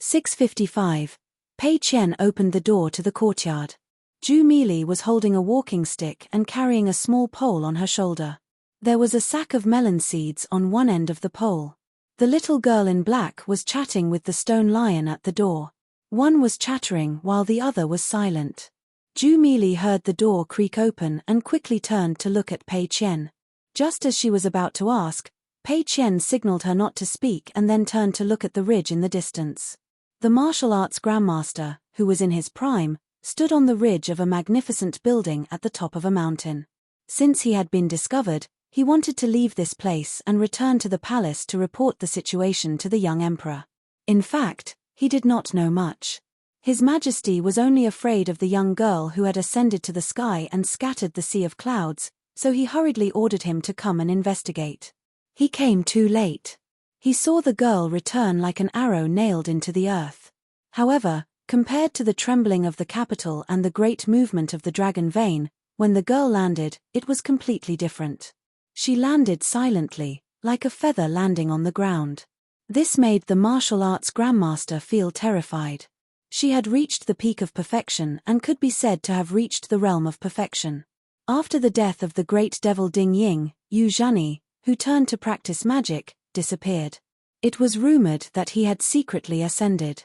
6:55. Pei Qian opened the door to the courtyard. Zhu Mili was holding a walking stick and carrying a small pole on her shoulder. There was a sack of melon seeds on one end of the pole. The little girl in black was chatting with the stone lion at the door. One was chattering while the other was silent. Zhu Mili heard the door creak open and quickly turned to look at Pei Qian. Just as she was about to ask, Pei Qian signaled her not to speak and then turned to look at the ridge in the distance. The martial arts grandmaster, who was in his prime, stood on the ridge of a magnificent building at the top of a mountain. Since he had been discovered, he wanted to leave this place and return to the palace to report the situation to the young emperor. In fact, he did not know much. His Majesty was only afraid of the young girl who had ascended to the sky and scattered the sea of clouds, so he hurriedly ordered him to come and investigate. He came too late. He saw the girl return like an arrow nailed into the earth. However, compared to the trembling of the capital and the great movement of the dragon vein, when the girl landed, it was completely different. She landed silently, like a feather landing on the ground. This made the martial arts grandmaster feel terrified. She had reached the peak of perfection and could be said to have reached the realm of perfection. After the death of the great devil Ding Ying, Yu Zhani, who turned to practice magic, disappeared. It was rumored that he had secretly ascended.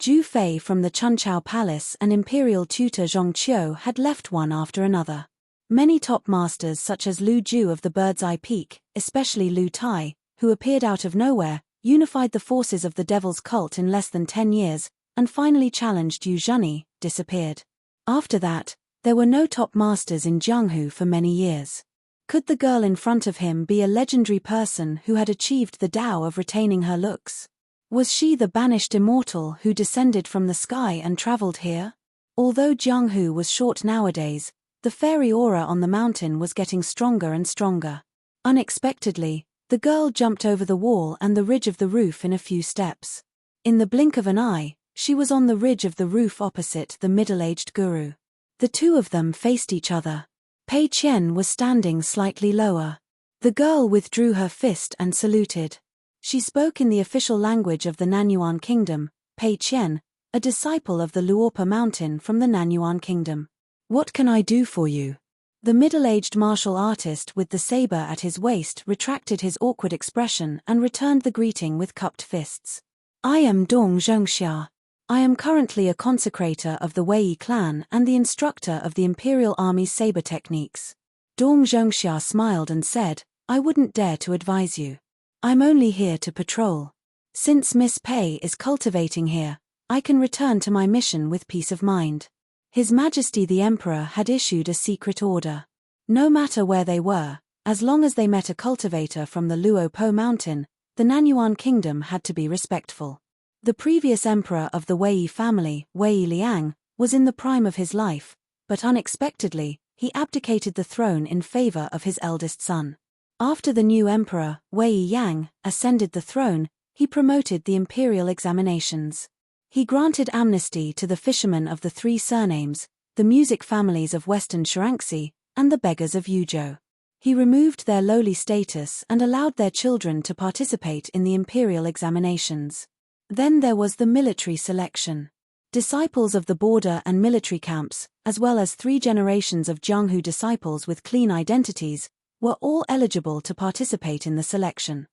Zhu Fei from the Chunqiao Palace and imperial tutor Zhongqiu had left one after another. Many top masters such as Lu Ju of the Bird's Eye Peak, especially Lu Tai, who appeared out of nowhere, unified the forces of the devil's cult in less than 10 years, and finally challenged Yu Zhani, disappeared. After that, there were no top masters in Jianghu for many years. Could the girl in front of him be a legendary person who had achieved the Tao of retaining her looks? Was she the banished immortal who descended from the sky and traveled here? Although Jianghu was short nowadays, the fairy aura on the mountain was getting stronger and stronger. Unexpectedly, the girl jumped over the wall and the ridge of the roof in a few steps. In the blink of an eye, she was on the ridge of the roof opposite the middle-aged guru. The two of them faced each other. Pei Qian was standing slightly lower. The girl withdrew her fist and saluted. She spoke in the official language of the Nanyuan Kingdom, Pei Qian, a disciple of the Luopa mountain from the Nanyuan Kingdom. "What can I do for you?" The middle-aged martial artist with the saber at his waist retracted his awkward expression and returned the greeting with cupped fists. "I am Dong Zhengxia. I am currently a consecrator of the Wei clan and the instructor of the Imperial Army's saber techniques." Dong Zhengxia smiled and said, "I wouldn't dare to advise you. I'm only here to patrol. Since Miss Pei is cultivating here, I can return to my mission with peace of mind." His Majesty the Emperor had issued a secret order. No matter where they were, as long as they met a cultivator from the Luopo mountain, the Nanyuan Kingdom had to be respectful. The previous emperor of the Wei family, Wei Liang, was in the prime of his life, but unexpectedly, he abdicated the throne in favor of his eldest son. After the new emperor, Wei Yang, ascended the throne, he promoted the imperial examinations. He granted amnesty to the fishermen of the 3 surnames, the music families of Western Shaanxi, and the beggars of Yuzhou. He removed their lowly status and allowed their children to participate in the imperial examinations. Then there was the military selection. Disciples of the border and military camps, as well as 3 generations of Jianghu disciples with clean identities, were all eligible to participate in the selection.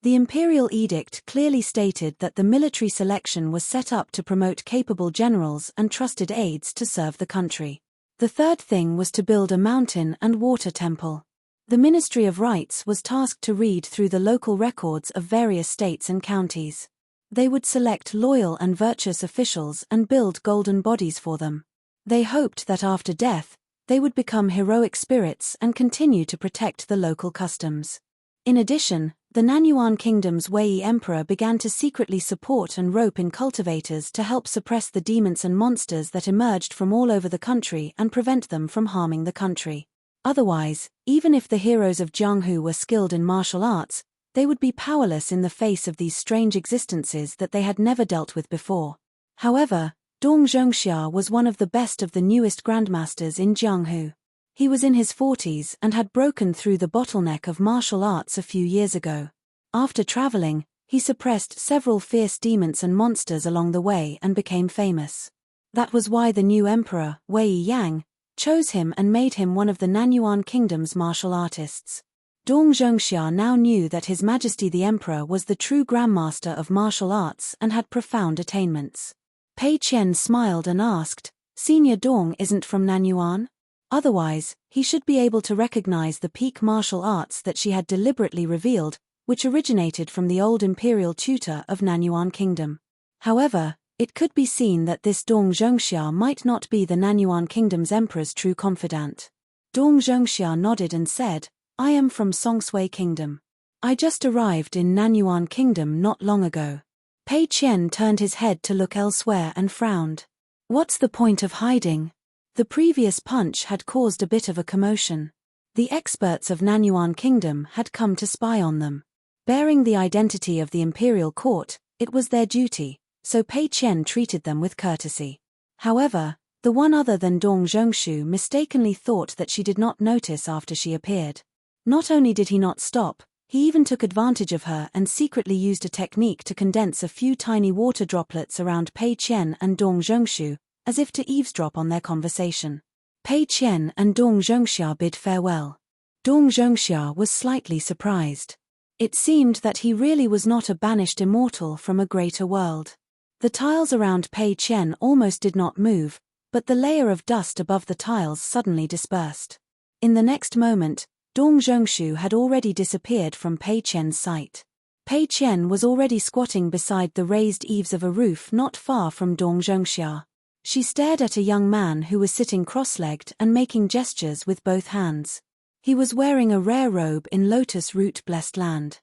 The imperial edict clearly stated that the military selection was set up to promote capable generals and trusted aides to serve the country. The third thing was to build a mountain and water temple. The Ministry of Rites was tasked to read through the local records of various states and counties. They would select loyal and virtuous officials and build golden bodies for them. They hoped that after death, they would become heroic spirits and continue to protect the local customs. In addition, the Nanyuan Kingdom's Wei Emperor began to secretly support and rope in cultivators to help suppress the demons and monsters that emerged from all over the country and prevent them from harming the country. Otherwise, even if the heroes of Jianghu were skilled in martial arts, they would be powerless in the face of these strange existences that they had never dealt with before. However, Dong Zhengxia was one of the best of the newest grandmasters in Jianghu. He was in his 40s and had broken through the bottleneck of martial arts a few years ago. After traveling, He suppressed several fierce demons and monsters along the way and became famous. That was why the new emperor, Wei Yang, chose him and made him one of the Nanyuan kingdom's martial artists. Dong Zhongxia now knew that His Majesty the Emperor was the true grandmaster of martial arts and had profound attainments. Pei Qian smiled and asked, "Senior Dong isn't from Nanyuan? Otherwise, he should be able to recognize the peak martial arts that she had deliberately revealed, which originated from the old imperial tutor of Nanyuan Kingdom. However, it could be seen that this Dong Zhongxia might not be the Nanyuan Kingdom's emperor's true confidant. Dong Zhongxia nodded and said, "I am from Songsui Kingdom. I just arrived in Nanyuan Kingdom not long ago." Pei Qian turned his head to look elsewhere and frowned. What's the point of hiding? The previous punch had caused a bit of a commotion. The experts of Nanyuan Kingdom had come to spy on them. Bearing the identity of the imperial court, it was their duty, so Pei Qian treated them with courtesy. However, the one other than Dong Zhongshu mistakenly thought that she did not notice after she appeared. Not only did he not stop, he even took advantage of her and secretly used a technique to condense a few tiny water droplets around Pei Qian and Dong Zhongshu, as if to eavesdrop on their conversation. Pei Qian and Dong Zhongxia bid farewell. Dong Zhongxia was slightly surprised. It seemed that he really was not a banished immortal from a greater world. The tiles around Pei Qian almost did not move, but the layer of dust above the tiles suddenly dispersed. In the next moment, Dong Zhongshu had already disappeared from Pei Qian's sight. Pei Qian was already squatting beside the raised eaves of a roof not far from Dong Zhongxia. She stared at a young man who was sitting cross-legged and making gestures with both hands. He was wearing a rare robe in lotus root-blessed land.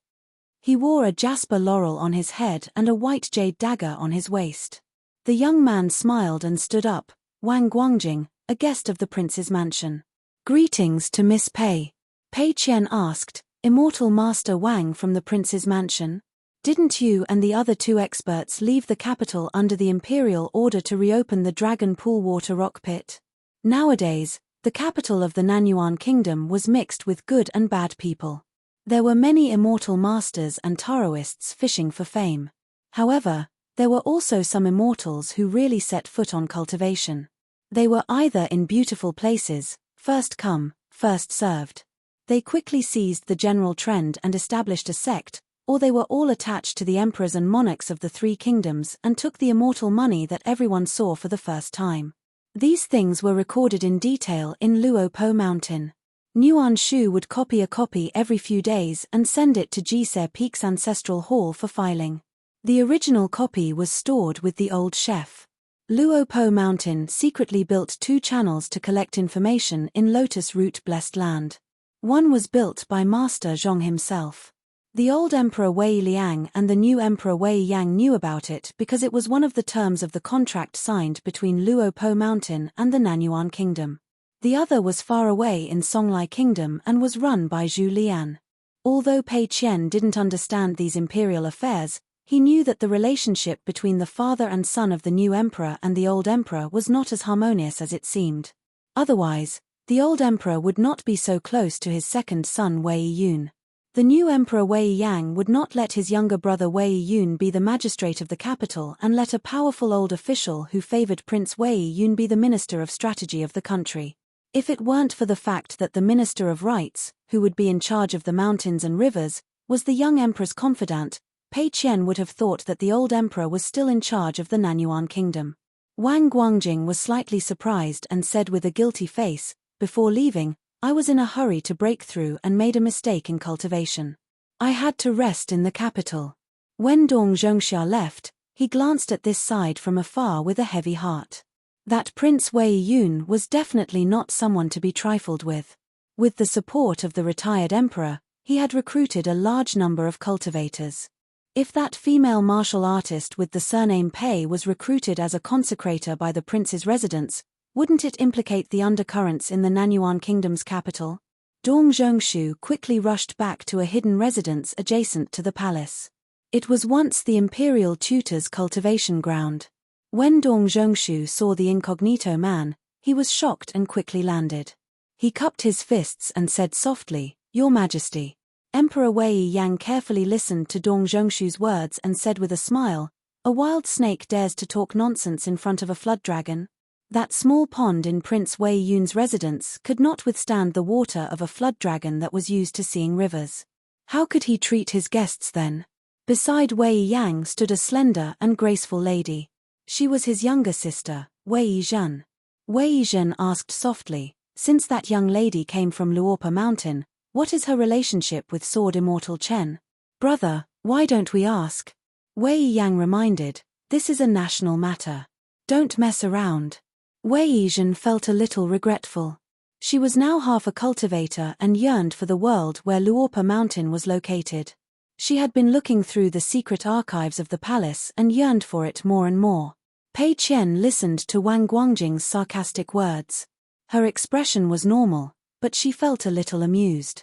He wore a jasper laurel on his head and a white jade dagger on his waist. The young man smiled and stood up. "Wang Guangjing, a guest of the prince's mansion. Greetings to Miss Pei." Pei Qian asked, "Immortal Master Wang from the prince's mansion? Didn't you and the other two experts leave the capital under the imperial order to reopen the Dragon Pool Water Rock Pit? Nowadays, the capital of the Nanyuan Kingdom was mixed with good and bad people. There were many immortal masters and Taoists fishing for fame. However, there were also some immortals who really set foot on cultivation. They were either in beautiful places, first come, first served. They quickly seized the general trend and established a sect, or they were all attached to the emperors and monarchs of the three kingdoms and took the immortal money that everyone saw for the first time. These things were recorded in detail in Luopo Mountain. Nuan Shu would copy a copy every few days and send it to Jise Peak's ancestral hall for filing. The original copy was stored with the old chef. Luopo Mountain secretly built 2 channels to collect information in lotus root-blessed land. One was built by Master Zhong himself. The old Emperor Wei Liang and the new Emperor Wei Yang knew about it because it was one of the terms of the contract signed between Luopo Mountain and the Nanyuan Kingdom. The other was far away in Songlai Kingdom and was run by Zhu Lian. Although Pei Qian didn't understand these imperial affairs, he knew that the relationship between the father and son of the new emperor and the old emperor was not as harmonious as it seemed. Otherwise, the old emperor would not be so close to his second son Wei Yun. The new Emperor Wei Yang would not let his younger brother Wei Yun be the magistrate of the capital and let a powerful old official who favored Prince Wei Yun be the minister of strategy of the country. If it weren't for the fact that the minister of rights, who would be in charge of the mountains and rivers, was the young emperor's confidant, Pei Qian would have thought that the old emperor was still in charge of the Nanyuan Kingdom. Wang Guangjing was slightly surprised and said with a guilty face, "Before leaving, I was in a hurry to break through and made a mistake in cultivation. I had to rest in the capital." When Dong Zhongxia left, he glanced at this side from afar with a heavy heart. That Prince Wei Yun was definitely not someone to be trifled with. With the support of the retired emperor, he had recruited a large number of cultivators. If that female martial artist with the surname Pei was recruited as a consecrator by the prince's residence, wouldn't it implicate the undercurrents in the Nanyuan Kingdom's capital? Dong Zhongshu quickly rushed back to a hidden residence adjacent to the palace. It was once the imperial tutor's cultivation ground. When Dong Zhongshu saw the incognito man, he was shocked and quickly landed. He cupped his fists and said softly, "Your Majesty." Emperor Wei Yang carefully listened to Dong Zhongshu's words and said with a smile, "A wild snake dares to talk nonsense in front of a flood dragon? That small pond in Prince Wei Yun's residence could not withstand the water of a flood dragon that was used to seeing rivers. How could he treat his guests then?" Beside Wei Yang stood a slender and graceful lady. She was his younger sister, Wei Zhen. Wei Zhen asked softly, "Since that young lady came from Luopa Mountain, what is her relationship with Sword Immortal Chen?" "Brother, why don't we ask?" Wei Yang reminded, "This is a national matter. Don't mess around." Wei Zhen felt a little regretful. She was now half a cultivator and yearned for the world where Luopa Mountain was located. She had been looking through the secret archives of the palace and yearned for it more and more. Pei Qian listened to Wang Guangjing's sarcastic words. Her expression was normal, but she felt a little amused.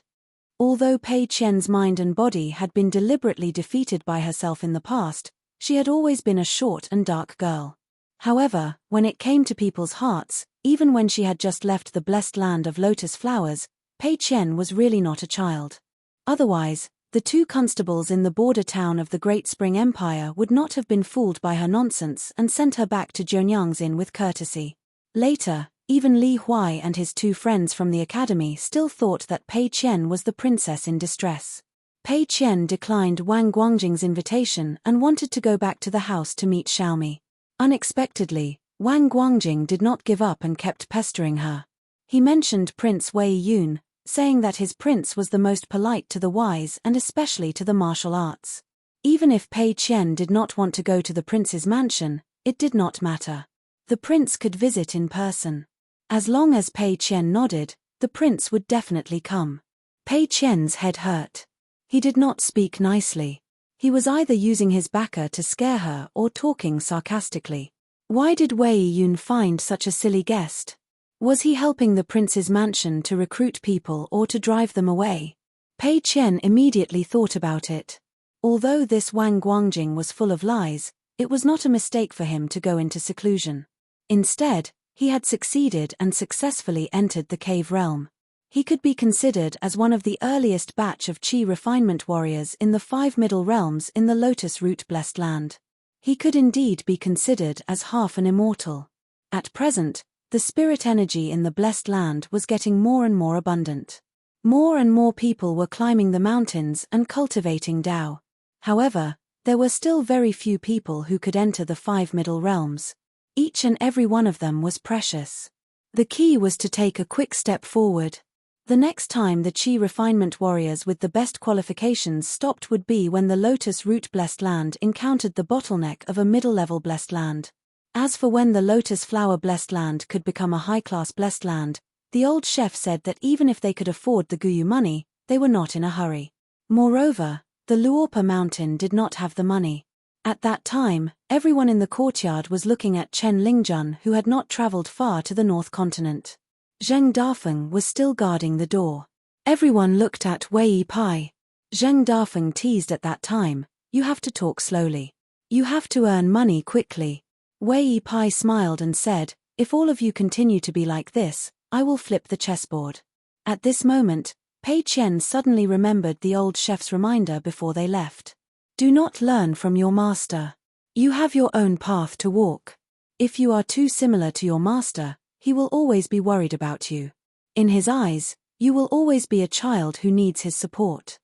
Although Pei Qian's mind and body had been deliberately defeated by herself in the past, she had always been a short and dark girl. However, when it came to people's hearts, even when she had just left the blessed land of lotus flowers, Pei Qian was really not a child. Otherwise, the two constables in the border town of the Great Spring Empire would not have been fooled by her nonsense and sent her back to Jianyang's inn with courtesy. Later, even Li Huai and his two friends from the academy still thought that Pei Qian was the princess in distress. Pei Qian declined Wang Guangjing's invitation and wanted to go back to the house to meet Xiaomi. Unexpectedly, Wang Guangjing did not give up and kept pestering her. He mentioned Prince Wei Yun, saying that his prince was the most polite to the wise and especially to the martial arts. Even if Pei Qian did not want to go to the prince's mansion, it did not matter. The prince could visit in person. As long as Pei Qian nodded, the prince would definitely come. Pei Qian's head hurt. He did not speak nicely. He was either using his baka to scare her or talking sarcastically. Why did Wei Yun find such a silly guest? Was he helping the prince's mansion to recruit people or to drive them away? Pei Qian immediately thought about it. Although this Wang Guangjing was full of lies, it was not a mistake for him to go into seclusion. Instead, he had succeeded and successfully entered the cave realm. He could be considered as one of the earliest batch of Qi refinement warriors in the 5 middle realms in the Lotus Root Blessed Land. He could indeed be considered as half an immortal. At present, the spirit energy in the Blessed Land was getting more and more abundant. More and more people were climbing the mountains and cultivating Dao. However, there were still very few people who could enter the 5 middle realms. Each and every one of them was precious. The key was to take a quick step forward. The next time the Qi refinement warriors with the best qualifications stopped would be when the Lotus Root Blessed Land encountered the bottleneck of a middle-level Blessed Land. As for when the Lotus Flower Blessed Land could become a high-class Blessed Land, the old chef said that even if they could afford the Guyu money, they were not in a hurry. Moreover, the Luopa Mountain did not have the money. At that time, everyone in the courtyard was looking at Chen Lingjun, who had not traveled far to the North Continent. Zheng Dafeng was still guarding the door. Everyone looked at Wei Pai. Zheng Dafeng teased at that time, "You have to talk slowly. You have to earn money quickly." Wei Pai smiled and said, "If all of you continue to be like this, I will flip the chessboard." At this moment, Pei Qian suddenly remembered the old chef's reminder before they left. "Do not learn from your master. You have your own path to walk. If you are too similar to your master, he will always be worried about you. In his eyes, you will always be a child who needs his support."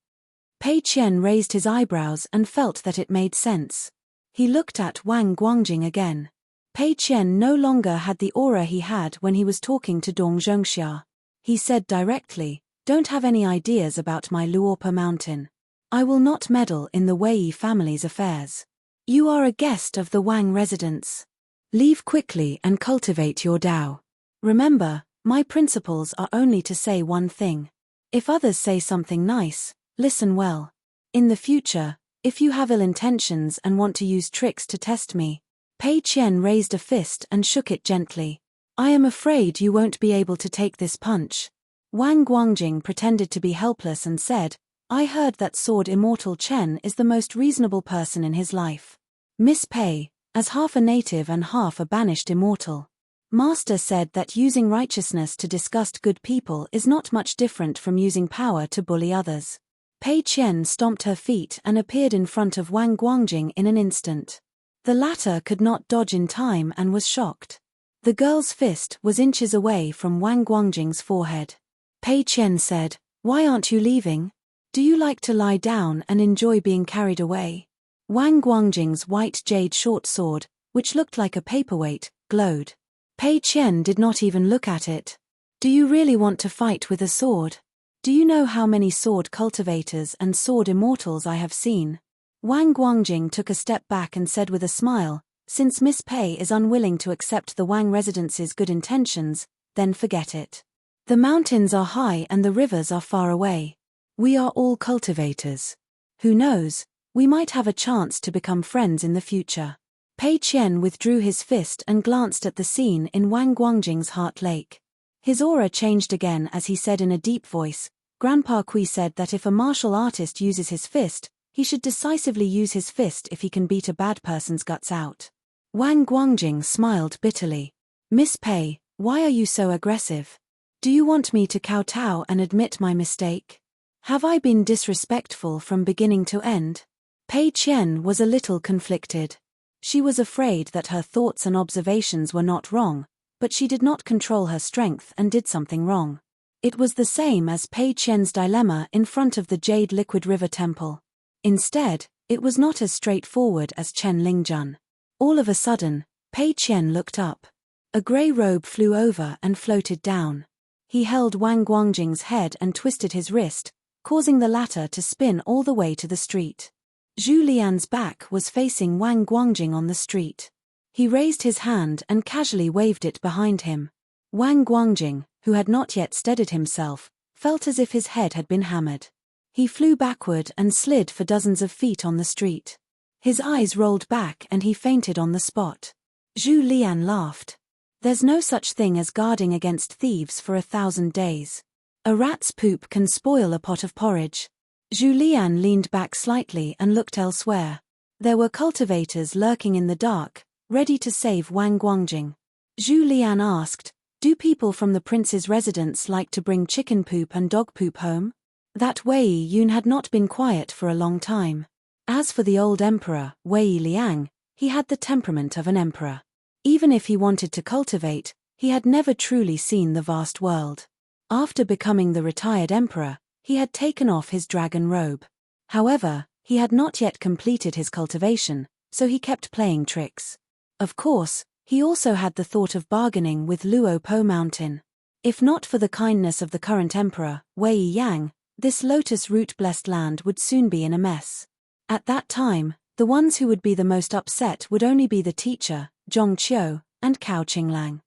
Pei Qian raised his eyebrows and felt that it made sense. He looked at Wang Guangjing again. Pei Qian no longer had the aura he had when he was talking to Dong Zhongxia. He said directly, "Don't have any ideas about my Luopa Mountain. I will not meddle in the Wei family's affairs. You are a guest of the Wang residence. Leave quickly and cultivate your Dao. Remember, my principles are only to say one thing. If others say something nice, listen well. In the future, if you have ill intentions and want to use tricks to test me." Pei Qian raised a fist and shook it gently. "I am afraid you won't be able to take this punch." Wang Guangjing pretended to be helpless and said, "I heard that Sword Immortal Chen is the most reasonable person in his life. Miss Pei, as half a native and half a banished immortal. Master said that using righteousness to disgust good people is not much different from using power to bully others. Pei Qian stomped her feet and appeared in front of Wang Guangjing in an instant. The latter could not dodge in time and was shocked. The girl's fist was inches away from Wang Guangjing's forehead. Pei Qian said, "Why aren't you leaving? Do you like to lie down and enjoy being carried away?" Wang Guangjing's white jade short sword, which looked like a paperweight, glowed. Pei Qian did not even look at it. "Do you really want to fight with a sword? Do you know how many sword cultivators and sword immortals I have seen?" Wang Guangjing took a step back and said with a smile, "Since Miss Pei is unwilling to accept the Wang residence's good intentions, then forget it. The mountains are high and the rivers are far away. We are all cultivators. Who knows, we might have a chance to become friends in the future." Pei Qian withdrew his fist and glanced at the scene in Wang Guangjing's heart lake. His aura changed again as he said in a deep voice, "Grandpa Kui said that if a martial artist uses his fist, he should decisively use his fist if he can beat a bad person's guts out." Wang Guangjing smiled bitterly. "Miss Pei, why are you so aggressive? Do you want me to kowtow and admit my mistake? Have I been disrespectful from beginning to end?" Pei Qian was a little conflicted. She was afraid that her thoughts and observations were not wrong, but she did not control her strength and did something wrong. It was the same as Pei Qian's dilemma in front of the Jade Liquid River Temple. Instead, it was not as straightforward as Chen Lingjun. All of a sudden, Pei Qian looked up. A grey robe flew over and floated down. He held Wang Guangjing's head and twisted his wrist, causing the latter to spin all the way to the street. Zhu Lian's back was facing Wang Guangjing on the street. He raised his hand and casually waved it behind him. Wang Guangjing, who had not yet steadied himself, felt as if his head had been hammered. He flew backward and slid for dozens of feet on the street. His eyes rolled back and he fainted on the spot. Zhu Lian laughed. "There's no such thing as guarding against thieves for 1,000 days. A rat's poop can spoil a pot of porridge." Zhu Lian leaned back slightly and looked elsewhere. There were cultivators lurking in the dark, ready to save Wang Guangjing. Zhu Lian asked, "Do people from the prince's residence like to bring chicken poop and dog poop home?" That Wei Yun had not been quiet for a long time. As for the old emperor, Wei Liang, he had the temperament of an emperor. Even if he wanted to cultivate, he had never truly seen the vast world. After becoming the retired emperor, he had taken off his dragon robe. However, he had not yet completed his cultivation, so he kept playing tricks. Of course, he also had the thought of bargaining with Luo Po Mountain. If not for the kindness of the current emperor, Wei Yang, this lotus root-blessed land would soon be in a mess. At that time, the ones who would be the most upset would only be the teacher, Zhong Qiu, and Cao Qinglang.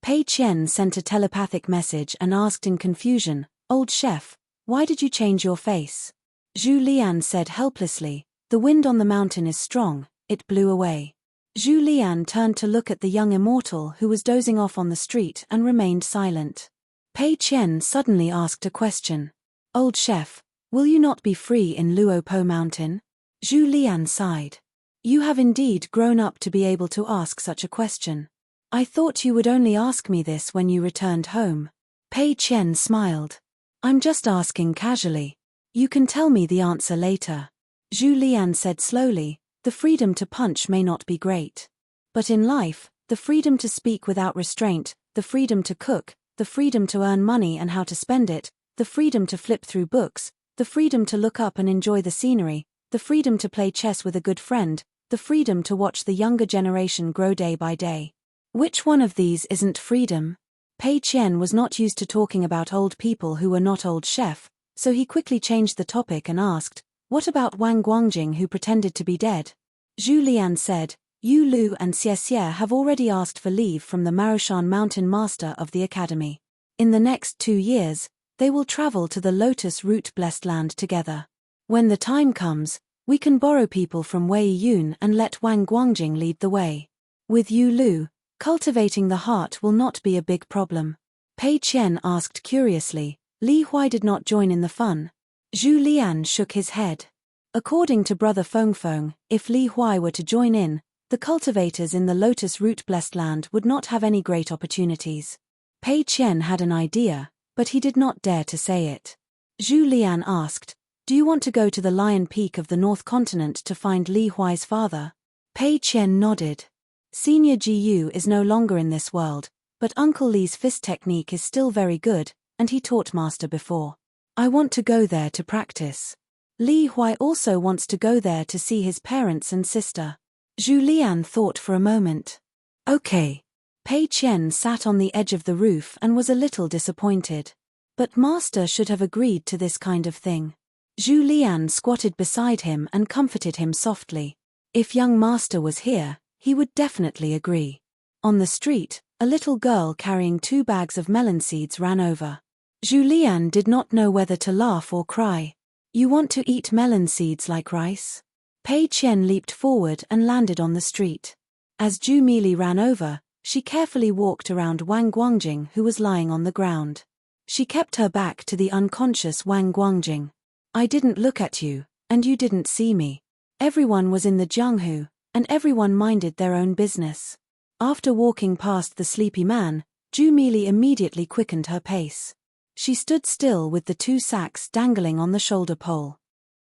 Pei Qian sent a telepathic message and asked in confusion, "Old chef, why did you change your face?" Zhu Lian said helplessly, "The wind on the mountain is strong, it blew away." Zhu Lian turned to look at the young immortal who was dozing off on the street and remained silent. Pei Qian suddenly asked a question. "Old chef, will you not be free in Luo Po Mountain?" Zhu Lian sighed. "You have indeed grown up to be able to ask such a question. I thought you would only ask me this when you returned home." Pei Qian smiled. "I'm just asking casually. You can tell me the answer later." Zhu Lian said slowly, "The freedom to punch may not be great. But in life, the freedom to speak without restraint, the freedom to cook, the freedom to earn money and how to spend it, the freedom to flip through books, the freedom to look up and enjoy the scenery, the freedom to play chess with a good friend, the freedom to watch the younger generation grow day by day. Which one of these isn't freedom?" Pei Qian was not used to talking about old people who were not old chef, so he quickly changed the topic and asked, "What about Wang Guangjing who pretended to be dead?" Zhu Lian said, "Yu Lu and Xie Xie have already asked for leave from the Marushan Mountain Master of the Academy. In the next 2 years, they will travel to the Lotus Root-blessed land together. When the time comes, we can borrow people from Wei Yun and let Wang Guangjing lead the way. With Yu Lu, cultivating the heart will not be a big problem." Pei Qian asked curiously, "Li Huai did not join in the fun?" Zhu Lian shook his head. According to Brother Feng Feng, if Li Huai were to join in, the cultivators in the Lotus Root-blessed land would not have any great opportunities. Pei Qian had an idea, but he did not dare to say it. Zhu Lian asked, Do you want to go to the Lion Peak of the North Continent to find Li Huai's father? Pei Qian nodded. Senior Gu is no longer in this world, but Uncle Li's fist technique is still very good, and he taught Master before. I want to go there to practice. Li Huai also wants to go there to see his parents and sister. Zhu Lian thought for a moment. Okay. Pei Qian sat on the edge of the roof and was a little disappointed. But Master should have agreed to this kind of thing. Zhu Lian squatted beside him and comforted him softly. If young Master was here, he would definitely agree. On the street, a little girl carrying 2 bags of melon seeds ran over. Zhu Lian did not know whether to laugh or cry. You want to eat melon seeds like rice? Pei Qian leaped forward and landed on the street. As Zhu Mili ran over, she carefully walked around Wang Guangjing, who was lying on the ground. She kept her back to the unconscious Wang Guangjing. I didn't look at you, and you didn't see me. Everyone was in the Jianghu, and everyone minded their own business. After walking past the sleepy man, Zhu Mili immediately quickened her pace. She stood still with the 2 sacks dangling on the shoulder pole.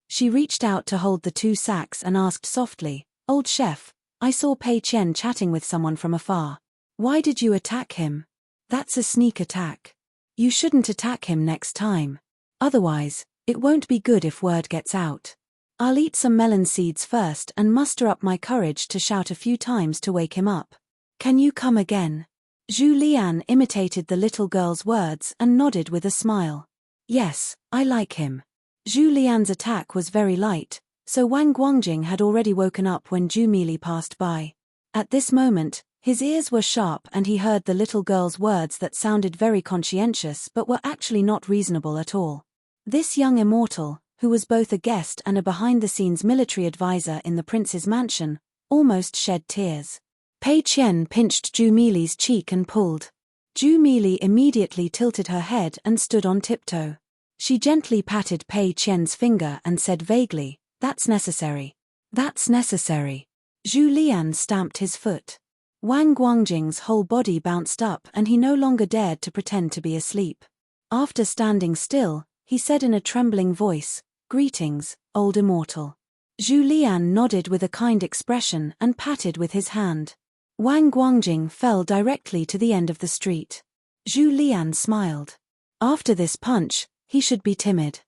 She reached out to hold the 2 sacks and asked softly, Old chef, I saw Pei Qian chatting with someone from afar. Why did you attack him? That's a sneak attack. You shouldn't attack him next time. Otherwise, it won't be good if word gets out. I'll eat some melon seeds first and muster up my courage to shout a few times to wake him up. Can you come again? Zhu Lian imitated the little girl's words and nodded with a smile. Yes, I like him. Zhu Lian's attack was very light, so Wang Guangjing had already woken up when Zhu Mili passed by. At this moment, his ears were sharp and he heard the little girl's words that sounded very conscientious but were actually not reasonable at all. This young immortal, who was both a guest and a behind-the-scenes military advisor in the prince's mansion, almost shed tears. Pei Qian pinched Zhu Mili's cheek and pulled. Zhu Mili immediately tilted her head and stood on tiptoe. She gently patted Pei Qian's finger and said vaguely, That's necessary. That's necessary. Zhu Lian stamped his foot. Wang Guangjing's whole body bounced up and he no longer dared to pretend to be asleep. After standing still, he said in a trembling voice, Greetings, old immortal. Zhu Lian nodded with a kind expression and patted with his hand. Wang Guangjing fell directly to the end of the street. Zhu Lian smiled. After this punch, he should be timid.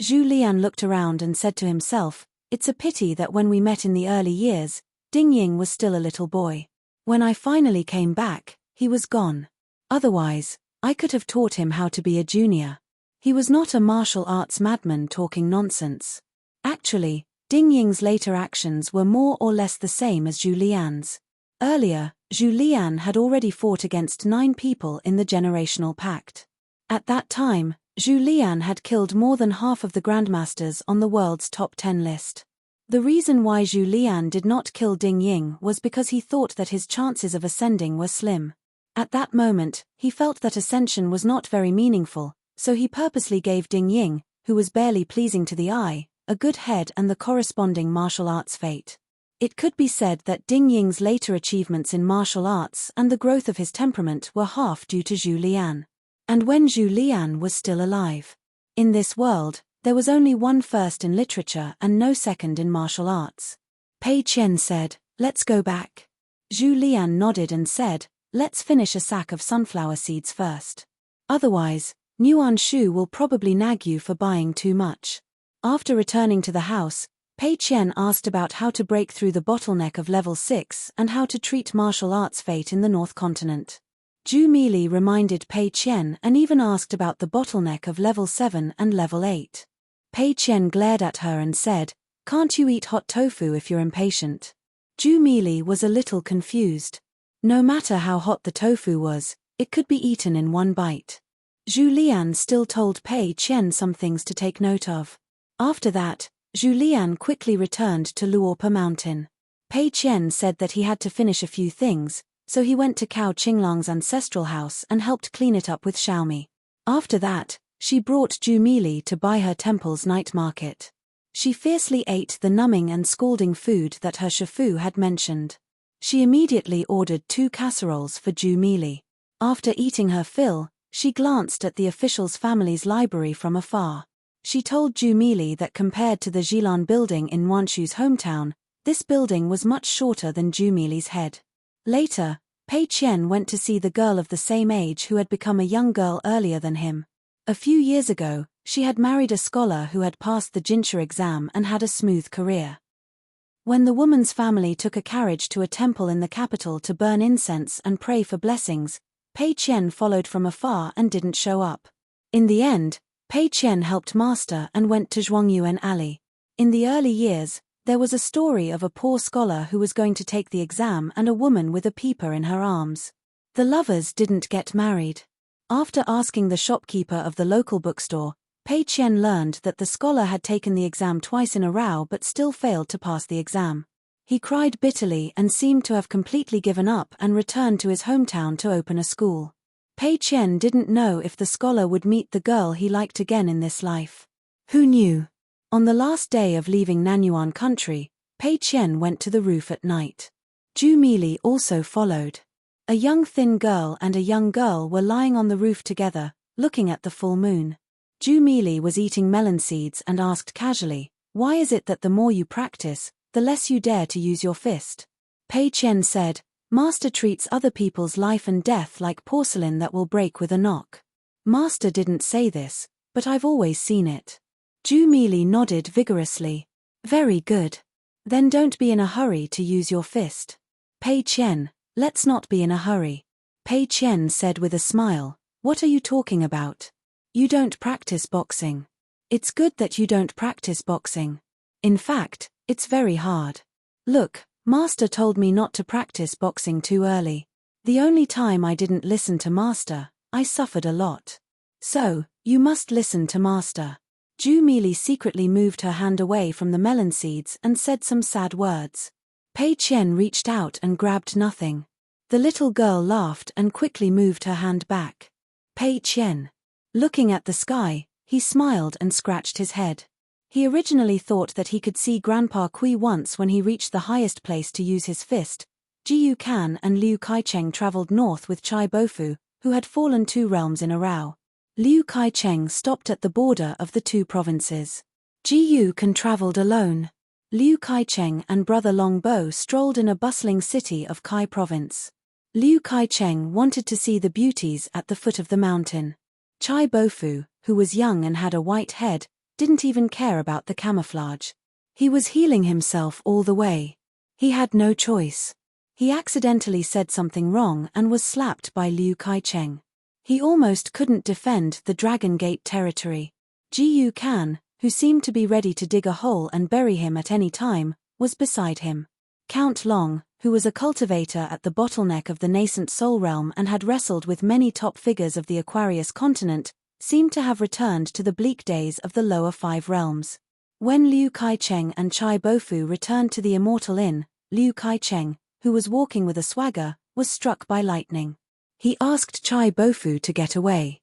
Zhu Lian looked around and said to himself, It's a pity that when we met in the early years, Ding Ying was still a little boy. When I finally came back, he was gone. Otherwise, I could have taught him how to be a junior. He was not a martial arts madman talking nonsense. Actually, Ding Ying's later actions were more or less the same as Zhu Lian's. Earlier, Zhu Lian had already fought against 9 people in the Generational Pact. At that time, Zhu Lian had killed more than half of the grandmasters on the world's top 10 list. The reason why Zhu Lian did not kill Ding Ying was because he thought that his chances of ascending were slim. At that moment, he felt that ascension was not very meaningful, so he purposely gave Ding Ying, who was barely pleasing to the eye, a good head and the corresponding martial arts fate. It could be said that Ding Ying's later achievements in martial arts and the growth of his temperament were half due to Zhu Lian. And when Zhu Lian was still alive. In this world, there was only one first in literature and no second in martial arts. Pei Qian said, Let's go back. Zhu Lian nodded and said, Let's finish a sack of sunflower seeds first. Otherwise, Nuan Shu will probably nag you for buying too much. After returning to the house, Pei Qian asked about how to break through the bottleneck of level 6 and how to treat martial arts fate in the North Continent. Zhu Mili reminded Pei Qian and even asked about the bottleneck of level 7 and level 8. Pei Qian glared at her and said, Can't you eat hot tofu if you're impatient? Zhu Mili was a little confused. No matter how hot the tofu was, it could be eaten in one bite. Zhu Lian still told Pei Qian some things to take note of. After that, Zhu Lian quickly returned to Luopa Mountain. Pei Qian said that he had to finish a few things, so he went to Cao Qinglang's ancestral house and helped clean it up with Xiaomi. After that, she brought Zhu Mili to buy her temple's night market. She fiercely ate the numbing and scalding food that her Shifu had mentioned. She immediately ordered 2 casseroles for Zhu Mili. After eating her fill, she glanced at the official's family's library from afar. She told Ju Mili that compared to the Jilan building in Wanshu's hometown, this building was much shorter than Ju Mili's head. Later, Pei Qian went to see the girl of the same age who had become a young girl earlier than him. A few years ago, she had married a scholar who had passed the Jinsha exam and had a smooth career. When the woman's family took a carriage to a temple in the capital to burn incense and pray for blessings, Pei Qian followed from afar and didn't show up. In the end, Pei Qian helped Master and went to Zhuangyuan Alley. In the early years, there was a story of a poor scholar who was going to take the exam and a woman with a peeper in her arms. The lovers didn't get married. After asking the shopkeeper of the local bookstore, Pei Qian learned that the scholar had taken the exam twice in a row but still failed to pass the exam. He cried bitterly and seemed to have completely given up and returned to his hometown to open a school. Pei Qian didn't know if the scholar would meet the girl he liked again in this life. Who knew? On the last day of leaving Nanyuan country, Pei Qian went to the roof at night. Ju Mili also followed. A young thin girl and a young girl were lying on the roof together, looking at the full moon. Ju Mili was eating melon seeds and asked casually, "Why is it that the more you practice, the less you dare to use your fist?" Pei Qian said, "Master treats other people's life and death like porcelain that will break with a knock." Master didn't say this, but I've always seen it. Ju Mili nodded vigorously. Very good. Then don't be in a hurry to use your fist. Pei Qian, let's not be in a hurry. Pei Qian said with a smile, "What are you talking about? You don't practice boxing. It's good that you don't practice boxing. In fact, it's very hard. Look, Master told me not to practice boxing too early. The only time I didn't listen to Master, I suffered a lot. So, you must listen to Master." Ju Mili secretly moved her hand away from the melon seeds and said some sad words. Pei Qian reached out and grabbed nothing. The little girl laughed and quickly moved her hand back. Pei Qian. Looking at the sky, he smiled and scratched his head. He originally thought that he could see Grandpa Kui once when he reached the highest place to use his fist. Jiyu Kan and Liu Kaicheng traveled north with Chai Bofu, who had fallen 2 realms in a row. Liu Kaicheng stopped at the border of the 2 provinces. Jiyu Kan traveled alone. Liu Kaicheng and brother Longbo strolled in a bustling city of Kai province. Liu Kaicheng wanted to see the beauties at the foot of the mountain. Chai Bofu, who was young and had a white head, didn't even care about the camouflage. He was healing himself all the way. He had no choice. He accidentally said something wrong and was slapped by Liu Kaicheng. He almost couldn't defend the Dragon Gate territory. Jiyu Kan, who seemed to be ready to dig a hole and bury him at any time, was beside him. Count Long, who was a cultivator at the bottleneck of the nascent Soul Realm and had wrestled with many top figures of the Aquarius continent, seemed to have returned to the bleak days of the lower 5 realms. When Liu Kaicheng and Chai Bofu returned to the Immortal Inn, Liu Kaicheng, who was walking with a swagger, was struck by lightning. He asked Chai Bofu to get away.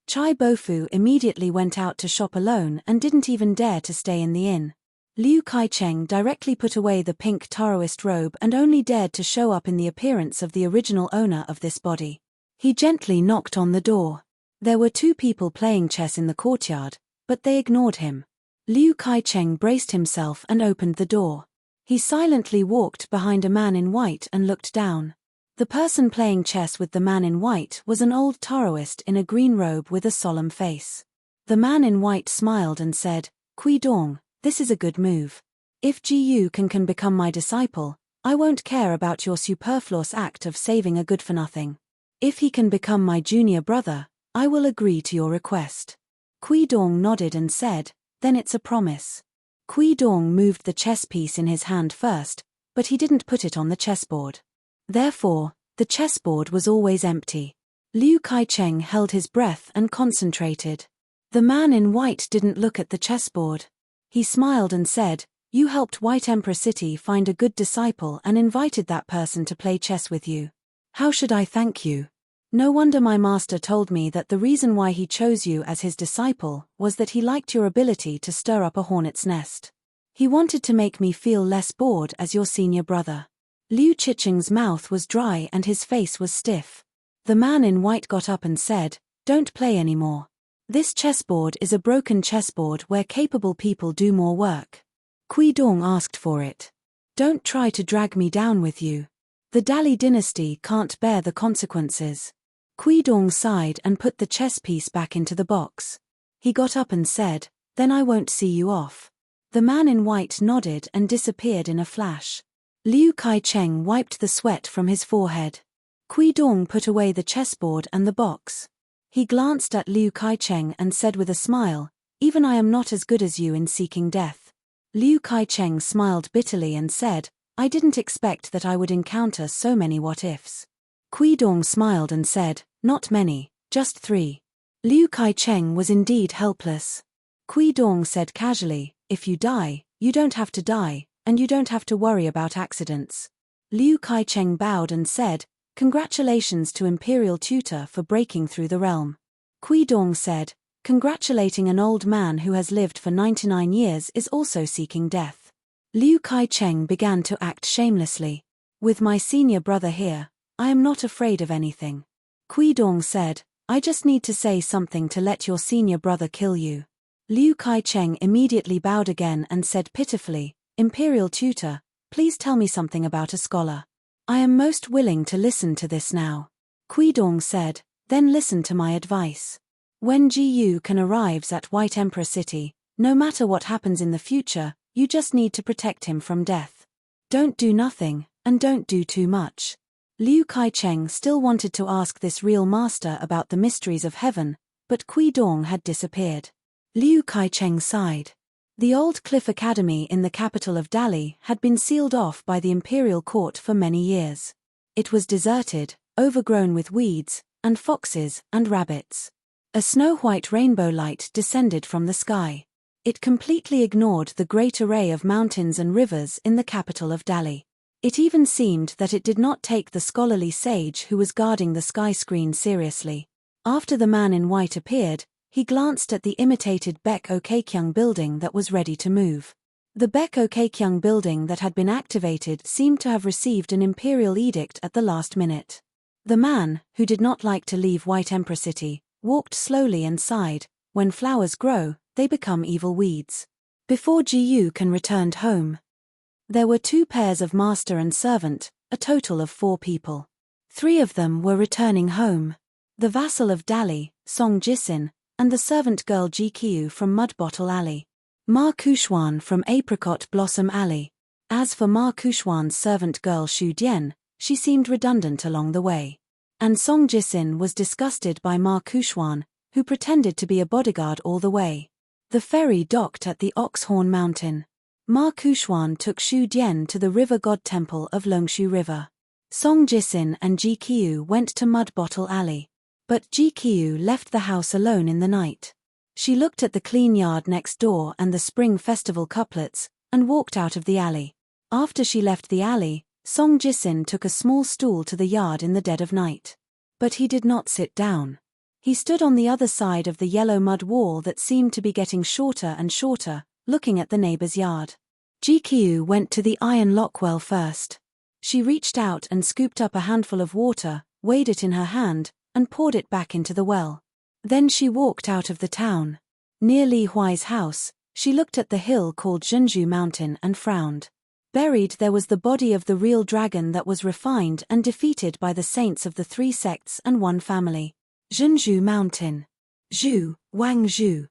Chai Bofu immediately went out to shop alone and didn't even dare to stay in the inn. Liu Kaicheng directly put away the pink Taoist robe and only dared to show up in the appearance of the original owner of this body. He gently knocked on the door. There were 2 people playing chess in the courtyard, but they ignored him. Liu Kaicheng braced himself and opened the door. He silently walked behind a man in white and looked down. The person playing chess with the man in white was an old Taoist in a green robe with a solemn face. The man in white smiled and said, "Kui Dong, this is a good move. If Jiyu can become my disciple, I won't care about your superfluous act of saving a good-for-nothing. If he can become my junior brother, I will agree to your request." Kui Dong nodded and said, "Then it's a promise." Kui Dong moved the chess piece in his hand first, but he didn't put it on the chessboard. Therefore, the chessboard was always empty. Liu Kaicheng held his breath and concentrated. The man in white didn't look at the chessboard. He smiled and said, "You helped White Emperor City find a good disciple and invited that person to play chess with you. How should I thank you? No wonder my master told me that the reason why he chose you as his disciple was that he liked your ability to stir up a hornet's nest. He wanted to make me feel less bored as your senior brother." Liu Chicheng's mouth was dry and his face was stiff. The man in white got up and said, "Don't play anymore. This chessboard is a broken chessboard where capable people do more work. Kui Dong asked for it. Don't try to drag me down with you. The Dali dynasty can't bear the consequences. Kui Dong sighed and put the chess piece back into the box. He got up and said, then I won't see you off. The man in white nodded and disappeared in a flash. Liu Kai-cheng wiped the sweat from his forehead. Kui Dong put away the chessboard and the box. He glanced at Liu Kai-cheng and said with a smile, even I am not as good as you in seeking death. Liu Kai-cheng smiled bitterly and said, I didn't expect that I would encounter so many what-ifs. Kui Dong smiled and said, not many, just 3. Liu Kai-cheng was indeed helpless. Kui Dong said casually, if you die, you don't have to die, and you don't have to worry about accidents. Liu Kai-cheng bowed and said, congratulations to Imperial Tutor for breaking through the realm. Kui Dong said, congratulating an old man who has lived for 99 years is also seeking death. Liu Kai-cheng began to act shamelessly. With my senior brother here, I am not afraid of anything. Kui Dong said, I just need to say something to let your senior brother kill you. Liu Kai-cheng immediately bowed again and said pitifully, Imperial Tutor, please tell me something about a scholar. I am most willing to listen to this now. Kui Dong said, then listen to my advice. When Ji Kan arrives at White Emperor City, no matter what happens in the future, you just need to protect him from death. Don't do nothing, and don't do too much. Liu Kai-cheng still wanted to ask this real master about the mysteries of heaven, but Kui Dong had disappeared. Liu Kai-cheng sighed. The old Cliff Academy in the capital of Dali had been sealed off by the imperial court for many years. It was deserted, overgrown with weeds, and foxes, and rabbits. A snow-white rainbow light descended from the sky. It completely ignored the great array of mountains and rivers in the capital of Dali. It even seemed that it did not take the scholarly sage who was guarding the sky screen seriously. After the man in white appeared, he glanced at the imitated Baek Okekyung building that was ready to move. The Baek Okekyung building that had been activated seemed to have received an imperial edict at the last minute. The man, who did not like to leave White Emperor City, walked slowly and sighed, when flowers grow, they become evil weeds. Before Ji Kan returned home, there were 2 pairs of master and servant, a total of 4 people. 3 of them were returning home. The vassal of Dali, Song Jisin, and the servant girl Ji Qiu from Mud Bottle Alley. Ma Kuxuan from Apricot Blossom Alley. As for Ma Kuxuan's servant girl Xu Dian, she seemed redundant along the way. And Song Jisin was disgusted by Ma Kuxuan, who pretended to be a bodyguard all the way. The ferry docked at the Oxhorn Mountain. Ma Kuxuan took Xu Dian to the river god temple of Longshu River. Song Jisin and Ji Qiu went to Mud Bottle Alley. But Ji Qiu left the house alone in the night. She looked at the clean yard next door and the Spring Festival couplets, and walked out of the alley. After she left the alley, Song Jisin took a small stool to the yard in the dead of night. But he did not sit down. He stood on the other side of the yellow mud wall that seemed to be getting shorter and shorter, looking at the neighbor's yard. Ji Qiu went to the iron lock well first. She reached out and scooped up a handful of water, weighed it in her hand, and poured it back into the well. Then she walked out of the town. Near Li Huai's house, she looked at the hill called Zhenzhu Mountain and frowned. Buried there was the body of the real dragon that was refined and defeated by the saints of the 3 sects and 1 family. Zhenzhu Mountain. Zhu, Wang Zhu.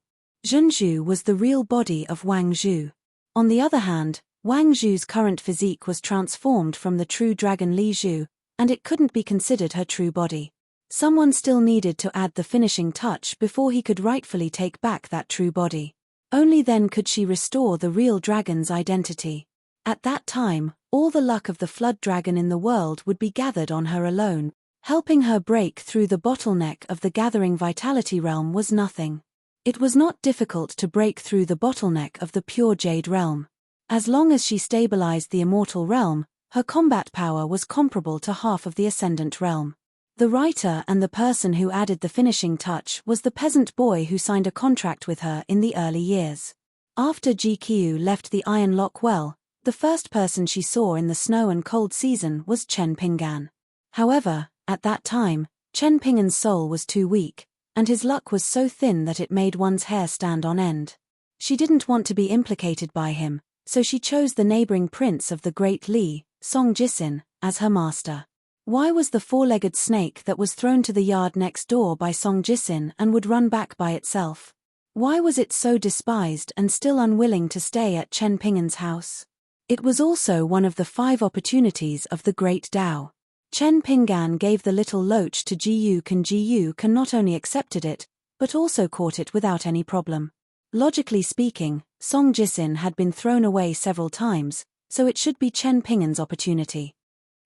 Zhenzhu was the real body of Wang Zhu. On the other hand, Wang Zhu's current physique was transformed from the true dragon Li Zhu, and it couldn't be considered her true body. Someone still needed to add the finishing touch before he could rightfully take back that true body. Only then could she restore the real dragon's identity. At that time, all the luck of the flood dragon in the world would be gathered on her alone. Helping her break through the bottleneck of the gathering vitality realm was nothing. It was not difficult to break through the bottleneck of the pure jade realm. As long as she stabilized the immortal realm, her combat power was comparable to half of the ascendant realm. The writer and the person who added the finishing touch was the peasant boy who signed a contract with her in the early years. After Ji Qiu left the Iron Lock Well, the first person she saw in the snow and cold season was Chen Pingan. However, at that time, Chen Pingan's soul was too weak, and his luck was so thin that it made one's hair stand on end. She didn't want to be implicated by him, so she chose the neighboring prince of the Great Li, Song Jisin, as her master. Why was the four-legged snake that was thrown to the yard next door by Song Jisin and would run back by itself? Why was it so despised and still unwilling to stay at Chen Ping'an's house? It was also one of the 5 opportunities of the Great Tao. Chen Ping'an gave the little loach to Ji Can not only accepted it, but also caught it without any problem. Logically speaking, Song Jisin had been thrown away several times, so it should be Chen Ping'an's opportunity.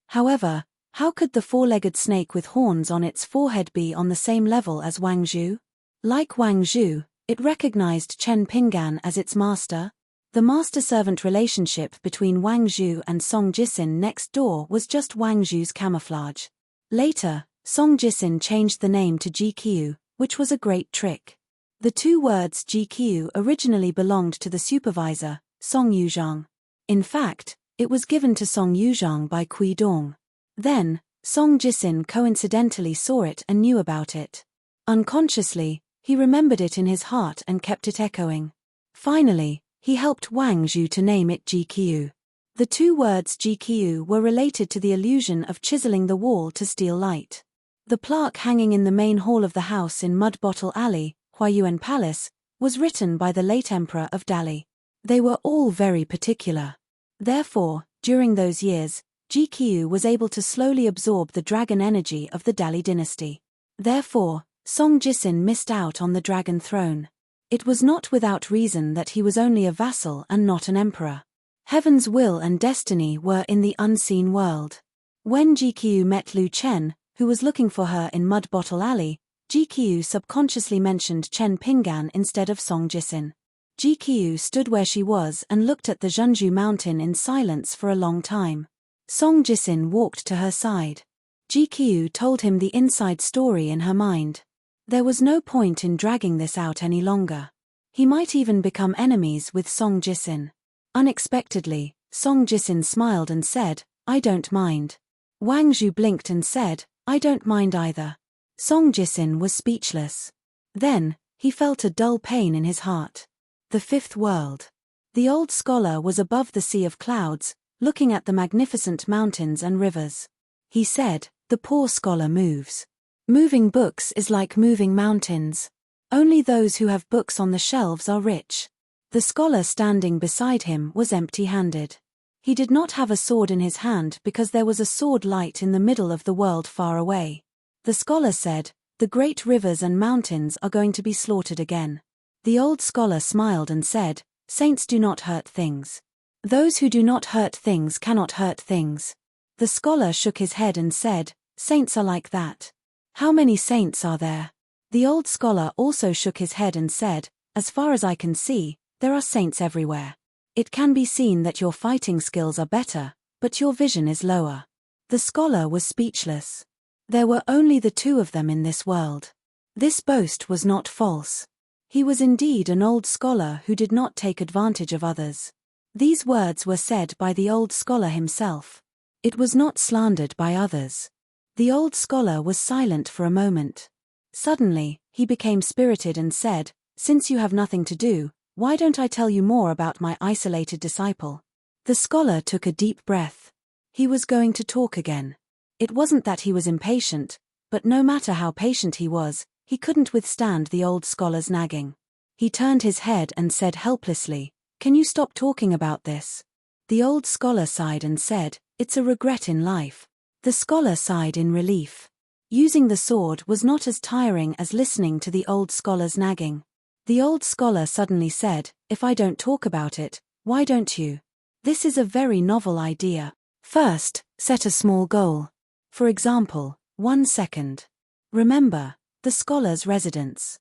However, how could the four-legged snake with horns on its forehead be on the same level as Wang Zhu? Like Wang Zhu, it recognized Chen Ping'an as its master. The master-servant relationship between Wang Zhu and Song Jisin next door was just Wang Zhu's camouflage. Later, Song Jisin changed the name to GQ, which was a great trick. The 2 words GQ originally belonged to the supervisor, Song Yuzhang. In fact, it was given to Song Yuzhang by Kui Dong. Then, Song Jisin coincidentally saw it and knew about it. Unconsciously, he remembered it in his heart and kept it echoing. Finally, he helped Wang Zhu to name it GQ. The 2 words GQ were related to the illusion of chiseling the wall to steal light. The plaque hanging in the main hall of the house in Mud Bottle Alley, Huayuan Palace, was written by the late emperor of Dali. They were all very particular. Therefore, during those years, GQ was able to slowly absorb the dragon energy of the Dali dynasty. Therefore, Song Jisin missed out on the dragon throne. It was not without reason that he was only a vassal and not an emperor. Heaven's will and destiny were in the unseen world. When GQ met Lu Chen, who was looking for her in Mud Bottle Alley, GQ subconsciously mentioned Chen Ping'an instead of Song Jisin. GQ stood where she was and looked at the Zhengzhou mountain in silence for a long time. Song Jisin walked to her side. GQ told him the inside story in her mind. There was no point in dragging this out any longer. He might even become enemies with Song Jisin. Unexpectedly, Song Jisin smiled and said, "I don't mind." Wang Zhu blinked and said, "I don't mind either." Song Jisin was speechless. Then, he felt a dull pain in his heart. The 5th world. The old scholar was above the sea of clouds, looking at the magnificent mountains and rivers. He said, "The poor scholar moves. Moving books is like moving mountains. Only those who have books on the shelves are rich." The scholar standing beside him was empty-handed. He did not have a sword in his hand because there was a sword light in the middle of the world far away. The scholar said, "The great rivers and mountains are going to be slaughtered again." The old scholar smiled and said, "Saints do not hurt things. Those who do not hurt things cannot hurt things." The scholar shook his head and said, "Saints are like that. How many saints are there?" The old scholar also shook his head and said, "As far as I can see, there are saints everywhere. It can be seen that your fighting skills are better, but your vision is lower." The scholar was speechless. There were only the 2 of them in this world. This boast was not false. He was indeed an old scholar who did not take advantage of others. These words were said by the old scholar himself. It was not slandered by others. The old scholar was silent for a moment. Suddenly, he became spirited and said, "Since you have nothing to do, why don't I tell you more about my isolated disciple?" The scholar took a deep breath. He was going to talk again. It wasn't that he was impatient, but no matter how patient he was, he couldn't withstand the old scholar's nagging. He turned his head and said helplessly, "Can you stop talking about this?" The old scholar sighed and said, "It's a regret in life." The scholar sighed in relief. Using the sword was not as tiring as listening to the old scholar's nagging. The old scholar suddenly said, "If I don't talk about it, why don't you? This is a very novel idea. First, set a small goal. For example, 1 second. Remember, the scholar's residence."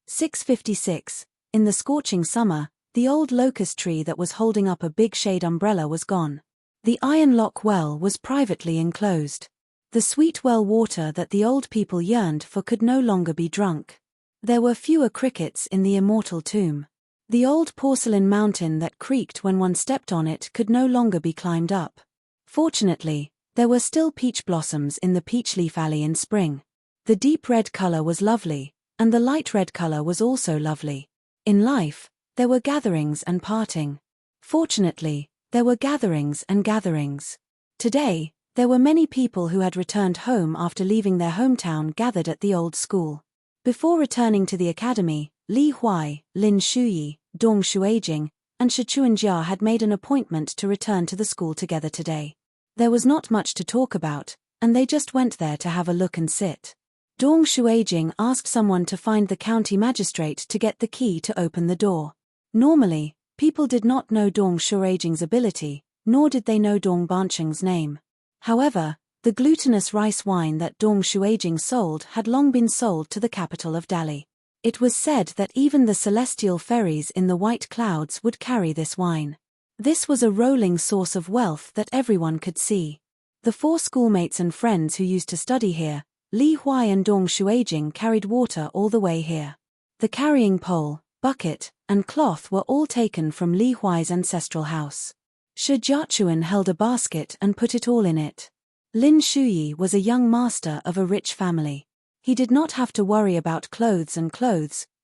656. In the scorching summer, the old locust tree that was holding up a big shade umbrella was gone. The iron lock well was privately enclosed. The sweet well water that the old people yearned for could no longer be drunk. There were fewer crickets in the immortal tomb. The old porcelain mountain that creaked when one stepped on it could no longer be climbed up. Fortunately, there were still peach blossoms in the peach leaf alley in spring. The deep red color was lovely, and the light red color was also lovely. In life, there were gatherings and parting. Fortunately, there were gatherings and gatherings. Today, there were many people who had returned home after leaving their hometown gathered at the old school. Before returning to the academy, Li Huai, Lin Shuyi, Dong Shuijing, and Shi Chuanjia had made an appointment to return to the school together today. There was not much to talk about, and they just went there to have a look and sit. Dong Shuijing asked someone to find the county magistrate to get the key to open the door. Normally, people did not know Dong Shuijing's ability, nor did they know Dong Banqing's name. However, the glutinous rice wine that Dong Shuijing sold had long been sold to the capital of Dali. It was said that even the celestial ferries in the white clouds would carry this wine. This was a rolling source of wealth that everyone could see. The 4 schoolmates and friends who used to study here, Li Huai and Dong Shuijing, carried water all the way here. The carrying pole, bucket, and cloth were all taken from Li Huai's ancestral house. Shi Jiachuan held a basket and put it all in it. Lin Shuyi was a young master of a rich family. He did not have to worry about clothes,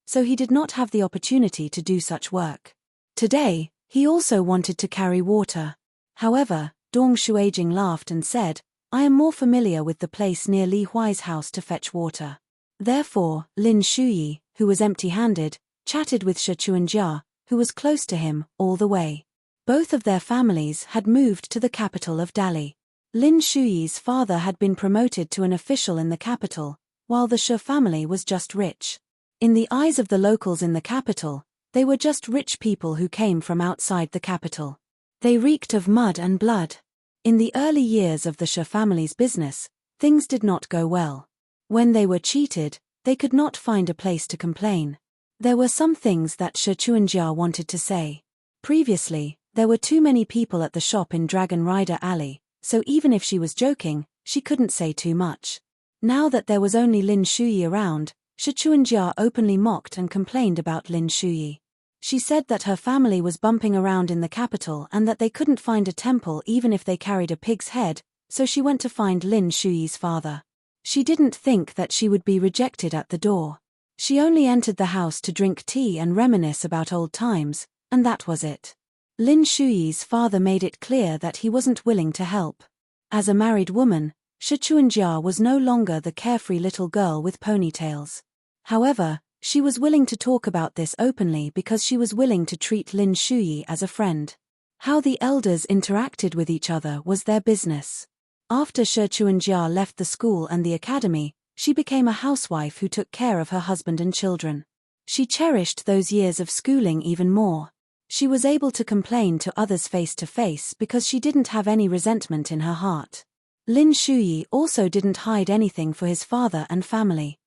so he did not have the opportunity to do such work. Today, he also wanted to carry water. However, Dong Shuijing laughed and said, "I am more familiar with the place near Li Huai's house to fetch water." Therefore, Lin Shuyi, who was empty-handed, chatted with Shi Chuanjia, who was close to him, all the way. Both of their families had moved to the capital of Dali. Lin Shuyi's father had been promoted to an official in the capital, while the Shi family was just rich. In the eyes of the locals in the capital, they were just rich people who came from outside the capital. They reeked of mud and blood. In the early years of the Shi family's business, things did not go well. When they were cheated, they could not find a place to complain. There were some things that Shi Chuanjia wanted to say. Previously, there were too many people at the shop in Dragon Rider Alley, so even if she was joking, she couldn't say too much. Now that there was only Lin Shuyi around, Shi Chuanjia openly mocked and complained about Lin Shuyi. She said that her family was bumping around in the capital and that they couldn't find a temple even if they carried a pig's head, so she went to find Lin Shuyi's father. She didn't think that she would be rejected at the door. She only entered the house to drink tea and reminisce about old times, and that was it. Lin Shuyi's father made it clear that he wasn't willing to help. As a married woman, Shi Chuanjia was no longer the carefree little girl with ponytails. However, she was willing to talk about this openly because she was willing to treat Lin Shuyi as a friend. How the elders interacted with each other was their business. After Shi Chuanjia left the school and the academy, she became a housewife who took care of her husband and children. She cherished those years of schooling even more. She was able to complain to others face to face because she didn't have any resentment in her heart. Lin Shuyi also didn't hide anything for his father and family.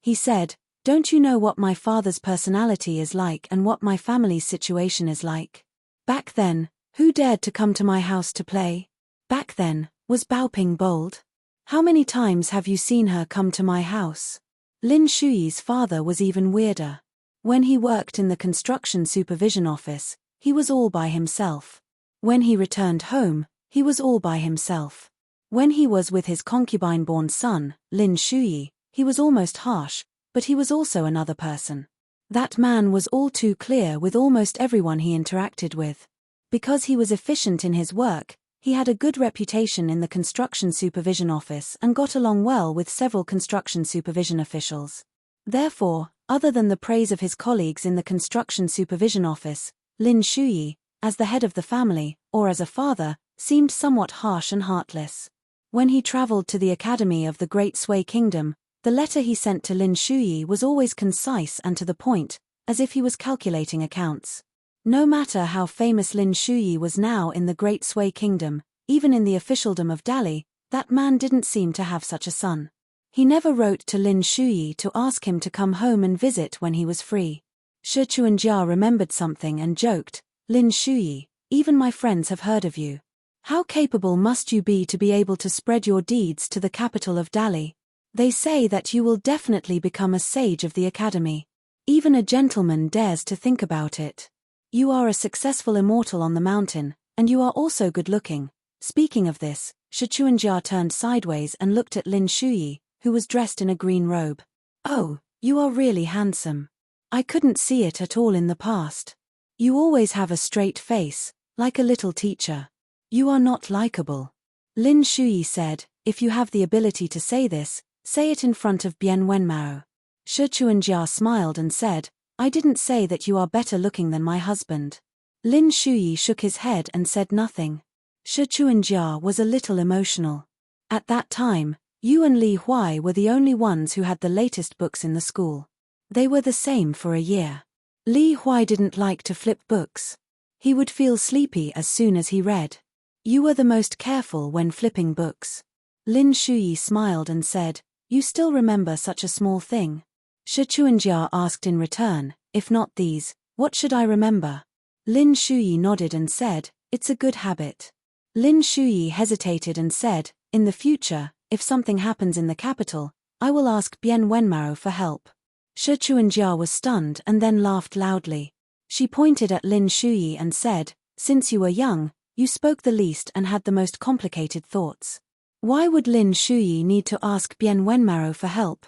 He said, "Don't you know what my father's personality is like and what my family's situation is like? Back then, who dared to come to my house to play? Back then, was Baoping bold? How many times have you seen her come to my house?" Lin Shuyi's father was even weirder. When he worked in the construction supervision office, he was all by himself. When he returned home, he was all by himself. When he was with his concubine-born son, Lin Shuyi, he was almost harsh, but he was also another person. That man was all too clear with almost everyone he interacted with. Because he was efficient in his work, he had a good reputation in the construction supervision office and got along well with several construction supervision officials. Therefore, other than the praise of his colleagues in the construction supervision office, Lin Shuyi, as the head of the family, or as a father, seemed somewhat harsh and heartless. When he traveled to the academy of the Great Sui Kingdom, the letter he sent to Lin Shuyi was always concise and to the point, as if he was calculating accounts. No matter how famous Lin Shuyi was now in the Great Sui Kingdom, even in the officialdom of Dali, that man didn't seem to have such a son. He never wrote to Lin Shuyi to ask him to come home and visit when he was free. Shi Chuanjia remembered something and joked, "Lin Shuyi, even my friends have heard of you. How capable must you be to be able to spread your deeds to the capital of Dali? They say that you will definitely become a sage of the academy. Even a gentleman dares to think about it. You are a successful immortal on the mountain, and you are also good-looking." Speaking of this, Shi Chuanjia turned sideways and looked at Lin Shuyi, who was dressed in a green robe. "Oh, you are really handsome. I couldn't see it at all in the past. You always have a straight face, like a little teacher. You are not likable." Lin Shuyi said, "If you have the ability to say this, say it in front of Bian Wenmao." Shi Chuanjia smiled and said, "I didn't say that you are better looking than my husband." Lin Shuyi shook his head and said nothing. Shi Chuanjia was a little emotional. At that time, Yu and Li Huai were the only ones who had the latest books in the school. They were the same for a year. Li Huai didn't like to flip books. He would feel sleepy as soon as he read. "You were the most careful when flipping books." Lin Shuyi smiled and said, "You still remember such a small thing?" Shi Chuanjia asked in return, "If not these, what should I remember?" Lin Shuyi nodded and said, "It's a good habit." Lin Shuyi hesitated and said, "In the future, if something happens in the capital, I will ask Bian Wenmao for help." Shi Chuanjia was stunned and then laughed loudly. She pointed at Lin Shuyi and said, "Since you were young, you spoke the least and had the most complicated thoughts. Why would Lin Shuyi need to ask Bian Wenmao for help?"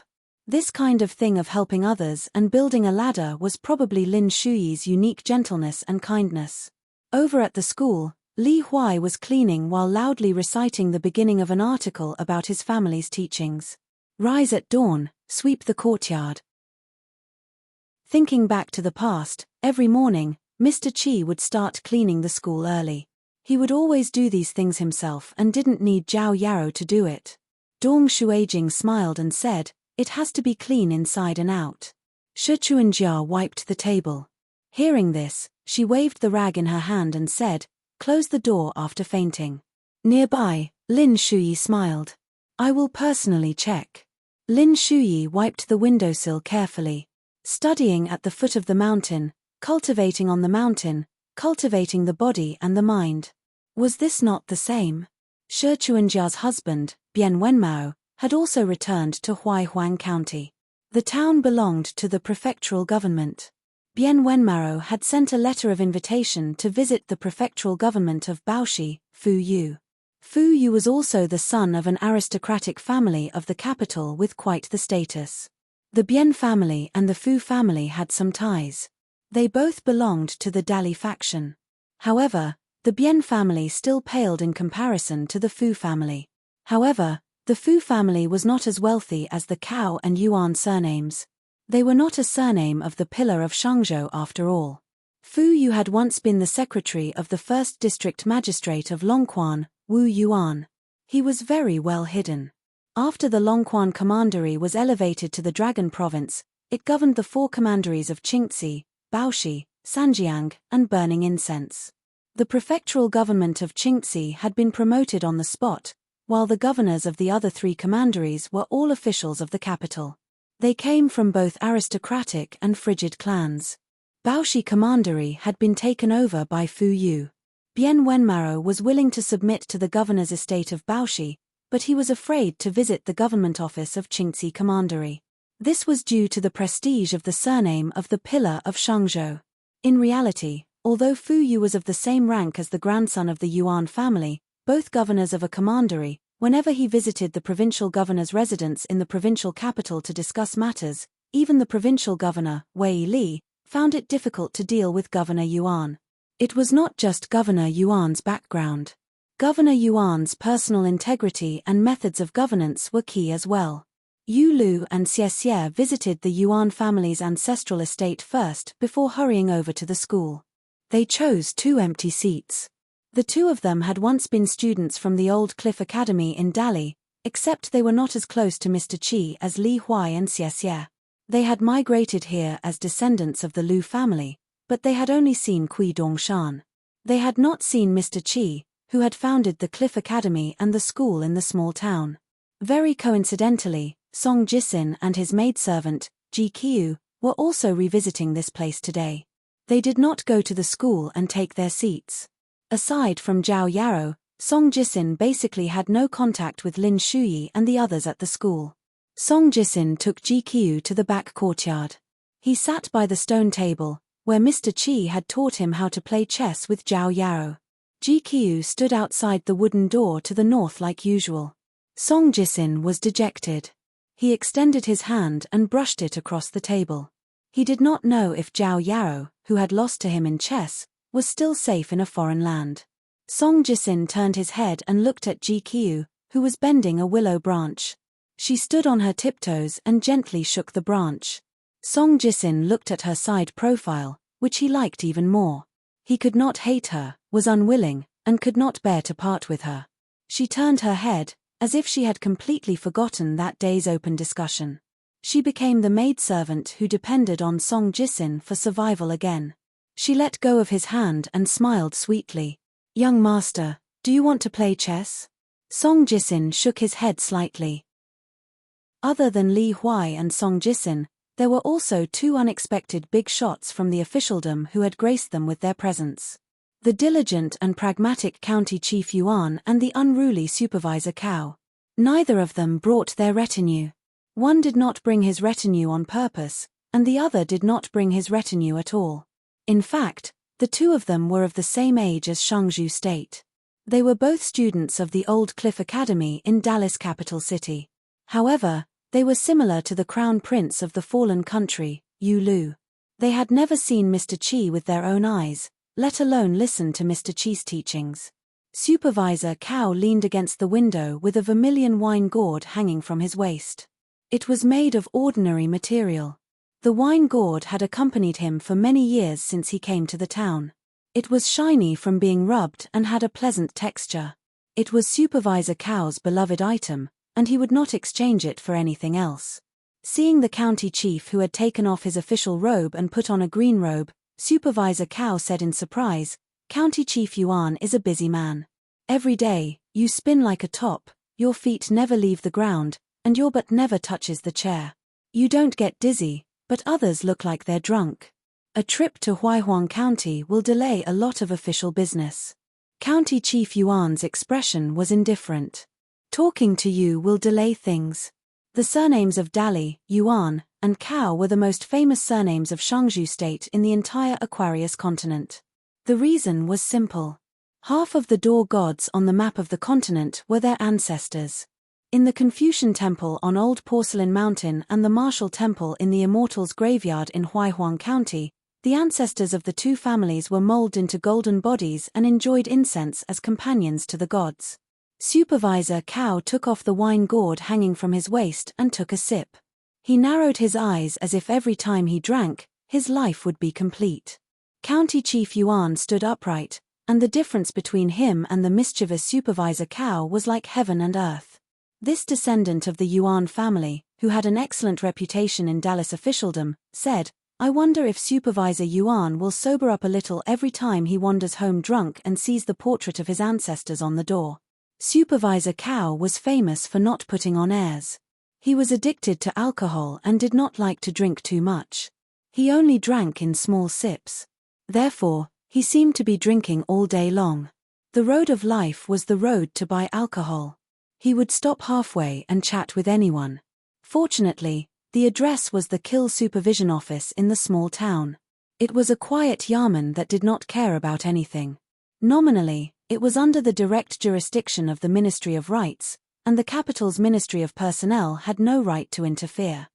This kind of thing of helping others and building a ladder was probably Lin Shuyi's unique gentleness and kindness. Over at the school, Li Huai was cleaning while loudly reciting the beginning of an article about his family's teachings. "Rise at dawn, sweep the courtyard." Thinking back to the past, every morning, Mr. Chi would start cleaning the school early. He would always do these things himself and didn't need Zhao Yarrow to do it. Dong Shuijing smiled and said, "It has to be clean inside and out." Shi Chuanjia wiped the table. Hearing this, she waved the rag in her hand and said, "Close the door after fainting." Nearby, Lin Shuyi smiled. "I will personally check." Lin Shuyi wiped the windowsill carefully. Studying at the foot of the mountain, cultivating on the mountain, cultivating the body and the mind. Was this not the same? Shi Chuanjia's husband, Bian Wenmao, had also returned to Huaihuang County. The town belonged to the prefectural government. Bian Wenmao had sent a letter of invitation to visit the prefectural government of Baoshi, Fuyu. Fuyu was also the son of an aristocratic family of the capital with quite the status. The Bian family and the Fu family had some ties. They both belonged to the Dali faction. However, the Bian family still paled in comparison to the Fu family. However, the Fu family was not as wealthy as the Cao and Yuan surnames. They were not a surname of the pillar of Shangzhou after all. Fu Yu had once been the secretary of the first district magistrate of Longquan, Wu Yuan. He was very well hidden. After the Longquan commandery was elevated to the Dragon province, it governed the 4 commanderies of Qingxi, Baoshi, Sanjiang, and Burning Incense. The prefectural government of Qingxi had been promoted on the spot, while the governors of the other 3 commanderies were all officials of the capital. They came from both aristocratic and frigid clans. Baoshi commandery had been taken over by Fu Yu. Bian Wenmao was willing to submit to the governor's estate of Baoshi, but he was afraid to visit the government office of Qingxi commandery. This was due to the prestige of the surname of the pillar of Shangzhou. In reality, although Fu Yu was of the same rank as the grandson of the Yuan family, both governors of a commandery, whenever he visited the provincial governor's residence in the provincial capital to discuss matters, even the provincial governor, Wei Li, found it difficult to deal with Governor Yuan. It was not just Governor Yuan's background. Governor Yuan's personal integrity and methods of governance were key as well. Yu Lu and Xie Xie visited the Yuan family's ancestral estate first before hurrying over to the school. They chose 2 empty seats. The 2 of them had once been students from the old Cliff Academy in Dali, except they were not as close to Mr. Qi as Li Huai and Xie Xie. They had migrated here as descendants of the Lu family, but they had only seen Kui Dongshan. They had not seen Mr. Qi, who had founded the Cliff Academy and the school in the small town. Very coincidentally, Song Jisin and his maidservant, Ji Qiu, were also revisiting this place today. They did not go to the school and take their seats. Aside from Zhao Yarrow, Song Jisin basically had no contact with Lin Shuyi and the others at the school. Song Jisin took Ji Qiu to the back courtyard. He sat by the stone table, where Mr. Qi had taught him how to play chess with Zhao Yarrow. Ji Qiu stood outside the wooden door to the north like usual. Song Jisin was dejected. He extended his hand and brushed it across the table. He did not know if Zhao Yao, who had lost to him in chess, was still safe in a foreign land. Song Jisin turned his head and looked at Ji Qiu, who was bending a willow branch. She stood on her tiptoes and gently shook the branch. Song Jisin looked at her side profile, which he liked even more. He could not hate her, was unwilling, and could not bear to part with her. She turned her head, as if she had completely forgotten that day's open discussion. She became the maidservant who depended on Song Jisin for survival again. She let go of his hand and smiled sweetly. "Young master, do you want to play chess?" Song Jisin shook his head slightly. Other than Li Huai and Song Jisin, there were also two unexpected big shots from the officialdom who had graced them with their presence. The diligent and pragmatic county chief Yuan and the unruly supervisor Cao. Neither of them brought their retinue. One did not bring his retinue on purpose, and the other did not bring his retinue at all. In fact, the two of them were of the same age as Shangzhou State. They were both students of the Old Cliff Academy in Dallas capital city. However, they were similar to the crown prince of the fallen country, Yu Lu. They had never seen Mr. Qi with their own eyes, let alone listen to Mr. Qi's teachings. Supervisor Cao leaned against the window with a vermilion wine gourd hanging from his waist. It was made of ordinary material. The wine gourd had accompanied him for many years since he came to the town. It was shiny from being rubbed and had a pleasant texture. It was Supervisor Cao's beloved item, and he would not exchange it for anything else. Seeing the county chief who had taken off his official robe and put on a green robe, Supervisor Cao said in surprise, "County Chief Yuan is a busy man. Every day, you spin like a top, your feet never leave the ground, and your butt never touches the chair. You don't get dizzy, but others look like they're drunk. A trip to Huaihuang County will delay a lot of official business." County Chief Yuan's expression was indifferent. "Talking to you will delay things." The surnames of Dali, Yuan, and Cao were the most famous surnames of Shangzhou State in the entire Aquarius continent. The reason was simple. Half of the door gods on the map of the continent were their ancestors. In the Confucian Temple on Old Porcelain Mountain and the Martial Temple in the Immortals Graveyard in Huaihuang County, the ancestors of the two families were molded into golden bodies and enjoyed incense as companions to the gods. Supervisor Cao took off the wine gourd hanging from his waist and took a sip. He narrowed his eyes as if every time he drank, his life would be complete. County Chief Yuan stood upright, and the difference between him and the mischievous Supervisor Cao was like heaven and earth. This descendant of the Yuan family, who had an excellent reputation in Dallas officialdom, said, "I wonder if Supervisor Yuan will sober up a little every time he wanders home drunk and sees the portrait of his ancestors on the door." Supervisor Cao was famous for not putting on airs. He was addicted to alcohol and did not like to drink too much. He only drank in small sips. Therefore, he seemed to be drinking all day long. The road of life was the road to buy alcohol. He would stop halfway and chat with anyone. Fortunately, the address was the Kill Supervision Office in the small town. It was a quiet yamen that did not care about anything. Nominally, it was under the direct jurisdiction of the Ministry of Rights, and the capital's Ministry of Personnel had no right to interfere.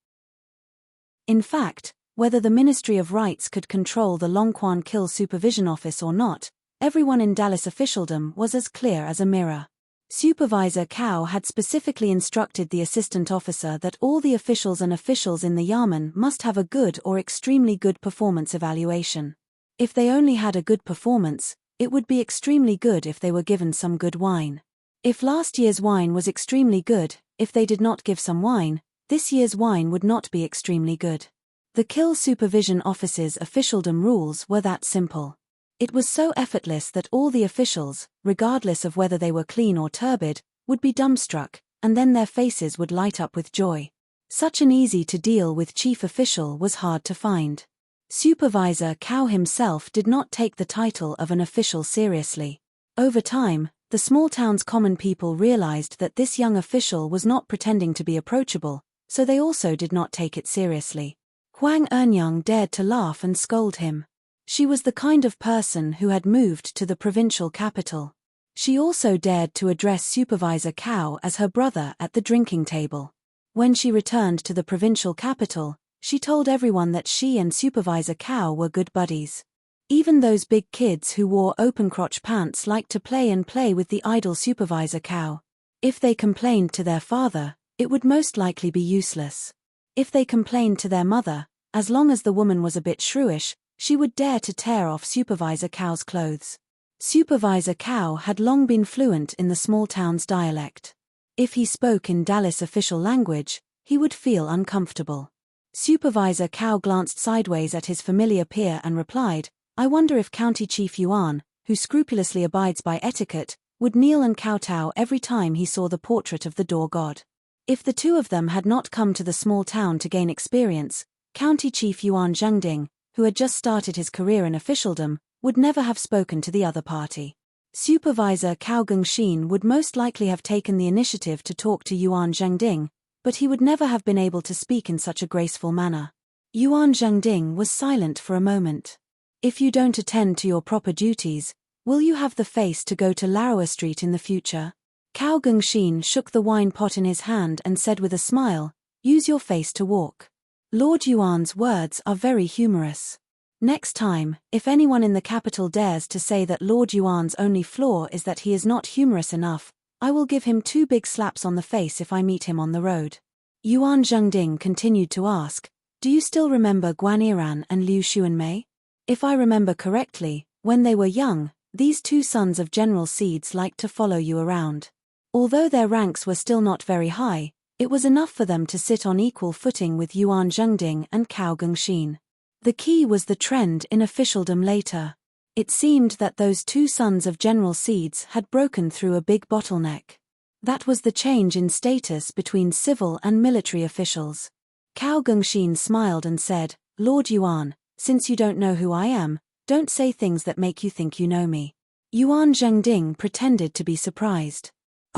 In fact, whether the Ministry of Rights could control the Longquan Kill Supervision Office or not, everyone in Dallas officialdom was as clear as a mirror. Supervisor Cao had specifically instructed the assistant officer that all the officials and officials in the Yamen must have a good or extremely good performance evaluation. If they only had a good performance, it would be extremely good if they were given some good wine. If last year's wine was extremely good, if they did not give some wine, this year's wine would not be extremely good. The Kill Supervision Office's officialdom rules were that simple. It was so effortless that all the officials, regardless of whether they were clean or turbid, would be dumbstruck, and then their faces would light up with joy. Such an easy-to-deal-with chief official was hard to find. Supervisor Cao himself did not take the title of an official seriously. Over time, the small town's common people realized that this young official was not pretending to be approachable, so they also did not take it seriously. Huang Enyang dared to laugh and scold him. She was the kind of person who had moved to the provincial capital. She also dared to address Supervisor Cao as her brother at the drinking table. When she returned to the provincial capital, she told everyone that she and Supervisor Cow were good buddies. Even those big kids who wore open-crotch pants liked to play with the idle Supervisor Cow. If they complained to their father, it would most likely be useless. If they complained to their mother, as long as the woman was a bit shrewish, she would dare to tear off Supervisor Cow's clothes. Supervisor Cow had long been fluent in the small town's dialect. If he spoke in Dallas official language, he would feel uncomfortable. Supervisor Cow glanced sideways at his familiar peer and replied, "I wonder if County Chief Yuan, who scrupulously abides by etiquette, would kneel and kowtow every time he saw the portrait of the door god." If the two of them had not come to the small town to gain experience, County Chief Yuan Zhengding, who had just started his career in officialdom, would never have spoken to the other party. Supervisor Cao Gengxin would most likely have taken the initiative to talk to Yuan Zhengding, but he would never have been able to speak in such a graceful manner. Yuan Zhengding was silent for a moment. "If you don't attend to your proper duties, will you have the face to go to Laroa Street in the future?" Cao Gengxin shook the wine pot in his hand and said with a smile, "Use your face to walk." Lord Yuan's words are very humorous. Next time, if anyone in the capital dares to say that Lord Yuan's only flaw is that he is not humorous enough, I will give him 2 big slaps on the face if I meet him on the road. Yuan Zhengding continued to ask, "Do you still remember Guan Yiran and Liu Xuanmei? If I remember correctly, when they were young, these 2 sons of General Seeds liked to follow you around. Although their ranks were still not very high, it was enough for them to sit on equal footing with Yuan Zhengding and Cao Gengxin. The key was the trend in officialdom later. It seemed that those 2 sons of General Seeds had broken through a big bottleneck. That was the change in status between civil and military officials. Cao Gengxin smiled and said, "Lord Yuan, since you don't know who I am, don't say things that make you think you know me." Yuan Zhengding pretended to be surprised.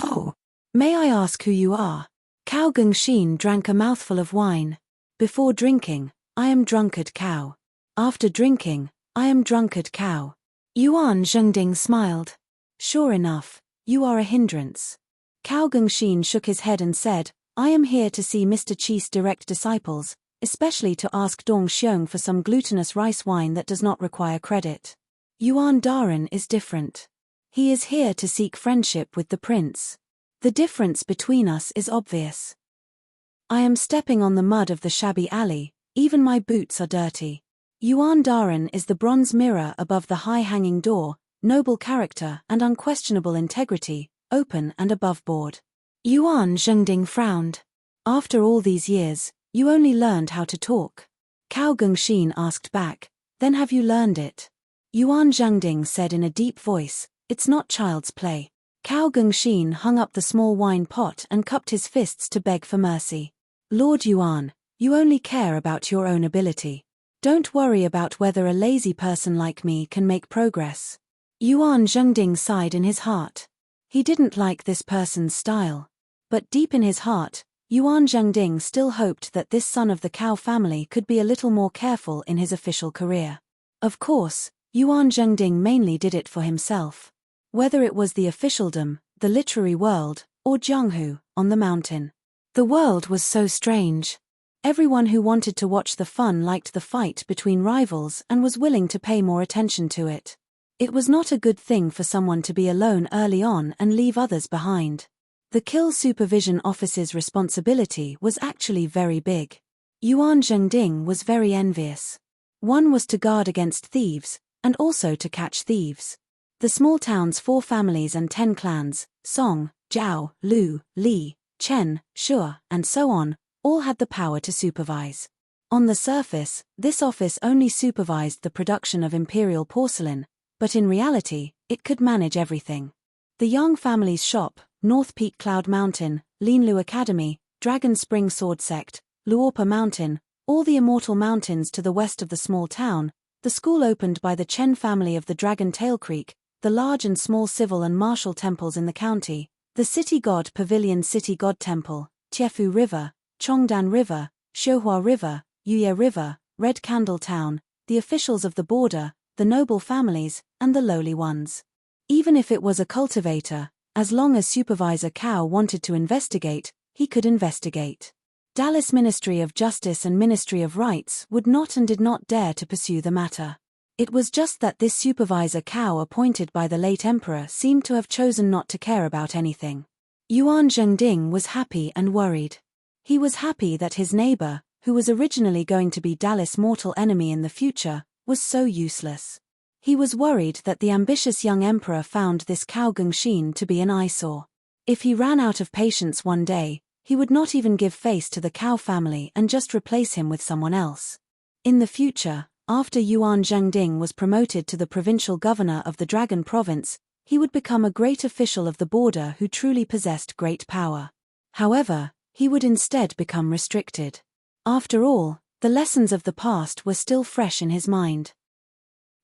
"Oh, may I ask who you are?" Cao Gengxin drank a mouthful of wine. "Before drinking, I am drunkard cow. After drinking, I am drunkard cow." Yuan Zhengding smiled. "Sure enough, you are a hindrance." Cao Gengxin shook his head and said, "I am here to see Mr. Qi's direct disciples, especially to ask Dong Xiong for some glutinous rice wine that does not require credit. Yuan Daren is different. He is here to seek friendship with the prince. The difference between us is obvious. I am stepping on the mud of the shabby alley, even my boots are dirty. Yuan Daren is the bronze mirror above the high-hanging door, noble character and unquestionable integrity, open and above board." Yuan Zhengding frowned. "After all these years, you only learned how to talk?" Cao Gengxin asked back, "Then have you learned it?" Yuan Zhengding said in a deep voice, "It's not child's play." Cao Gengxin hung up the small wine pot and cupped his fists to beg for mercy. "Lord Yuan, you only care about your own ability. Don't worry about whether a lazy person like me can make progress." Yuan Zhengding sighed in his heart. He didn't like this person's style. But deep in his heart, Yuan Zhengding still hoped that this son of the Cao family could be a little more careful in his official career. Of course, Yuan Zhengding mainly did it for himself. Whether it was the officialdom, the literary world, or Jianghu, on the mountain. The world was so strange. Everyone who wanted to watch the fun liked the fight between rivals and was willing to pay more attention to it. It was not a good thing for someone to be alone early on and leave others behind. The Kill Supervision Office's responsibility was actually very big. Yuan Zhengding was very envious. One was to guard against thieves, and also to catch thieves. The small town's 4 families and 10 clans, Song, Zhao, Lu, Li, Chen, Shuo, and so on, all had the power to supervise. On the surface, this office only supervised the production of imperial porcelain, but in reality, it could manage everything. The Yang family's shop, North Peak Cloud Mountain, Linlu Academy, Dragon Spring Sword Sect, Luorpa Mountain, all the immortal mountains to the west of the small town, the school opened by the Chen family of the Dragon Tail Creek, the large and small civil and martial temples in the county, the City God Pavilion City God Temple, Tiefu River, Chongdan River, Xiuhua River, Yuye River, Red Candle Town, the officials of the border, the noble families, and the lowly ones. Even if it was a cultivator, as long as Supervisor Cao wanted to investigate, he could investigate. Dallas Ministry of Justice and Ministry of Rights would not and did not dare to pursue the matter. It was just that this supervisor cow appointed by the late emperor seemed to have chosen not to care about anything. Yuan Zhengding was happy and worried. He was happy that his neighbor, who was originally going to be Dallas' mortal enemy in the future, was so useless. He was worried that the ambitious young emperor found this cow Gengxin to be an eyesore. If he ran out of patience one day, he would not even give face to the cow family and just replace him with someone else. In the future, after Yuan Zhengding was promoted to the provincial governor of the Dragon Province, he would become a great official of the border who truly possessed great power. However, he would instead become restricted. After all, the lessons of the past were still fresh in his mind.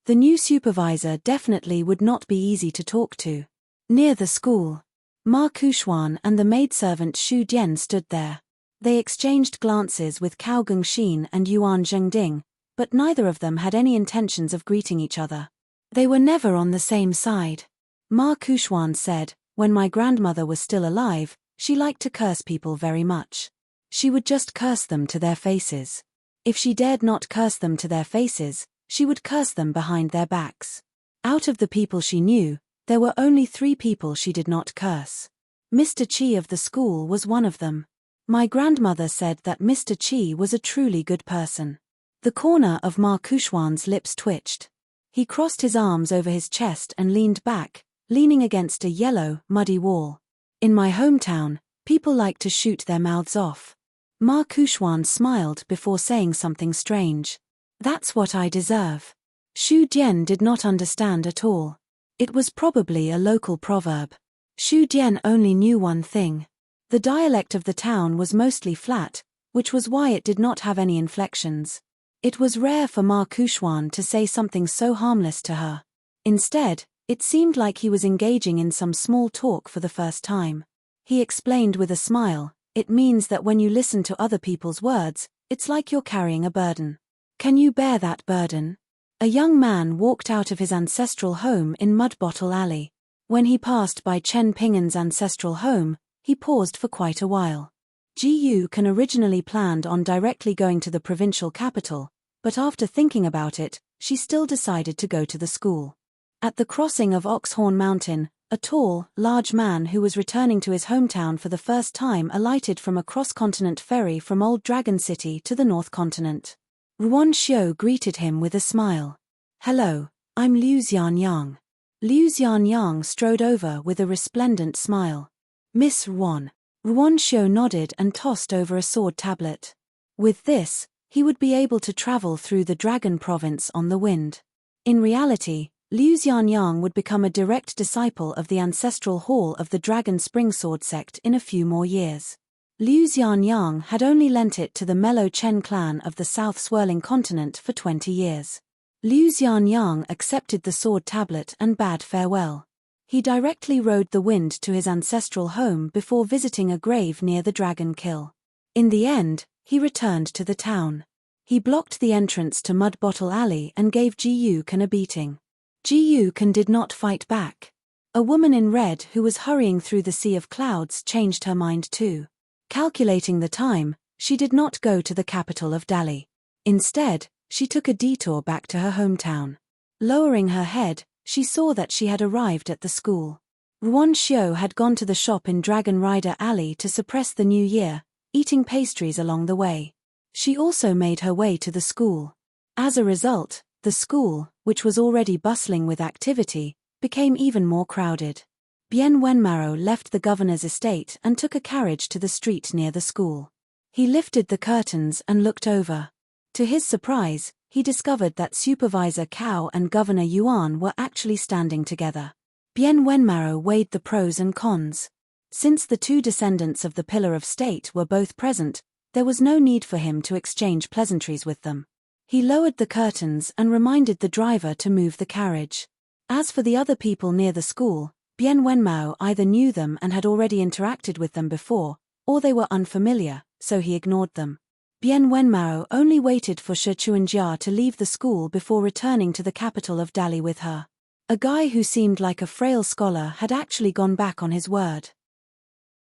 The new supervisor definitely would not be easy to talk to. Near the school, Ma Kuxuan and the maidservant Xu Dian stood there. They exchanged glances with Cao Gengxin and Yuan Zhengding, but neither of them had any intentions of greeting each other. They were never on the same side. Ma Kuxuan said, "When my grandmother was still alive, she liked to curse people very much. She would just curse them to their faces. If she dared not curse them to their faces, she would curse them behind their backs. Out of the people she knew, there were only 3 people she did not curse. Mr. Qi of the school was one of them. My grandmother said that Mr. Qi was a truly good person." The corner of Ma Kuxuan's lips twitched. He crossed his arms over his chest and leaned back, leaning against a yellow, muddy wall. "In my hometown, people like to shoot their mouths off." Ma Kuxuan smiled before saying something strange. "That's what I deserve." Xu Dian did not understand at all. It was probably a local proverb. Xu Dian only knew one thing. The dialect of the town was mostly flat, which was why it did not have any inflections. It was rare for Ma Kuxuan to say something so harmless to her. Instead, it seemed like he was engaging in some small talk for the first time. He explained with a smile, "It means that when you listen to other people's words, it's like you're carrying a burden. Can you bear that burden?" A young man walked out of his ancestral home in Mud Bottle Alley. When he passed by Chen Pingan's ancestral home, he paused for quite a while. Ji Yukan originally planned on directly going to the provincial capital, but after thinking about it, she still decided to go to the school. At the crossing of Oxhorn Mountain, a tall, large man who was returning to his hometown for the first time alighted from a cross-continent ferry from Old Dragon City to the North Continent. Ruan Xiu greeted him with a smile. "Hello, I'm Liu Xianyang." Liu Xianyang strode over with a resplendent smile. "Miss Ruan." Ruan Xiu nodded and tossed over a sword tablet. With this, he would be able to travel through the Dragon Province on the wind. In reality, Liu Xianyang would become a direct disciple of the ancestral hall of the Dragon Spring Sword sect in a few more years. Liu Xianyang had only lent it to the Mellow Chen clan of the South Swirling Continent for 20 years. Liu Xianyang accepted the sword tablet and bade farewell. He directly rode the wind to his ancestral home before visiting a grave near the Dragon Kill. In the end, he returned to the town. He blocked the entrance to Mud Bottle Alley and gave Ji Yukan a beating. Ji Yukan did not fight back. A woman in red who was hurrying through the sea of clouds changed her mind too. Calculating the time, she did not go to the capital of Dali. Instead, she took a detour back to her hometown. Lowering her head, she saw that she had arrived at the school. Ruan Xiu had gone to the shop in Dragon Rider Alley to suppress the new year, eating pastries along the way. She also made her way to the school. As a result, the school, which was already bustling with activity, became even more crowded. Bien Wenmaro left the governor's estate and took a carriage to the street near the school. He lifted the curtains and looked over. To his surprise, he discovered that Supervisor Cao and Governor Yuan were actually standing together. Bien Wenmaro weighed the pros and cons. Since the 2 descendants of the Pillar of State were both present, there was no need for him to exchange pleasantries with them. He lowered the curtains and reminded the driver to move the carriage. As for the other people near the school, Bien Wenmao either knew them and had already interacted with them before, or they were unfamiliar, so he ignored them. Bien Wenmao only waited for Shi Chuanjia to leave the school before returning to the capital of Dali with her. A guy who seemed like a frail scholar had actually gone back on his word.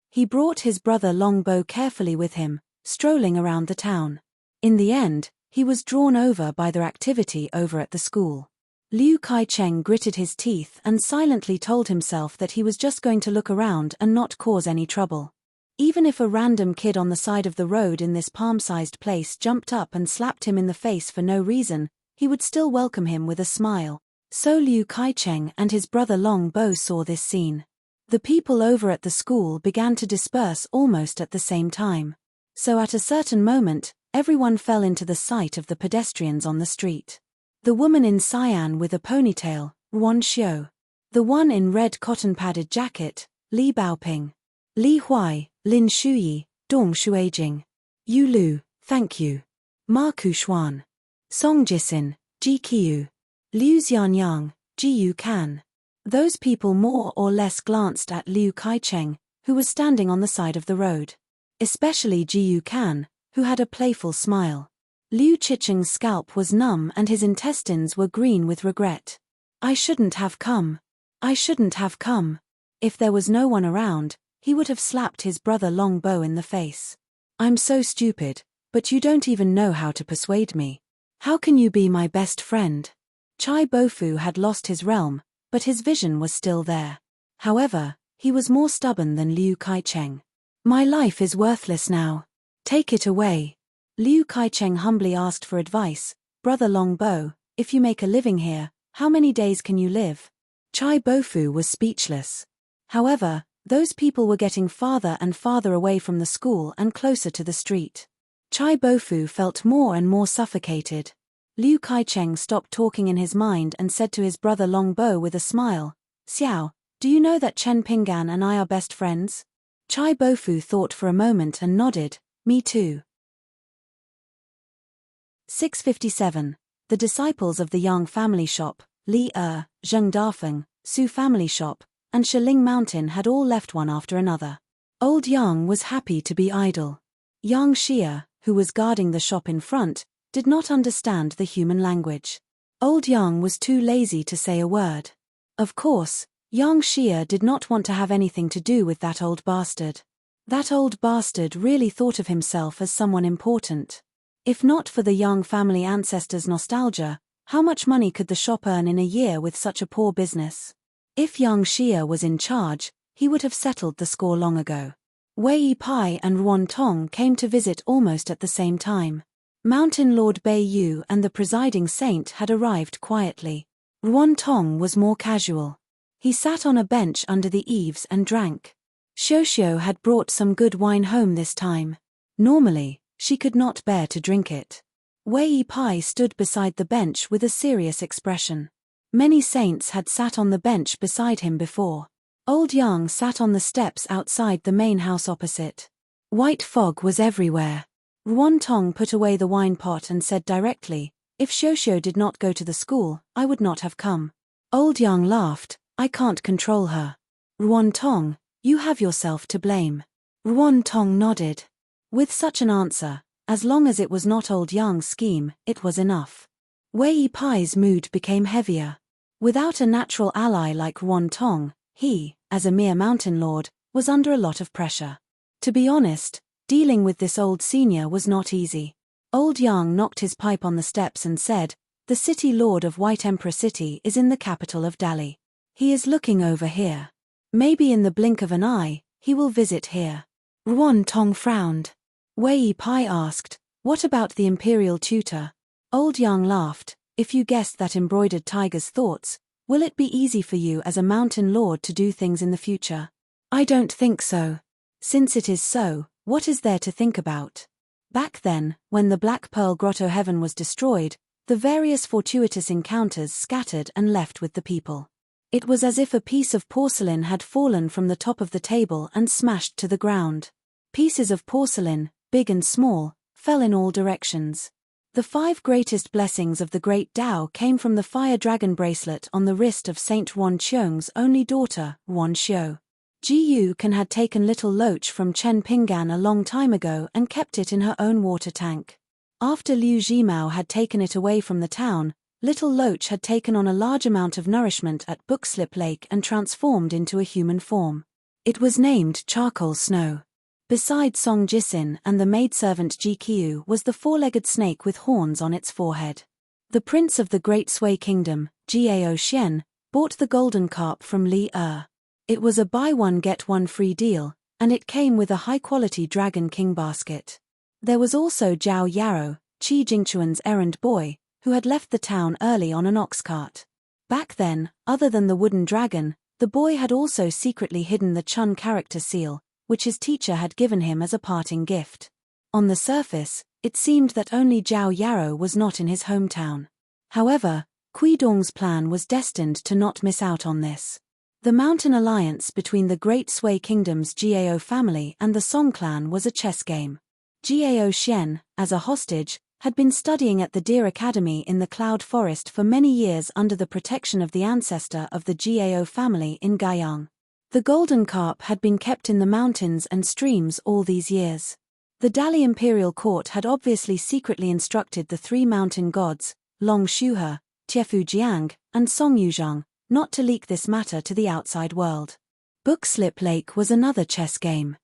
He brought his brother Longbow carefully with him, strolling around the town. In the end, he was drawn over by their activity over at the school. Liu Kai-cheng gritted his teeth and silently told himself that he was just going to look around and not cause any trouble. Even if a random kid on the side of the road in this palm-sized place jumped up and slapped him in the face for no reason, he would still welcome him with a smile. So Liu Kai-cheng and his brother Long Bo saw this scene. The people over at the school began to disperse almost at the same time. So at a certain moment, everyone fell into the sight of the pedestrians on the street. The woman in cyan with a ponytail, Ruan Xiu. The one in red cotton-padded jacket, Li Baoping. Li Huai, Lin Shuyi, Dong Shuijing. Yu Lu, thank you. Ma Kushuan. Song Jisin, Ji Qiu. Liu Xianyang, Ji Yu Kan. Those people more or less glanced at Liu Kai-cheng, who was standing on the side of the road. Especially Ji Yu Kan, who had a playful smile. Liu Chicheng's scalp was numb and his intestines were green with regret. I shouldn't have come. I shouldn't have come. If there was no one around, he would have slapped his brother Long Bo in the face. I'm so stupid, but you don't even know how to persuade me. How can you be my best friend? Chai Bofu had lost his realm, but his vision was still there. However, he was more stubborn than Liu Kai-cheng. My life is worthless now. Take it away. Liu Kai-cheng humbly asked for advice. Brother Long Bo, if you make a living here, how many days can you live? Chai Bofu was speechless. However, those people were getting farther and farther away from the school and closer to the street. Chai Bofu felt more and more suffocated. Liu Kai-cheng stopped talking in his mind and said to his brother Long Bo with a smile, Xiao, do you know that Chen Pinggan and I are best friends? Chai Bofu thought for a moment and nodded, me too. 657. The disciples of the Yang family shop, Li Zheng Dafeng, Su family shop, and Shiling Mountain had all left one after another. Old Yang was happy to be idle. Yang Xia, who was guarding the shop in front, did not understand the human language. Old Yang was too lazy to say a word. Of course, Yang Xia did not want to have anything to do with that old bastard. That old bastard really thought of himself as someone important. If not for the Yang family ancestors' nostalgia, how much money could the shop earn in a year with such a poor business? If Yang Xia was in charge, he would have settled the score long ago. Wei Pai and Ruan Tong came to visit almost at the same time. Mountain Lord Bei Yu and the presiding saint had arrived quietly. Ruan Tong was more casual. He sat on a bench under the eaves and drank. Xiao had brought some good wine home this time. Normally, she could not bear to drink it. Wei Pai stood beside the bench with a serious expression. Many saints had sat on the bench beside him before. Old Yang sat on the steps outside the main house opposite. White fog was everywhere. Ruan Tong put away the wine pot and said directly, if Xiao did not go to the school, I would not have come. Old Yang laughed, I can't control her. Ruan Tong, you have yourself to blame. Ruan Tong nodded. With such an answer, as long as it was not Old Yang's scheme, it was enough. Wei Pai's mood became heavier. Without a natural ally like Ruan Tong, he, as a mere mountain lord, was under a lot of pressure. To be honest, dealing with this old senior was not easy. Old Yang knocked his pipe on the steps and said, the city lord of White Emperor City is in the capital of Dali. He is looking over here. Maybe in the blink of an eye, he will visit here. Ruan Tong frowned. Wei Pai asked, what about the imperial tutor? Old Yang laughed, if you guessed that embroidered tiger's thoughts, will it be easy for you as a mountain lord to do things in the future? I don't think so. Since it is so, what is there to think about? Back then, when the Black Pearl Grotto heaven was destroyed, the various fortuitous encounters scattered and left with the people. It was as if a piece of porcelain had fallen from the top of the table and smashed to the ground. Pieces of porcelain, big and small, fell in all directions. The 5 greatest blessings of the Great Tao came from the fire dragon bracelet on the wrist of Saint Ruan Qiong's only daughter, Ruan Xiu. Ji Yu Kan had taken Little Loach from Chen Pinggan a long time ago and kept it in her own water tank. After Liu Zhimao had taken it away from the town, Little Loach had taken on a large amount of nourishment at Bookslip Lake and transformed into a human form. It was named Charcoal Snow. Beside Song Jisin and the maidservant Ji was the four-legged snake with horns on its forehead. The prince of the Great Sui Kingdom, Gao Xian, bought the golden carp from Li Er. It was a buy-one-get-one free deal, and it came with a high-quality Dragon King basket. There was also Zhao Yarou, Qi Jingchuan's errand boy, who had left the town early on an ox cart. Back then, other than the wooden dragon, the boy had also secretly hidden the Chun character seal, which his teacher had given him as a parting gift. On the surface, it seemed that only Zhao Yarou was not in his hometown. However, Kui Dong's plan was destined to not miss out on this. The mountain alliance between the Great Sui Kingdom's Gao family and the Song clan was a chess game. Gao Xian, as a hostage, had been studying at the Deer Academy in the Cloud Forest for many years under the protection of the ancestor of the Gao family in Gaiyang. The golden carp had been kept in the mountains and streams all these years. The Dali imperial court had obviously secretly instructed the three mountain gods, Long Shuhe, Tiefu Jiang, and Song Yuzhang, not to leak this matter to the outside world. Bookslip Lake was another chess game.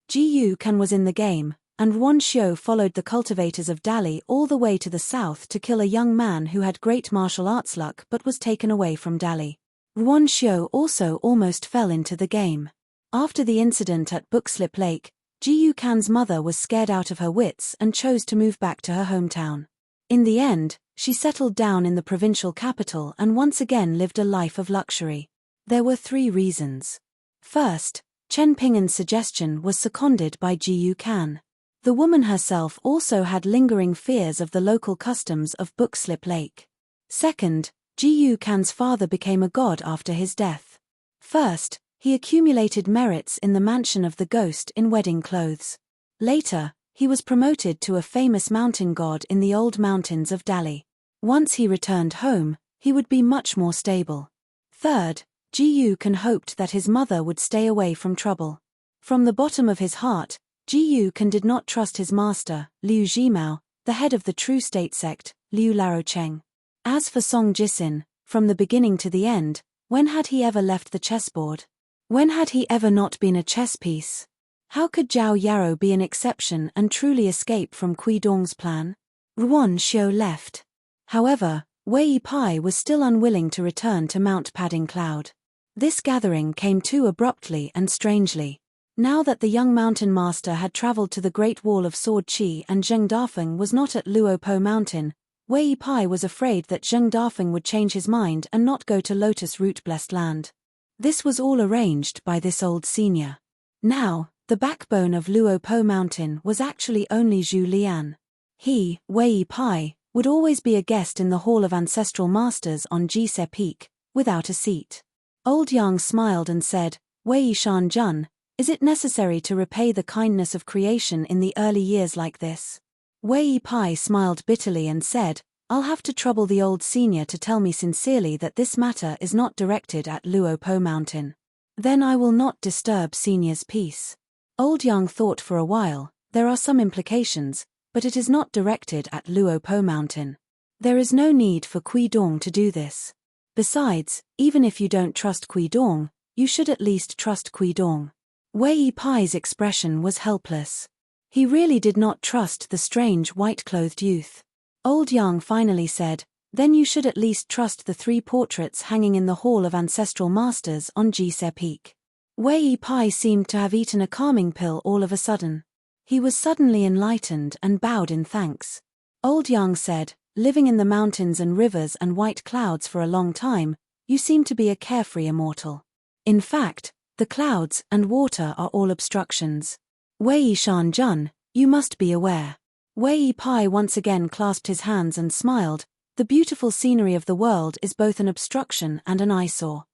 Ji Kan was in the game, and Ruan Xiu followed the cultivators of Dali all the way to the south to kill a young man who had great martial arts luck but was taken away from Dali. Ruan Xiu also almost fell into the game. After the incident at Bookslip Lake, Ji Kan's mother was scared out of her wits and chose to move back to her hometown. In the end, she settled down in the provincial capital and once again lived a life of luxury. There were 3 reasons. First, Chen Ping'an's suggestion was seconded by Ji Kan. The woman herself also had lingering fears of the local customs of Bookslip Lake. Second, Ji Kan's father became a god after his death. First, he accumulated merits in the mansion of the ghost in wedding clothes. Later, he was promoted to a famous mountain god in the old mountains of Dali. Once he returned home, he would be much more stable. Third, Ji Kan hoped that his mother would stay away from trouble. From the bottom of his heart, Ji Kan did not trust his master, Liu Zhimao, the head of the true state sect, Liu Larocheng. As for Song Jisin, from the beginning to the end, when had he ever left the chessboard? When had he ever not been a chess piece? How could Zhao Yarou be an exception and truly escape from Kui Dong's plan? Ruan Xiu left. However, Wei Pai was still unwilling to return to Mount Padding Cloud. This gathering came too abruptly and strangely. Now that the young mountain master had traveled to the Great Wall of Sword Qi and Zheng Dafeng was not at Luopo Mountain, Wei Pai was afraid that Zheng Dafeng would change his mind and not go to Lotus Root Blessed Land. This was all arranged by this old senior. Now, the backbone of Luopo Mountain was actually only Zhu Lian. He, Wei Pai, would always be a guest in the Hall of Ancestral Masters on Jise Peak, without a seat. Old Yang smiled and said, Wei Shan Jun, is it necessary to repay the kindness of creation in the early years like this? Wei Pai smiled bitterly and said, I'll have to trouble the old senior to tell me sincerely that this matter is not directed at Luopo Mountain. Then I will not disturb senior's peace. Old Yang thought for a while, there are some implications, but it is not directed at Luopo Mountain. There is no need for Kui Dong to do this. Besides, even if you don't trust Kui Dong, you should at least trust Kui Dong. Wei Pai's expression was helpless. He really did not trust the strange white-clothed youth. Old Yang finally said, then you should at least trust the 3 portraits hanging in the Hall of Ancestral Masters on Jise Peak. Wei Pai seemed to have eaten a calming pill all of a sudden. He was suddenly enlightened and bowed in thanks. Old Yang said, living in the mountains and rivers and white clouds for a long time, you seem to be a carefree immortal. In fact, the clouds and water are all obstructions. Wei Shan Jun, you must be aware. Wei Pai once again clasped his hands and smiled, the beautiful scenery of the world is both an obstruction and an eyesore.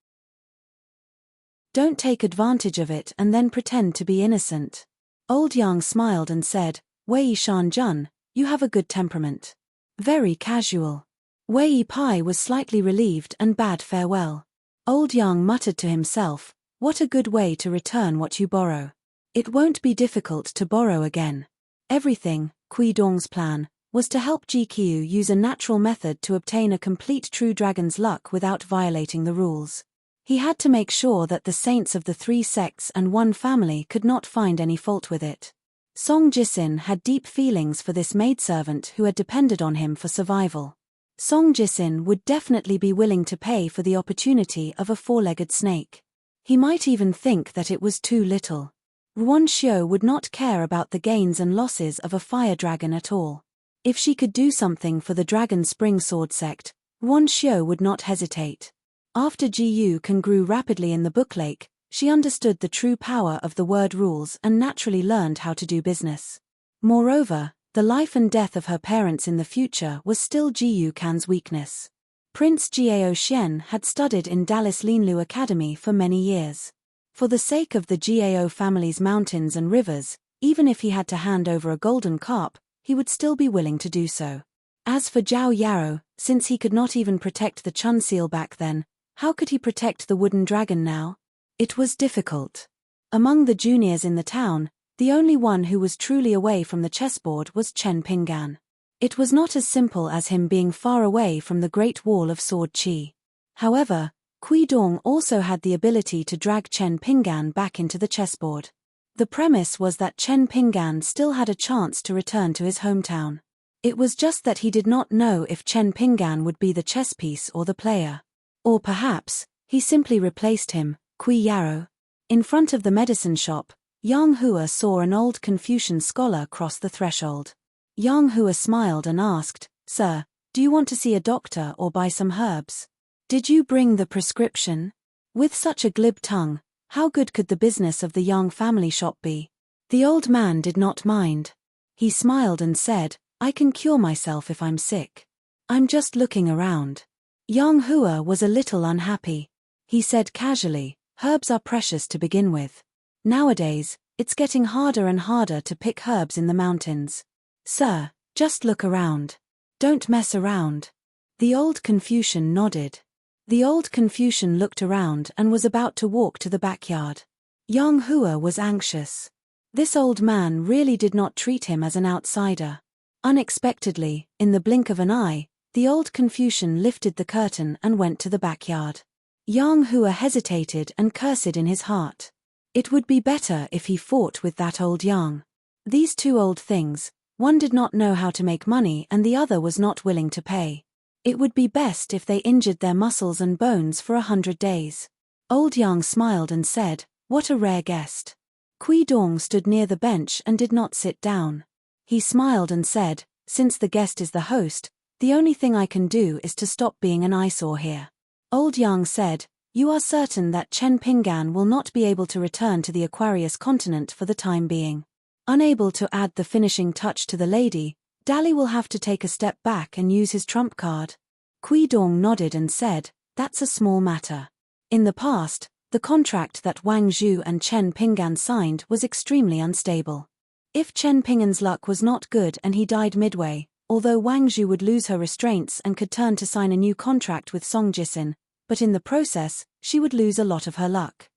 Don't take advantage of it and then pretend to be innocent. Old Yang smiled and said, Wei Shan Jun, you have a good temperament. Very casual. Wei Pai was slightly relieved and bade farewell. Old Yang muttered to himself, what a good way to return what you borrow. It won't be difficult to borrow again. Everything, Kui Dong's plan, was to help GQ use a natural method to obtain a complete true dragon's luck without violating the rules. He had to make sure that the saints of the 3 sects and 1 family could not find any fault with it. Song Jisin had deep feelings for this maidservant who had depended on him for survival. Song Jisin would definitely be willing to pay for the opportunity of a 4-legged snake. He might even think that it was too little. Ruan Xiu would not care about the gains and losses of a fire dragon at all. If she could do something for the Dragon Spring Sword sect, Ruan Xiu would not hesitate. After Ji Yukan grew rapidly in the Book Lake, she understood the true power of the word rules and naturally learned how to do business. Moreover, the life and death of her parents in the future was still Ji Yukan's weakness. Prince Jiao Xian had studied in Dallas Linlu Academy for many years. For the sake of the Jiao family's mountains and rivers, even if he had to hand over a golden carp, he would still be willing to do so. As for Zhao Yaro, since he could not even protect the Chun seal back then, how could he protect the wooden dragon now? It was difficult. Among the juniors in the town, the only one who was truly away from the chessboard was Chen Pinggan. It was not as simple as him being far away from the Great Wall of Sword Qi. However, Kui Dong also had the ability to drag Chen Pinggan back into the chessboard. The premise was that Chen Pinggan still had a chance to return to his hometown. It was just that he did not know if Chen Pinggan would be the chess piece or the player. Or perhaps, he simply replaced him, Kui Yarrow. In front of the medicine shop, Yang Hua saw an old Confucian scholar cross the threshold. Yang Hua smiled and asked, "Sir, do you want to see a doctor or buy some herbs? Did you bring the prescription?" With such a glib tongue, how good could the business of the Yang family shop be? The old man did not mind. He smiled and said, "I can cure myself if I'm sick. I'm just looking around." Yang Hua was a little unhappy. He said casually, "Herbs are precious to begin with. Nowadays, it's getting harder and harder to pick herbs in the mountains. Sir, just look around. Don't mess around." The old Confucian nodded. The old Confucian looked around and was about to walk to the backyard. Yang Hua was anxious. This old man really did not treat him as an outsider. Unexpectedly, in the blink of an eye, the old Confucian lifted the curtain and went to the backyard. Yang Hua hesitated and cursed in his heart. It would be better if he fought with that old Yang. These 2 old things, one did not know how to make money and the other was not willing to pay. It would be best if they injured their muscles and bones for 100 days. Old Yang smiled and said, "What a rare guest." Kui Dong stood near the bench and did not sit down. He smiled and said, "Since the guest is the host, the only thing I can do is to stop being an eyesore here." Old Yang said, "You are certain that Chen Pinggan will not be able to return to the Aquarius continent for the time being?" Unable to add the finishing touch to the lady, Dali will have to take a step back and use his trump card. Kui Dong nodded and said, "That's a small matter. In the past, the contract that Wang Zhu and Chen Pinggan signed was extremely unstable. If Chen Pinggan's luck was not good and he died midway, although Wang Zhu would lose her restraints and could turn to sign a new contract with Song Jisin, but in the process, she would lose a lot of her luck.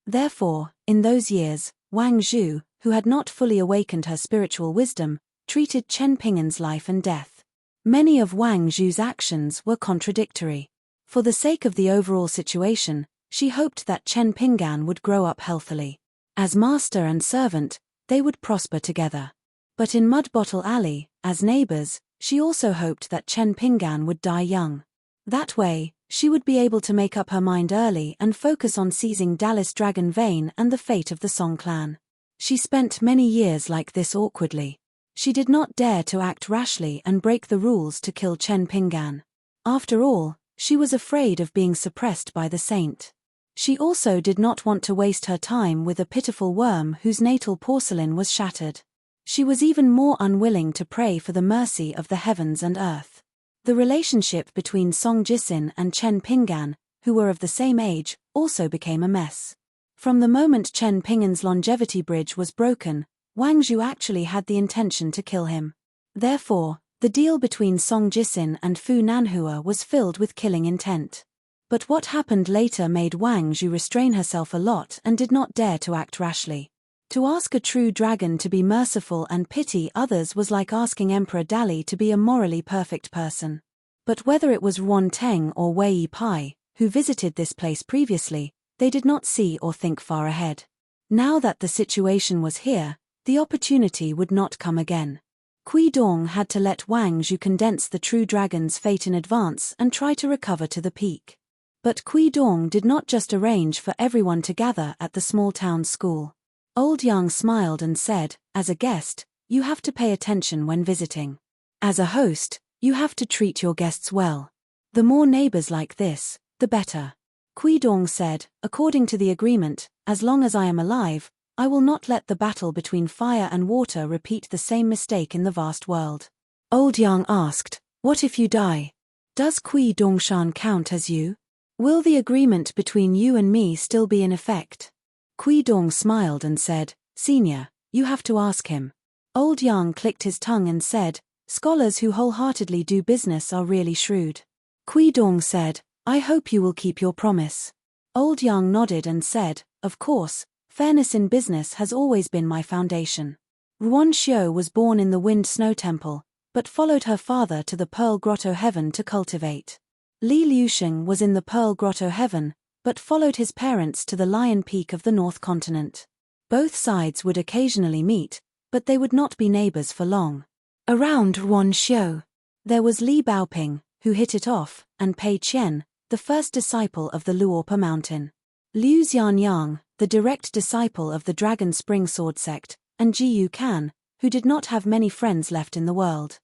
Therefore, in those years, Wang Zhu, who had not fully awakened her spiritual wisdom, treated Chen Pinggan's life and death. Many of Wang Zhu's actions were contradictory. For the sake of the overall situation, she hoped that Chen Pinggan would grow up healthily. As master and servant, they would prosper together. But in Mud Bottle Alley, as neighbors, she also hoped that Chen Pinggan would die young. That way, she would be able to make up her mind early and focus on seizing Dallas Dragon Vein and the fate of the Song clan. She spent many years like this awkwardly. She did not dare to act rashly and break the rules to kill Chen Pinggan. After all, she was afraid of being suppressed by the saint. She also did not want to waste her time with a pitiful worm whose natal porcelain was shattered. She was even more unwilling to pray for the mercy of the heavens and earth. The relationship between Song Jisin and Chen Pinggan, who were of the same age, also became a mess. From the moment Chen Pinggan's longevity bridge was broken, Wang Zhu actually had the intention to kill him. Therefore, the deal between Song Jisin and Fu Nanhua was filled with killing intent. But what happened later made Wang Zhu restrain herself a lot and did not dare to act rashly. To ask a true dragon to be merciful and pity others was like asking Emperor Dali to be a morally perfect person. But whether it was Ruan Teng or Wei Pai, who visited this place previously, they did not see or think far ahead. Now that the situation was here, the opportunity would not come again. Kui Dong had to let Wang Zhu condense the true dragon's fate in advance and try to recover to the peak. But Kui Dong did not just arrange for everyone to gather at the small town school. Old Yang smiled and said, as a guest, you have to pay attention when visiting. As a host, you have to treat your guests well. The more neighbors like this, the better. Kui Dong said, according to the agreement, as long as I am alive, I will not let the battle between fire and water repeat the same mistake in the vast world. Old Yang asked, what if you die? Does Kui Dongshan count as you? Will the agreement between you and me still be in effect? Kui Dong smiled and said, Senior, you have to ask him. Old Yang clicked his tongue and said, scholars who wholeheartedly do business are really shrewd. Kui Dong said, I hope you will keep your promise. Old Yang nodded and said, of course, fairness in business has always been my foundation. Ruan Xiu was born in the Wind Snow Temple, but followed her father to the Pearl Grotto Heaven to cultivate. Li Liusheng was in the Pearl Grotto Heaven, but followed his parents to the Lion Peak of the North Continent. Both sides would occasionally meet, but they would not be neighbors for long. Around Ruan Xiu, there was Li Baoping, who hit it off, and Pei Qian, the first disciple of the Luopa Mountain. Liu Xianyang, the direct disciple of the Dragon Spring Sword sect, and Ji Yu Kan, who did not have many friends left in the world.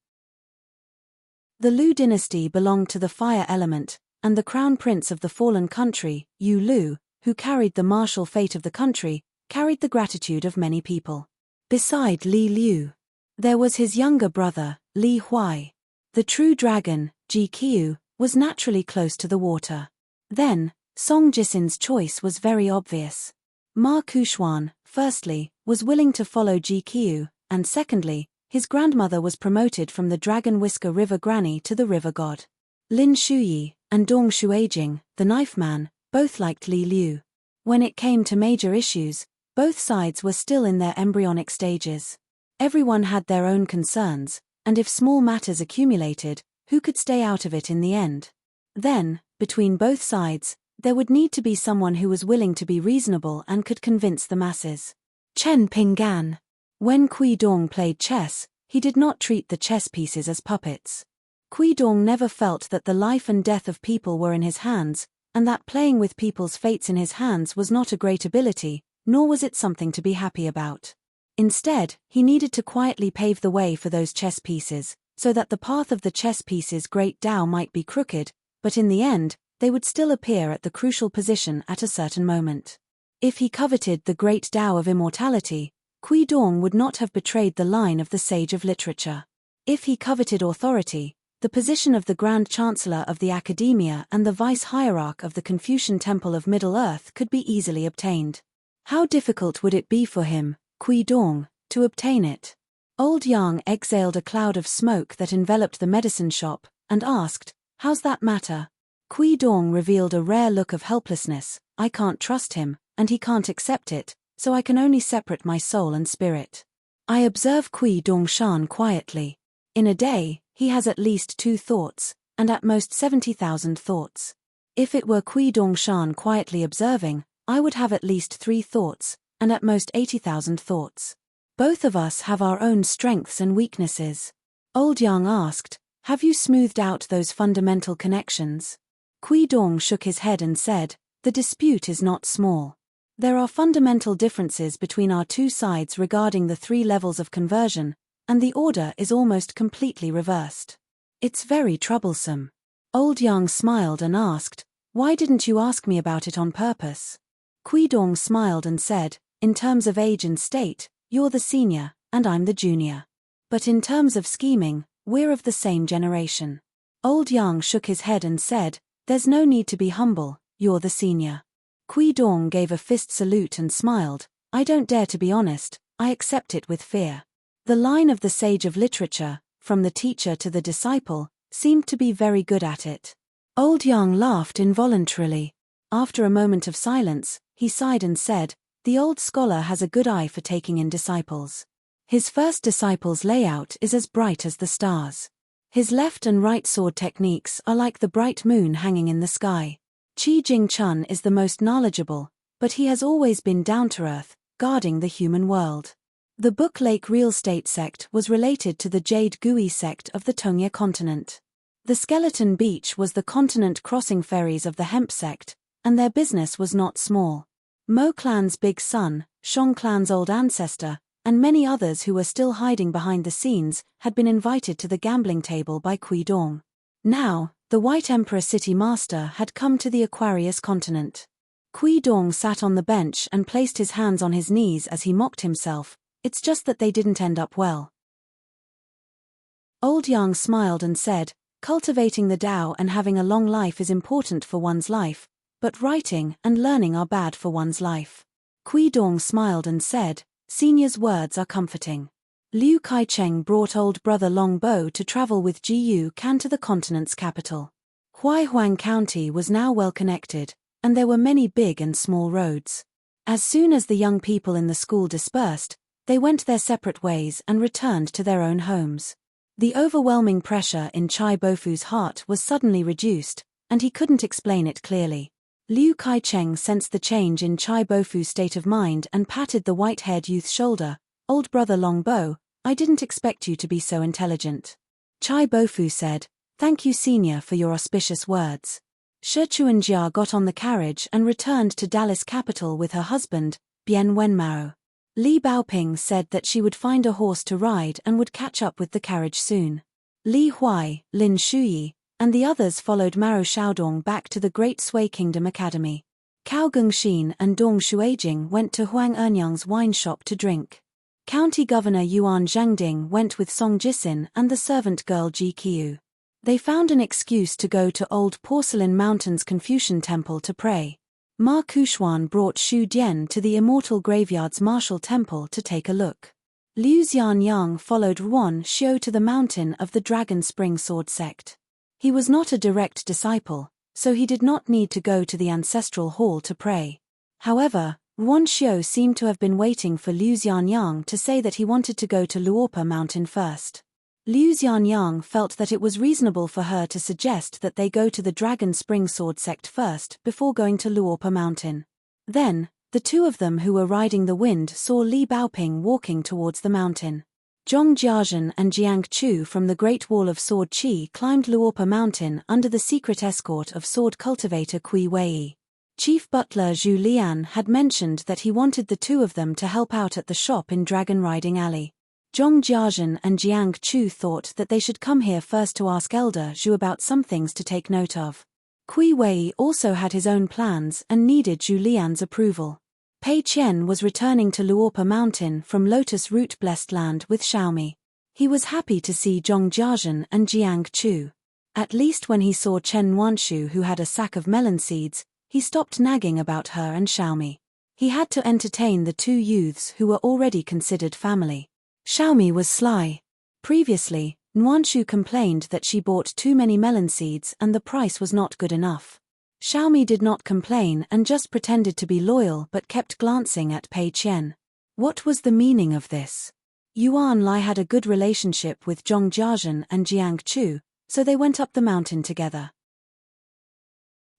The Lu dynasty belonged to the fire element, and the crown prince of the fallen country, Yu Lu, who carried the martial fate of the country, carried the gratitude of many people. Beside Li Liu, there was his younger brother, Li Huai. The true dragon, Ji Qiu, was naturally close to the water. Then, Song Jisin's choice was very obvious. Ma Kushuan, firstly, was willing to follow Ji Qiu, and secondly, his grandmother was promoted from the Dragon Whisker River Granny to the River God. Lin Shuyi and Dong Shuijing, the knife man, both liked Li Liu. When it came to major issues, both sides were still in their embryonic stages. Everyone had their own concerns, and if small matters accumulated, who could stay out of it in the end? Then, between both sides, there would need to be someone who was willing to be reasonable and could convince the masses. Chen Pinggan. When Kui Dong played chess, he did not treat the chess pieces as puppets. Kui Dong never felt that the life and death of people were in his hands, and that playing with people's fates in his hands was not a great ability, nor was it something to be happy about. Instead, he needed to quietly pave the way for those chess pieces, so that the path of the chess pieces' great Tao might be crooked, but in the end, they would still appear at the crucial position at a certain moment. If he coveted the great Tao of immortality, Kui Dong would not have betrayed the line of the sage of literature. If he coveted authority, the position of the Grand Chancellor of the Academia and the Vice-Hierarch of the Confucian Temple of Middle-earth could be easily obtained. How difficult would it be for him, Kui Dong, to obtain it? Old Yang exhaled a cloud of smoke that enveloped the medicine shop, and asked, how's that matter? Kui Dong revealed a rare look of helplessness. I can't trust him, and he can't accept it, so I can only separate my soul and spirit. I observe Kui Dongshan quietly. In a day, he has at least 2 thoughts, and at most 70,000 thoughts. If it were Kui Dongshan quietly observing, I would have at least 3 thoughts, and at most 80,000 thoughts. Both of us have our own strengths and weaknesses. Old Yang asked, have you smoothed out those fundamental connections? Kui Dong shook his head and said, the dispute is not small. There are fundamental differences between our 2 sides regarding the 3 levels of conversion, and the order is almost completely reversed. It's very troublesome. Old Yang smiled and asked, why didn't you ask me about it on purpose? Kui Dong smiled and said, in terms of age and state, you're the senior, and I'm the junior. But in terms of scheming, we're of the same generation. Old Yang shook his head and said, there's no need to be humble, you're the senior. Kui Dong gave a fist salute and smiled, I don't dare to be honest, I accept it with fear. The line of the sage of literature, from the teacher to the disciple, seemed to be very good at it. Old Yang laughed involuntarily. After a moment of silence, he sighed and said, the old scholar has a good eye for taking in disciples. His first disciple's layout is as bright as the stars. His left and right sword techniques are like the bright moon hanging in the sky. Qi Jing-chun is the most knowledgeable, but he has always been down-to-earth, guarding the human world. The Book Lake Real Estate sect was related to the Jade Gui sect of the Tongye continent. The Skeleton Beach was the continent crossing ferries of the Hemp sect, and their business was not small. Mo clan's big son, Shong clan's old ancestor, and many others who were still hiding behind the scenes had been invited to the gambling table by Kui Dong. Now, the White Emperor City Master had come to the Aquarius continent. Kui Dong sat on the bench and placed his hands on his knees as he mocked himself. It's just that they didn't end up well. Old Yang smiled and said, cultivating the Tao and having a long life is important for one's life, but writing and learning are bad for one's life. Kui Dong smiled and said, senior's words are comforting. Liu Kai-cheng brought old brother Long Bo to travel with Ji Yu Kan to the continent's capital. Huaihuang County was now well connected, and there were many big and small roads. As soon as the young people in the school dispersed, they went their separate ways and returned to their own homes. The overwhelming pressure in Chai Bofu's heart was suddenly reduced, and he couldn't explain it clearly. Liu Kai-cheng sensed the change in Chai Bofu's state of mind and patted the white-haired youth's shoulder. Old brother Long Bo, I didn't expect you to be so intelligent. Chai Bofu said, thank you senior for your auspicious words. Shi Chuanjia got on the carriage and returned to Dallas capital with her husband, Bien Wenmao. Li Baoping said that she would find a horse to ride and would catch up with the carriage soon. Li Huai, Lin Shuyi, and the others followed Maro Xiaodong back to the Great Sui Kingdom Academy. Cao Gengxin and Dong Shuijing went to Huang Enyang's wine shop to drink. County Governor Yuan Zhangding went with Song Jisin and the servant girl Ji Qiu. They found an excuse to go to Old Porcelain Mountain's Confucian Temple to pray. Ma Kushuan brought Xu Dian to the Immortal Graveyard's Martial Temple to take a look. Liu Xianyang followed Ruan Xiu to the mountain of the Dragon Spring Sword sect. He was not a direct disciple, so he did not need to go to the ancestral hall to pray. However, Ruan Xiu seemed to have been waiting for Liu Xianyang to say that he wanted to go to Luopa Mountain first. Liu Xianyang felt that it was reasonable for her to suggest that they go to the Dragon Spring Sword sect first before going to Luopa Mountain. Then, the two of them who were riding the wind saw Li Baoping walking towards the mountain. Zhong Jiazhen and Jiang Chu from the Great Wall of Sword Qi climbed Luopa Mountain under the secret escort of sword cultivator Kui Wei. Chief Butler Zhu Lian had mentioned that he wanted the two of them to help out at the shop in Dragon Riding Alley. Zhong Jiazhen and Jiang Chu thought that they should come here first to ask Elder Zhu about some things to take note of. Kui Wei also had his own plans and needed Zhu Lian's approval. Pei Qian was returning to Luopa Mountain from Lotus Root Blessed Land with Xiaomi. He was happy to see Zhong Jiazhen and Jiang Chu. At least when he saw Chen Wanshu who had a sack of melon seeds, he stopped nagging about her and Xiaomi. He had to entertain the two youths who were already considered family. Xiaomi was sly. Previously, Nuanshu complained that she bought too many melon seeds and the price was not good enough. Xiaomi did not complain and just pretended to be loyal but kept glancing at Pei Qian. What was the meaning of this? Yuan Lai had a good relationship with Zhong Jiazhen and Jiang Chu, so they went up the mountain together.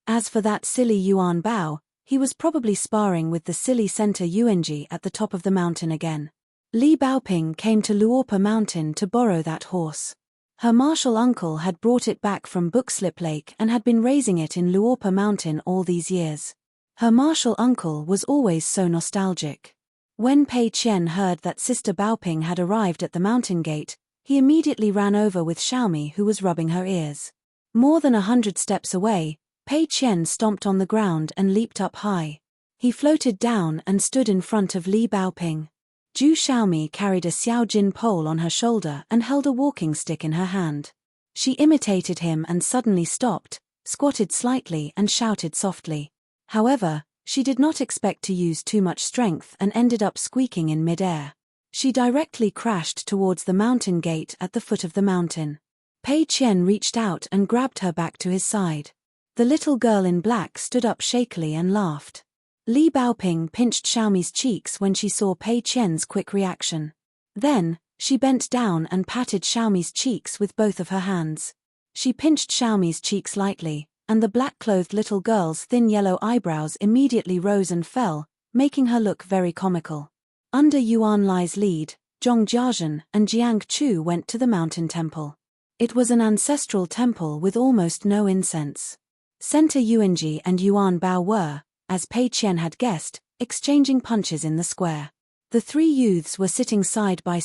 As for that silly Yuan Bao, he was probably sparring with the silly center Yuanji at the top of the mountain again. Li Baoping came to Luopa Mountain to borrow that horse. Her martial uncle had brought it back from Bookslip Lake and had been raising it in Luopa Mountain all these years. Her martial uncle was always so nostalgic. When Pei Qian heard that Sister Baoping had arrived at the mountain gate, he immediately ran over with Xiaomi who was rubbing her ears. More than 100 steps away, Pei Qian stomped on the ground and leaped up high. He floated down and stood in front of Li Baoping. Zhu Xiaomi carried a Xiaojin pole on her shoulder and held a walking stick in her hand. She imitated him and suddenly stopped, squatted slightly and shouted softly. However, she did not expect to use too much strength and ended up squeaking in mid-air. She directly crashed towards the mountain gate at the foot of the mountain. Pei Qian reached out and grabbed her back to his side. The little girl in black stood up shakily and laughed. Li Baoping pinched Xiaomi's cheeks when she saw Pei Qian's quick reaction. Then, she bent down and patted Xiaomi's cheeks with both of her hands. She pinched Xiaomi's cheeks lightly, and the black-clothed little girl's thin yellow eyebrows immediately rose and fell, making her look very comical. Under Yuan Lai's lead, Zhong Jiazhen and Jiang Chu went to the mountain temple. It was an ancestral temple with almost no incense. Center Yuanji and Yuan Bao were, as Pei Qian had guessed, exchanging punches in the square. The three youths were sitting side by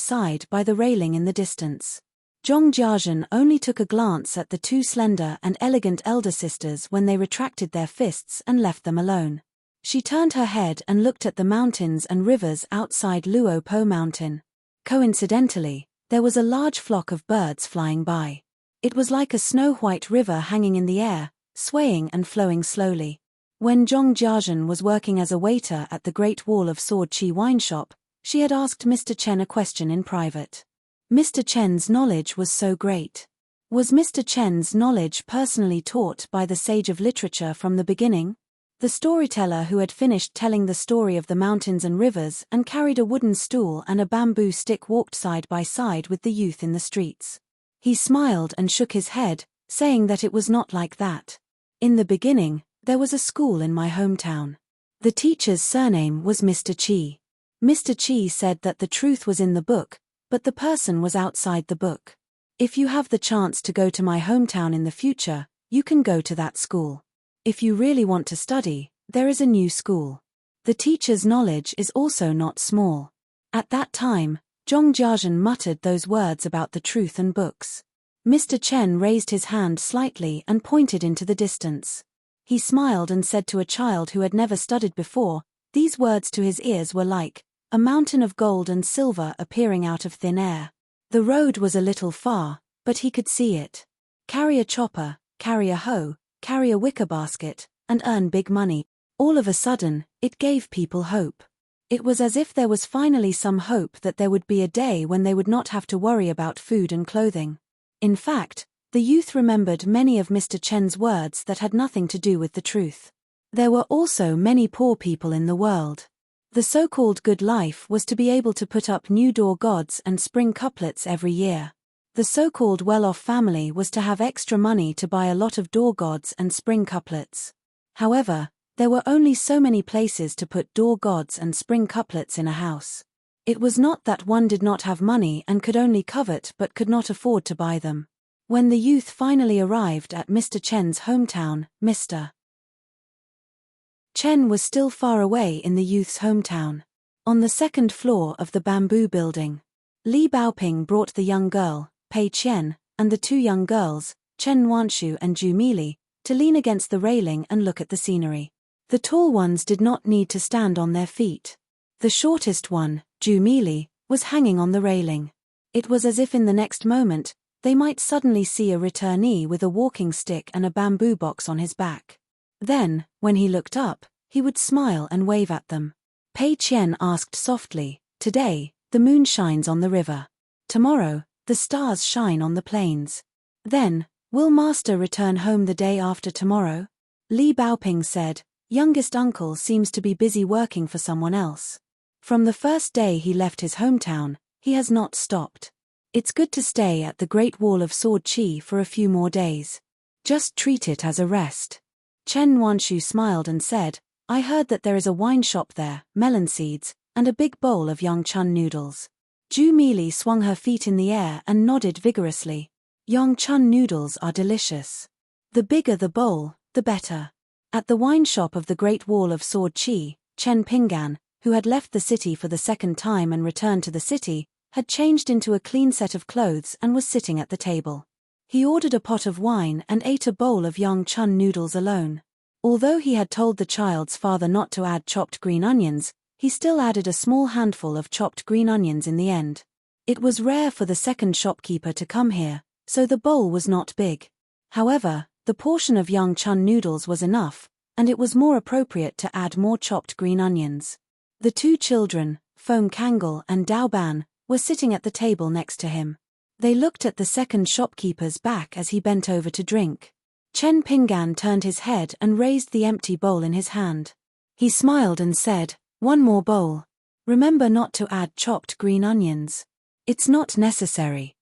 the railing in the distance. Zhong Jiazhen only took a glance at the two slender and elegant elder sisters when they retracted their fists and left them alone. She turned her head and looked at the mountains and rivers outside Luo Po Mountain. Coincidentally, there was a large flock of birds flying by. It was like a snow-white river hanging in the air, swaying and flowing slowly. When Zhong Jiazhen was working as a waiter at the Great Wall of Sword Chi wine shop, she had asked Mr. Chen a question in private. Mr. Chen's knowledge was so great. Was Mr. Chen's knowledge personally taught by the sage of literature from the beginning? The storyteller who had finished telling the story of the mountains and rivers and carried a wooden stool and a bamboo stick walked side by side with the youth in the streets. He smiled and shook his head, saying that it was not like that. In the beginning, there was a school in my hometown. The teacher's surname was Mr. Qi. Mr. Qi said that the truth was in the book, but the person was outside the book. If you have the chance to go to my hometown in the future, you can go to that school. If you really want to study, there is a new school. The teacher's knowledge is also not small. At that time, Zhong Jiazhen muttered those words about the truth and books. Mr. Chen raised his hand slightly and pointed into the distance. He smiled and said to a child who had never studied before, these words to his ears were like a mountain of gold and silver appearing out of thin air. The road was a little far, but he could see it. Carry a chopper, carry a hoe, carry a wicker basket, and earn big money. All of a sudden, it gave people hope. It was as if there was finally some hope that there would be a day when they would not have to worry about food and clothing. In fact, the youth remembered many of Mr. Chen's words that had nothing to do with the truth. There were also many poor people in the world. The so-called good life was to be able to put up new door gods and spring couplets every year. The so-called well-off family was to have extra money to buy a lot of door gods and spring couplets. However, there were only so many places to put door gods and spring couplets in a house. It was not that one did not have money and could only covet but could not afford to buy them. When the youth finally arrived at Mr. Chen's hometown, Mr. Chen was still far away in the youth's hometown. On the second floor of the bamboo building, Li Baoping brought the young girl, Pei Qian, and the two young girls, Chen Wanshu and Zhu Mili, to lean against the railing and look at the scenery. The tall ones did not need to stand on their feet. The shortest one, Zhu Mili, was hanging on the railing. It was as if in the next moment, they might suddenly see a returnee with a walking stick and a bamboo box on his back. Then, when he looked up, he would smile and wave at them. Pei Qian asked softly, "Today, the moon shines on the river. Tomorrow, the stars shine on the plains. Then, will master return home the day after tomorrow?" Li Baoping said, "Youngest uncle seems to be busy working for someone else. From the first day he left his hometown, he has not stopped. It's good to stay at the Great Wall of Sword Chi for a few more days. Just treat it as a rest." Chen Wanshu smiled and said, "I heard that there is a wine shop there, melon seeds, and a big bowl of Yongchun noodles." Zhu Mili swung her feet in the air and nodded vigorously. "Yongchun noodles are delicious. The bigger the bowl, the better." At the wine shop of the Great Wall of Sword Chi, Chen Pinggan, who had left the city for the second time and returned to the city, had changed into a clean set of clothes and was sitting at the table. He ordered a pot of wine and ate a bowl of Yongchun noodles alone. Although he had told the child's father not to add chopped green onions, he still added a small handful of chopped green onions in the end. It was rare for the second shopkeeper to come here, so the bowl was not big. However, the portion of Yongchun noodles was enough, and it was more appropriate to add more chopped green onions. The two children, Feng Kangol and Dao Ban, were sitting at the table next to him. They looked at the second shopkeeper's back as he bent over to drink. Chen Pinggan turned his head and raised the empty bowl in his hand. He smiled and said, "One more bowl. Remember not to add chopped green onions. It's not necessary."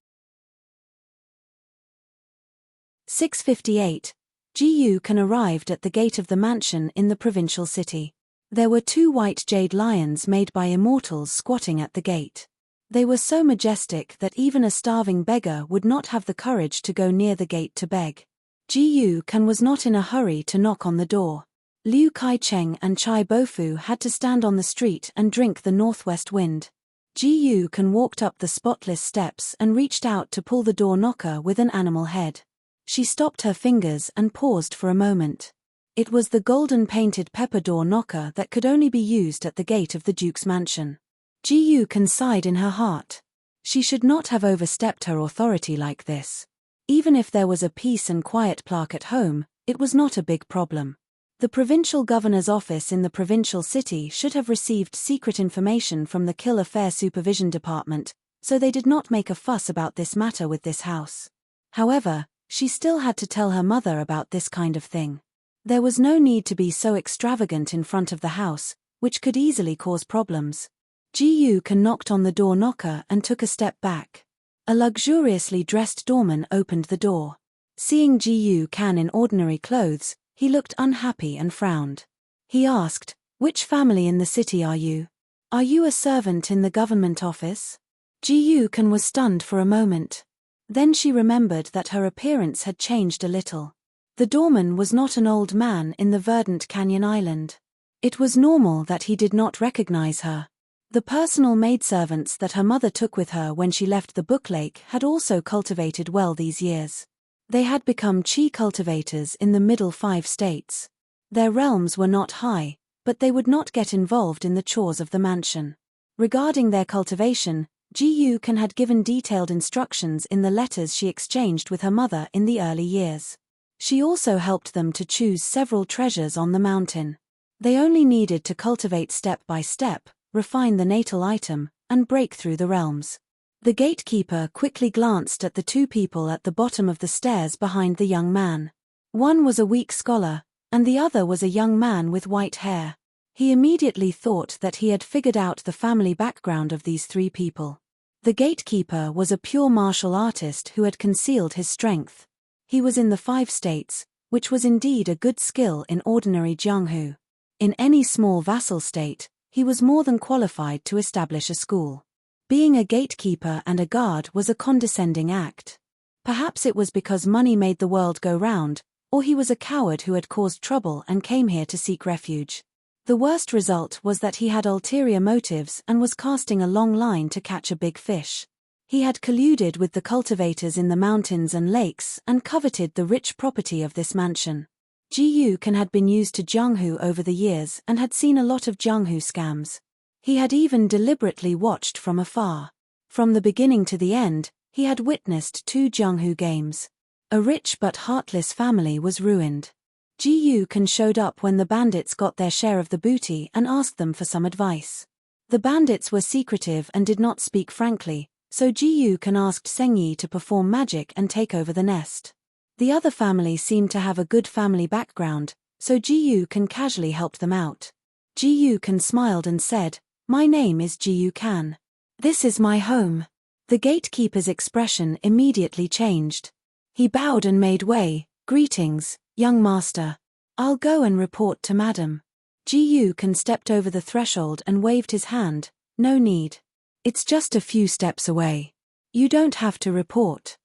658. Ji Kan arrived at the gate of the mansion in the provincial city. There were 2 white jade lions made by immortals squatting at the gate. They were so majestic that even a starving beggar would not have the courage to go near the gate to beg. Ji Kan was not in a hurry to knock on the door. Liu Kai-cheng and Chai Bofu had to stand on the street and drink the northwest wind. Ji Kan walked up the spotless steps and reached out to pull the door knocker with an animal head. She stopped her fingers and paused for a moment. It was the golden-painted pepper door knocker that could only be used at the gate of the Duke's mansion. Ji Kan sighed in her heart. She should not have overstepped her authority like this. Even if there was a peace and quiet plaque at home, it was not a big problem. The provincial governor's office in the provincial city should have received secret information from the Kill Affair Supervision Department, so they did not make a fuss about this matter with this house. However, she still had to tell her mother about this kind of thing. There was no need to be so extravagant in front of the house, which could easily cause problems. Ji Kan knocked on the door knocker and took a step back. A luxuriously dressed doorman opened the door. Seeing Ji Kan in ordinary clothes, he looked unhappy and frowned. He asked, "Which family in the city are you? Are you a servant in the government office?" Ji Kan was stunned for a moment. Then she remembered that her appearance had changed a little. The doorman was not an old man in the verdant canyon island. It was normal that he did not recognize her. The personal maidservants that her mother took with her when she left the Book Lake had also cultivated well these years. They had become chi cultivators in the middle 5 states. Their realms were not high, but they would not get involved in the chores of the mansion. Regarding their cultivation, Ji Kan had given detailed instructions in the letters she exchanged with her mother in the early years. She also helped them to choose several treasures on the mountain. They only needed to cultivate step by step, refine the natal item, and break through the realms. The gatekeeper quickly glanced at the 2 people at the bottom of the stairs behind the young man. One was a weak scholar, and the other was a young man with white hair. He immediately thought that he had figured out the family background of these 3 people. The gatekeeper was a pure martial artist who had concealed his strength. He was in the 5 states, which was indeed a good skill in ordinary Jianghu. In any small vassal state, he was more than qualified to establish a school. Being a gatekeeper and a guard was a condescending act. Perhaps it was because money made the world go round, or he was a coward who had caused trouble and came here to seek refuge. The worst result was that he had ulterior motives and was casting a long line to catch a big fish. He had colluded with the cultivators in the mountains and lakes and coveted the rich property of this mansion. Ji Kan had been used to Jianghu over the years and had seen a lot of Jianghu scams. He had even deliberately watched from afar. From the beginning to the end, he had witnessed 2 Jianghu games. A rich but heartless family was ruined. Ji Kan showed up when the bandits got their share of the booty and asked them for some advice. The bandits were secretive and did not speak frankly, so Ji Kan asked Seng Yi to perform magic and take over the nest. The other family seemed to have a good family background, so Ji Kan casually helped them out. Ji Kan smiled and said, "My name is Ji Kan. This is my home." The gatekeeper's expression immediately changed. He bowed and made way. "Greetings, young master. I'll go and report to madam." Ji Kan stepped over the threshold and waved his hand. "No need. It's just a few steps away. You don't have to report."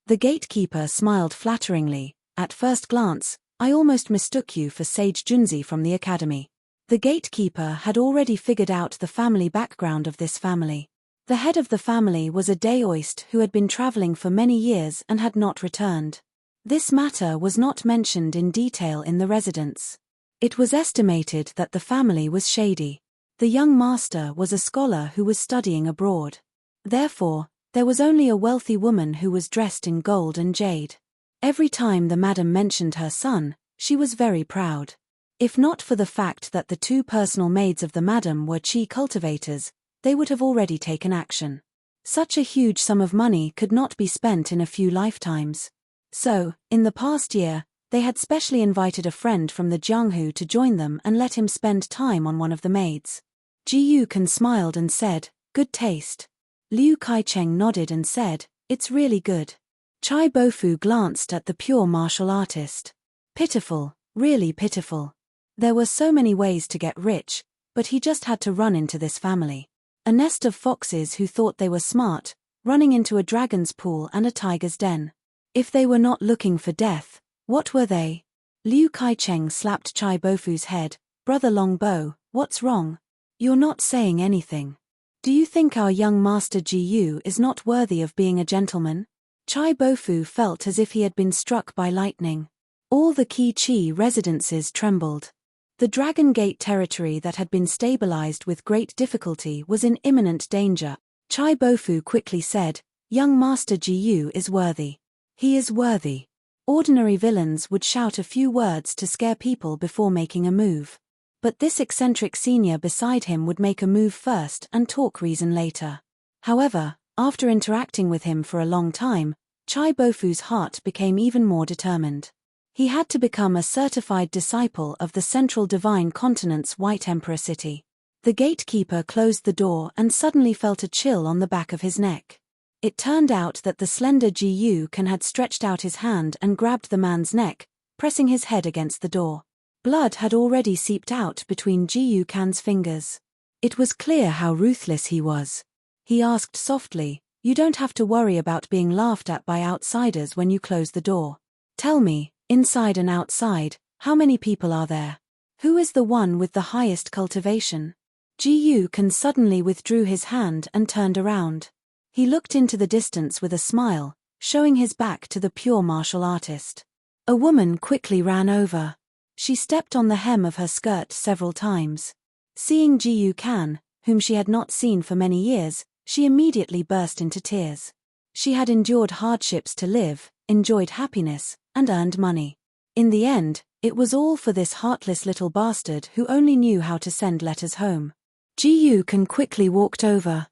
The gatekeeper smiled flatteringly. "At first glance, I almost mistook you for Sage Junzi from the academy." The gatekeeper had already figured out the family background of this family. The head of the family was a daoist who had been traveling for many years and had not returned. This matter was not mentioned in detail in the residence. It was estimated that the family was shady. The young master was a scholar who was studying abroad. Therefore, there was only a wealthy woman who was dressed in gold and jade. Every time the madam mentioned her son, she was very proud. If not for the fact that the 2 personal maids of the madam were chi cultivators, they would have already taken action. Such a huge sum of money could not be spent in a few lifetimes. So, in the past year, they had specially invited a friend from the Jianghu to join them and let him spend time on one of the maids. Ji Kan smiled and said, "Good taste." Liu Kai-cheng nodded and said, "It's really good." Chai Bofu glanced at the pure martial artist. Pitiful, really pitiful. There were so many ways to get rich, but he just had to run into this family. A nest of foxes who thought they were smart, running into a dragon's pool and a tiger's den. If they were not looking for death, what were they? Liu Kaicheng slapped Chai Bofu's head. Brother Longbo, what's wrong? You're not saying anything. Do you think our young master Ji Yu is not worthy of being a gentleman? Chai Bofu felt as if he had been struck by lightning. All the Qi residences trembled. The Dragon Gate territory that had been stabilized with great difficulty was in imminent danger. Chai Bofu quickly said, "Young Master Ji Yu is worthy. He is worthy." Ordinary villains would shout a few words to scare people before making a move. But this eccentric senior beside him would make a move first and talk reason later. However, after interacting with him for a long time, Chai Bofu's heart became even more determined. He had to become a certified disciple of the Central Divine Continent's White Emperor City. The gatekeeper closed the door and suddenly felt a chill on the back of his neck. It turned out that the slender Ji Yu Kan had stretched out his hand and grabbed the man's neck, pressing his head against the door. Blood had already seeped out between Ji Yu Kan's fingers. It was clear how ruthless he was. He asked softly, "You don't have to worry about being laughed at by outsiders when you close the door. Tell me, inside and outside, how many people are there? Who is the one with the highest cultivation?" Ji Yu Kan suddenly withdrew his hand and turned around. He looked into the distance with a smile, showing his back to the pure martial artist. A woman quickly ran over. She stepped on the hem of her skirt several times. Seeing Ji Yu Kan, whom she had not seen for many years, she immediately burst into tears. She had endured hardships to live, enjoyed happiness, and earned money. In the end, it was all for this heartless little bastard who only knew how to send letters home. Ji Yu Kan quickly walked over.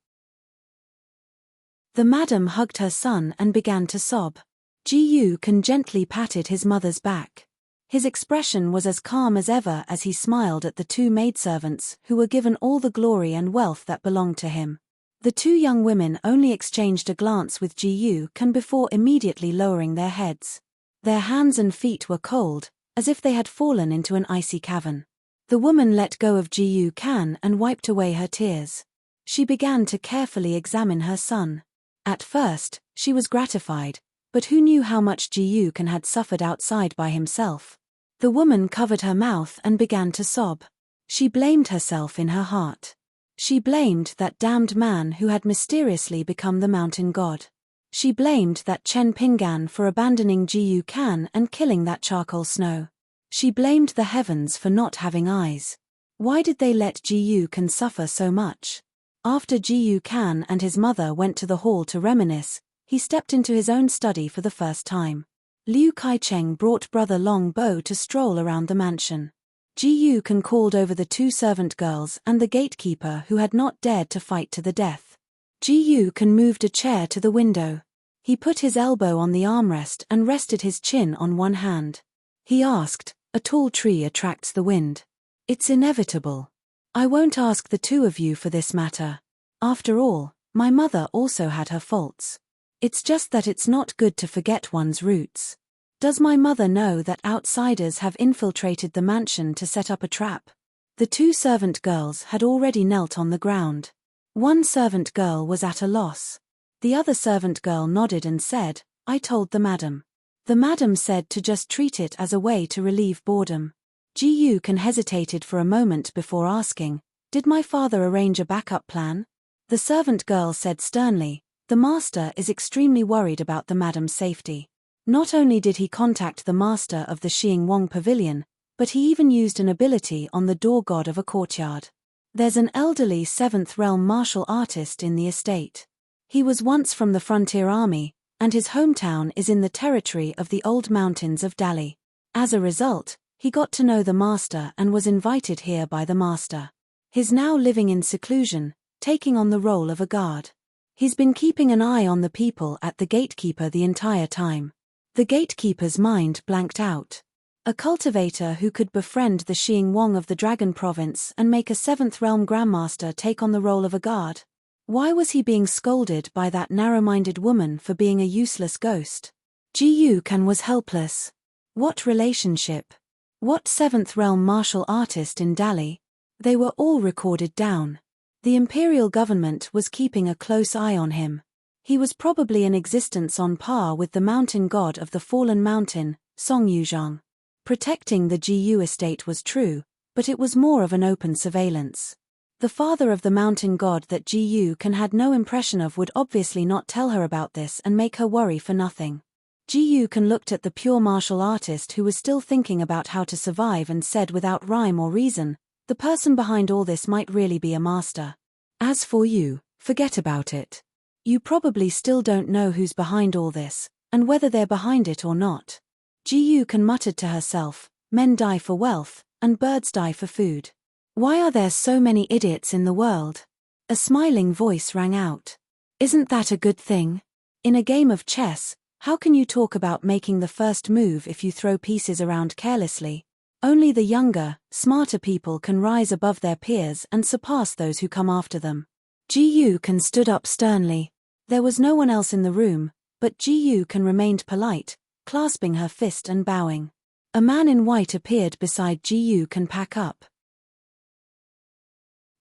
The madam hugged her son and began to sob. Ji Yu Kan gently patted his mother's back. His expression was as calm as ever as he smiled at the two maidservants who were given all the glory and wealth that belonged to him. The two young women only exchanged a glance with Ji Yu Kan before immediately lowering their heads. Their hands and feet were cold, as if they had fallen into an icy cavern. The woman let go of Ji Yu Kan and wiped away her tears. She began to carefully examine her son. At first, she was gratified, but who knew how much Ji Yu Kan had suffered outside by himself? The woman covered her mouth and began to sob. She blamed herself in her heart. She blamed that damned man who had mysteriously become the mountain god. She blamed that Chen Pingan for abandoning Ji Yu Kan and killing that charcoal snow. She blamed the heavens for not having eyes. Why did they let Ji Yu Kan suffer so much? After Ji Yu Kan and his mother went to the hall to reminisce, he stepped into his own study for the first time. Liu Kaicheng brought brother Long Bo to stroll around the mansion. Ji Yu Kan called over the two servant girls and the gatekeeper who had not dared to fight to the death. Ji Yu Kan moved a chair to the window. He put his elbow on the armrest and rested his chin on one hand. He asked, "A tall tree attracts the wind. It's inevitable. I won't ask the two of you for this matter. After all, my mother also had her faults. It's just that it's not good to forget one's roots. Does my mother know that outsiders have infiltrated the mansion to set up a trap?" The two servant girls had already knelt on the ground. One servant girl was at a loss. The other servant girl nodded and said, "I told the madam." The madam said to just treat it as a way to relieve boredom. Ji Yu Kan hesitated for a moment before asking, "Did my father arrange a backup plan?" The servant girl said sternly, "The master is extremely worried about the madam's safety. Not only did he contact the master of the Xing Wong Pavilion, but he even used an ability on the door god of a courtyard. There's an elderly 7th realm martial artist in the estate. He was once from the frontier army, and his hometown is in the territory of the old mountains of Dali. As a result, he got to know the master and was invited here by the master. He's now living in seclusion, taking on the role of a guard. He's been keeping an eye on the people at the gatekeeper the entire time." The gatekeeper's mind blanked out. A cultivator who could befriend the Xing Wong of the Dragon Province and make a 7th realm grandmaster take on the role of a guard? Why was he being scolded by that narrow-minded woman for being a useless ghost? Ji Kan was helpless. What relationship? What seventh realm martial artist in Dali? They were all recorded down. The imperial government was keeping a close eye on him. He was probably in existence on par with the mountain god of the fallen mountain, Song Yuzhang. Protecting the Ji estate was true, but it was more of an open surveillance. The father of the mountain god that Ji Kan had no impression of would obviously not tell her about this and make her worry for nothing. Ji Kan looked at the pure martial artist who was still thinking about how to survive and said without rhyme or reason, the person behind all this might really be a master. As for you, forget about it. You probably still don't know who's behind all this, and whether they're behind it or not. Ji Kan muttered to herself, men die for wealth, and birds die for food. Why are there so many idiots in the world? A smiling voice rang out. Isn't that a good thing? In a game of chess, how can you talk about making the first move if you throw pieces around carelessly? Only the younger, smarter people can rise above their peers and surpass those who come after them. Ji Kan stood up sternly. There was no one else in the room, but Ji Kan remained polite, clasping her fist and bowing. A man in white appeared beside Ji Kan. Pack up.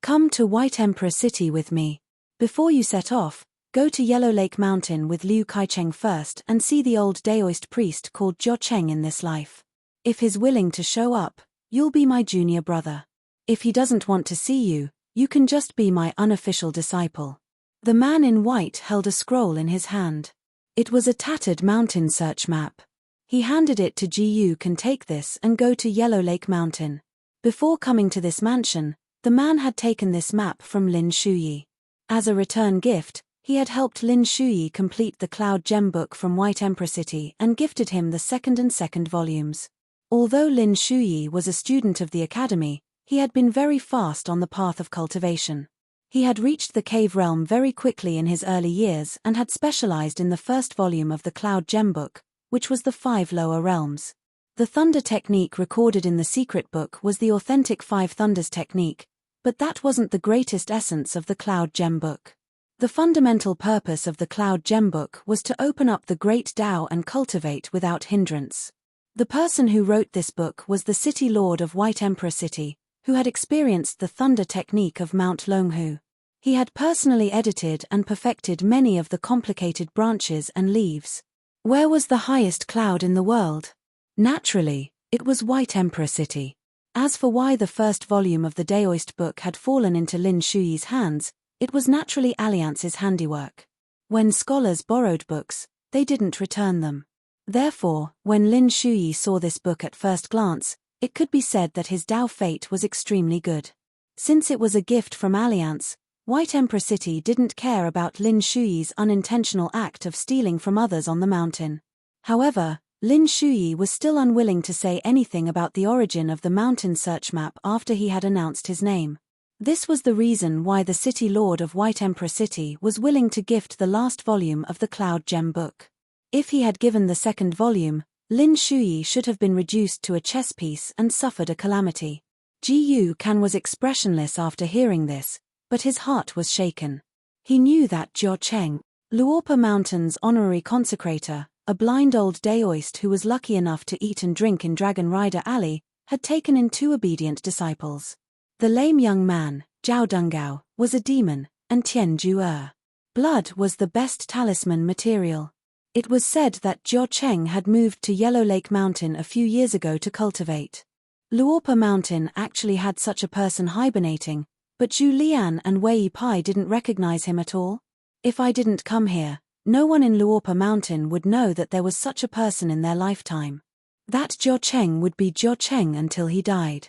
Come to White Emperor City with me. Before you set off, go to Yellow Lake Mountain with Liu Kaicheng first and see the old Daoist priest called Zhao Cheng in this life. If he's willing to show up, you'll be my junior brother. If he doesn't want to see you, you can just be my unofficial disciple. The man in white held a scroll in his hand. It was a tattered mountain search map. He handed it to Ji Kan. Take this and go to Yellow Lake Mountain. Before coming to this mansion, the man had taken this map from Lin Shuyi. As a return gift, he had helped Lin Shuyi complete the Cloud Gem book from White Emperor City and gifted him the second volumes. Although Lin Shuyi was a student of the academy, he had been very fast on the path of cultivation. He had reached the cave realm very quickly in his early years and had specialized in the first volume of the Cloud Gem book, which was the 5 lower realms. The thunder technique recorded in the secret book was the authentic 5 thunders technique, but that wasn't the greatest essence of the Cloud Gem book. The fundamental purpose of the Cloud Gem book was to open up the great Tao and cultivate without hindrance. The person who wrote this book was the city lord of White Emperor City, who had experienced the thunder technique of Mount Longhu. He had personally edited and perfected many of the complicated branches and leaves. Where was the highest cloud in the world? Naturally, it was White Emperor City. As for why the first volume of the Daoist book had fallen into Lin Shuyi's hands, it was naturally Alliance's handiwork. When scholars borrowed books, they didn't return them. Therefore, when Lin Shuyi saw this book at first glance, it could be said that his Dao fate was extremely good. Since it was a gift from Alliance, White Emperor City didn't care about Lin Shuyi's unintentional act of stealing from others on the mountain. However, Lin Shuyi was still unwilling to say anything about the origin of the mountain search map after he had announced his name. This was the reason why the city lord of White Emperor City was willing to gift the last volume of the Cloud Gem book. If he had given the second volume, Lin Shuyi should have been reduced to a chess piece and suffered a calamity. Ji Kan was expressionless after hearing this, but his heart was shaken. He knew that Zhao Cheng, Luopa Mountain's honorary consecrator, a blind old Daoist who was lucky enough to eat and drink in Dragon Rider Alley, had taken in 2 obedient disciples. The lame young man, Zhao Dungao, was a demon, and Tian Zhu'er. Blood was the best talisman material. It was said that Zhao Cheng had moved to Yellow Lake Mountain a few years ago to cultivate. Luopa Mountain actually had such a person hibernating, but Zhu Lian and Wei Pai didn't recognize him at all. If I didn't come here, no one in Luopa Mountain would know that there was such a person in their lifetime. That Zhao Cheng would be Zhao Cheng until he died.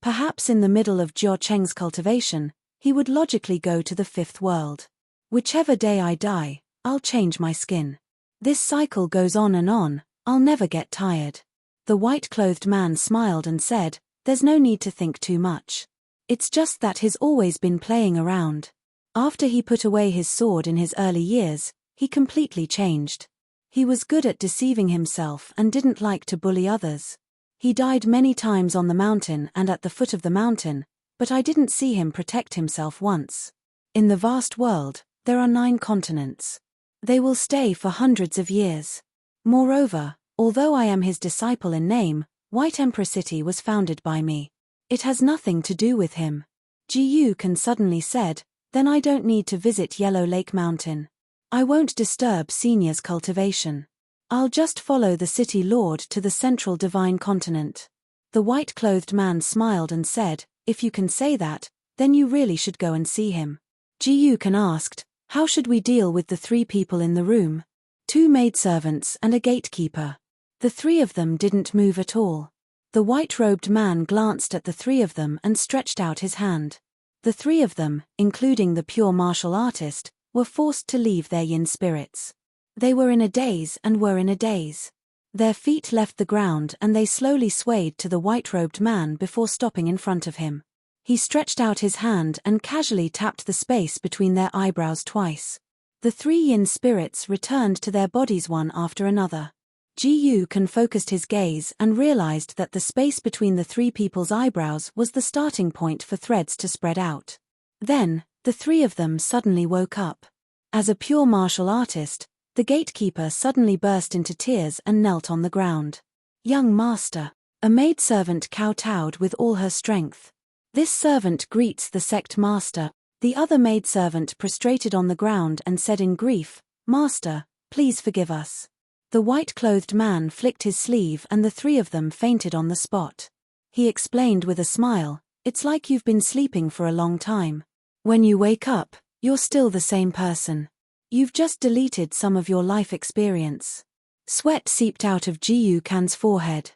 Perhaps in the middle of Zhao Cheng's cultivation, he would logically go to the 5th world. Whichever day I die, I'll change my skin. This cycle goes on and on, I'll never get tired. The white-clothed man smiled and said, there's no need to think too much. It's just that he's always been playing around. After he put away his sword in his early years, he completely changed. He was good at deceiving himself and didn't like to bully others. He died many times on the mountain and at the foot of the mountain, but I didn't see him protect himself once. In the vast world, there are 9 continents. They will stay for hundreds of years. Moreover, although I am his disciple in name, White Emperor City was founded by me. It has nothing to do with him. Ji-Yukan suddenly said, then I don't need to visit Yellow Lake Mountain. I won't disturb Senior's cultivation. I'll just follow the city lord to the central divine continent. The white-clothed man smiled and said, if you can say that, then you really should go and see him. Ji-Yukan asked, how should we deal with the 3 people in the room? 2 maidservants and a gatekeeper. The 3 of them didn't move at all. The white-robed man glanced at the 3 of them and stretched out his hand. The 3 of them, including the pure martial artist, were forced to leave their yin spirits. They were in a daze and were in a daze. Their feet left the ground and they slowly swayed to the white-robed man before stopping in front of him. He stretched out his hand and casually tapped the space between their eyebrows twice. The 3 yin spirits returned to their bodies one after another. Ji-Yukan focused his gaze and realized that the space between the 3 people's eyebrows was the starting point for threads to spread out. Then, the 3 of them suddenly woke up. As a pure martial artist, the gatekeeper suddenly burst into tears and knelt on the ground. Young master, a maidservant kowtowed with all her strength. This servant greets the sect master. The other maidservant prostrated on the ground and said in grief, Master, please forgive us. The white-clothed man flicked his sleeve and the 3 of them fainted on the spot. He explained with a smile, it's like you've been sleeping for a long time. When you wake up, you're still the same person. You've just deleted some of your life experience. Sweat seeped out of Ji-Yukan's forehead.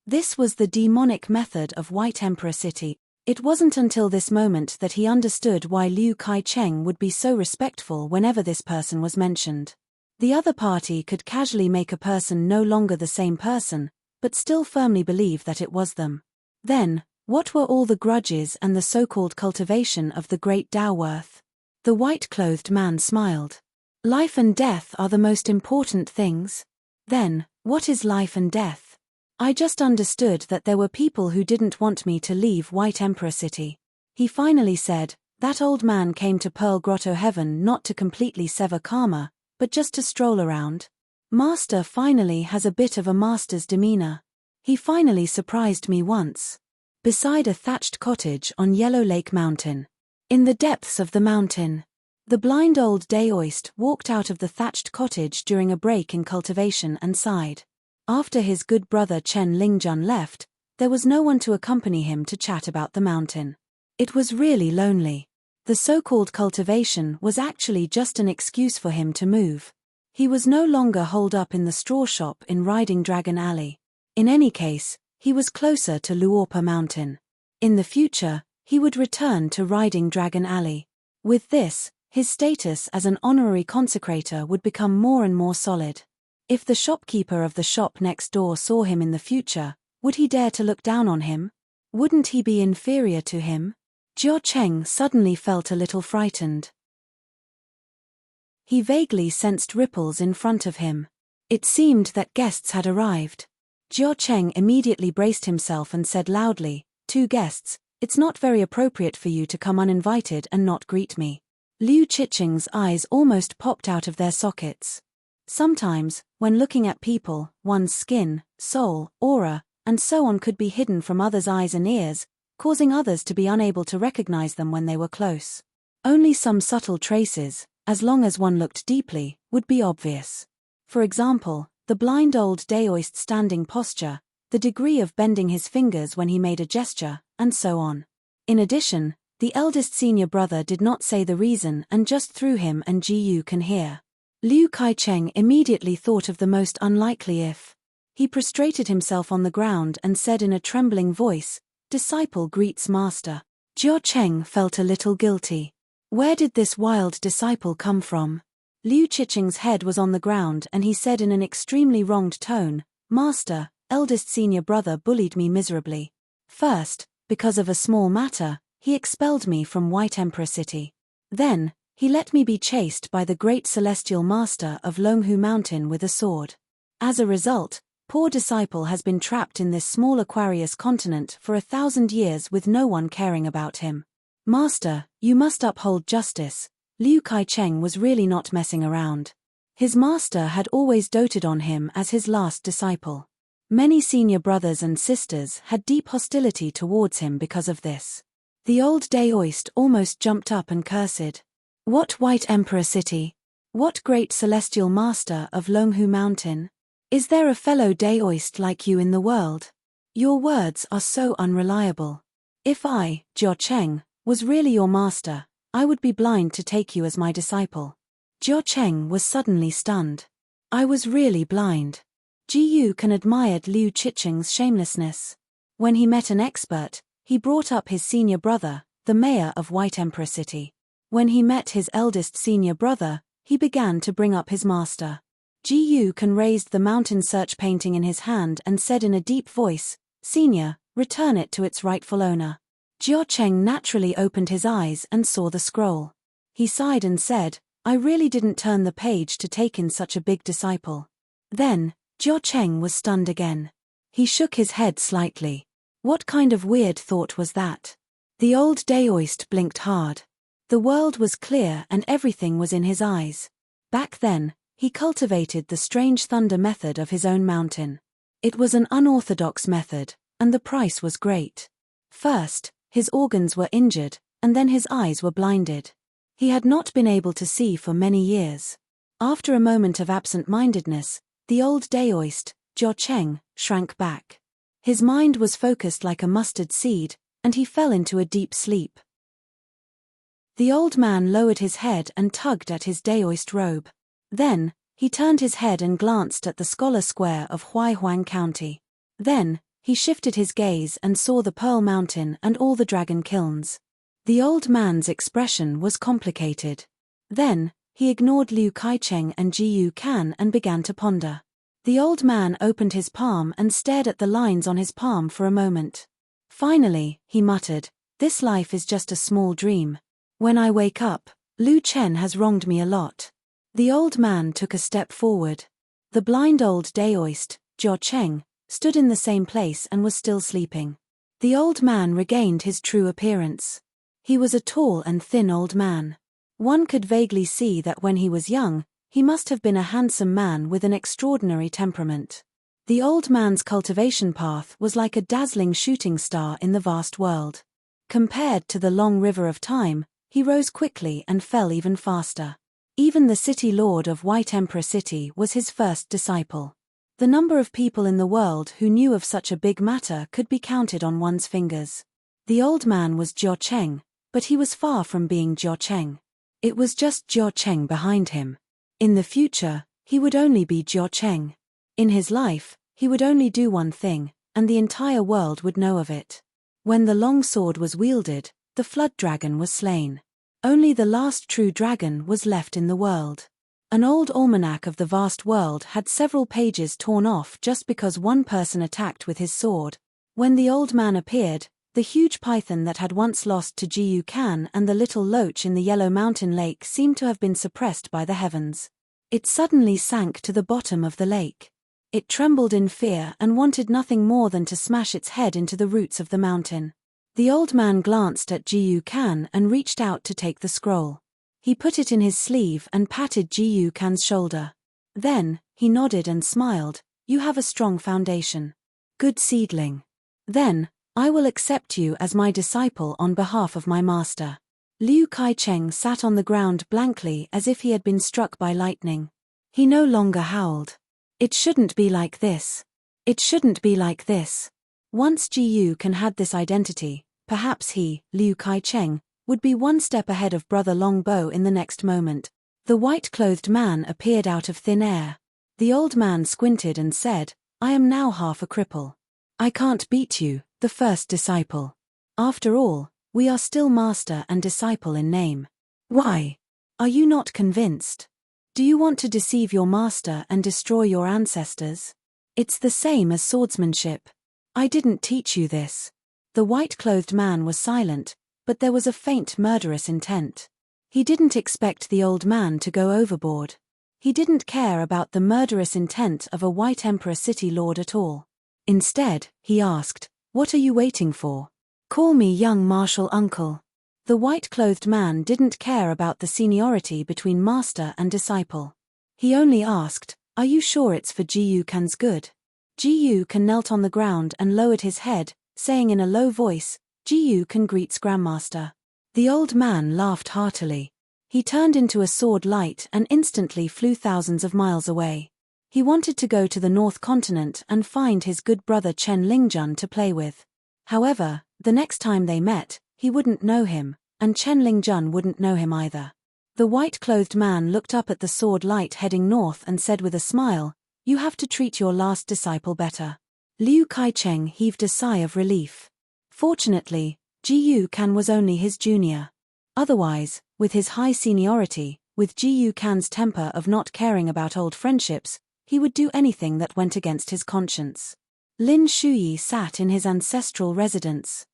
This was the demonic method of White Emperor City. It wasn't until this moment that he understood why Liu Kai-Cheng would be so respectful whenever this person was mentioned. The other party could casually make a person no longer the same person, but still firmly believe that it was them. Then, what were all the grudges and the so-called cultivation of the great Tao worth? The white-clothed man smiled. Life and death are the most important things. Then, what is life and death? I just understood that there were people who didn't want me to leave White Emperor City. He finally said, that old man came to Pearl Grotto Heaven not to completely sever karma, but just to stroll around. Master finally has a bit of a master's demeanor. He finally surprised me once. Beside a thatched cottage on Yellow Lake Mountain. In the depths of the mountain. The blind old Daoist walked out of the thatched cottage during a break in cultivation and sighed. After his good brother Chen Lingjun left, there was no one to accompany him to chat about the mountain. It was really lonely. The so-called cultivation was actually just an excuse for him to move. He was no longer holed up in the straw shop in Riding Dragon Alley. In any case, he was closer to Luorpa Mountain. In the future, he would return to Riding Dragon Alley. With this, his status as an honorary consecrator would become more and more solid. If the shopkeeper of the shop next door saw him in the future, would he dare to look down on him? Wouldn't he be inferior to him? Jiao Cheng suddenly felt a little frightened. He vaguely sensed ripples in front of him. It seemed that guests had arrived. Jiao Cheng immediately braced himself and said loudly, 2 guests, it's not very appropriate for you to come uninvited and not greet me. Liu Chicheng's eyes almost popped out of their sockets. Sometimes, when looking at people, one's skin, soul, aura, and so on could be hidden from others' eyes and ears, causing others to be unable to recognize them when they were close. Only some subtle traces, as long as one looked deeply, would be obvious. For example, the blind old Daoist standing posture, the degree of bending his fingers when he made a gesture, and so on. In addition, the eldest senior brother did not say the reason and just threw him and Ji-Yukan here. Liu Kai-Cheng immediately thought of the most unlikely if. He prostrated himself on the ground and said in a trembling voice, Disciple greets master. Jiao Cheng felt a little guilty. Where did this wild disciple come from? Liu Chicheng's head was on the ground and he said in an extremely wronged tone, Master, eldest senior brother bullied me miserably. First, because of a small matter, he expelled me from White Emperor City. Then, he let me be chased by the great celestial master of Longhu Mountain with a sword. As a result, poor disciple has been trapped in this small Aquarius continent for 1,000 years with no one caring about him. Master, you must uphold justice. Liu Kai-Cheng was really not messing around. His master had always doted on him as his last disciple. Many senior brothers and sisters had deep hostility towards him because of this. The old Daoist almost jumped up and cursed. What White Emperor city? What great celestial master of Longhu Mountain? Is there a fellow Daoist like you in the world? Your words are so unreliable. If I, Jiao Cheng, was really your master, I would be blind to take you as my disciple. Jiao Cheng was suddenly stunned. I was really blind. Ji Yu Can admired Liu Chicheng's shamelessness. When he met an expert, he brought up his senior brother, the mayor of White Emperor City. When he met his eldest senior brother, he began to bring up his master. Ji Yu Can raised the mountain search painting in his hand and said in a deep voice, "Senior, return it to its rightful owner." Jiao Cheng naturally opened his eyes and saw the scroll. He sighed and said, "I really didn't turn the page to take in such a big disciple." Then, Jiao Cheng was stunned again. He shook his head slightly. What kind of weird thought was that? The old Daoist blinked hard. The world was clear and everything was in his eyes. Back then, he cultivated the strange thunder method of his own mountain. It was an unorthodox method, and the price was great. First, his organs were injured, and then his eyes were blinded. He had not been able to see for many years. After a moment of absent-mindedness, the old Daoist, Jiao Cheng, shrank back. His mind was focused like a mustard seed, and he fell into a deep sleep. The old man lowered his head and tugged at his Daoist robe. Then, he turned his head and glanced at the scholar square of Huaihuang County. Then, he shifted his gaze and saw the Pearl Mountain and all the dragon kilns. The old man's expression was complicated. Then, he ignored Liu Kaicheng and Ji Yu Can and began to ponder. The old man opened his palm and stared at the lines on his palm for a moment. Finally, he muttered, "This life is just a small dream. When I wake up, Liu Chen has wronged me a lot." The old man took a step forward. The blind old Daoist, Jiao Cheng, stood in the same place and was still sleeping. The old man regained his true appearance. He was a tall and thin old man. One could vaguely see that when he was young, he must have been a handsome man with an extraordinary temperament. The old man's cultivation path was like a dazzling shooting star in the vast world. Compared to the long river of time, he rose quickly and fell even faster. Even the city lord of White Emperor City was his first disciple. The number of people in the world who knew of such a big matter could be counted on one's fingers. The old man was Jiao Cheng, but he was far from being Jiao Cheng. It was just Jiao Cheng behind him. In the future, he would only be Jiao Cheng. In his life, he would only do one thing, and the entire world would know of it. When the long sword was wielded, the flood dragon was slain. Only the last true dragon was left in the world. An old almanac of the vast world had several pages torn off just because one person attacked with his sword. When the old man appeared, the huge python that had once lost to Ji Yu Can and the little loach in the Yellow Mountain Lake seemed to have been suppressed by the heavens. It suddenly sank to the bottom of the lake. It trembled in fear and wanted nothing more than to smash its head into the roots of the mountain. The old man glanced at Ji Yu Can and reached out to take the scroll. He put it in his sleeve and patted Ji Yu Can's shoulder. Then, he nodded and smiled, "You have a strong foundation. Good seedling. Then, I will accept you as my disciple on behalf of my master." Liu Kaicheng sat on the ground blankly as if he had been struck by lightning. He no longer howled. It shouldn't be like this. It shouldn't be like this. Once Ji Yu Can had this identity, perhaps he, Liu Kaicheng, would be one step ahead of Brother Longbow in the next moment. The white-clothed man appeared out of thin air. The old man squinted and said, "I am now half a cripple. I can't beat you, the first disciple. After all, we are still master and disciple in name. Why? Are you not convinced? Do you want to deceive your master and destroy your ancestors? It's the same as swordsmanship. I didn't teach you this." The white-clothed man was silent, but there was a faint murderous intent. He didn't expect the old man to go overboard. He didn't care about the murderous intent of a White Emperor City lord at all. Instead, he asked, "What are you waiting for? Call me young martial uncle." The white-clothed man didn't care about the seniority between master and disciple. He only asked, "Are you sure it's for Ji Yukan's good?" Ji Yukan knelt on the ground and lowered his head, saying in a low voice, "Ji Yukan greets Grandmaster." The old man laughed heartily. He turned into a sword light and instantly flew thousands of miles away. He wanted to go to the North Continent and find his good brother Chen Lingjun to play with. However, the next time they met, he wouldn't know him, and Chen Lingjun wouldn't know him either. The white-clothed man looked up at the sword light heading north and said with a smile, "You have to treat your last disciple better." Liu Kaicheng heaved a sigh of relief. Fortunately, Ji Yukan was only his junior. Otherwise, with his high seniority, with Ji Yukan's temper of not caring about old friendships, he would do anything that went against his conscience. Lin Shuyi sat in his ancestral residence.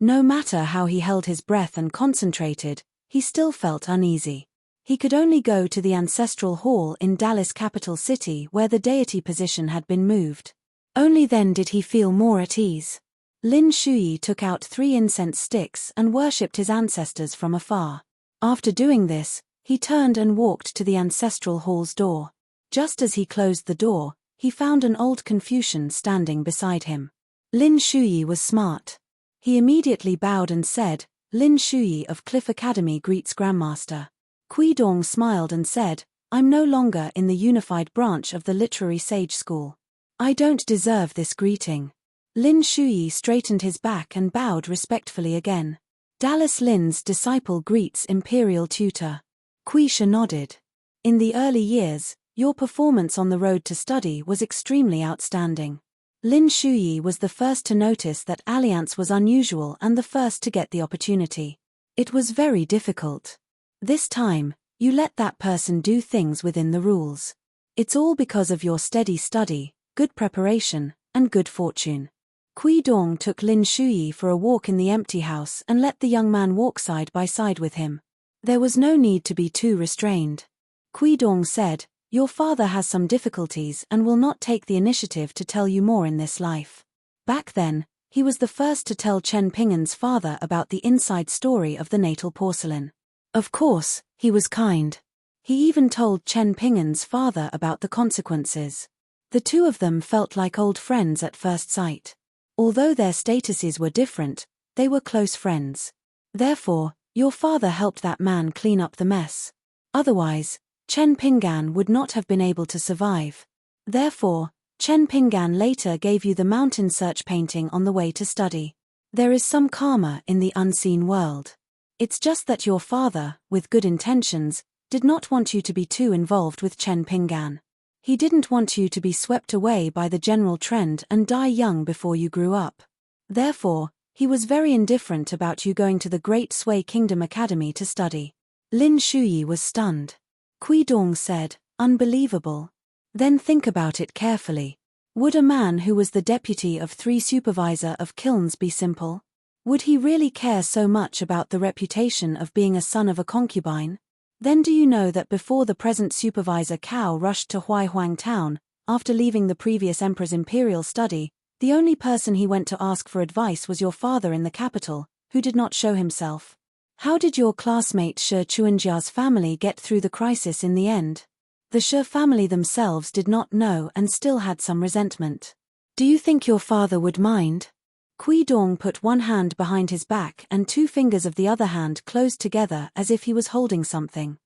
No matter how he held his breath and concentrated, he still felt uneasy. He could only go to the ancestral hall in Dallas capital city where the deity position had been moved. Only then did he feel more at ease. Lin Shuyi took out 3 incense sticks and worshipped his ancestors from afar. After doing this, he turned and walked to the ancestral hall's door. Just as he closed the door, he found an old Confucian standing beside him. Lin Shuyi was smart. He immediately bowed and said, "Lin Shuyi of Cliff Academy greets Grandmaster." Kui Dong smiled and said, "I'm no longer in the unified branch of the literary sage school. I don't deserve this greeting." Lin Shuyi straightened his back and bowed respectfully again. Dallas Lin's disciple greets imperial tutor. Kui Sha nodded. "In the early years, your performance on the road to study was extremely outstanding." Lin Shuyi was the first to notice that alliance was unusual and the first to get the opportunity. It was very difficult. This time, you let that person do things within the rules. It's all because of your steady study, good preparation, and good fortune. Kui Dong took Lin Shuyi for a walk in the empty house and let the young man walk side by side with him. There was no need to be too restrained. Kui Dong said, "Your father has some difficulties and will not take the initiative to tell you more in this life." Back then, he was the first to tell Chen Pingan's father about the inside story of the natal porcelain. Of course, he was kind. He even told Chen Pingan's father about the consequences. The two of them felt like old friends at first sight. Although their statuses were different, they were close friends. Therefore, your father helped that man clean up the mess. Otherwise, Chen Pingan would not have been able to survive. Therefore, Chen Pingan later gave you the mountain search painting on the way to study. There is some karma in the unseen world. It's just that your father, with good intentions, did not want you to be too involved with Chen Pingan. He didn't want you to be swept away by the general trend and die young before you grew up. Therefore, he was very indifferent about you going to the Great Sui Kingdom Academy to study. Lin Shuyi was stunned. Kui Dong said, "Unbelievable. Then think about it carefully. Would a man who was the deputy of 3 supervisor of kilns be simple? Would he really care so much about the reputation of being a son of a concubine? Then do you know that before the present supervisor Cao rushed to Huaihuang town, after leaving the previous emperor's imperial study, the only person he went to ask for advice was your father in the capital, who did not show himself? How did your classmate Shi Chuanjia's family get through the crisis in the end? The Shi family themselves did not know and still had some resentment. Do you think your father would mind?" Kui Dong put one hand behind his back and 2 fingers of the other hand closed together as if he was holding something.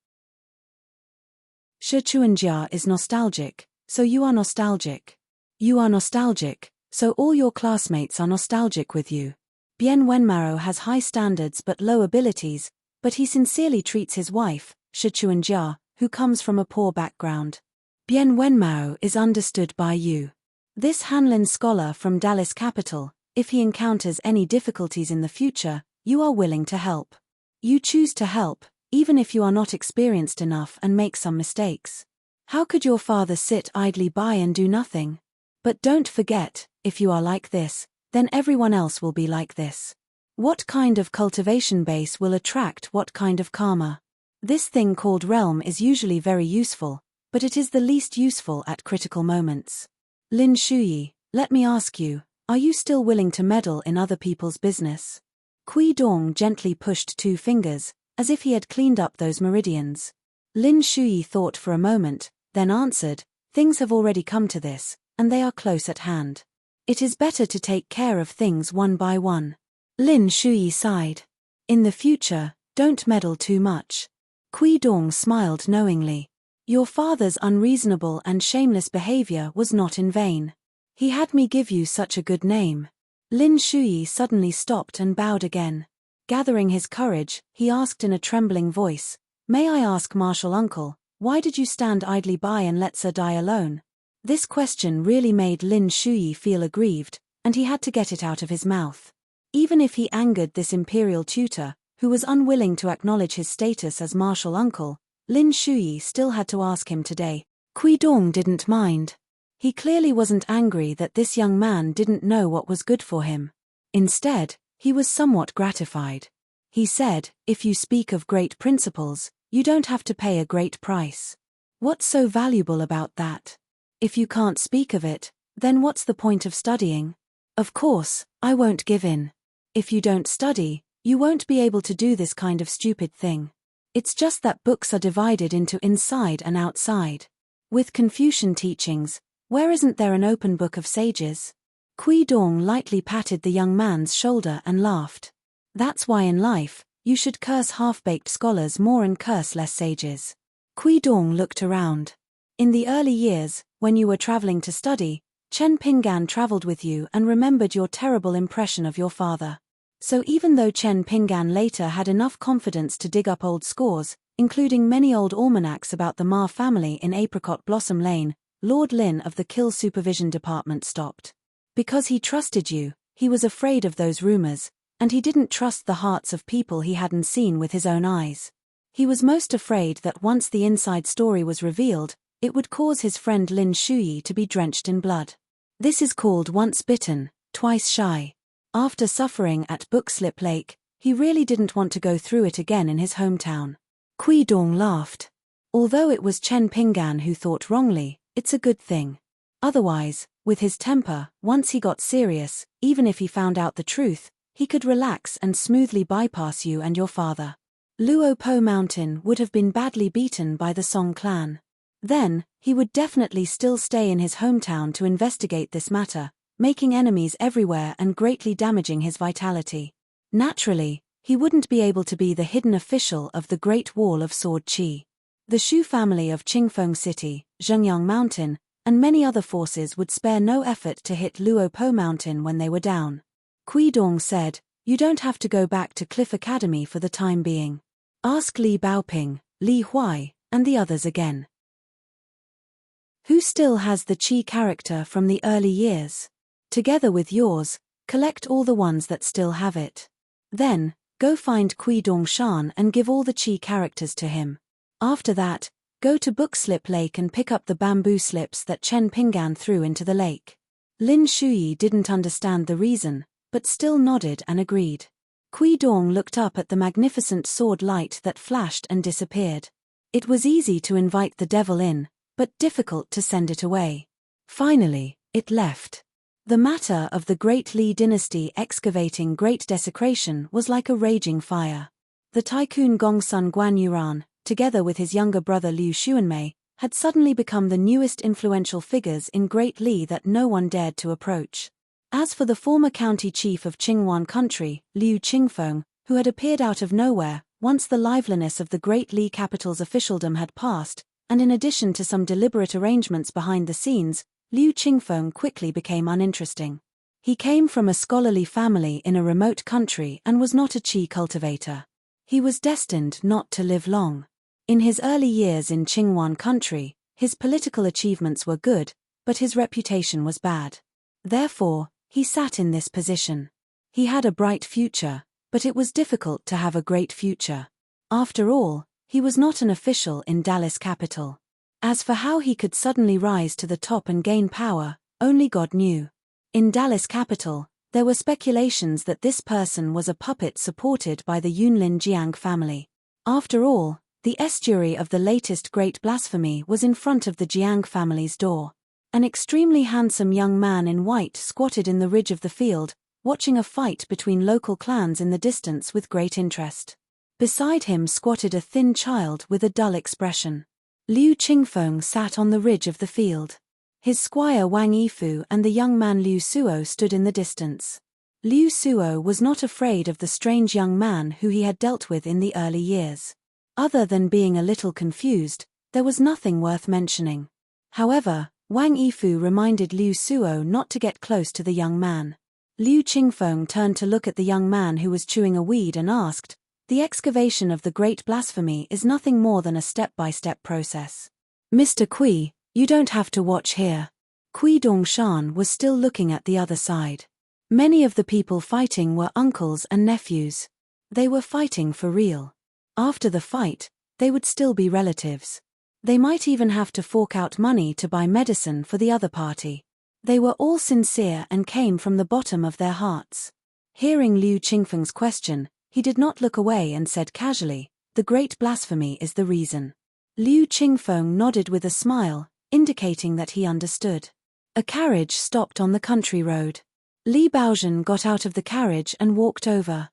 "Shi Chuanjia is nostalgic, so you are nostalgic. You are nostalgic, so all your classmates are nostalgic with you. Bien Wenmaro has high standards but low abilities, but he sincerely treats his wife, Shi Chuanjia, who comes from a poor background. Bien Wenmaro is understood by you. This Hanlin scholar from Dallas capital, if he encounters any difficulties in the future, you are willing to help. You choose to help, even if you are not experienced enough and make some mistakes. How could your father sit idly by and do nothing? But don't forget, if you are like this, then everyone else will be like this. What kind of cultivation base will attract what kind of karma? This thing called realm is usually very useful, but it is the least useful at critical moments. Lin Shuyi, let me ask you, are you still willing to meddle in other people's business?" Kui Dong gently pushed 2 fingers, as if he had cleaned up those meridians. Lin Shuyi thought for a moment, then answered, things have already come to this, and they are close at hand. It is better to take care of things one by one. Lin Shuyi sighed. In the future, don't meddle too much. Kui Dong smiled knowingly. Your father's unreasonable and shameless behavior was not in vain. He had me give you such a good name. Lin Shuyi suddenly stopped and bowed again. Gathering his courage, he asked in a trembling voice, May I ask, Martial Uncle, why did you stand idly by and let Sir die alone? This question really made Lin Shuyi feel aggrieved, and he had to get it out of his mouth. Even if he angered this imperial tutor, who was unwilling to acknowledge his status as martial uncle, Lin Shuyi still had to ask him today. Kui Dong didn't mind. He clearly wasn't angry that this young man didn't know what was good for him. Instead, he was somewhat gratified. He said, if you speak of great principles, you don't have to pay a great price. What's so valuable about that? If you can't speak of it, then what's the point of studying? Of course, I won't give in. If you don't study, you won't be able to do this kind of stupid thing. It's just that books are divided into inside and outside. With Confucian teachings, where isn't there an open book of sages? Kui Dong lightly patted the young man's shoulder and laughed. That's why in life, you should curse half-baked scholars more and curse less sages. Kui Dong looked around. In the early years, when you were traveling to study, Chen Pinggan traveled with you and remembered your terrible impression of your father. So even though Chen Pinggan later had enough confidence to dig up old scores, including many old almanacs about the Ma family in Apricot Blossom Lane, Lord Lin of the Kill Supervision Department stopped. Because he trusted you, he was afraid of those rumors, and he didn't trust the hearts of people he hadn't seen with his own eyes. He was most afraid that once the inside story was revealed, it would cause his friend Lin Shuyi to be drenched in blood. This is called once bitten, twice shy. After suffering at Bookslip Lake, he really didn't want to go through it again in his hometown. Kui Dong laughed. Although it was Chen Pinggan who thought wrongly, it's a good thing. Otherwise, with his temper, once he got serious, even if he found out the truth, he could relax and smoothly bypass you and your father. Luo Po Mountain would have been badly beaten by the Song clan. Then, he would definitely still stay in his hometown to investigate this matter, making enemies everywhere and greatly damaging his vitality. Naturally, he wouldn't be able to be the hidden official of the Great Wall of Sword Qi. The Shu family of Qingfeng City, Zhengyang Mountain, and many other forces would spare no effort to hit Luo Po Mountain when they were down. Kui Dong said, you don't have to go back to Cliff Academy for the time being. Ask Li Baoping, Li Huai, and the others again. Who still has the Qi character from the early years? Together with yours, collect all the ones that still have it. Then, go find Kui Dong Shan and give all the Qi characters to him. After that, go to Bookslip Lake and pick up the bamboo slips that Chen Pinggan threw into the lake. Lin Shuyi didn't understand the reason, but still nodded and agreed. Kui Dong looked up at the magnificent sword light that flashed and disappeared. It was easy to invite the devil in, but difficult to send it away. Finally, it left. The matter of the Great Li dynasty excavating great desecration was like a raging fire. The tycoon Gongsun Guanyuran, together with his younger brother Liu Xuanmei, had suddenly become the newest influential figures in Great Li that no one dared to approach. As for the former county chief of Qingwan country, Liu Qingfeng, who had appeared out of nowhere, once the liveliness of the Great Li capital's officialdom had passed, and in addition to some deliberate arrangements behind the scenes, Liu Qingfeng quickly became uninteresting. He came from a scholarly family in a remote country and was not a Qi cultivator. He was destined not to live long. In his early years in Qingwan country, his political achievements were good, but his reputation was bad. Therefore, he sat in this position. He had a bright future, but it was difficult to have a great future. After all, he was not an official in Dallas capital. As for how he could suddenly rise to the top and gain power, only God knew. In Dallas capital, there were speculations that this person was a puppet supported by the Yunlin Jiang family. After all, the estuary of the latest great blasphemy was in front of the Jiang family's door. An extremely handsome young man in white squatted in the ridge of the field, watching a fight between local clans in the distance with great interest. Beside him squatted a thin child with a dull expression. Liu Qingfeng sat on the ridge of the field. His squire Wang Yifu and the young man Liu Suo stood in the distance. Liu Suo was not afraid of the strange young man who he had dealt with in the early years. Other than being a little confused, there was nothing worth mentioning. However, Wang Yifu reminded Liu Suo not to get close to the young man. Liu Qingfeng turned to look at the young man who was chewing a weed and asked, "The excavation of the great blasphemy is nothing more than a step-by-step process. Mr. Kui, you don't have to watch here." Kui Dongshan was still looking at the other side. Many of the people fighting were uncles and nephews. They were fighting for real. After the fight, they would still be relatives. They might even have to fork out money to buy medicine for the other party. They were all sincere and came from the bottom of their hearts. Hearing Liu Qingfeng's question, he did not look away and said casually, "The great blasphemy is the reason." Liu Qingfeng nodded with a smile, indicating that he understood. A carriage stopped on the country road. Li Baozhen got out of the carriage and walked over.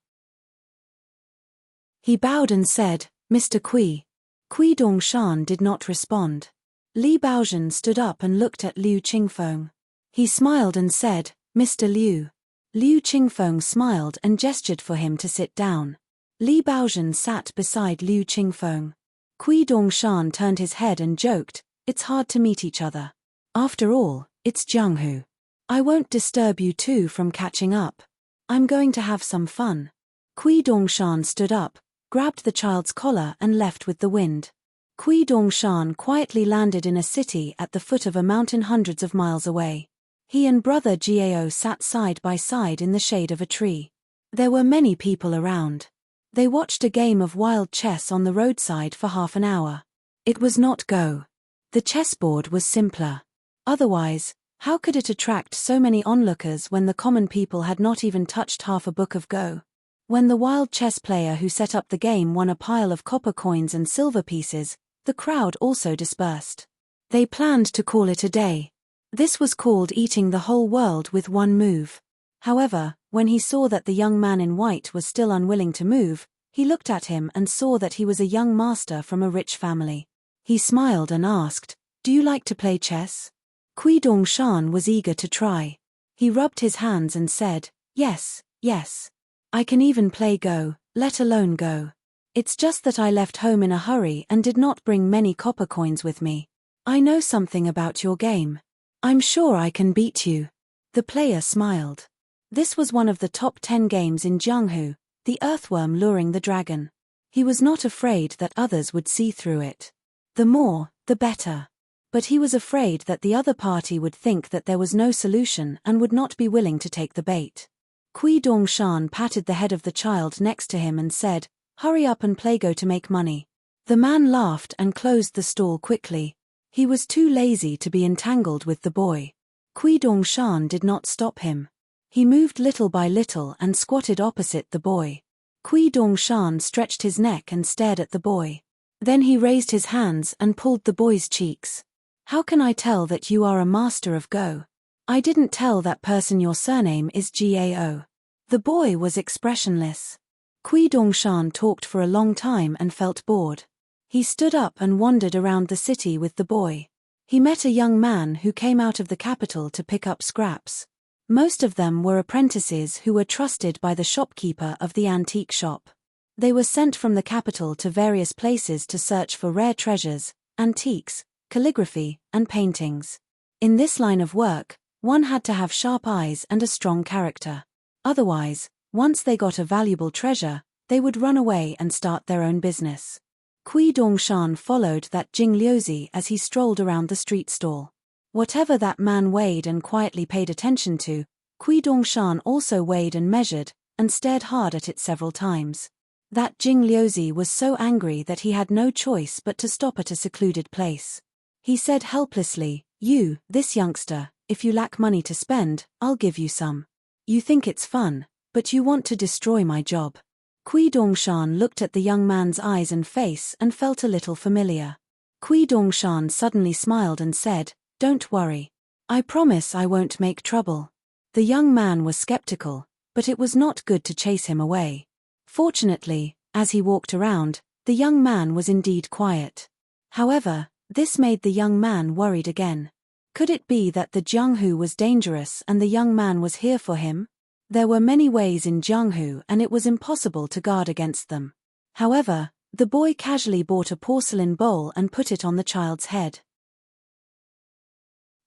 He bowed and said, "Mr. Kui." Kui Dongshan did not respond. Li Baozhen stood up and looked at Liu Qingfeng. He smiled and said, "Mr. Liu." Liu Qingfeng smiled and gestured for him to sit down. Li Baozhen sat beside Liu Qingfeng. Kui Dongshan turned his head and joked, "It's hard to meet each other. After all, it's Jianghu. I won't disturb you two from catching up. I'm going to have some fun." Kui Dongshan stood up, grabbed the child's collar and left with the wind. Kui Dongshan quietly landed in a city at the foot of a mountain hundreds of miles away. He and brother Jiao sat side by side in the shade of a tree. There were many people around. They watched a game of wild chess on the roadside for half an hour. It was not Go. The chessboard was simpler. Otherwise, how could it attract so many onlookers when the common people had not even touched half a book of Go? When the wild chess player who set up the game won a pile of copper coins and silver pieces, the crowd also dispersed. They planned to call it a day. This was called eating the whole world with one move. However, when he saw that the young man in white was still unwilling to move, he looked at him and saw that he was a young master from a rich family. He smiled and asked, "Do you like to play chess?" Kui Dongshan was eager to try. He rubbed his hands and said, "Yes, yes. I can even play Go, let alone Go. It's just that I left home in a hurry and did not bring many copper coins with me. I know something about your game. I'm sure I can beat you." The player smiled. This was one of the top 10 games in Jianghu, the earthworm luring the dragon. He was not afraid that others would see through it. The more, the better. But he was afraid that the other party would think that there was no solution and would not be willing to take the bait. Kui Dongshan patted the head of the child next to him and said, "Hurry up and play Go to make money." The man laughed and closed the stall quickly. He was too lazy to be entangled with the boy. Kui Dongshan did not stop him. He moved little by little and squatted opposite the boy. Kui Dongshan stretched his neck and stared at the boy. Then he raised his hands and pulled the boy's cheeks. "How can I tell that you are a master of Go? I didn't tell that person your surname is Gao." The boy was expressionless. Kui Dongshan talked for a long time and felt bored. He stood up and wandered around the city with the boy. He met a young man who came out of the capital to pick up scraps. Most of them were apprentices who were trusted by the shopkeeper of the antique shop. They were sent from the capital to various places to search for rare treasures, antiques, calligraphy, and paintings. In this line of work, one had to have sharp eyes and a strong character. Otherwise, once they got a valuable treasure, they would run away and start their own business. Kui Dongshan followed that Jing Liuzi as he strolled around the street stall. Whatever that man weighed and quietly paid attention to, Kui Dongshan also weighed and measured, and stared hard at it several times. That Jing Liuzi was so angry that he had no choice but to stop at a secluded place. He said helplessly, "This youngster, if you lack money to spend, I'll give you some. You think it's fun, but you want to destroy my job." Kui Dongshan looked at the young man's eyes and face and felt a little familiar. Kui Dongshan suddenly smiled and said, "Don't worry. I promise I won't make trouble." The young man was skeptical, but it was not good to chase him away. Fortunately, As he walked around, the young man was indeed quiet. However, this made the young man worried again. Could it be that the Jianghu was dangerous and the young man was here for him? There were many ways in Jianghu and it was impossible to guard against them. However, the boy casually bought a porcelain bowl and put it on the child's head.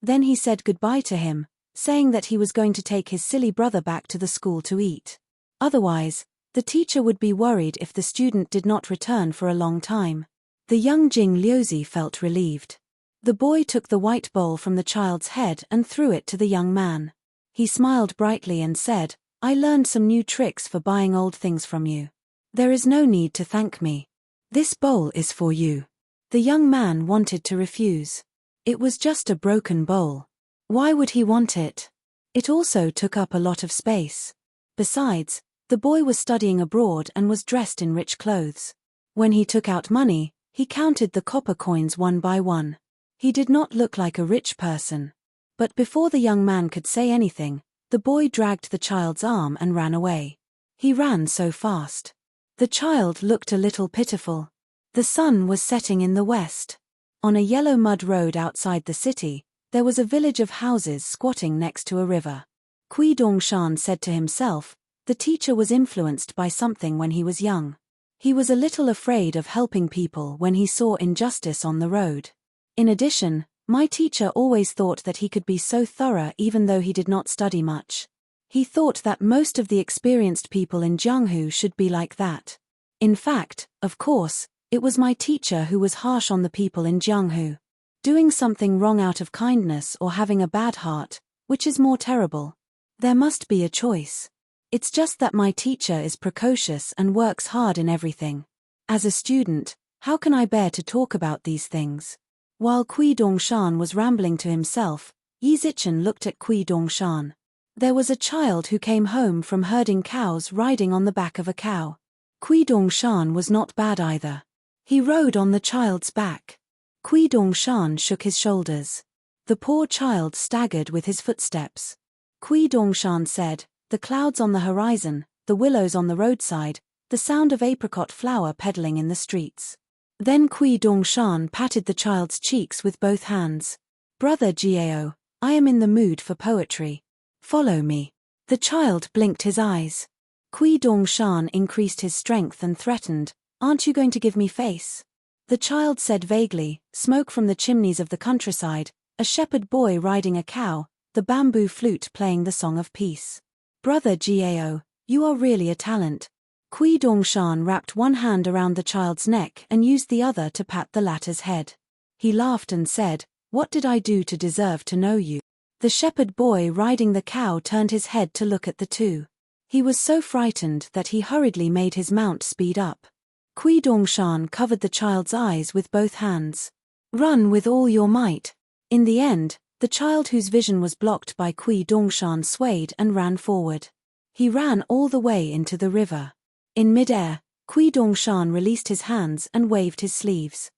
Then he said goodbye to him, saying that he was going to take his silly brother back to the school to eat. Otherwise, the teacher would be worried if the student did not return for a long time. The young Jing Liuzi felt relieved. The boy took the white bowl from the child's head and threw it to the young man. He smiled brightly and said, "I learned some new tricks for buying old things from you. There is no need to thank me. This bowl is for you." The young man wanted to refuse. It was just a broken bowl. Why would he want it? It also took up a lot of space. Besides, the boy was studying abroad and was dressed in rich clothes. When he took out money, he counted the copper coins one by one. He did not look like a rich person. But before the young man could say anything, the boy dragged the child's arm and ran away. He ran so fast. The child looked a little pitiful. The sun was setting in the west. On a yellow mud road outside the city, there was a village of houses squatting next to a river. Kui Dongshan said to himself, the teacher was influenced by something when he was young. He was a little afraid of helping people when he saw injustice on the road. In addition, my teacher always thought that he could be so thorough even though he did not study much. He thought that most of the experienced people in Jianghu should be like that. In fact, of course, it was my teacher who was harsh on the people in Jianghu. Doing something wrong out of kindness or having a bad heart, which is more terrible? There must be a choice. It's just that my teacher is precocious and works hard in everything. As a student, how can I bear to talk about these things? While Kui Dongshan was rambling to himself, Yi Zichen looked at Kui Dongshan. There was a child who came home from herding cows riding on the back of a cow. Kui Dongshan was not bad either. He rode on the child's back. Kui Dongshan shook his shoulders. The poor child staggered with his footsteps. Kui Dongshan said, "The clouds on the horizon, the willows on the roadside, the sound of apricot flower peddling in the streets." Then Kui Dongshan patted the child's cheeks with both hands. "Brother Jiao, I am in the mood for poetry. Follow me." The child blinked his eyes. Kui Dongshan increased his strength and threatened, "Aren't you going to give me face?" The child said vaguely, "Smoke from the chimneys of the countryside, a shepherd boy riding a cow, the bamboo flute playing the song of peace." "Brother Jiao, you are really a talent." Kui Dongshan wrapped one hand around the child's neck and used the other to pat the latter's head. He laughed and said, "What did I do to deserve to know you?" The shepherd boy riding the cow turned his head to look at the two. He was so frightened that he hurriedly made his mount speed up. Kui Dongshan covered the child's eyes with both hands. "Run with all your might." In the end, the child whose vision was blocked by Kui Dongshan swayed and ran forward. He ran all the way into the river. In mid-air, Kui Dongshan released his hands and waved his sleeves.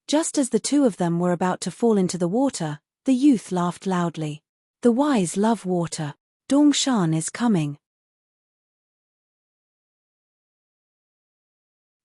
Just as the two of them were about to fall into the water, the youth laughed loudly. "The wise love water. Dongshan is coming."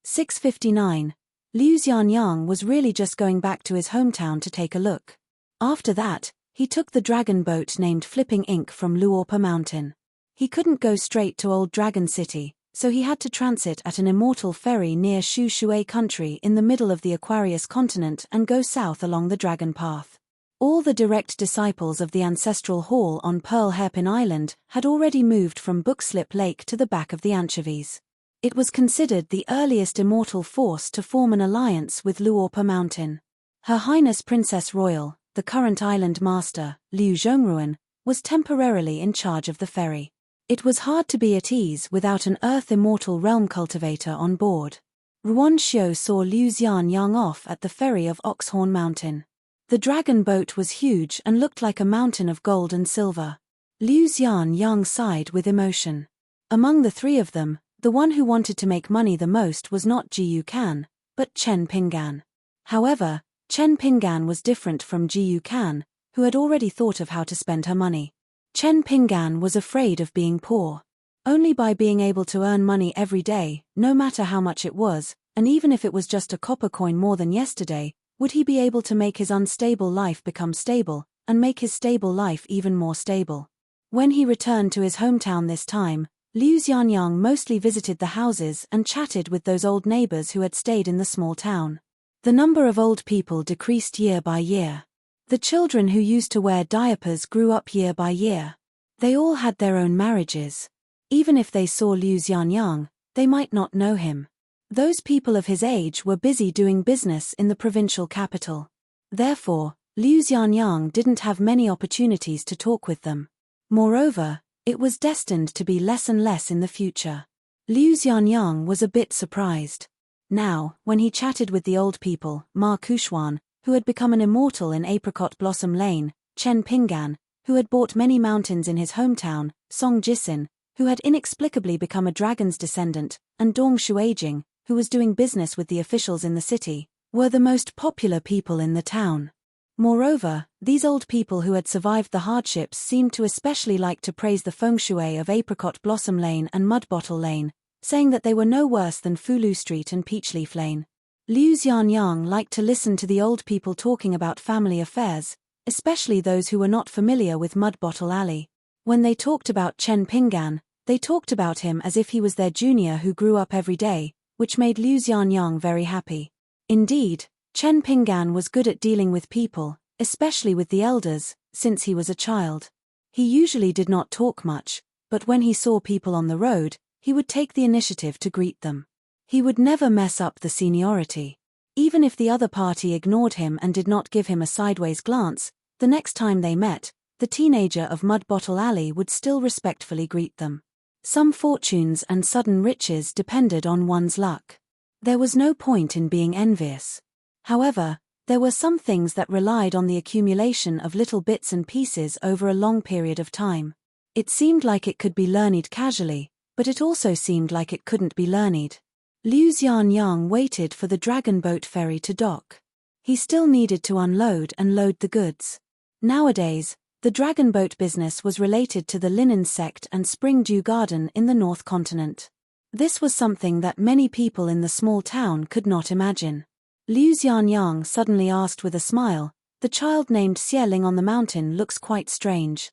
6:59. Liu Xianyang was really just going back to his hometown to take a look. After that, he took the dragon boat named Flipping Ink from Luopa Mountain. He couldn't go straight to Old Dragon City, so he had to transit at an immortal ferry near Shu Shui country in the middle of the Aquarius continent and go south along the Dragon Path. All the direct disciples of the ancestral hall on Pearl Hairpin Island had already moved from Bookslip Lake to the back of the Anchovies. It was considered the earliest immortal force to form an alliance with Luopa Mountain. Her Highness Princess Royal, the current island master, Liu Zhongruan, was temporarily in charge of the ferry. It was hard to be at ease without an Earth Immortal Realm cultivator on board. Ruan Xiu saw Liu Xianyang off at the ferry of Oxhorn Mountain. The dragon boat was huge and looked like a mountain of gold and silver. Liu Xianyang sighed with emotion. Among the three of them, the one who wanted to make money the most was not Ji Yukan, but Chen Pingan. However, Chen Pingan was different from Ji Yukan, who had already thought of how to spend her money. Chen Pingan was afraid of being poor. Only by being able to earn money every day, no matter how much it was, and even if it was just a copper coin more than yesterday, would he be able to make his unstable life become stable, and make his stable life even more stable. When he returned to his hometown this time, Liu Xianyang mostly visited the houses and chatted with those old neighbors who had stayed in the small town. The number of old people decreased year by year. The children who used to wear diapers grew up year by year. They all had their own marriages. Even if they saw Liu Xianyang, they might not know him. Those people of his age were busy doing business in the provincial capital. Therefore, Liu Xianyang didn't have many opportunities to talk with them. Moreover, it was destined to be less and less in the future. Liu Xianyang was a bit surprised. Now, when he chatted with the old people, Ma Kuxuan, who had become an immortal in Apricot Blossom Lane, Chen Pinggan, who had bought many mountains in his hometown, Song Jisin, who had inexplicably become a dragon's descendant, and Dong Shuijing, who was doing business with the officials in the city, were the most popular people in the town. Moreover, these old people who had survived the hardships seemed to especially like to praise the feng shui of Apricot Blossom Lane and Mud Bottle Lane, saying that they were no worse than Fulu Street and Peachleaf Lane. Liu Xianyang liked to listen to the old people talking about family affairs, especially those who were not familiar with Mud Bottle Alley. When they talked about Chen Pinggan, they talked about him as if he was their junior who grew up every day, which made Liu Xianyang very happy. Indeed, Chen Pinggan was good at dealing with people, especially with the elders, since he was a child. He usually did not talk much, but when he saw people on the road, he would take the initiative to greet them. He would never mess up the seniority. Even if the other party ignored him and did not give him a sideways glance, the next time they met, the teenager of Mud Bottle Alley would still respectfully greet them. Some fortunes and sudden riches depended on one's luck. There was no point in being envious. However, there were some things that relied on the accumulation of little bits and pieces over a long period of time. It seemed like it could be learned casually, but it also seemed like it couldn't be learned. Liu Xianyang waited for the dragon boat ferry to dock. He still needed to unload and load the goods. Nowadays, the dragon boat business was related to the linen sect and spring dew garden in the North Continent. This was something that many people in the small town could not imagine. Liu Xianyang suddenly asked with a smile, "The child named Xieling on the mountain looks quite strange."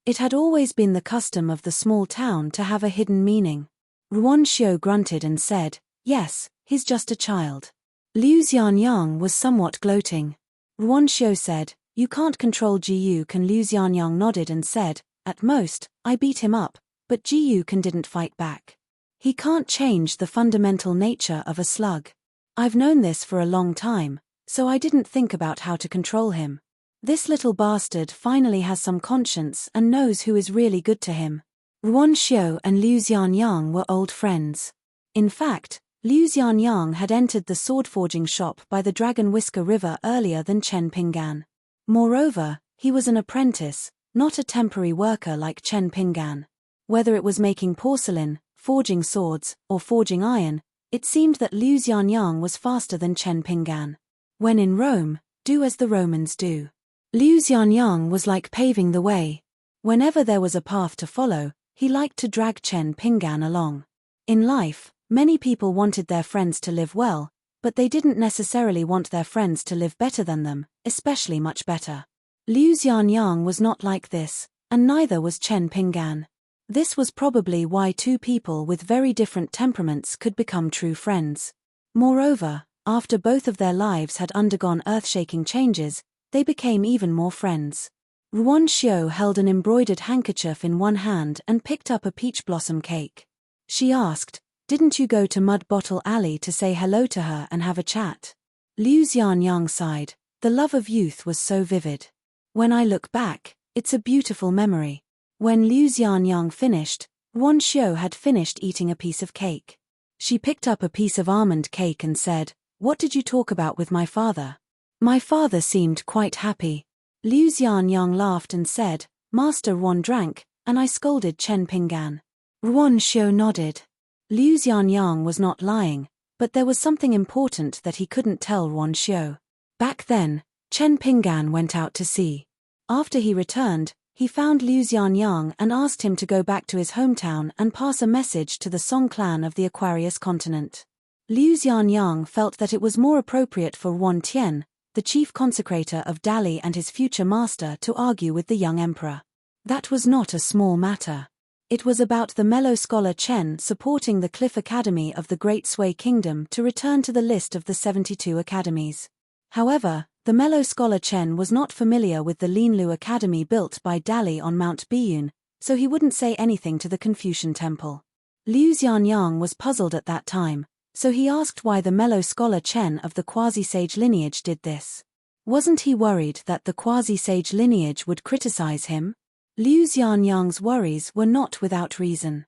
It had always been the custom of the small town to have a hidden meaning. Ruan Xiu grunted and said, "Yes, he's just a child." Liu Xianyang was somewhat gloating. Ruan Xiu said, "You can't control Jiyukan." Liu Xianyang nodded and said, "At most, I beat him up, but Jiyukan didn't fight back. He can't change the fundamental nature of a slug. I've known this for a long time, so I didn't think about how to control him. This little bastard finally has some conscience and knows who is really good to him." Ruan Xiu and Liu Xianyang were old friends. In fact, Liu Xianyang had entered the sword-forging shop by the Dragon Whisker River earlier than Chen Pinggan. Moreover, he was an apprentice, not a temporary worker like Chen Pinggan. Whether it was making porcelain, forging swords, or forging iron, it seemed that Liu Xianyang was faster than Chen Pinggan. When in Rome, do as the Romans do. Liu Xianyang was like paving the way. Whenever there was a path to follow, he liked to drag Chen Pinggan along. In life, many people wanted their friends to live well, but they didn't necessarily want their friends to live better than them, especially much better. Liu Xianyang was not like this, and neither was Chen Pinggan. This was probably why two people with very different temperaments could become true friends. Moreover, after both of their lives had undergone earth-shaking changes, they became even more friends. Ruan Xiu held an embroidered handkerchief in one hand and picked up a peach blossom cake. She asked, "Didn't you go to Mud Bottle Alley to say hello to her and have a chat?" Liu Xianyang sighed. The love of youth was so vivid. "When I look back, it's a beautiful memory." When Liu Xianyang finished, Ruan Xiu had finished eating a piece of cake. She picked up a piece of almond cake and said, "What did you talk about with my father?" "My father seemed quite happy." Liu Xianyang laughed and said, "Master Ruan drank, and I scolded Chen Pinggan." Ruan Xiu nodded. Liu Xianyang was not lying, but there was something important that he couldn't tell Ruan Xiu. Back then, Chen Pinggan went out to sea. After he returned, He found Liu Xianyang and asked him to go back to his hometown and pass a message to the Song clan of the Aquarius continent. Liu Xianyang felt that it was more appropriate for Yuan Tian, the chief consecrator of Dali and his future master, to argue with the young emperor. That was not a small matter. It was about the mellow scholar Chen supporting the Cliff Academy of the Great Sui Kingdom to return to the list of the 72 academies. However, the mellow scholar Chen was not familiar with the Linlu Academy built by Dali on Mount Biyun, so he wouldn't say anything to the Confucian temple. Liu Xianyang was puzzled at that time, so he asked why the mellow scholar Chen of the quasi-sage lineage did this. Wasn't he worried that the quasi-sage lineage would criticize him? Liu Xianyang's worries were not without reason.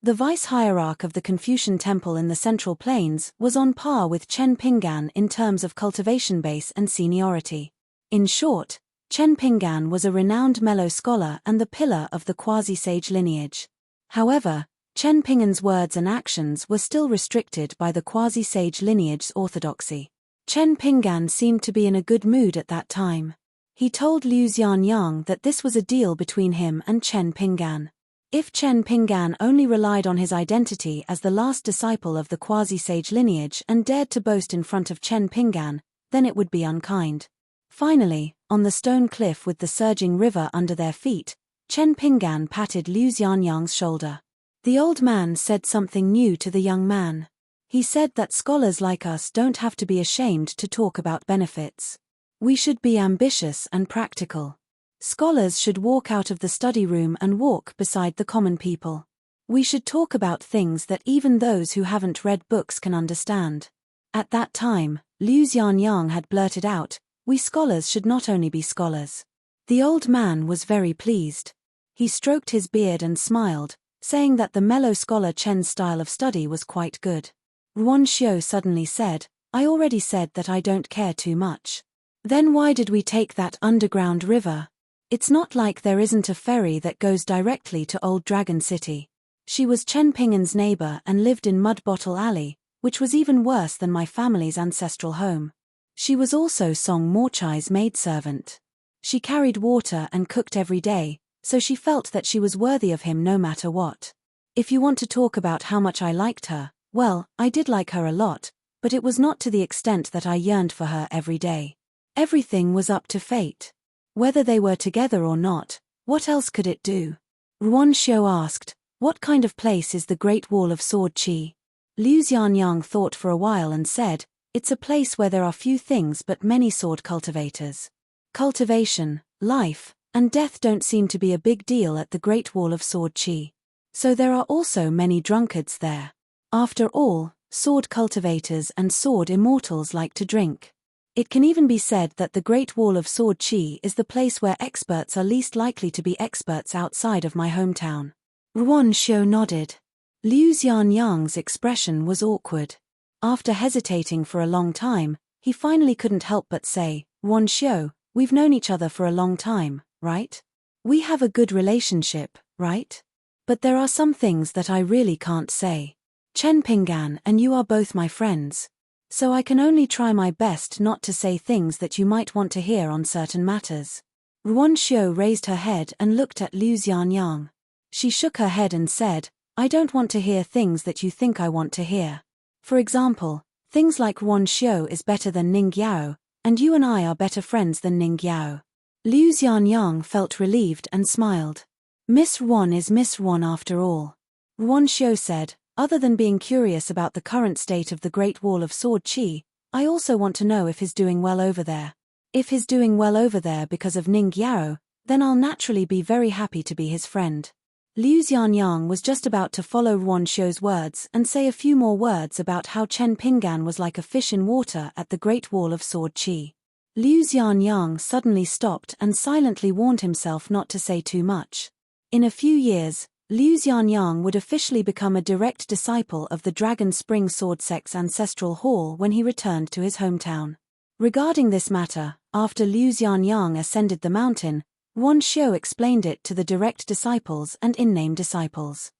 The vice-hierarch of the Confucian temple in the Central Plains was on par with Chen Pinggan in terms of cultivation base and seniority. In short, Chen Pinggan was a renowned mellow scholar and the pillar of the quasi-sage lineage. However, Chen Pinggan's words and actions were still restricted by the quasi-sage lineage's orthodoxy. Chen Pinggan seemed to be in a good mood at that time. He told Liu Xianyang that this was a deal between him and Chen Pinggan. If Chen Pinggan only relied on his identity as the last disciple of the quasi-sage lineage and dared to boast in front of Chen Pinggan, then it would be unkind. Finally, on the stone cliff with the surging river under their feet, Chen Pinggan patted Liu Xianyang's shoulder. The old man said something new to the young man. He said that scholars like us don't have to be ashamed to talk about benefits. We should be ambitious and practical. Scholars should walk out of the study room and walk beside the common people. We should talk about things that even those who haven't read books can understand. At that time, Liu Xianyang had blurted out, "We scholars should not only be scholars." The old man was very pleased. He stroked his beard and smiled, saying that the mellow scholar Chen's style of study was quite good. Ruan Xiu suddenly said, "I already said that I don't care too much. Then why did we take that underground river? It's not like there isn't a ferry that goes directly to Old Dragon City." She was Chen Pinggan's neighbor and lived in Mud Bottle Alley, which was even worse than my family's ancestral home. She was also Song Morchai's maidservant. She carried water and cooked every day, so she felt that she was worthy of him no matter what. If you want to talk about how much I liked her, well, I did like her a lot, but it was not to the extent that I yearned for her every day. Everything was up to fate. Whether they were together or not, what else could it do? Ruan Xiu asked, "What kind of place is the Great Wall of Sword Qi?" Liu Xianyang thought for a while and said, "It's a place where there are few things but many sword cultivators. Cultivation, life, and death don't seem to be a big deal at the Great Wall of Sword Qi. So there are also many drunkards there. After all, sword cultivators and sword immortals like to drink. It can even be said that the Great Wall of Sword Qi is the place where experts are least likely to be experts outside of my hometown." Ruan Xiu nodded. Liu Xianyang's expression was awkward. After hesitating for a long time, he finally couldn't help but say, "Ruan Xiu, we've known each other for a long time, right? We have a good relationship, right? But there are some things that I really can't say. Chen Pinggan and you are both my friends. So I can only try my best not to say things that you might want to hear on certain matters." Ruan Xiu raised her head and looked at Liu Xianyang. She shook her head and said, "I don't want to hear things that you think I want to hear. For example, things like Ruan Xiu is better than Ning Yao, and you and I are better friends than Ning Yao." Liu Xianyang felt relieved and smiled. Miss Ruan is Miss Ruan after all. Ruan Xiu said, "Other than being curious about the current state of the Great Wall of Sword Qi, I also want to know if he's doing well over there. If he's doing well over there because of Ning Yao, then I'll naturally be very happy to be his friend." Liu Xianyang was just about to follow Ruan Xiu's words and say a few more words about how Chen Pinggan was like a fish in water at the Great Wall of Sword Qi. Liu Xianyang suddenly stopped and silently warned himself not to say too much. In a few years, Liu Xianyang would officially become a direct disciple of the Dragon Spring Sword Sect's ancestral hall when he returned to his hometown. Regarding this matter, after Liu Xianyang ascended the mountain, Ruan Xiu explained it to the direct disciples and in-name disciples.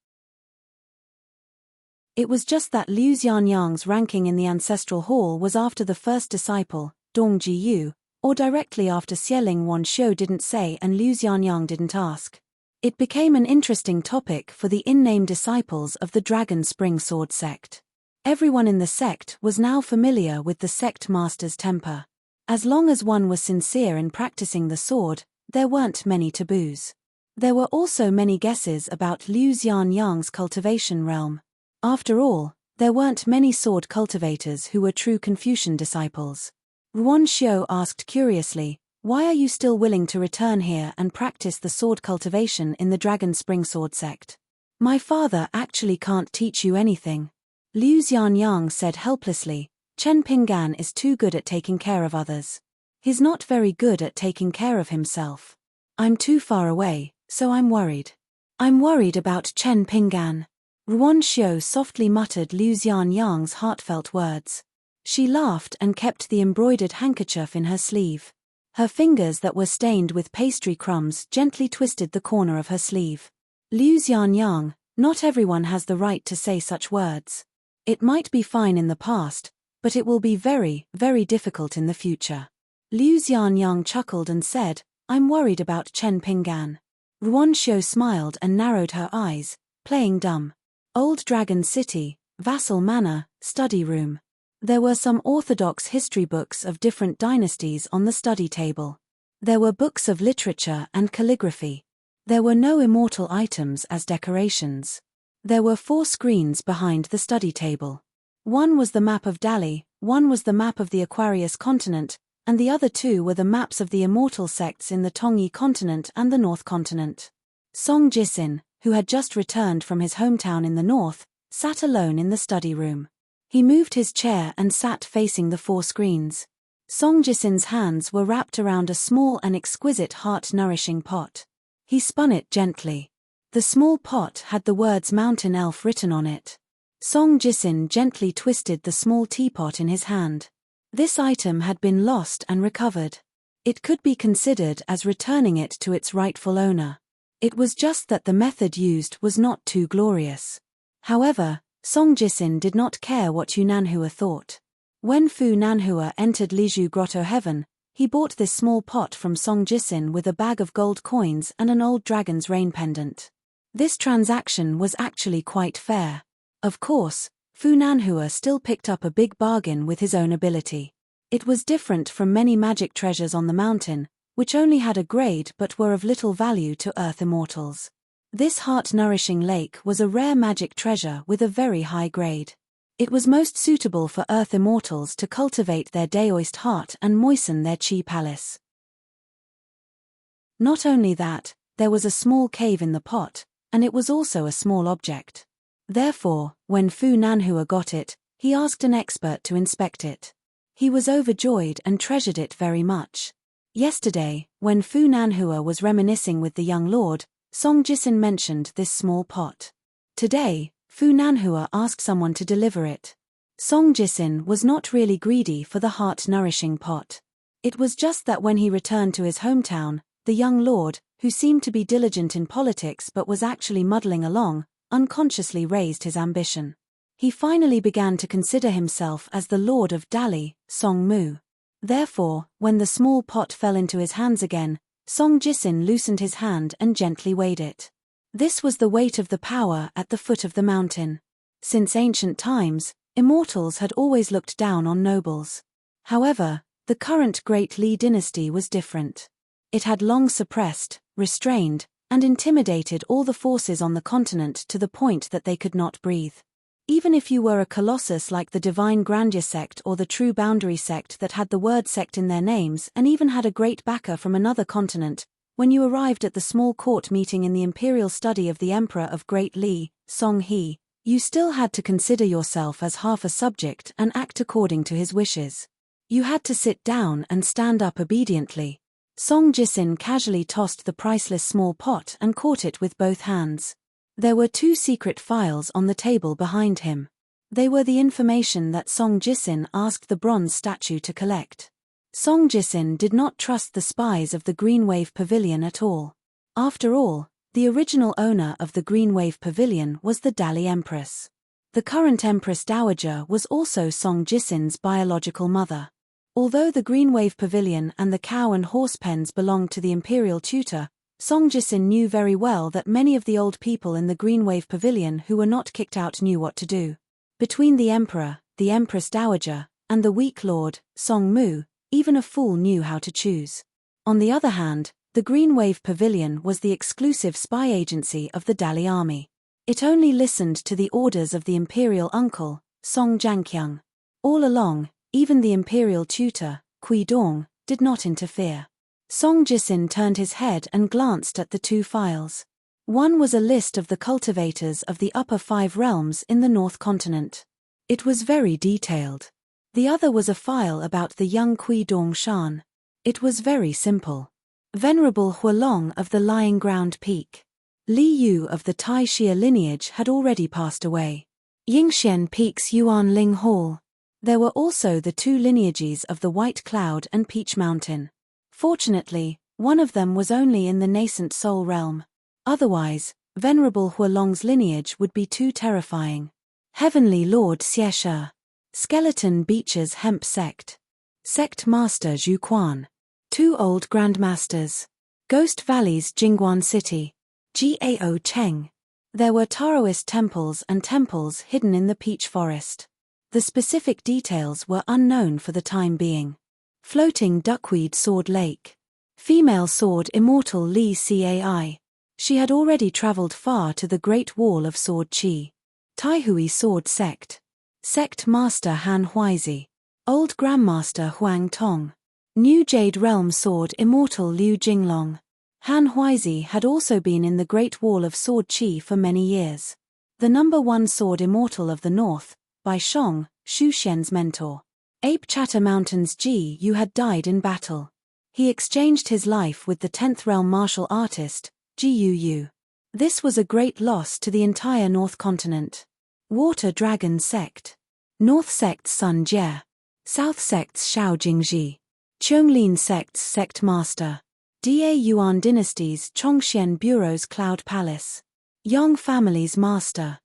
It was just that Liu Xianyang's ranking in the ancestral hall was after the first disciple, Dong Ji Yu, or directly after Xieling Wanxiu didn't say and Liu Xianyang didn't ask. It became an interesting topic for the in-name disciples of the Dragon Spring Sword sect. Everyone in the sect was now familiar with the sect master's temper. As long as one was sincere in practicing the sword, there weren't many taboos. There were also many guesses about Liu Xianyang's cultivation realm. After all, there weren't many sword cultivators who were true Confucian disciples. Wanxiu asked curiously, "Why are you still willing to return here and practice the sword cultivation in the Dragon Spring Sword sect? My father actually can't teach you anything." Liu Xianyang said helplessly, "Chen Pinggan is too good at taking care of others. He's not very good at taking care of himself. I'm too far away, so I'm worried. I'm worried about Chen Pinggan." Wanxiu softly muttered Liu Xianyang's heartfelt words. She laughed and kept the embroidered handkerchief in her sleeve. Her fingers that were stained with pastry crumbs gently twisted the corner of her sleeve. "Liu Xianyang, not everyone has the right to say such words. It might be fine in the past, but it will be very, very difficult in the future." Liu Xianyang chuckled and said, "I'm worried about Chen Pinggan." Wanxiu smiled and narrowed her eyes, playing dumb. Old Dragon City, Vassal Manor, study room. There were some orthodox history books of different dynasties on the study table. There were books of literature and calligraphy. There were no immortal items as decorations. There were 4 screens behind the study table. One was the map of Dali, one was the map of the Aquarius continent, and the other 2 were the maps of the immortal sects in the Tongyi continent and the North continent. Song Jisin, who had just returned from his hometown in the north, sat alone in the study room. He moved his chair and sat facing the 4 screens. Song Jisin's hands were wrapped around a small and exquisite heart-nourishing pot. He spun it gently. The small pot had the words Mountain Elf written on it. Song Jisin gently twisted the small teapot in his hand. This item had been lost and recovered. It could be considered as returning it to its rightful owner. It was just that the method used was not too glorious. However, Song Jisin did not care what Yu Nanhua thought. When Fu Nanhua entered Liju Grotto Heaven, he bought this small pot from Song Jisin with a bag of gold coins and an old dragon's rain pendant. This transaction was actually quite fair. Of course, Fu Nanhua still picked up a big bargain with his own ability. It was different from many magic treasures on the mountain, which only had a grade but were of little value to Earth immortals. This heart-nourishing lake was a rare magic treasure with a very high grade. It was most suitable for Earth immortals to cultivate their Daoist heart and moisten their Qi palace. Not only that, there was a small cave in the pot, and it was also a small object. Therefore, when Fu Nanhua got it, he asked an expert to inspect it. He was overjoyed and treasured it very much. Yesterday, when Fu Nanhua was reminiscing with the young lord, Song Jisin mentioned this small pot. Today, Fu Nanhua asked someone to deliver it. Song Jisin was not really greedy for the heart-nourishing pot. It was just that when he returned to his hometown, the young lord, who seemed to be diligent in politics but was actually muddling along, unconsciously raised his ambition. He finally began to consider himself as the lord of Dali, Song Mu. Therefore, when the small pot fell into his hands again, Song Jisin loosened his hand and gently weighed it. This was the weight of the power at the foot of the mountain. Since ancient times, immortals had always looked down on nobles. However, the current Great Li dynasty was different. It had long suppressed, restrained, and intimidated all the forces on the continent to the point that they could not breathe. Even if you were a colossus like the Divine Grandeur sect or the True Boundary sect that had the word sect in their names and even had a great backer from another continent, when you arrived at the small court meeting in the imperial study of the Emperor of Great Li, Song He, you still had to consider yourself as half a subject and act according to his wishes. You had to sit down and stand up obediently. Song Jisin casually tossed the priceless small pot and caught it with both hands. There were 2 secret files on the table behind him. They were the information that Song Jisin asked the bronze statue to collect. Song Jisin did not trust the spies of the Green Wave Pavilion at all. After all, the original owner of the Green Wave Pavilion was the Dali Empress. The current Empress Dowager was also Song Jisin's biological mother. Although the Green Wave Pavilion and the cow and horse pens belonged to the imperial tutor, Song Jisin knew very well that many of the old people in the Green Wave Pavilion who were not kicked out knew what to do. Between the emperor, the empress dowager, and the weak lord, Song Mu, even a fool knew how to choose. On the other hand, the Green Wave Pavilion was the exclusive spy agency of the Dali army. It only listened to the orders of the imperial uncle, Song Jianqiang. All along, even the imperial tutor, Kui Dong, did not interfere. Song Jisin turned his head and glanced at the two files. One was a list of the cultivators of the upper 5 realms in the North Continent. It was very detailed. The other was a file about the young Kui Dong Shan. It was very simple. Venerable Hualong of the Lying Ground Peak. Li Yu of the Tai Xia lineage had already passed away. Yingxian Peak's Yuan Ling Hall. There were also the 2 lineages of the White Cloud and Peach Mountain. Fortunately, one of them was only in the nascent Soul realm. Otherwise, Venerable Hualong's lineage would be too terrifying. Heavenly Lord Xieshe. Skeleton Beach's Hemp Sect. Sect Master Zhu Quan. 2 Old Grandmasters. Ghost Valley's Jingguan City. Gao Cheng. There were Taoist temples and temples hidden in the Peach Forest. The specific details were unknown for the time being. Floating Duckweed Sword Lake. Female Sword Immortal Li Cai. She had already traveled far to the Great Wall of Sword Qi. Taihui Sword Sect. Sect Master Han Huizi. Old Grandmaster Huang Tong. New Jade Realm Sword Immortal Liu Jinglong. Han Huizi had also been in the Great Wall of Sword Qi for many years. The number 1 Sword Immortal of the North, by Shong, Shu Xian's mentor. Ape Chatter Mountain's Ji Yu had died in battle. He exchanged his life with the 10th realm martial artist, Ji Yu. This was a great loss to the entire North Continent. Water Dragon Sect. North Sect's Sun Jie. South Sect's Shao Jingji. Chonglin Sect's Sect Master. Da Yuan Dynasty's Chongxian Bureau's Cloud Palace. Yong Family's Master.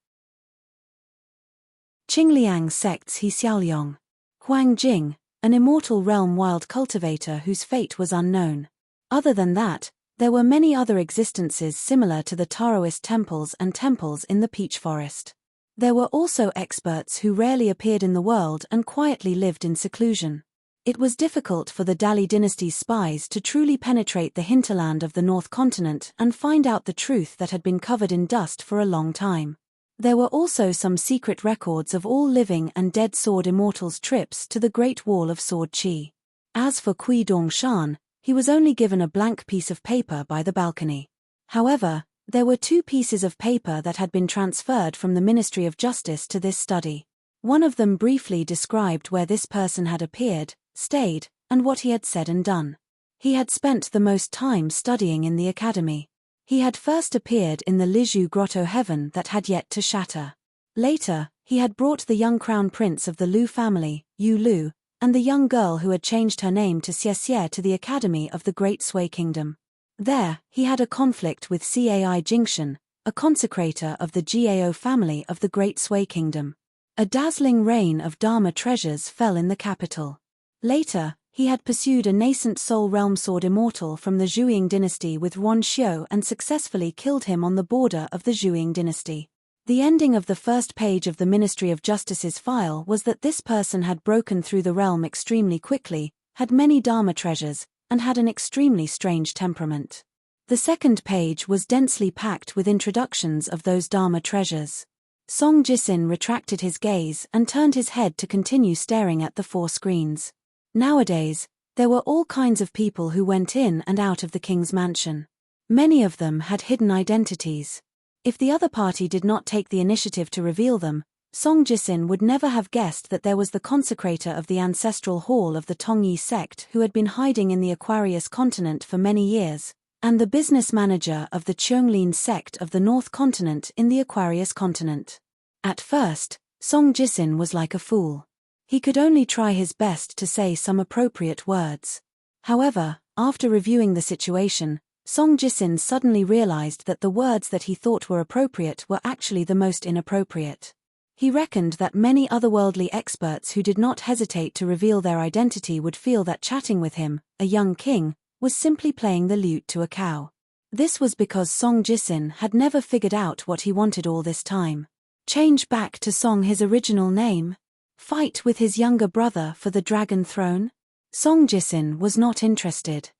Qingliang Sect's He Xiaoyong. Huang Jing, an immortal realm wild cultivator whose fate was unknown. Other than that, there were many other existences similar to the Taoist temples and temples in the Peach Forest. There were also experts who rarely appeared in the world and quietly lived in seclusion. It was difficult for the Dali dynasty's spies to truly penetrate the hinterland of the North Continent and find out the truth that had been covered in dust for a long time. There were also some secret records of all living and dead sword immortals' trips to the Great Wall of Sword Qi. As for Kui Dong Shan, he was only given a blank piece of paper by the balcony. However, there were 2 pieces of paper that had been transferred from the Ministry of Justice to this study. One of them briefly described where this person had appeared, stayed, and what he had said and done. He had spent the most time studying in the academy. He had first appeared in the Lizhu Grotto heaven that had yet to shatter. Later, he had brought the young crown prince of the Lu family, Yu Lu, and the young girl who had changed her name to Xie to the academy of the Great Sui Kingdom. There, he had a conflict with Cai Jingshan, a consecrator of the Gao family of the Great Sui Kingdom. A dazzling rain of Dharma treasures fell in the capital. Later, he had pursued a nascent soul realm sword immortal from the Zhuiying dynasty with Ron Xiu and successfully killed him on the border of the Zhuiying dynasty. The ending of the first page of the Ministry of Justice's file was that this person had broken through the realm extremely quickly, had many Dharma treasures, and had an extremely strange temperament. The second page was densely packed with introductions of those Dharma treasures. Song Jisin retracted his gaze and turned his head to continue staring at the 4 screens. Nowadays, there were all kinds of people who went in and out of the king's mansion. Many of them had hidden identities. If the other party did not take the initiative to reveal them, Song Jisin would never have guessed that there was the consecrator of the ancestral hall of the Tongyi sect who had been hiding in the Aquarius continent for many years, and the business manager of the Chonglin sect of the North Continent in the Aquarius continent. At first, Song Jisin was like a fool. He could only try his best to say some appropriate words. However, after reviewing the situation, Song Jisin suddenly realized that the words that he thought were appropriate were actually the most inappropriate. He reckoned that many otherworldly experts who did not hesitate to reveal their identity would feel that chatting with him, a young king, was simply playing the lute to a cow. This was because Song Jisin had never figured out what he wanted all this time. Change back to Song his original name? Fight with his younger brother for the dragon throne? Song Jisin was not interested.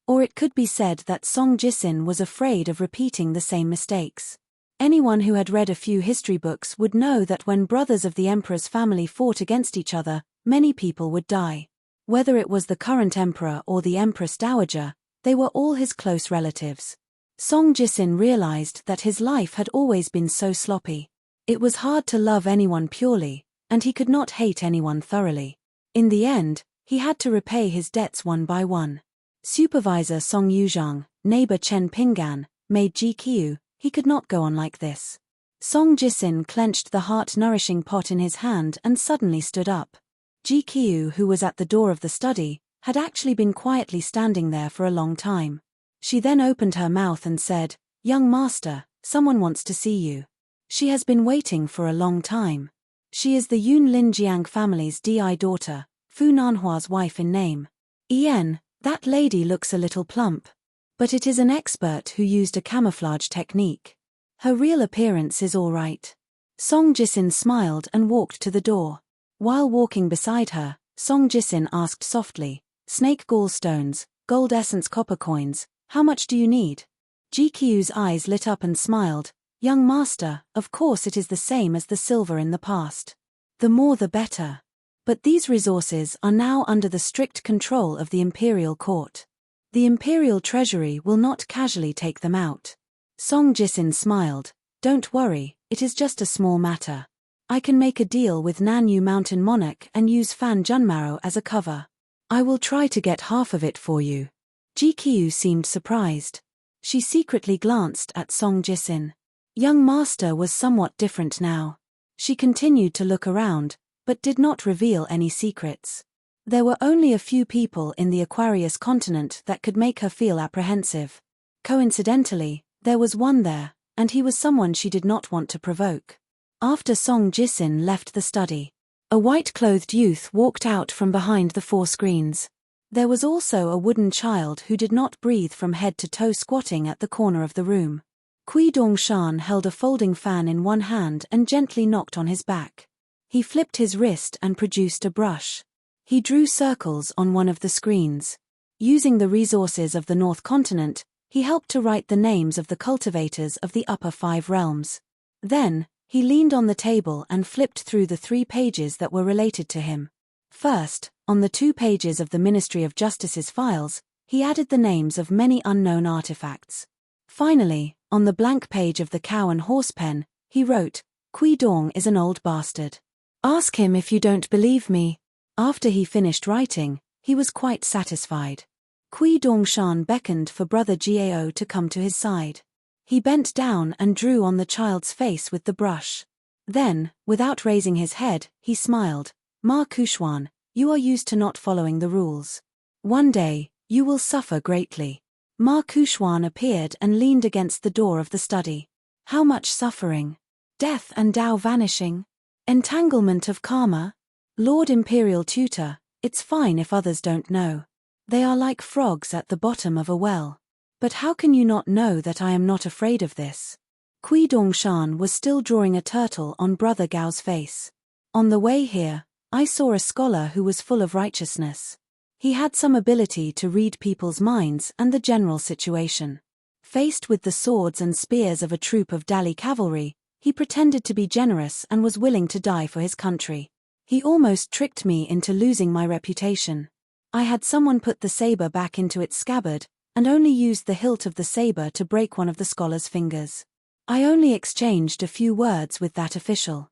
Or it could be said that Song Jisin was afraid of repeating the same mistakes. Anyone who had read a few history books would know that when brothers of the emperor's family fought against each other, many people would die. Whether it was the current emperor or the empress dowager, they were all his close relatives. Song Jisin realized that his life had always been so sloppy. It was hard to love anyone purely, and he could not hate anyone thoroughly. In the end, he had to repay his debts one by one. Supervisor Song Yuzhang, neighbor Chen Pinggan, made GQ. He could not go on like this. Song Jisin clenched the heart-nourishing pot in his hand and suddenly stood up. GQ, who was at the door of the study, had actually been quietly standing there for a long time. She then opened her mouth and said, "Young master, someone wants to see you. She has been waiting for a long time. She is the Yun Lin Jiang family's DI daughter, Fu Nanhua's wife in name. That lady looks a little plump. But it is an expert who used a camouflage technique. Her real appearance is all right." Song Jisin smiled and walked to the door. While walking beside her, Song Jisin asked softly, "Snake gallstones, gold essence copper coins, how much do you need?" GQ's eyes lit up and smiled, "Young master, of course it is the same as the silver in the past. The more the better. But these resources are now under the strict control of the imperial court. The imperial treasury will not casually take them out." Song Jisin smiled, "Don't worry, it is just a small matter. I can make a deal with Nanyu Mountain Monarch and use Fan Junmaro as a cover. I will try to get half of it for you." GQ seemed surprised. She secretly glanced at Song Jisin. Young master was somewhat different now. She continued to look around, but did not reveal any secrets. There were only a few people in the Aquarius continent that could make her feel apprehensive. Coincidentally, there was one there, and he was someone she did not want to provoke. After Song Jisin left the study, a white-clothed youth walked out from behind the 4 screens. There was also a wooden child who did not breathe from head to toe squatting at the corner of the room. Kui Dongshan held a folding fan in one hand and gently knocked on his back. He flipped his wrist and produced a brush. He drew circles on one of the screens. Using the resources of the North Continent, he helped to write the names of the cultivators of the upper 5 realms. Then, he leaned on the table and flipped through the 3 pages that were related to him. First, on the 2 pages of the Ministry of Justice's files, he added the names of many unknown artifacts. Finally, on the blank page of the cow and horse pen, he wrote, "Kui Dong is an old bastard. Ask him if you don't believe me." After he finished writing, he was quite satisfied. Kui Dongshan beckoned for brother Gao to come to his side. He bent down and drew on the child's face with the brush. Then, without raising his head, he smiled, "Ma Kushwan, you are used to not following the rules. One day, you will suffer greatly." Ma Kushwan appeared and leaned against the door of the study. "How much suffering? Death and Tao vanishing? Entanglement of karma? Lord Imperial Tutor, it's fine if others don't know. They are like frogs at the bottom of a well. But how can you not know that I am not afraid of this?" Kui Dongshan was still drawing a turtle on Brother Gao's face. "On the way here, I saw a scholar who was full of righteousness. He had some ability to read people's minds and the general situation. Faced with the swords and spears of a troop of Dali cavalry, he pretended to be generous and was willing to die for his country. He almost tricked me into losing my reputation. I had someone put the saber back into its scabbard, and only used the hilt of the saber to break one of the scholar's fingers. I only exchanged a few words with that official."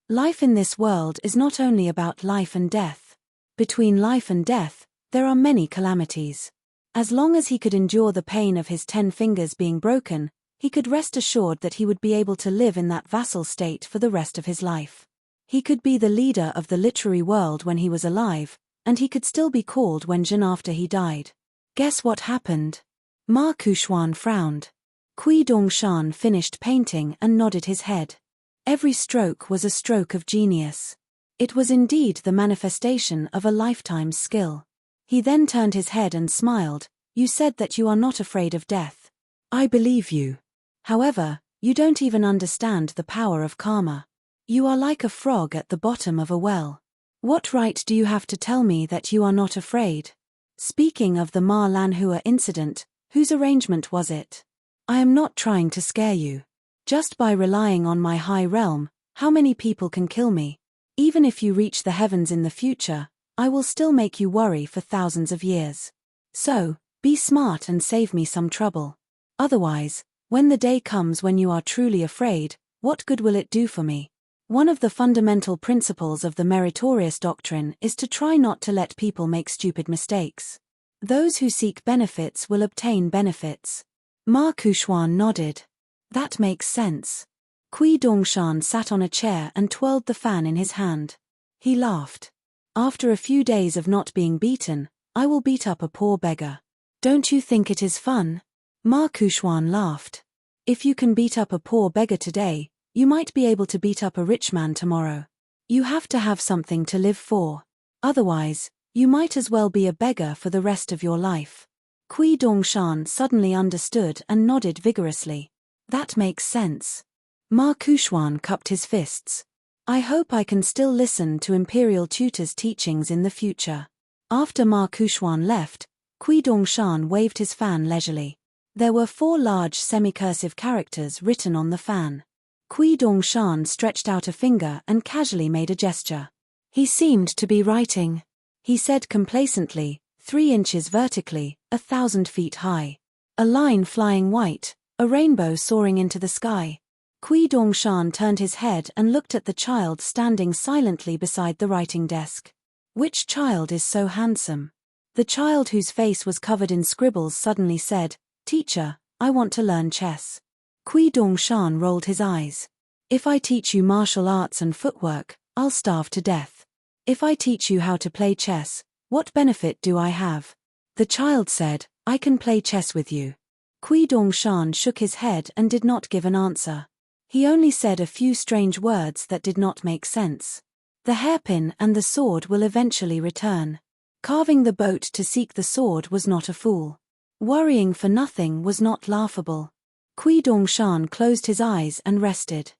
Life in this world is not only about life and death. Between life and death, there are many calamities. As long as he could endure the pain of his 10 fingers being broken, he could rest assured that he would be able to live in that vassal state for the rest of his life. He could be the leader of the literary world when he was alive, and he could still be called when Jin after he died. Guess what happened? Ma Kushwan frowned. Kui Dongshan finished painting and nodded his head. Every stroke was a stroke of genius. It was indeed the manifestation of a lifetime's skill. He then turned his head and smiled. You said that you are not afraid of death. I believe you. However, you don't even understand the power of karma. You are like a frog at the bottom of a well. What right do you have to tell me that you are not afraid? Speaking of the Ma Lanhua incident, whose arrangement was it? I am not trying to scare you. Just by relying on my high realm, how many people can kill me? Even if you reach the heavens in the future, I will still make you worry for thousands of years. So, be smart and save me some trouble. Otherwise, when the day comes when you are truly afraid, what good will it do for me? One of the fundamental principles of the meritorious doctrine is to try not to let people make stupid mistakes. Those who seek benefits will obtain benefits. Ma Kuxuan nodded. That makes sense. Kui Dongshan sat on a chair and twirled the fan in his hand. He laughed. After a few days of not being beaten, I will beat up a poor beggar. Don't you think it is fun? Ma Kuxuan laughed. If you can beat up a poor beggar today, you might be able to beat up a rich man tomorrow. You have to have something to live for. Otherwise, you might as well be a beggar for the rest of your life. Kui Dongshan suddenly understood and nodded vigorously. That makes sense. Ma Kuxuan cupped his fists. I hope I can still listen to Imperial Tutor's teachings in the future. After Ma Kuxuan left, Kui Dongshan waved his fan leisurely. There were 4 large semi-cursive characters written on the fan. Kui Dongshan stretched out a finger and casually made a gesture. He seemed to be writing. He said complacently, 3 inches vertically, 1,000 feet high. A line flying white, a rainbow soaring into the sky. Kui Dongshan turned his head and looked at the child standing silently beside the writing desk. Which child is so handsome? The child whose face was covered in scribbles suddenly said, Teacher, I want to learn chess. Kui Dongshan rolled his eyes. If I teach you martial arts and footwork, I'll starve to death. If I teach you how to play chess, what benefit do I have? The child said, I can play chess with you. Kui Dongshan shook his head and did not give an answer. He only said a few strange words that did not make sense. The hairpin and the sword will eventually return. Carving the boat to seek the sword was not a fool. Worrying for nothing was not laughable. Kui Dongshan closed his eyes and rested.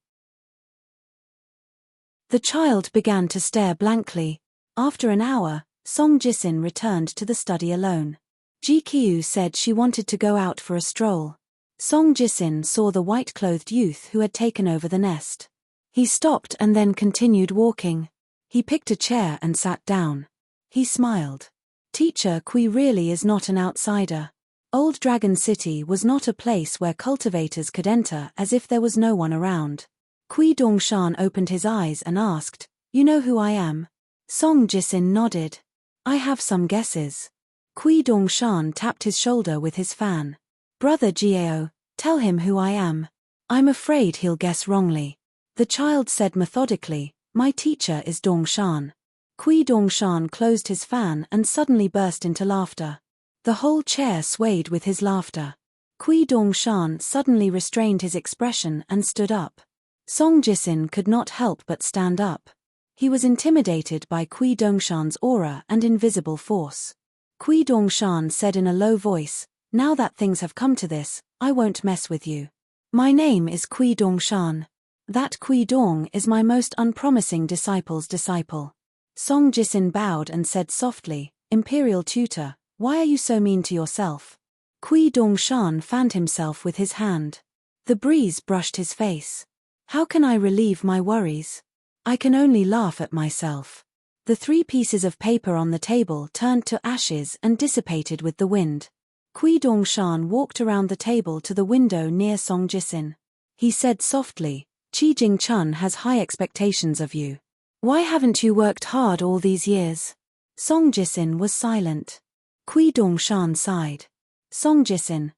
The child began to stare blankly. After an hour, Song Jisin returned to the study alone. Ji Qiu said she wanted to go out for a stroll. Song Jisin saw the white-clothed youth who had taken over the nest. He stopped and then continued walking. He picked a chair and sat down. He smiled. Teacher Kui really is not an outsider. Old Dragon City was not a place where cultivators could enter as if there was no one around. Kui Dongshan opened his eyes and asked, You know who I am? Song Jisin nodded. I have some guesses. Kui Dongshan tapped his shoulder with his fan. Brother Jiao, tell him who I am. I'm afraid he'll guess wrongly. The child said methodically, My teacher is Dongshan. Kui Dongshan closed his fan and suddenly burst into laughter. The whole chair swayed with his laughter. Kui Dongshan suddenly restrained his expression and stood up. Song Jisin could not help but stand up. He was intimidated by Kui Dongshan's aura and invisible force. Kui Dongshan said in a low voice, Now that things have come to this, I won't mess with you. My name is Kui Dongshan. That Kui Dong is my most unpromising disciple's disciple. Song Jisin bowed and said softly, Imperial Tutor, why are you so mean to yourself? Kui Dongshan fanned himself with his hand. The breeze brushed his face. How can I relieve my worries? I can only laugh at myself. The 3 pieces of paper on the table turned to ashes and dissipated with the wind. Kui Dongshan walked around the table to the window near Song Jisin. He said softly, Qi Jingchun has high expectations of you. Why haven't you worked hard all these years? Song Jisin was silent. Kui Dongshan sighed. Song Jisin,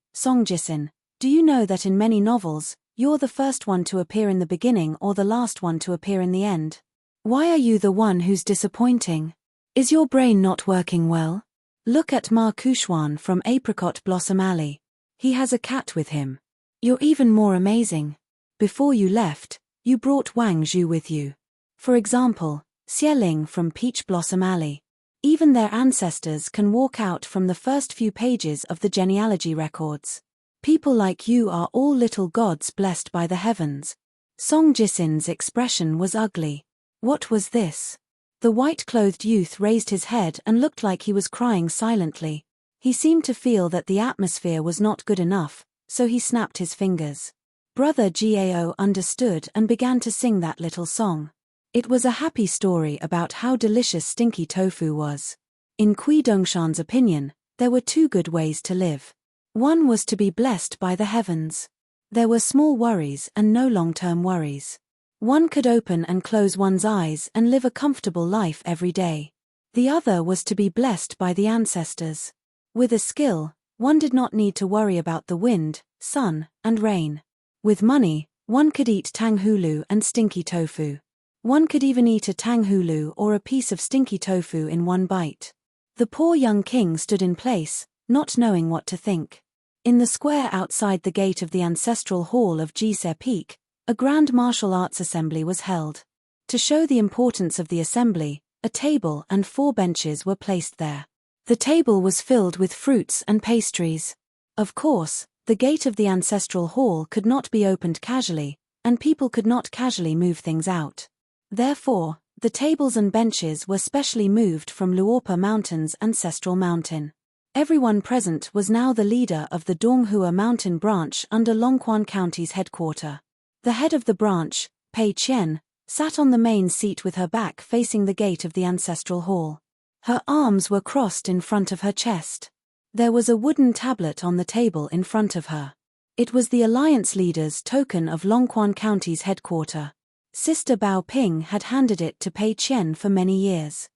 do you know that in many novels, you're the first one to appear in the beginning or the last one to appear in the end? Why are you the one who's disappointing? Is your brain not working well? Look at Ma Kuxuan from Apricot Blossom Alley. He has a cat with him. You're even more amazing. Before you left, you brought Wang Zhu with you. For example, Xie Ling from Peach Blossom Alley. Even their ancestors can walk out from the first few pages of the genealogy records. People like you are all little gods blessed by the heavens. Song Jisin's expression was ugly. What was this? The white-clothed youth raised his head and looked like he was crying silently. He seemed to feel that the atmosphere was not good enough, so he snapped his fingers. Brother Gao understood and began to sing that little song. It was a happy story about how delicious stinky tofu was. In Kui Dongshan's opinion, there were two good ways to live. One was to be blessed by the heavens. There were small worries and no long-term worries. One could open and close one's eyes and live a comfortable life every day. The other was to be blessed by the ancestors. With a skill, one did not need to worry about the wind, sun, and rain. With money, one could eat tanghulu and stinky tofu. One could even eat a tanghulu or a piece of stinky tofu in one bite. The poor young king stood in place, not knowing what to think. In the square outside the gate of the ancestral hall of Jise Peak, a grand martial arts assembly was held. To show the importance of the assembly, a table and 4 benches were placed there. The table was filled with fruits and pastries. Of course, the gate of the ancestral hall could not be opened casually, and people could not casually move things out. Therefore, the tables and benches were specially moved from Luopa Mountain's ancestral mountain. Everyone present was now the leader of the Donghua Mountain branch under Longquan County's headquarters. The head of the branch, Pei Qian, sat on the main seat with her back facing the gate of the ancestral hall. Her arms were crossed in front of her chest. There was a wooden tablet on the table in front of her. It was the alliance leader's token of Longquan County's headquarters. Sister Bao Ping had handed it to Pei Qian for many years.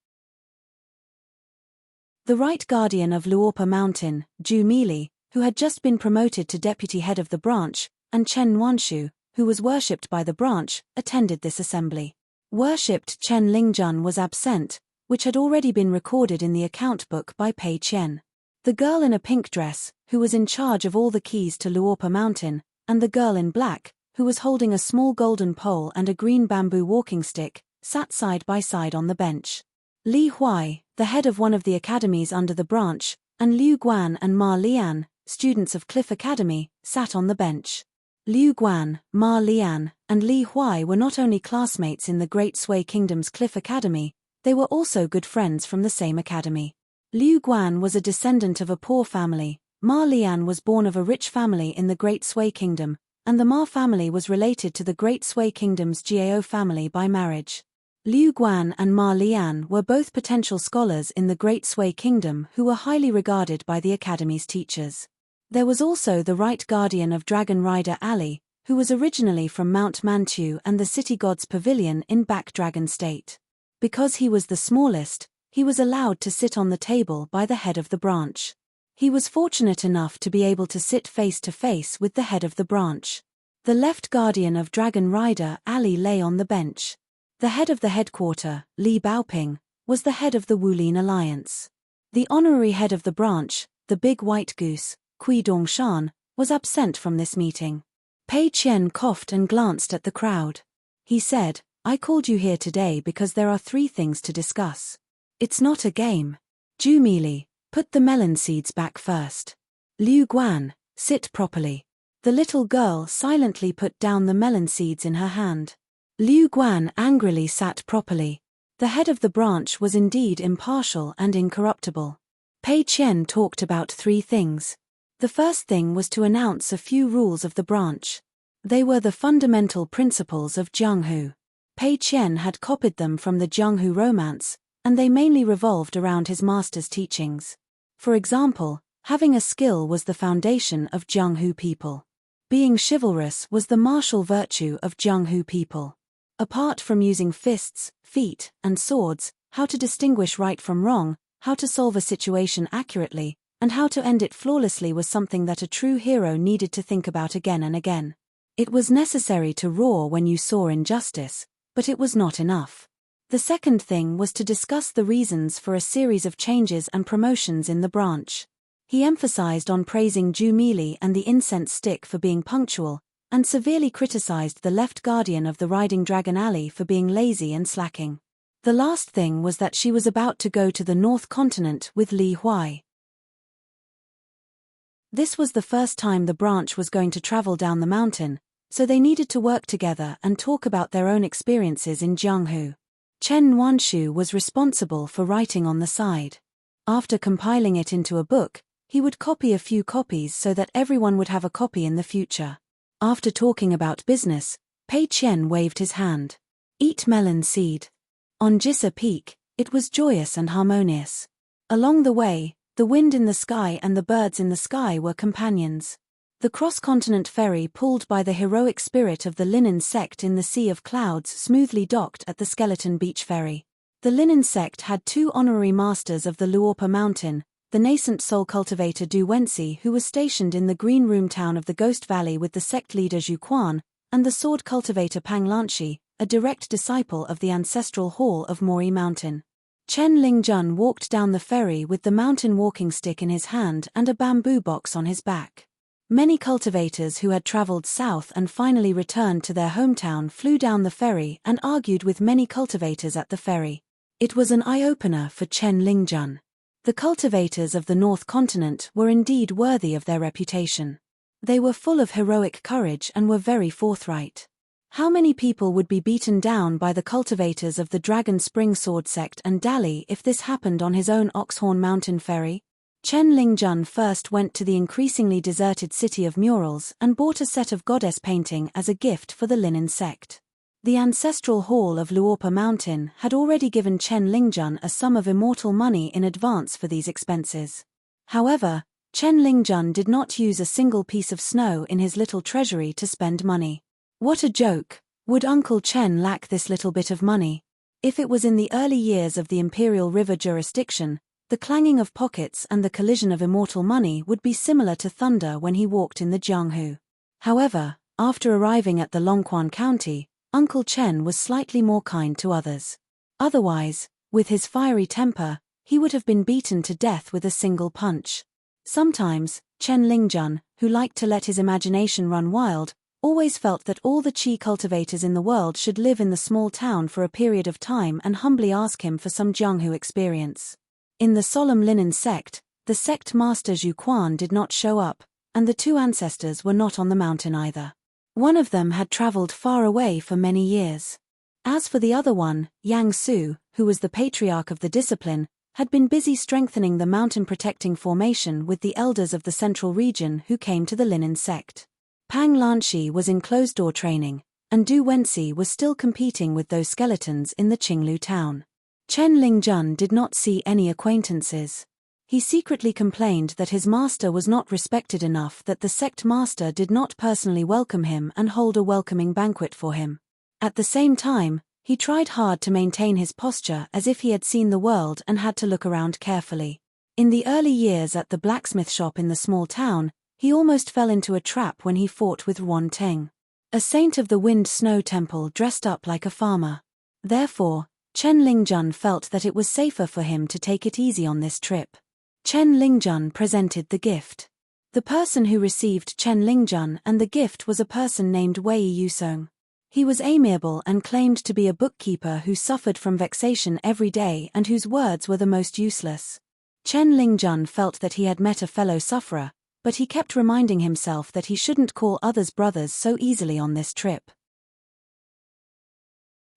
The right guardian of Luopa Mountain, Zhu Mili, who had just been promoted to deputy head of the branch, and Chen Nuanshu, who was worshipped by the branch, attended this assembly. Worshipped Chen Lingjun was absent, which had already been recorded in the account book by Pei Qian. The girl in a pink dress, who was in charge of all the keys to Luopa Mountain, and the girl in black, who was holding a small golden pole and a green bamboo walking stick, sat side by side on the bench. Li Huai, the head of one of the academies under the branch, and Liu Guan and Ma Lian, students of Cliff Academy, sat on the bench. Liu Guan, Ma Lian, and Li Huai were not only classmates in the Great Sui Kingdom's Cliff Academy, they were also good friends from the same academy. Liu Guan was a descendant of a poor family, Ma Lian was born of a rich family in the Great Sui Kingdom, and the Ma family was related to the Great Sui Kingdom's Jiao family by marriage. Liu Guan and Ma Lian were both potential scholars in the Great Sui Kingdom who were highly regarded by the academy's teachers. There was also the right guardian of Dragon Rider Ali, who was originally from Mount Mantu and the City God's Pavilion in Back Dragon State. Because he was the smallest, he was allowed to sit on the table by the head of the branch. He was fortunate enough to be able to sit face to face with the head of the branch. The left guardian of Dragon Rider Ali lay on the bench. The head of the headquarter, Li Baoping, was the head of the Wulin Alliance. The honorary head of the branch, the big white goose, Kui Dongshan, was absent from this meeting. Pei Qian coughed and glanced at the crowd. He said, "I called you here today because there are 3 things to discuss. It's not a game. Zhu Mili, put the melon seeds back first. Liu Guan, sit properly." The little girl silently put down the melon seeds in her hand. Liu Guan angrily sat properly. The head of the branch was indeed impartial and incorruptible. Pei Qian talked about 3 things. The first thing was to announce a few rules of the branch. They were the fundamental principles of Jianghu. Pei Qian had copied them from the Jianghu romance, and they mainly revolved around his master's teachings. For example, having a skill was the foundation of Jianghu people. Being chivalrous was the martial virtue of Jianghu people. Apart from using fists, feet, and swords, how to distinguish right from wrong, how to solve a situation accurately, and how to end it flawlessly was something that a true hero needed to think about again and again. It was necessary to roar when you saw injustice, but it was not enough. The second thing was to discuss the reasons for a series of changes and promotions in the branch. He emphasized on praising Ju Meili and the incense stick for being punctual, and severely criticized the left guardian of the riding dragon alley for being lazy and slacking. The last thing was that she was about to go to the North Continent with Li Huai. This was the first time the branch was going to travel down the mountain, so they needed to work together and talk about their own experiences in Jianghu. Chen Nuanshu was responsible for writing on the side. After compiling it into a book, he would copy a few copies so that everyone would have a copy in the future. After talking about business, Pei Qian waved his hand. Eat melon seed. On Jissa Peak, it was joyous and harmonious. Along the way, the wind in the sky and the birds in the sky were companions. The cross-continent ferry pulled by the heroic spirit of the Linen sect in the Sea of Clouds smoothly docked at the Skeleton Beach Ferry. The Linen sect had 2 honorary masters of the Luopa Mountain, the nascent soul cultivator Du Wensi, who was stationed in the Green Room town of the Ghost Valley with the sect leader Zhu Quan, and the sword cultivator Pang Lanshi, a direct disciple of the ancestral hall of Mori Mountain. Chen Lingjun walked down the ferry with the mountain walking stick in his hand and a bamboo box on his back. Many cultivators who had traveled south and finally returned to their hometown flew down the ferry and argued with many cultivators at the ferry. It was an eye-opener for Chen Lingjun. The cultivators of the North Continent were indeed worthy of their reputation. They were full of heroic courage and were very forthright. How many people would be beaten down by the cultivators of the Dragon Spring Sword Sect and Dali if this happened on his own Oxhorn Mountain ferry? Chen Lingjun first went to the increasingly deserted city of Murals and bought a set of goddess painting as a gift for the Linen sect. The ancestral hall of Luopa Mountain had already given Chen Lingjun a sum of immortal money in advance for these expenses. However, Chen Lingjun did not use a single piece of snow in his little treasury to spend money. What a joke! Would Uncle Chen lack this little bit of money? If it was in the early years of the Imperial River jurisdiction, the clanging of pockets and the collision of immortal money would be similar to thunder when he walked in the Jianghu. However, after arriving at the Longquan County, Uncle Chen was slightly more kind to others. Otherwise, with his fiery temper, he would have been beaten to death with a single punch. Sometimes, Chen Lingjun, who liked to let his imagination run wild, always felt that all the Qi cultivators in the world should live in the small town for a period of time and humbly ask him for some Jianghu experience. In the solemn Linen sect, the sect master Zhu Quan did not show up, and the 2 ancestors were not on the mountain either. One of them had traveled far away for many years. As for the other one, Yang Su, who was the patriarch of the discipline, had been busy strengthening the mountain protecting formation with the elders of the central region who came to the Linen sect. Pang Lanshi was in closed-door training, and Du Wensi was still competing with those skeletons in the Qinglu town. Chen Lingjun did not see any acquaintances. He secretly complained that his master was not respected enough, that the sect master did not personally welcome him and hold a welcoming banquet for him. At the same time, he tried hard to maintain his posture as if he had seen the world and had to look around carefully. In the early years at the blacksmith shop in the small town, he almost fell into a trap when he fought with Wan Teng, a saint of the wind snow temple dressed up like a farmer. Therefore, Chen Lingjun felt that it was safer for him to take it easy on this trip. Chen Lingjun presented the gift. The person who received Chen Lingjun and the gift was a person named Wei Yusong. He was amiable and claimed to be a bookkeeper who suffered from vexation every day and whose words were the most useless. Chen Lingjun felt that he had met a fellow sufferer, but he kept reminding himself that he shouldn't call others brothers so easily on this trip.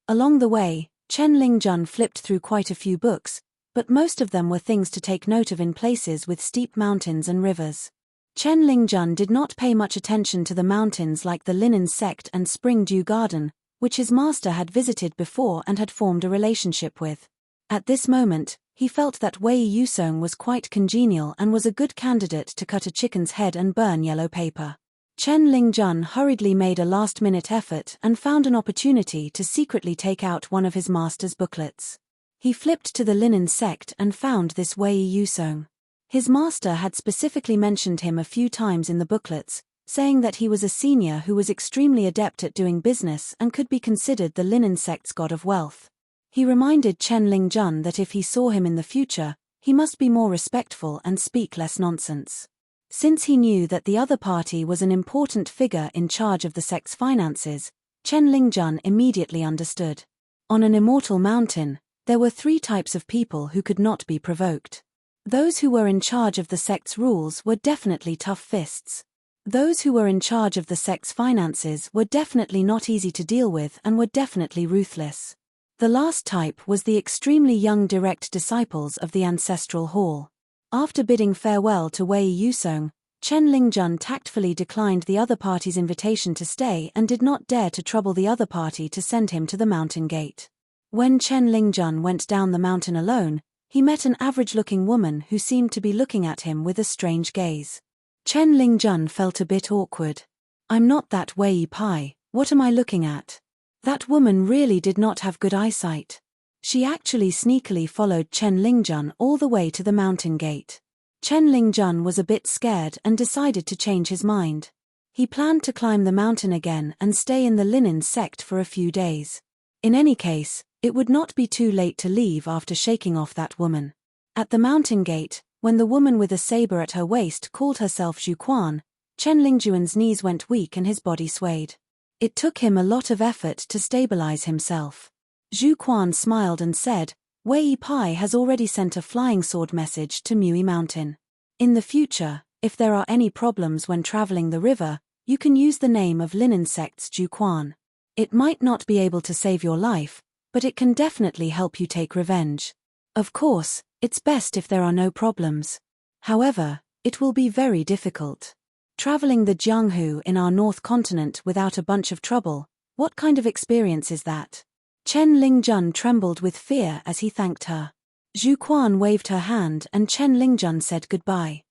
Along the way, Chen Lingjun flipped through quite a few books, but most of them were things to take note of in places with steep mountains and rivers. Chen Lingjun did not pay much attention to the mountains like the Linen sect and Spring Dew Garden, which his master had visited before and had formed a relationship with. At this moment, he felt that Wei Yusong was quite congenial and was a good candidate to cut a chicken's head and burn yellow paper. Chen Lingjun hurriedly made a last-minute effort and found an opportunity to secretly take out one of his master's booklets. He flipped to the Linen sect and found this Wei Yusong. His master had specifically mentioned him a few times in the booklets, saying that he was a senior who was extremely adept at doing business and could be considered the Linen sect's god of wealth. He reminded Chen Lingjun that if he saw him in the future, He must be more respectful and speak less nonsense. Since he knew that the other party was an important figure in charge of the sect's finances, Chen Lingjun immediately understood. On an immortal mountain, there were 3 types of people who could not be provoked. Those who were in charge of the sect's rules were definitely tough fists. Those who were in charge of the sect's finances were definitely not easy to deal with and were definitely ruthless. The last type was the extremely young direct disciples of the ancestral hall. After bidding farewell to Wei Yusong, Chen Lingjun tactfully declined the other party's invitation to stay and did not dare to trouble the other party to send him to the mountain gate. When Chen Lingjun went down the mountain alone, he met an average-looking woman who seemed to be looking at him with a strange gaze. Chen Lingjun felt a bit awkward. "I'm not that Wei Pai, what am I looking at?" That woman really did not have good eyesight. She actually sneakily followed Chen Lingjun all the way to the mountain gate. Chen Lingjun was a bit scared and decided to change his mind. He planned to climb the mountain again and stay in the linen sect for a few days. In any case, it would not be too late to leave after shaking off that woman. At the mountain gate, when the woman with a saber at her waist called herself Zhu Quan, Chen Lingjun's knees went weak and his body swayed. It took him a lot of effort to stabilize himself. Zhu Quan smiled and said, "Wei Pai has already sent a flying sword message to Mui Mountain. In the future, if there are any problems when traveling the river, you can use the name of Linen Sect's Zhu Quan. It might not be able to save your life, but it can definitely help you take revenge. Of course, it's best if there are no problems. However, it will be very difficult. Traveling the Jianghu in our North Continent without a bunch of trouble, what kind of experience is that?" Chen Lingjun trembled with fear as he thanked her. Zhu Quan waved her hand and Chen Lingjun said goodbye.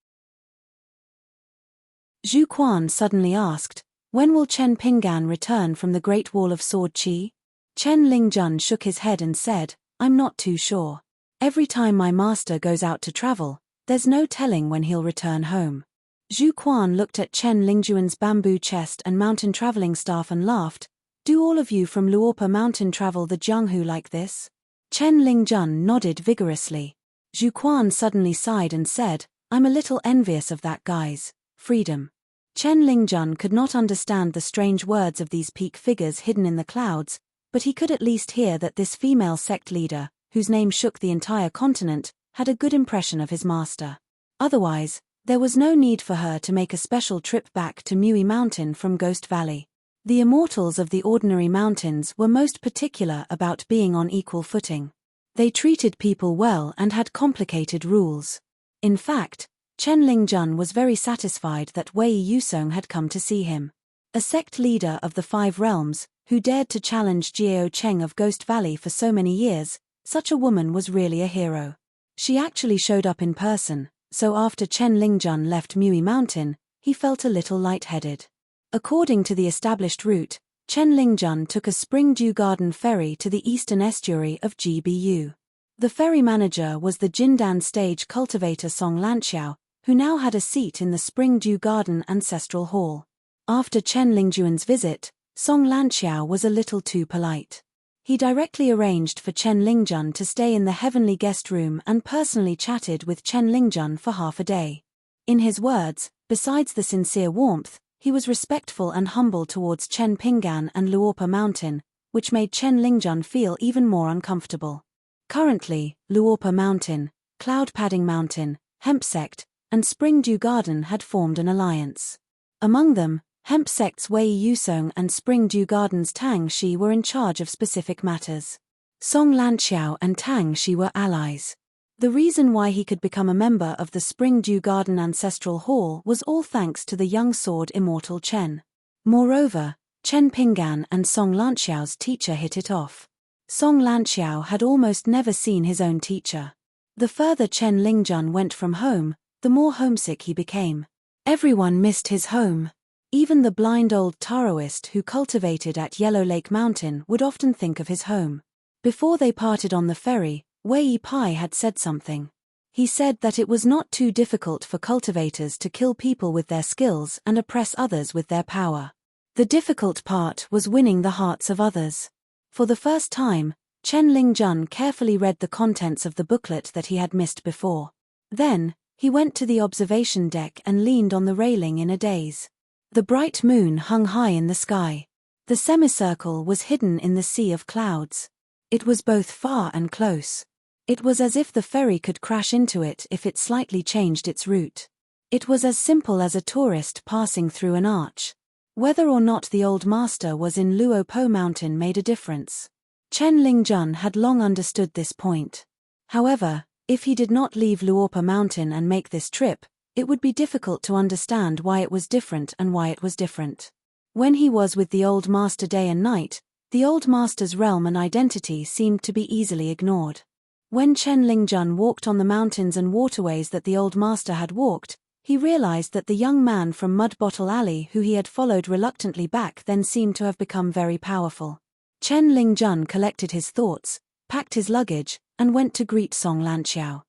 Zhu Quan suddenly asked, "When will Chen Pinggan return from the Great Wall of Sword Qi?" Chen Lingjun shook his head and said, "I'm not too sure. Every time my master goes out to travel, there's no telling when he'll return home." Zhu Quan looked at Chen Lingjun's bamboo chest and mountain traveling staff and laughed. "Do all of you from Luopa Mountain travel the Jianghu like this?" Chen Lingjun nodded vigorously. Zhu Quan suddenly sighed and said, "I'm a little envious of that guy's freedom." Chen Lingjun could not understand the strange words of these peak figures hidden in the clouds, but he could at least hear that this female sect leader, whose name shook the entire continent, had a good impression of his master. Otherwise, there was no need for her to make a special trip back to Mui Mountain from Ghost Valley. The immortals of the ordinary mountains were most particular about being on equal footing. They treated people well and had complicated rules. In fact, Chen Lingjun was very satisfied that Wei Yusong had come to see him. A sect leader of the 5 realms, who dared to challenge Jiao Cheng of Ghost Valley for so many years, such a woman was really a hero. She actually showed up in person, so after Chen Lingjun left Mui Mountain, he felt a little lightheaded. According to the established route, Chen Lingjun took a Spring Dew Garden ferry to the eastern estuary of Gbu. The ferry manager was the Jindan stage cultivator Song Lanxiao, who now had a seat in the Spring Dew Garden Ancestral Hall. After Chen Lingjun's visit, Song Lanxiao was a little too polite. He directly arranged for Chen Lingjun to stay in the heavenly guest room and personally chatted with Chen Lingjun for half a day. In his words, besides the sincere warmth, he was respectful and humble towards Chen Pinggan and Luopa Mountain, which made Chen Lingjun feel even more uncomfortable. Currently, Luopa Mountain, Cloud Padding Mountain, Hemp Sect, and Spring Dew Garden had formed an alliance. Among them, Hemp Sect's Wei Yusong and Spring Dew Garden's Tang Shi were in charge of specific matters. Song Lanxiao and Tang Shi were allies. The reason why he could become a member of the Spring Dew Garden Ancestral Hall was all thanks to the young sword immortal Chen. Moreover, Chen Pinggan and Song Lanxiao's teacher hit it off. Song Lanxiao had almost never seen his own teacher. The further Chen Lingjun went from home, the more homesick he became. Everyone missed his home. Even the blind old Taoist who cultivated at Yellow Lake Mountain would often think of his home. Before they parted on the ferry, Wei Pai had said something. He said that it was not too difficult for cultivators to kill people with their skills and oppress others with their power. The difficult part was winning the hearts of others. For the first time, Chen Lingjun carefully read the contents of the booklet that he had missed before. Then, he went to the observation deck and leaned on the railing in a daze. The bright moon hung high in the sky. The semicircle was hidden in the sea of clouds. It was both far and close. It was as if the ferry could crash into it if it slightly changed its route. It was as simple as a tourist passing through an arch. Whether or not the old master was in Luopo Mountain made a difference. Chen Lingjun had long understood this point. However, if he did not leave Luopo Mountain and make this trip, it would be difficult to understand why it was different and why it was different. When he was with the old master day and night, the old master's realm and identity seemed to be easily ignored. When Chen Lingjun walked on the mountains and waterways that the old master had walked, he realized that the young man from Mud Bottle Alley who he had followed reluctantly back then seemed to have become very powerful. Chen Lingjun collected his thoughts, packed his luggage, and went to greet Song Lanqiao.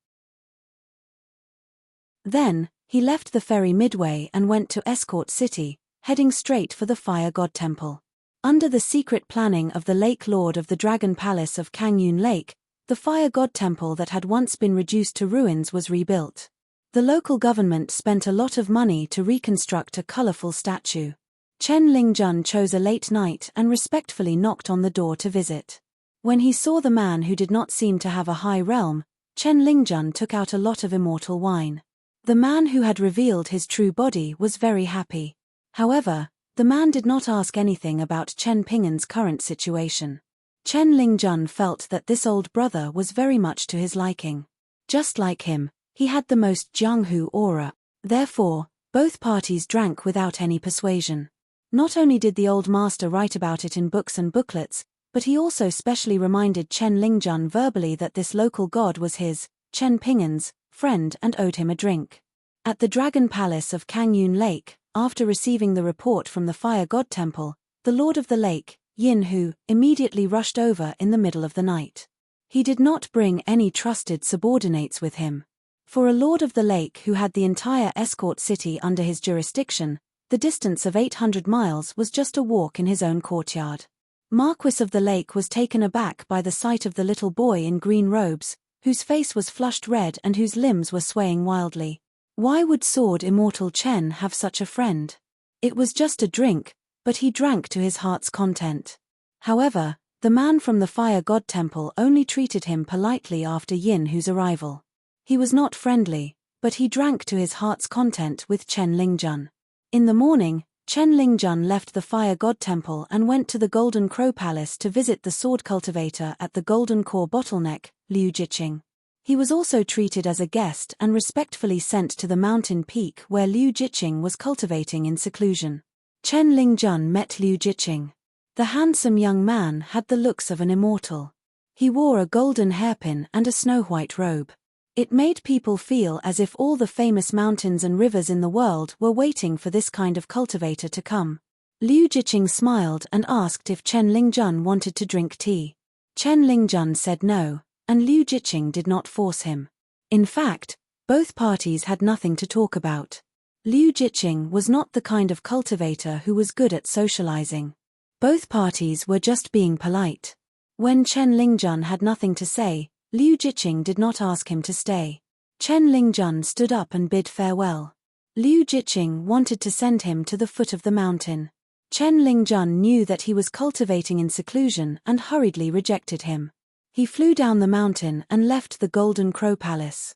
Then, he left the ferry midway and went to Escort City, heading straight for the Fire God Temple. Under the secret planning of the Lake Lord of the Dragon Palace of Kangyun Lake, the Fire God Temple that had once been reduced to ruins was rebuilt. The local government spent a lot of money to reconstruct a colorful statue. Chen Lingjun chose a late night and respectfully knocked on the door to visit. When he saw the man who did not seem to have a high realm, Chen Lingjun took out a lot of immortal wine. The man who had revealed his true body was very happy. However, the man did not ask anything about Chen Ping'an's current situation. Chen Lingjun felt that this old brother was very much to his liking. Just like him, he had the most Jianghu aura. Therefore, both parties drank without any persuasion. Not only did the old master write about it in books and booklets, but he also specially reminded Chen Lingjun verbally that this local god was his, Chen Ping'an's, friend and owed him a drink. At the Dragon Palace of Kangyun Lake, after receiving the report from the Fire God Temple, the Lord of the Lake, Yin Hu, immediately rushed over in the middle of the night. He did not bring any trusted subordinates with him. For a Lord of the Lake who had the entire Escort City under his jurisdiction, the distance of 800 miles was just a walk in his own courtyard. Marquis of the Lake was taken aback by the sight of the little boy in green robes, whose face was flushed red and whose limbs were swaying wildly. Why would Sword Immortal Chen have such a friend? It was just a drink, but he drank to his heart's content. However, the man from the Fire God Temple only treated him politely after Yin Hu's arrival. He was not friendly, but he drank to his heart's content with Chen Lingjun. In the morning, Chen Lingjun left the Fire God Temple and went to the Golden Crow Palace to visit the sword cultivator at the Golden Core Bottleneck, Liu Jiqing. He was also treated as a guest and respectfully sent to the mountain peak where Liu Jiqing was cultivating in seclusion. Chen Lingjun met Liu Jiqing. The handsome young man had the looks of an immortal. He wore a golden hairpin and a snow-white robe. It made people feel as if all the famous mountains and rivers in the world were waiting for this kind of cultivator to come. Liu Jiqing smiled and asked if Chen Lingjun wanted to drink tea. Chen Lingjun said no, and Liu Jiqing did not force him. In fact, both parties had nothing to talk about. Liu Jiqing was not the kind of cultivator who was good at socializing. Both parties were just being polite. When Chen Lingjun had nothing to say, Liu Jiqing did not ask him to stay. Chen Lingjun stood up and bid farewell. Liu Jiqing wanted to send him to the foot of the mountain. Chen Lingjun knew that he was cultivating in seclusion and hurriedly rejected him. He flew down the mountain and left the Golden Crow Palace.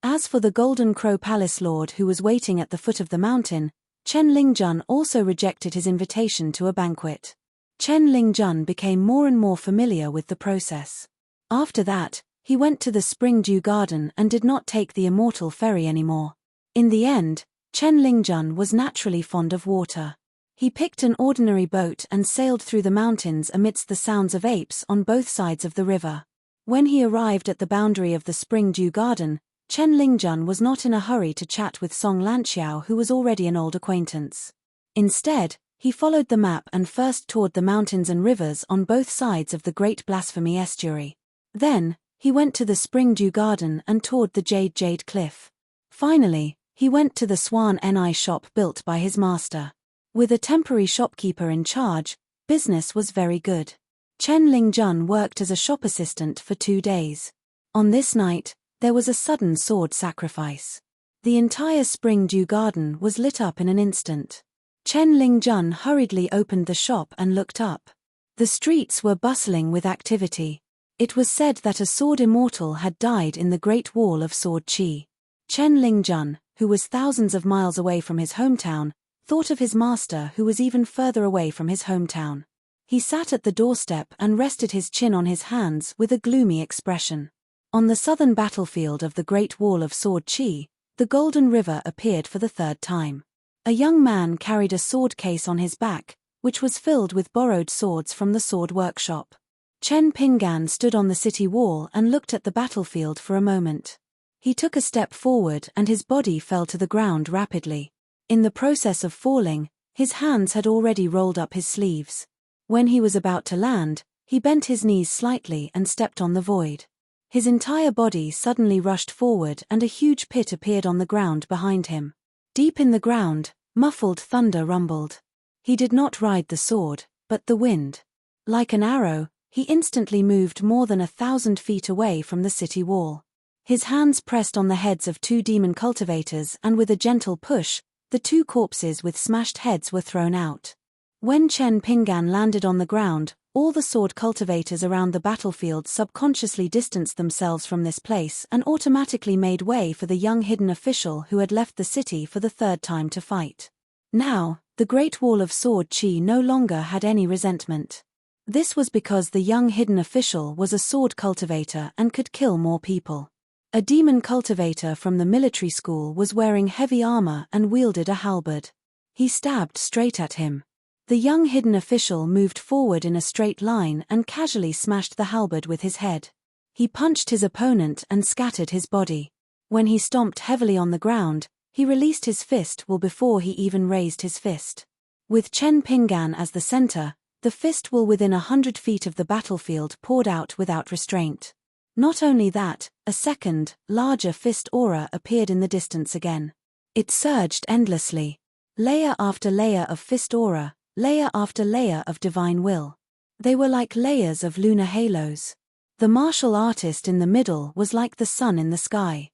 As for the Golden Crow Palace Lord who was waiting at the foot of the mountain, Chen Lingjun also rejected his invitation to a banquet. Chen Lingjun became more and more familiar with the process. After that, he went to the Spring Dew Garden and did not take the Immortal Ferry anymore. In the end, Chen Lingjun was naturally fond of water. He picked an ordinary boat and sailed through the mountains amidst the sounds of apes on both sides of the river. When he arrived at the boundary of the Spring Dew Garden, Chen Lingjun was not in a hurry to chat with Song Lanqiao, who was already an old acquaintance. Instead, he followed the map and first toured the mountains and rivers on both sides of the Great Blasphemy Estuary. Then, he went to the Spring Dew Garden and toured the Jade Cliff. Finally, he went to the Swan Ni shop built by his master. With a temporary shopkeeper in charge, business was very good. Chen Lingjun worked as a shop assistant for 2 days. On this night, there was a sudden sword sacrifice. The entire spring dew garden was lit up in an instant. Chen Lingjun hurriedly opened the shop and looked up. The streets were bustling with activity. It was said that a sword immortal had died in the Great Wall of Sword Chi. Chen Lingjun, who was thousands of miles away from his hometown, thought of his master who was even further away from his hometown. He sat at the doorstep and rested his chin on his hands with a gloomy expression. On the southern battlefield of the Great Wall of Sword Chi, the Golden River appeared for the 3rd time. A young man carried a sword case on his back, which was filled with borrowed swords from the sword workshop. Chen Pinggan stood on the city wall and looked at the battlefield for a moment. He took a step forward and his body fell to the ground rapidly. In the process of falling, his hands had already rolled up his sleeves. When he was about to land, he bent his knees slightly and stepped on the void. His entire body suddenly rushed forward and a huge pit appeared on the ground behind him. Deep in the ground, muffled thunder rumbled. He did not ride the sword, but the wind. Like an arrow, he instantly moved more than 1,000 feet away from the city wall. His hands pressed on the heads of 2 demon cultivators and with a gentle push, the 2 corpses with smashed heads were thrown out. When Chen Pinggan landed on the ground, all the sword cultivators around the battlefield subconsciously distanced themselves from this place and automatically made way for the young hidden official who had left the city for the 3rd time to fight. Now, the Great Wall of Sword Chi no longer had any resentment. This was because the young hidden official was a sword cultivator and could kill more people. A demon cultivator from the military school was wearing heavy armor and wielded a halberd. He stabbed straight at him. The young hidden official moved forward in a straight line and casually smashed the halberd with his head. He punched his opponent and scattered his body. When he stomped heavily on the ground, he released his fist well before he even raised his fist. With Chen Pinggan as the center, the fist well within 100 feet of the battlefield poured out without restraint. Not only that, a second, larger fist aura appeared in the distance again. It surged endlessly. Layer after layer of fist aura, layer after layer of divine will. They were like layers of lunar halos. The martial artist in the middle was like the sun in the sky.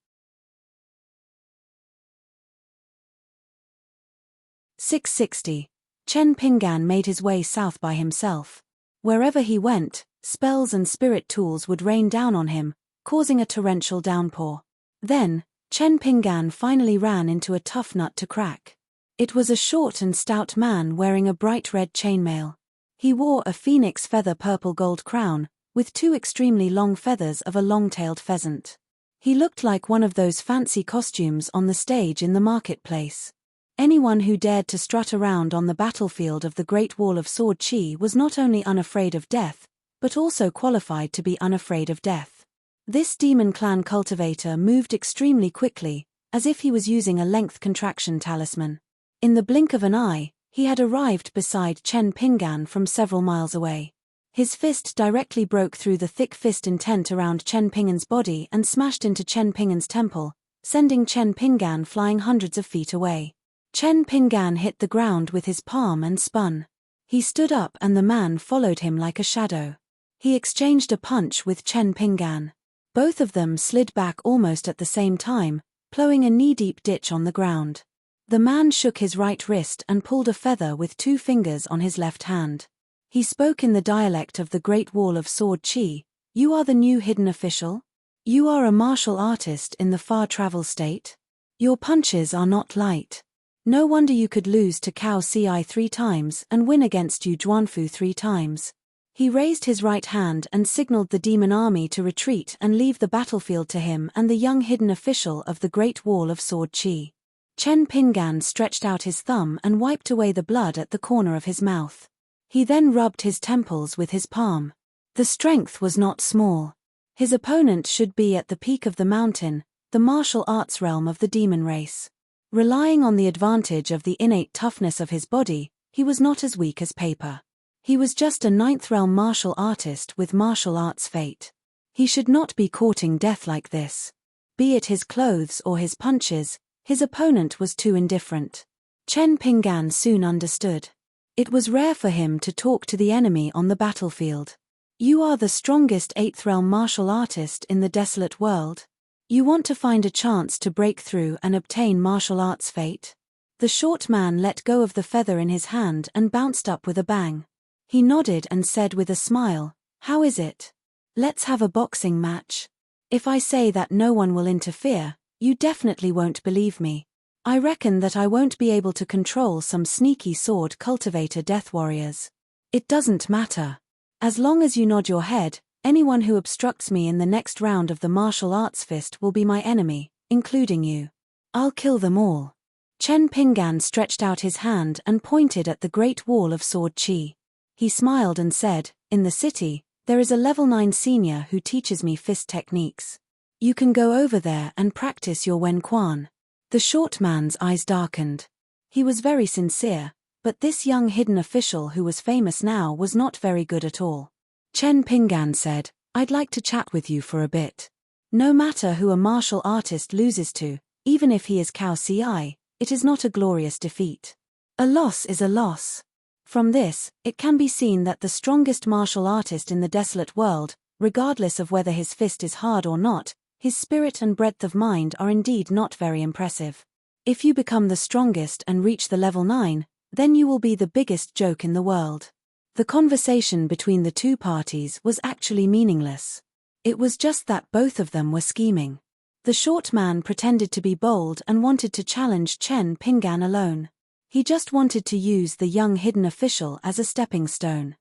660. Chen Pinggan made his way south by himself. Wherever he went, spells and spirit tools would rain down on him, causing a torrential downpour. Then, Chen Pinggan finally ran into a tough nut to crack. It was a short and stout man wearing a bright red chainmail. He wore a phoenix feather purple gold crown, with 2 extremely long feathers of a long-tailed pheasant. He looked like one of those fancy costumes on the stage in the marketplace. Anyone who dared to strut around on the battlefield of the Great Wall of Sword Chi was not only unafraid of death, but also qualified to be unafraid of death. This demon clan cultivator moved extremely quickly, as if he was using a length contraction talisman. In the blink of an eye, he had arrived beside Chen Pinggan from several miles away. His fist directly broke through the thick fist intent around Chen Pinggan's body and smashed into Chen Pinggan's temple, sending Chen Pinggan flying hundreds of feet away. Chen Pinggan hit the ground with his palm and spun. He stood up and the man followed him like a shadow. He exchanged a punch with Chen Pinggan. Both of them slid back almost at the same time, plowing a knee-deep ditch on the ground. The man shook his right wrist and pulled a feather with 2 fingers on his left hand. He spoke in the dialect of the Great Wall of Sword Chi. "You are the new hidden official? You are a martial artist in the far travel state? Your punches are not light. No wonder you could lose to Cao Ci 3 times and win against Yu Zhuanfu 3 times. He raised his right hand and signaled the demon army to retreat and leave the battlefield to him and the young hidden official of the Great Wall of Sword Chi. Chen Pinggan stretched out his thumb and wiped away the blood at the corner of his mouth. He then rubbed his temples with his palm. The strength was not small. His opponent should be at the peak of the mountain, the martial arts realm of the demon race. Relying on the advantage of the innate toughness of his body, he was not as weak as paper. He was just a 9th realm martial artist with martial arts fate. He should not be courting death like this. Be it his clothes or his punches, his opponent was too indifferent. Chen Pinggan soon understood. It was rare for him to talk to the enemy on the battlefield. You are the strongest 8th realm martial artist in the desolate world. You want to find a chance to break through and obtain martial arts fate? The short man let go of the feather in his hand and bounced up with a bang. He nodded and said with a smile, "How is it? Let's have a boxing match. If I say that no one will interfere, you definitely won't believe me. I reckon that I won't be able to control some sneaky sword cultivator death warriors. It doesn't matter. As long as you nod your head, anyone who obstructs me in the next round of the martial arts fist will be my enemy, including you. I'll kill them all." Chen Pinggan stretched out his hand and pointed at the great wall of sword chi. He smiled and said, "In the city, there is a level 9 senior who teaches me fist techniques. You can go over there and practice your Wen Quan." The short man's eyes darkened. He was very sincere, but this young hidden official who was famous now was not very good at all. Chen Pinggan said, "I'd like to chat with you for a bit. No matter who a martial artist loses to, even if he is Cao Ci, it is not a glorious defeat. A loss is a loss." From this, it can be seen that the strongest martial artist in the desolate world, regardless of whether his fist is hard or not, his spirit and breadth of mind are indeed not very impressive. If you become the strongest and reach the level 9, then you will be the biggest joke in the world. The conversation between the two parties was actually meaningless. It was just that both of them were scheming. The short man pretended to be bold and wanted to challenge Chen Pinggan alone. He just wanted to use the young hidden official as a stepping stone.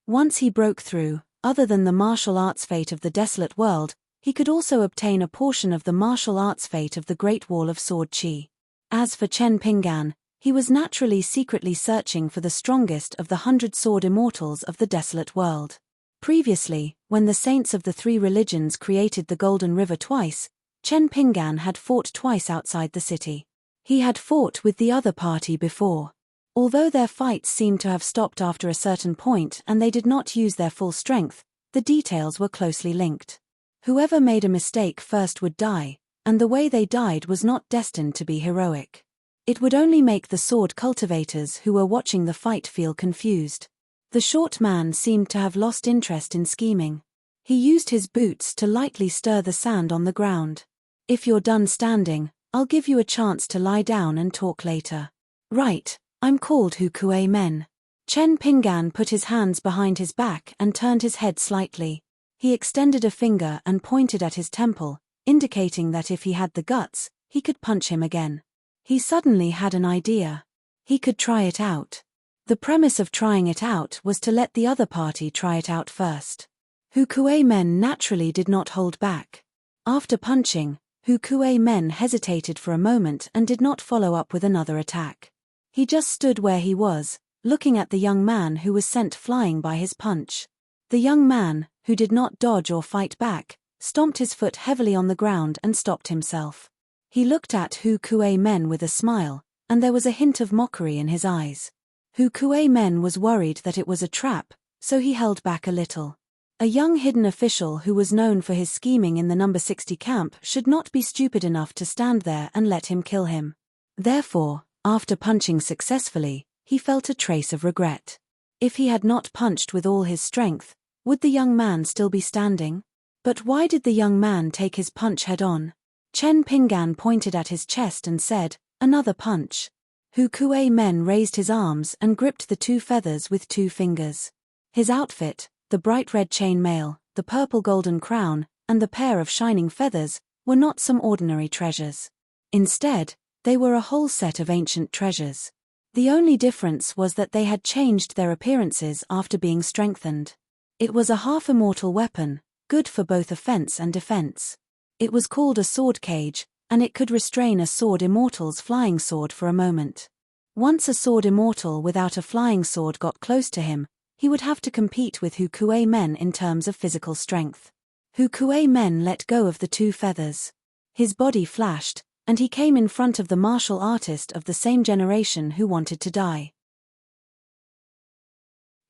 Once he broke through, other than the martial arts fate of the desolate world, he could also obtain a portion of the martial arts fate of the Great Wall of Sword Chi. As for Chen Pinggan, he was naturally secretly searching for the strongest of the 100 sword immortals of the desolate world. Previously, when the saints of the 3 religions created the Golden River twice, Chen Pinggan had fought twice outside the city. He had fought with the other party before. Although their fights seemed to have stopped after a certain point and they did not use their full strength, the details were closely linked. Whoever made a mistake first would die, and the way they died was not destined to be heroic. It would only make the sword cultivators who were watching the fight feel confused. The short man seemed to have lost interest in scheming. He used his boots to lightly stir the sand on the ground. "If you're done standing, I'll give you a chance to lie down and talk later." "Right, I'm called Hu Kuei Men." Chen Pinggan put his hands behind his back and turned his head slightly. He extended a finger and pointed at his temple, indicating that if he had the guts, he could punch him again. He suddenly had an idea. He could try it out. The premise of trying it out was to let the other party try it out first. Hu Kuei Men naturally did not hold back. After punching, Hu Kuei Men hesitated for a moment and did not follow up with another attack. He just stood where he was, looking at the young man who was sent flying by his punch. The young man, who did not dodge or fight back, stomped his foot heavily on the ground and stopped himself. He looked at Hu Kuei Men with a smile, and there was a hint of mockery in his eyes. Hu Kuei Men was worried that it was a trap, so he held back a little. A young hidden official who was known for his scheming in the number 60 camp should not be stupid enough to stand there and let him kill him. Therefore, after punching successfully, he felt a trace of regret. If he had not punched with all his strength, would the young man still be standing? But why did the young man take his punch head-on? Chen Pinggan pointed at his chest and said, "Another punch." Hu Kuei Men raised his arms and gripped the 2 feathers with 2 fingers. His outfit, the bright red chain mail, the purple golden crown, and the pair of shining feathers, were not some ordinary treasures. Instead, they were a whole set of ancient treasures. The only difference was that they had changed their appearances after being strengthened. It was a half-immortal weapon, good for both offense and defense. It was called a sword cage, and it could restrain a sword immortal's flying sword for a moment. Once a sword immortal without a flying sword got close to him, he would have to compete with Hu Kuei Men in terms of physical strength. Hu Kuei Men let go of the 2 feathers. His body flashed, and he came in front of the martial artist of the same generation who wanted to die.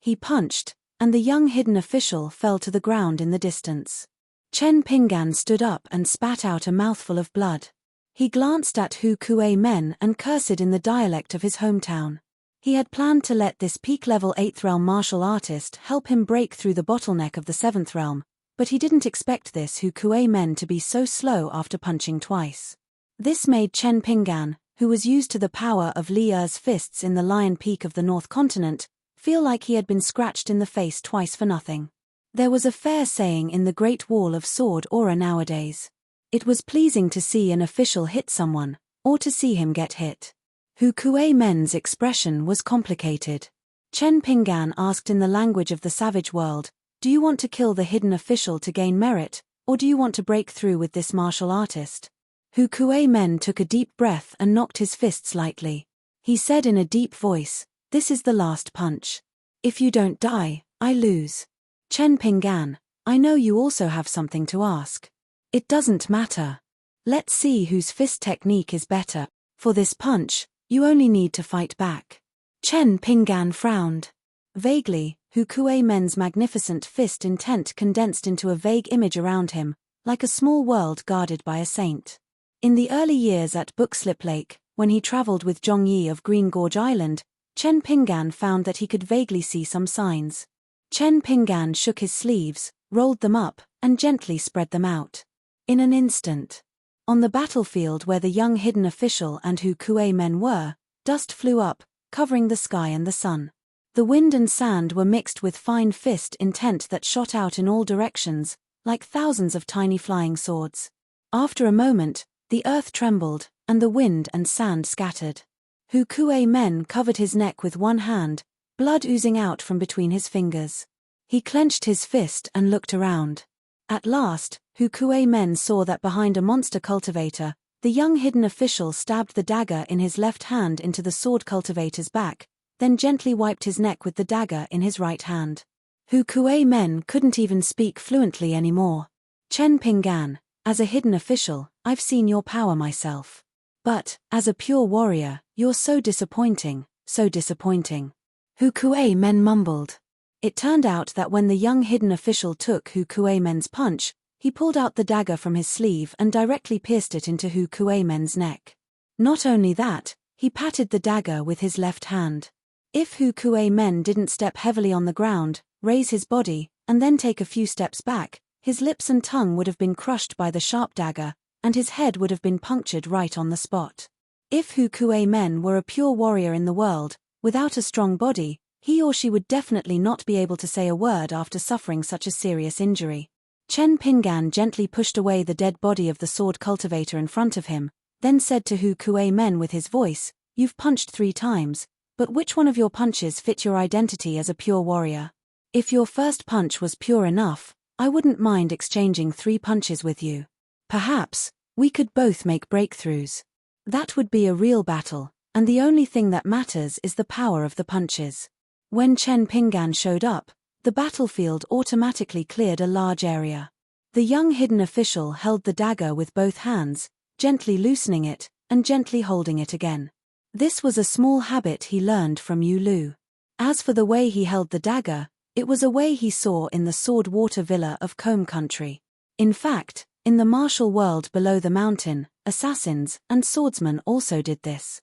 He punched, and the young hidden official fell to the ground in the distance. Chen Pinggan stood up and spat out a mouthful of blood. He glanced at Hu Kuei Men and cursed in the dialect of his hometown. He had planned to let this peak-level 8th realm martial artist help him break through the bottleneck of the 7th realm, but he didn't expect this Hu Kuei-men to be so slow after punching twice. This made Chen Pinggan, who was used to the power of Li Er's fists in the Lion Peak of the North Continent, feel like he had been scratched in the face twice for nothing. There was a fair saying in the Great Wall of Sword aura nowadays. It was pleasing to see an official hit someone, or to see him get hit. Hu Kuei-men's expression was complicated. Chen Pinggan asked in the language of the savage world, "Do you want to kill the hidden official to gain merit, or do you want to break through with this martial artist?" Hu Kuei-men took a deep breath and knocked his fists lightly. He said in a deep voice, "This is the last punch. If you don't die, I lose." Chen Pinggan, I know you also have something to ask. It doesn't matter. Let's see whose fist technique is better. For this punch, you only need to fight back. Chen Pinggan frowned. Vaguely, Hu Kuei-men's magnificent fist intent condensed into a vague image around him, like a small world guarded by a saint. In the early years at Bookslip Lake, when he traveled with Zhongyi of Green Gorge Island, Chen Pinggan found that he could vaguely see some signs. Chen Pinggan shook his sleeves, rolled them up, and gently spread them out. In an instant. On the battlefield where the young hidden official and Hu Kuei-men were, dust flew up, covering the sky and the sun. The wind and sand were mixed with fine fist intent that shot out in all directions, like thousands of tiny flying swords. After a moment, the earth trembled, and the wind and sand scattered. Hu Kuei-men covered his neck with one hand, blood oozing out from between his fingers. He clenched his fist and looked around. At last, Hu Kuei-men saw that behind a monster cultivator, the young hidden official stabbed the dagger in his left hand into the sword cultivator's back, then gently wiped his neck with the dagger in his right hand. Hu Kuei-men couldn't even speak fluently anymore. Chen Pinggan, as a hidden official, I've seen your power myself. But, as a pure warrior, you're so disappointing, so disappointing. Hu Kuei-men mumbled. It turned out that when the young hidden official took Hu Kuei-men's punch, he pulled out the dagger from his sleeve and directly pierced it into Hu Kuei-men's neck. Not only that, he patted the dagger with his left hand. If Hu Kuei-men didn't step heavily on the ground, raise his body, and then take a few steps back, his lips and tongue would have been crushed by the sharp dagger, and his head would have been punctured right on the spot. If Hu Kuei-men were a pure warrior in the world, without a strong body, he or she would definitely not be able to say a word after suffering such a serious injury. Chen Pinggan gently pushed away the dead body of the sword cultivator in front of him, then said to Hu Kuei-men with his voice, "You've punched 3 times, but which one of your punches fit your identity as a pure warrior? If your first punch was pure enough, I wouldn't mind exchanging 3 punches with you. Perhaps, we could both make breakthroughs. That would be a real battle, and the only thing that matters is the power of the punches." When Chen Pinggan showed up, the battlefield automatically cleared a large area. The young hidden official held the dagger with both hands, gently loosening it, and gently holding it again. This was a small habit he learned from Yu Lu. As for the way he held the dagger, it was a way he saw in the Sword Water Villa of Combe Country. In fact, in the martial world below the mountain, assassins and swordsmen also did this.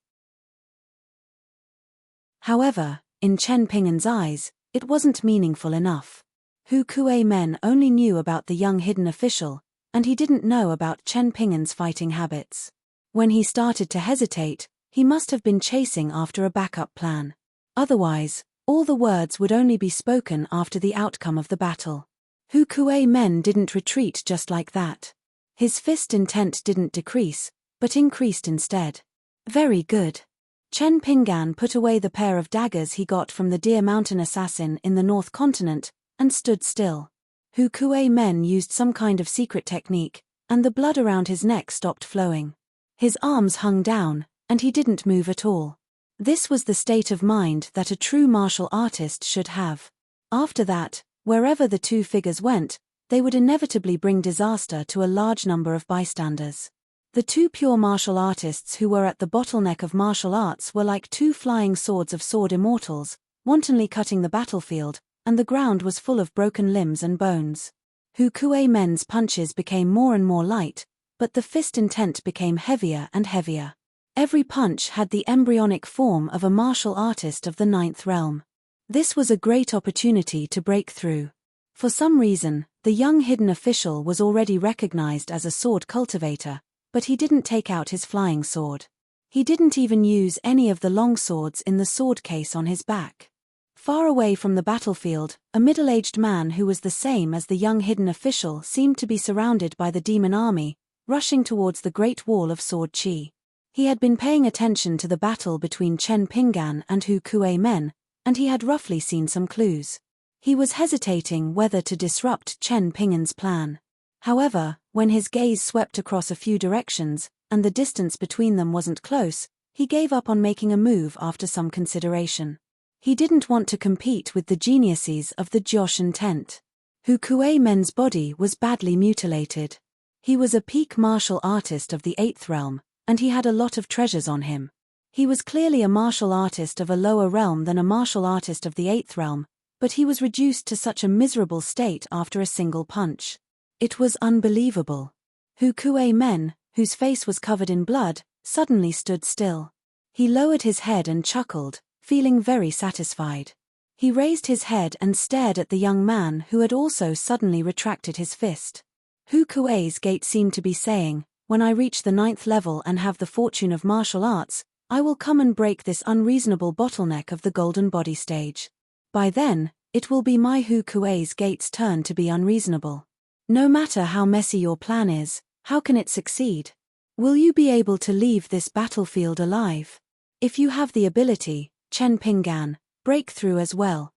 However, in Chen Pinggan's eyes, it wasn't meaningful enough. Hu Kuei-men only knew about the young hidden official, and he didn't know about Chen Pinggan's fighting habits. When he started to hesitate, he must have been chasing after a backup plan. Otherwise, all the words would only be spoken after the outcome of the battle. Hu Kuei-men didn't retreat just like that. His fist intent didn't decrease, but increased instead. Very good. Chen Pinggan put away the pair of daggers he got from the Deer Mountain assassin in the North Continent, and stood still. Hu Kuei-men used some kind of secret technique, and the blood around his neck stopped flowing. His arms hung down, and he didn't move at all. This was the state of mind that a true martial artist should have. After that, wherever the 2 figures went, they would inevitably bring disaster to a large number of bystanders. The 2 pure martial artists who were at the bottleneck of martial arts were like 2 flying swords of sword immortals, wantonly cutting the battlefield, and the ground was full of broken limbs and bones. Hu Kuei-men's punches became more and more light, but the fist intent became heavier and heavier. Every punch had the embryonic form of a martial artist of the ninth realm. This was a great opportunity to break through. For some reason, the young hidden official was already recognized as a sword cultivator, but he didn't take out his flying sword. He didn't even use any of the long swords in the sword case on his back. Far away from the battlefield, a middle-aged man who was the same as the young hidden official seemed to be surrounded by the demon army, rushing towards the Great Wall of Sword Chi. He had been paying attention to the battle between Chen Pinggan and Hu Kuei-men, and he had roughly seen some clues. He was hesitating whether to disrupt Chen Pinggan's plan. However, when his gaze swept across a few directions, and the distance between them wasn't close, he gave up on making a move after some consideration. He didn't want to compete with the geniuses of the Jioshan tent. Hu Kuei-men's body was badly mutilated. He was a peak martial artist of the 8th realm, and he had a lot of treasures on him. He was clearly a martial artist of a lower realm than a martial artist of the 8th realm, but he was reduced to such a miserable state after a single punch. It was unbelievable. Hu Kuei-men, whose face was covered in blood, suddenly stood still. He lowered his head and chuckled, feeling very satisfied. He raised his head and stared at the young man who had also suddenly retracted his fist. Hu Kuei's gate seemed to be saying, "When I reach the 9th level and have the fortune of martial arts, I will come and break this unreasonable bottleneck of the golden body stage. By then, it will be my Hu Kuei's gate's turn to be unreasonable. No matter how messy your plan is, how can it succeed? Will you be able to leave this battlefield alive? If you have the ability, Chen Pinggan, break through as well."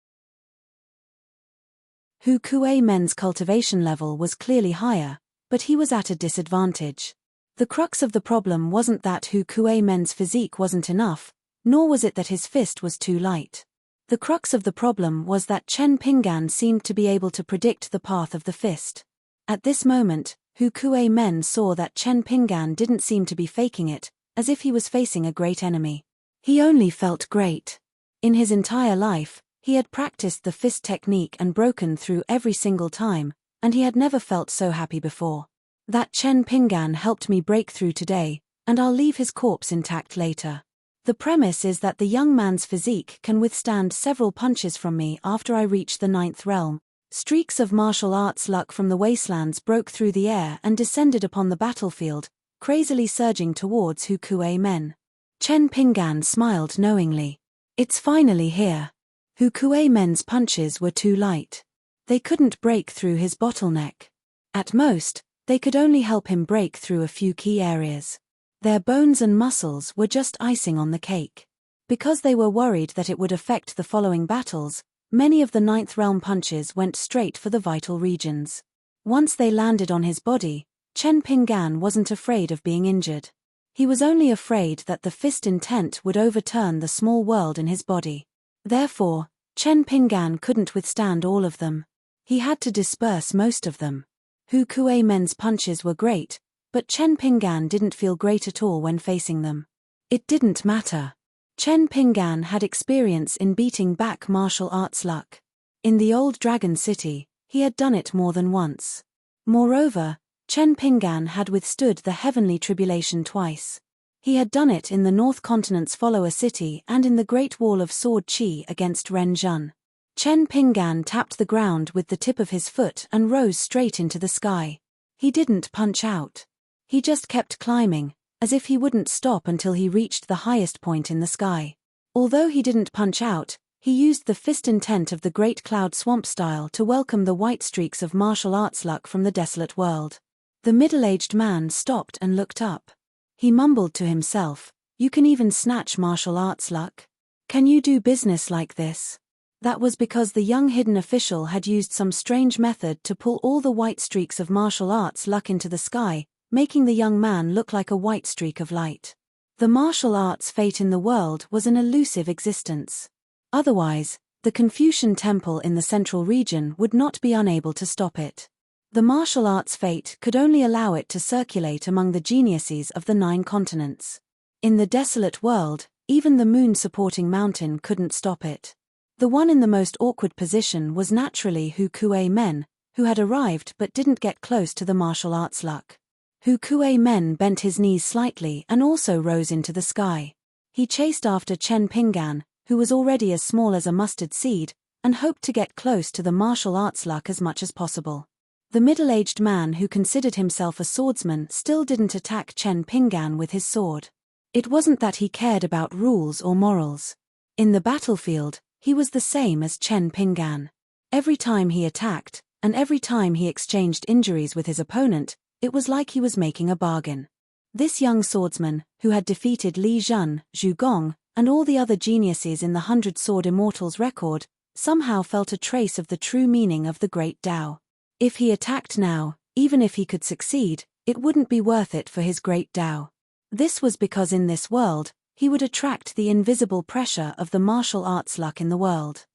Hu Kuei-men's cultivation level was clearly higher, but he was at a disadvantage. The crux of the problem wasn't that Hu Kuei-men's physique wasn't enough, nor was it that his fist was too light. The crux of the problem was that Chen Pinggan seemed to be able to predict the path of the fist. At this moment, Hu Kuei-men saw that Chen Pinggan didn't seem to be faking it, as if he was facing a great enemy. He only felt great. In his entire life, he had practiced the fist technique and broken through every single time, and he had never felt so happy before. That Chen Pinggan helped me break through today, and I'll leave his corpse intact later. The premise is that the young man's physique can withstand several punches from me after I reach the 9th realm. Streaks of martial arts luck from the wastelands broke through the air and descended upon the battlefield, crazily surging towards Hu Kuei-men. Chen Pinggan smiled knowingly. It's finally here. Hu Kuei-men's punches were too light. They couldn't break through his bottleneck. At most, they could only help him break through a few key areas. Their bones and muscles were just icing on the cake. Because they were worried that it would affect the following battles, many of the 9th realm punches went straight for the vital regions. Once they landed on his body, Chen Pinggan wasn't afraid of being injured. He was only afraid that the fist intent would overturn the small world in his body. Therefore, Chen Pinggan couldn't withstand all of them. He had to disperse most of them. Hu Kuei-men's punches were great, but Chen Pinggan didn't feel great at all when facing them. It didn't matter. Chen Pinggan had experience in beating back martial arts luck. In the old Dragon City, he had done it more than once. Moreover, Chen Pinggan had withstood the heavenly tribulation twice. He had done it in the North Continent's follower city and in the Great Wall of Sword Chi against Ren Zhun. Chen Pinggan tapped the ground with the tip of his foot and rose straight into the sky. He didn't punch out. He just kept climbing, as if he wouldn't stop until he reached the highest point in the sky. Although he didn't punch out, he used the fist intent of the Great Cloud Swamp style to welcome the white streaks of martial arts luck from the desolate world. The middle-aged man stopped and looked up. He mumbled to himself, "You can even snatch martial arts luck? Can you do business like this?" That was because the young hidden official had used some strange method to pull all the white streaks of martial arts luck into the sky, making the young man look like a white streak of light. The martial arts fate in the world was an elusive existence. Otherwise, the Confucian temple in the central region would not be unable to stop it. The martial arts fate could only allow it to circulate among the geniuses of the 9 continents. In the desolate world, even the moon-supporting mountain couldn't stop it. The one in the most awkward position was naturally Hu Kuei-men, who had arrived but didn't get close to the martial arts luck. Hu Kuei-men bent his knees slightly and also rose into the sky. He chased after Chen Pinggan, who was already as small as a mustard seed, and hoped to get close to the martial arts luck as much as possible. The middle-aged man who considered himself a swordsman still didn't attack Chen Pinggan with his sword. It wasn't that he cared about rules or morals. In the battlefield, he was the same as Chen Pinggan. Every time he attacked, and every time he exchanged injuries with his opponent, it was like he was making a bargain. This young swordsman, who had defeated Li Jun, Zhu Gong, and all the other geniuses in the 100 Sword Immortals record, somehow felt a trace of the true meaning of the Great Tao. If he attacked now, even if he could succeed, it wouldn't be worth it for his Great Tao. This was because in this world, he would attract the invisible pressure of the martial arts luck in the world.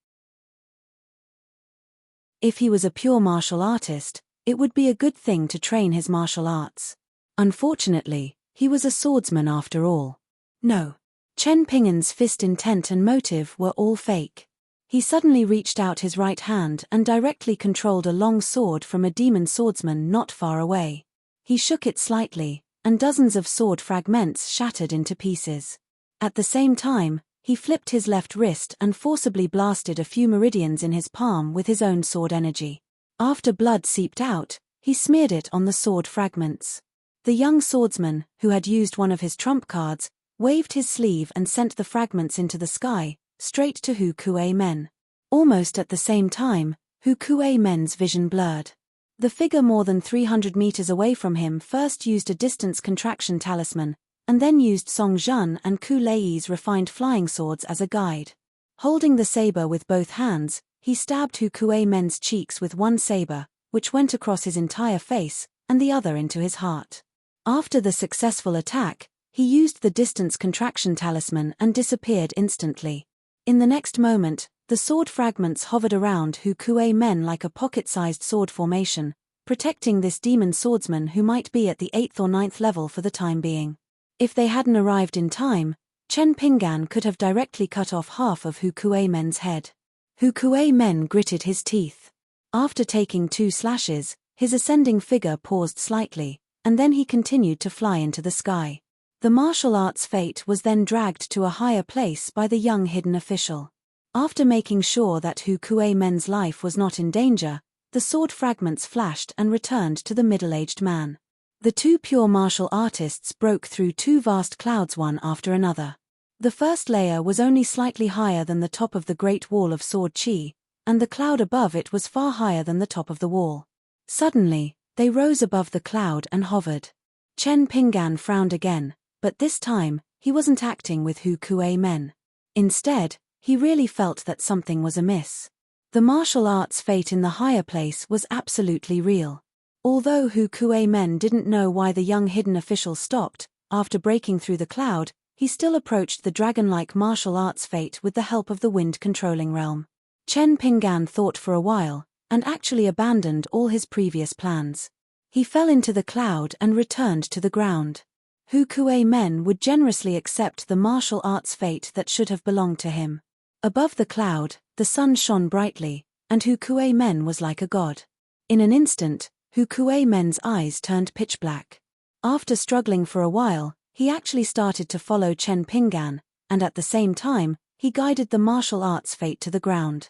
If he was a pure martial artist, it would be a good thing to train his martial arts. Unfortunately, he was a swordsman after all. No. Chen Pinggan's fist intent and motive were all fake. He suddenly reached out his right hand and directly controlled a long sword from a demon swordsman not far away. He shook it slightly, and dozens of sword fragments shattered into pieces. At the same time, he flipped his left wrist and forcibly blasted a few meridians in his palm with his own sword energy. After blood seeped out, he smeared it on the sword fragments. The young swordsman, who had used one of his trump cards, waved his sleeve and sent the fragments into the sky, straight to Hu Kuei-men. Almost at the same time, Hu Kuei-men's vision blurred. The figure more than 300 meters away from him first used a distance contraction talisman, and then used Song Zhan and Ku Lei's refined flying swords as a guide. Holding the saber with both hands, he stabbed Hu Kuei-men's cheeks with one saber, which went across his entire face, and the other into his heart. After the successful attack, he used the distance contraction talisman and disappeared instantly. In the next moment, the sword fragments hovered around Hu Kuei-men like a pocket-sized sword formation, protecting this demon swordsman who might be at the 8th or 9th level for the time being. If they hadn't arrived in time, Chen Pinggan could have directly cut off half of Hu Kuei-men's head. Hu Kuei-men gritted his teeth. After taking 2 slashes, his ascending figure paused slightly, and then he continued to fly into the sky. The martial arts fate was then dragged to a higher place by the young hidden official. After making sure that Hu Kuei-men's life was not in danger, the sword fragments flashed and returned to the middle-aged man. The 2 pure martial artists broke through 2 vast clouds one after another. The first layer was only slightly higher than the top of the Great Wall of Sword Qi, and the cloud above it was far higher than the top of the wall. Suddenly, they rose above the cloud and hovered. Chen Pinggan frowned again, but this time, he wasn't acting with Hu Kuei-men. Instead, he really felt that something was amiss. The martial arts fate in the higher place was absolutely real. Although Hu Kuei-men didn't know why the young hidden official stopped, after breaking through the cloud, he still approached the dragon-like martial arts fate with the help of the wind-controlling realm. Chen Pinggan thought for a while, and actually abandoned all his previous plans. He fell into the cloud and returned to the ground. Hu Kuei-men would generously accept the martial arts fate that should have belonged to him. Above the cloud, the sun shone brightly, and Hu Kuei-men was like a god. In an instant, Hu Kuei-men's eyes turned pitch black. After struggling for a while, he actually started to follow Chen Pinggan, and at the same time, he guided the martial arts fate to the ground.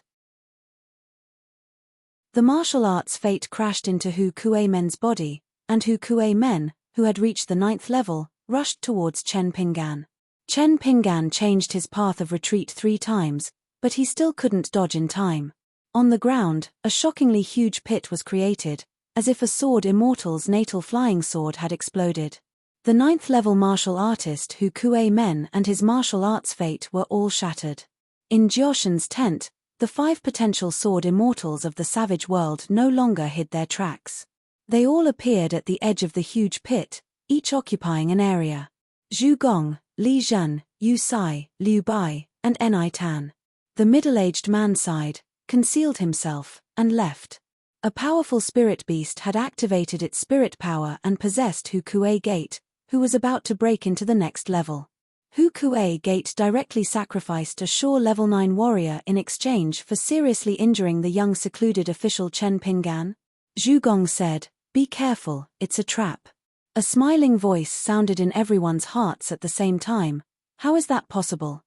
The martial arts fate crashed into Hu Kuei-men's body, and Hu Kuei-men, who had reached the 9th level, rushed towards Chen Pinggan. Chen Pinggan changed his path of retreat 3 times, but he still couldn't dodge in time. On the ground, a shockingly huge pit was created, as if a Sword Immortal's natal flying sword had exploded. The 9th level martial artist Hu Kuei-men and his martial arts fate were all shattered. In Jioshan's tent, the 5 potential Sword Immortals of the savage world no longer hid their tracks. They all appeared at the edge of the huge pit, each occupying an area. Zhu Gong, Li Jun, Yu Sai, Liu Bai, and Enai Tan. The middle-aged man sighed, concealed himself, and left. A powerful spirit beast had activated its spirit power and possessed Hu Kuei Gate, who was about to break into the next level. Hu Kuei Gate directly sacrificed a sure level 9 warrior in exchange for seriously injuring the young secluded official Chen Pinggan. Zhu Gong said, "Be careful, it's a trap." A smiling voice sounded in everyone's hearts at the same time. How is that possible?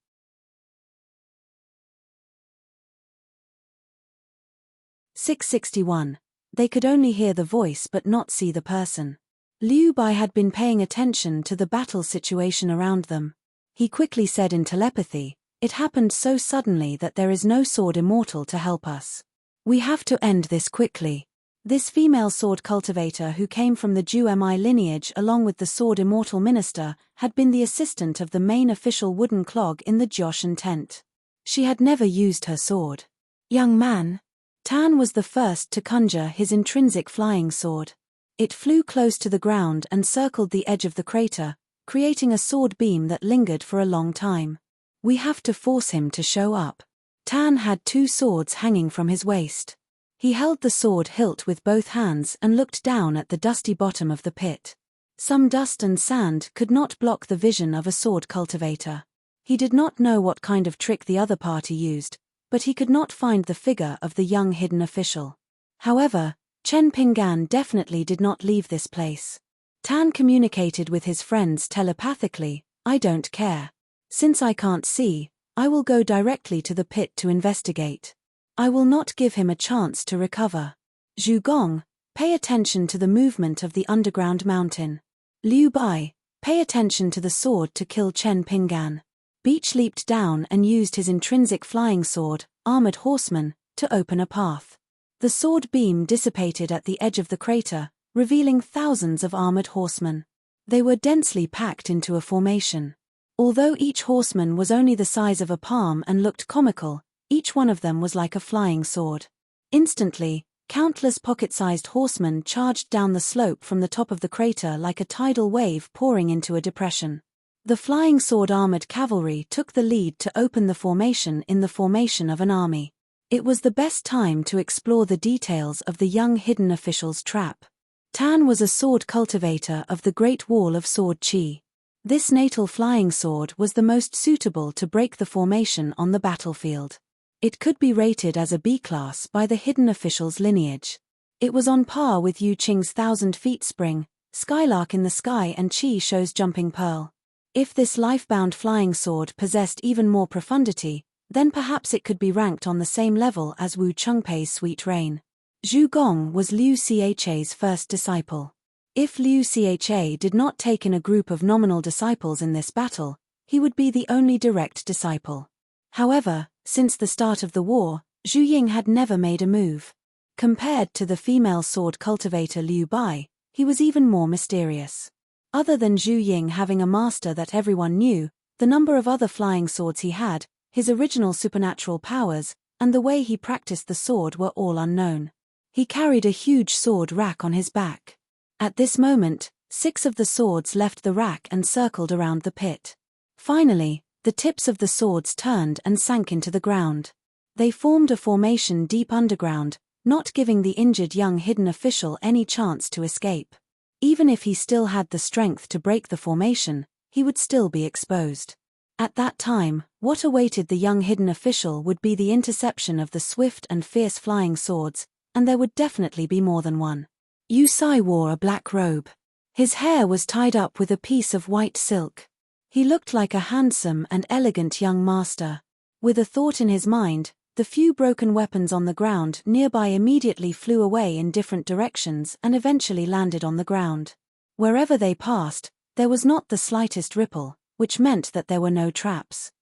"661. They could only hear the voice but not see the person." Liu Bai had been paying attention to the battle situation around them. He quickly said in telepathy, "It happened so suddenly that there is no sword immortal to help us. We have to end this quickly." This female sword cultivator, who came from the Ju-Mi lineage along with the sword immortal minister, had been the assistant of the main official wooden clog in the Joshan tent. She had never used her sword. "Young man." Tan was the first to conjure his intrinsic flying sword. It flew close to the ground and circled the edge of the crater, creating a sword beam that lingered for a long time. "We have to force him to show up." Tan had 2 swords hanging from his waist. He held the sword hilt with both hands and looked down at the dusty bottom of the pit. Some dust and sand could not block the vision of a sword cultivator. He did not know what kind of trick the other party used, but he could not find the figure of the young hidden official. However, Chen Pinggan definitely did not leave this place. Tan communicated with his friends telepathically, "I don't care. Since I can't see, I will go directly to the pit to investigate. I will not give him a chance to recover. Zhu Gong, pay attention to the movement of the underground mountain. Liu Bai, pay attention to the sword to kill Chen Pinggan." Beach leaped down and used his intrinsic flying sword, Armored Horseman, to open a path. The sword beam dissipated at the edge of the crater, revealing thousands of armored horsemen. They were densely packed into a formation. Although each horseman was only the size of a palm and looked comical, each one of them was like a flying sword. Instantly, countless pocket-sized horsemen charged down the slope from the top of the crater like a tidal wave pouring into a depression. The flying sword armored cavalry took the lead to open the formation in the formation of an army. It was the best time to explore the details of the young hidden official's trap. Tan was a sword cultivator of the Great Wall of Sword Chi. This natal flying sword was the most suitable to break the formation on the battlefield. It could be rated as a B-class by the hidden official's lineage. It was on par with Yu Qing's 1,000 feet spring, Skylark in the Sky and Qi Shou's Jumping Pearl. If this life-bound flying sword possessed even more profundity, then perhaps it could be ranked on the same level as Wu Chengpei's Sweet Rain. Zhu Gong was Liu Cha's first disciple. If Liu Cha did not take in a group of nominal disciples in this battle, he would be the only direct disciple. However, since the start of the war, Zhu Ying had never made a move. Compared to the female sword cultivator Liu Bai, he was even more mysterious. Other than Zhu Ying having a master that everyone knew, the number of other flying swords he had, his original supernatural powers, and the way he practiced the sword were all unknown. He carried a huge sword rack on his back. At this moment, 6 of the swords left the rack and circled around the pit. Finally, the tips of the swords turned and sank into the ground. They formed a formation deep underground, not giving the injured young hidden official any chance to escape. Even if he still had the strength to break the formation, he would still be exposed. At that time, what awaited the young hidden official would be the interception of the swift and fierce flying swords, and there would definitely be more than one. Yu Sai wore a black robe. His hair was tied up with a piece of white silk. He looked like a handsome and elegant young master. With a thought in his mind, the few broken weapons on the ground nearby immediately flew away in different directions and eventually landed on the ground. Wherever they passed, there was not the slightest ripple, which meant that there were no traps.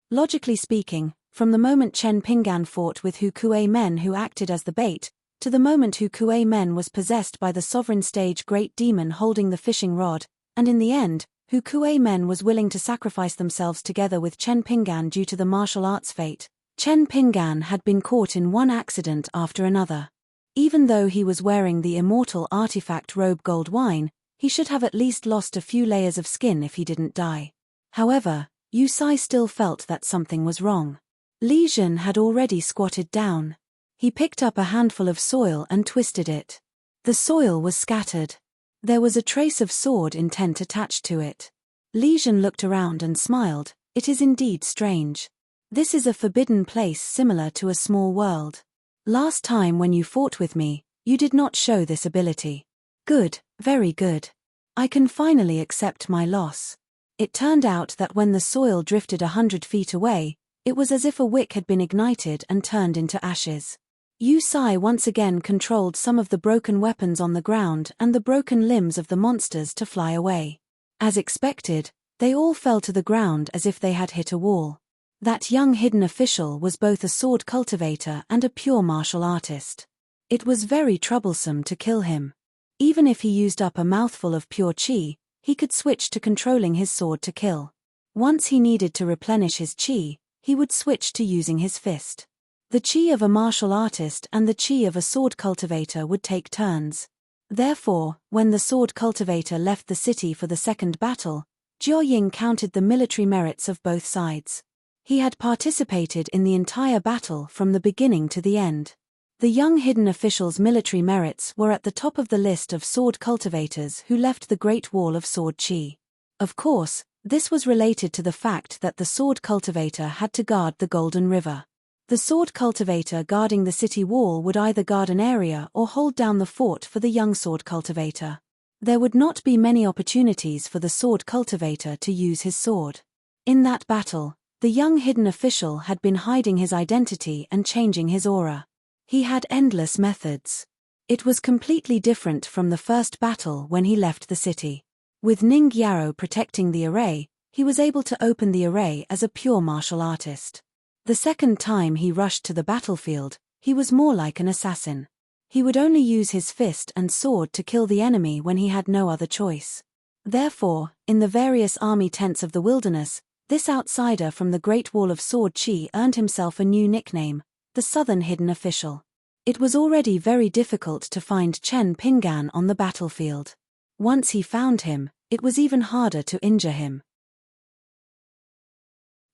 Logically speaking, from the moment Chen Pinggan fought with Hu Kuei men who acted as the bait, to the moment Hu Kuei men was possessed by the sovereign stage great demon holding the fishing rod, and in the end, Hu Kuei men was willing to sacrifice themselves together with Chen Pinggan due to the martial arts fate, Chen Pinggan had been caught in one accident after another. Even though he was wearing the immortal artifact robe gold wine, he should have at least lost a few layers of skin if he didn't die. However, Yu Sai still felt that something was wrong. Li Jun had already squatted down. He picked up a handful of soil and twisted it. The soil was scattered. There was a trace of sword intent attached to it. Li Jun looked around and smiled. It is indeed strange. This is a forbidden place similar to a small world. Last time when you fought with me, you did not show this ability. Good, very good. I can finally accept my loss. It turned out that when the soil drifted 100 feet away, it was as if a wick had been ignited and turned into ashes. Yu Sai once again controlled some of the broken weapons on the ground and the broken limbs of the monsters to fly away. As expected, they all fell to the ground as if they had hit a wall. That young hidden official was both a sword cultivator and a pure martial artist. It was very troublesome to kill him. Even if he used up a mouthful of pure chi, he could switch to controlling his sword to kill. Once he needed to replenish his chi, he would switch to using his fist. The chi of a martial artist and the chi of a sword cultivator would take turns. Therefore, when the sword cultivator left the city for the second battle, Jiao Ying counted the military merits of both sides. He had participated in the entire battle from the beginning to the end. The young hidden official's military merits were at the top of the list of sword cultivators who left the Great Wall of Sword Chi. Of course, this was related to the fact that the sword cultivator had to guard the Golden River. The sword cultivator guarding the city wall would either guard an area or hold down the fort for the young sword cultivator. There would not be many opportunities for the sword cultivator to use his sword. In that battle, the young hidden official had been hiding his identity and changing his aura. He had endless methods. It was completely different from the first battle when he left the city. With Ning Yaro protecting the array, he was able to open the array as a pure martial artist. The second time he rushed to the battlefield, he was more like an assassin. He would only use his fist and sword to kill the enemy when he had no other choice. Therefore, in the various army tents of the wilderness, this outsider from the Great Wall of Sword Chi earned himself a new nickname, the Southern Hidden Official. It was already very difficult to find Chen Pinggan on the battlefield. Once he found him, it was even harder to injure him.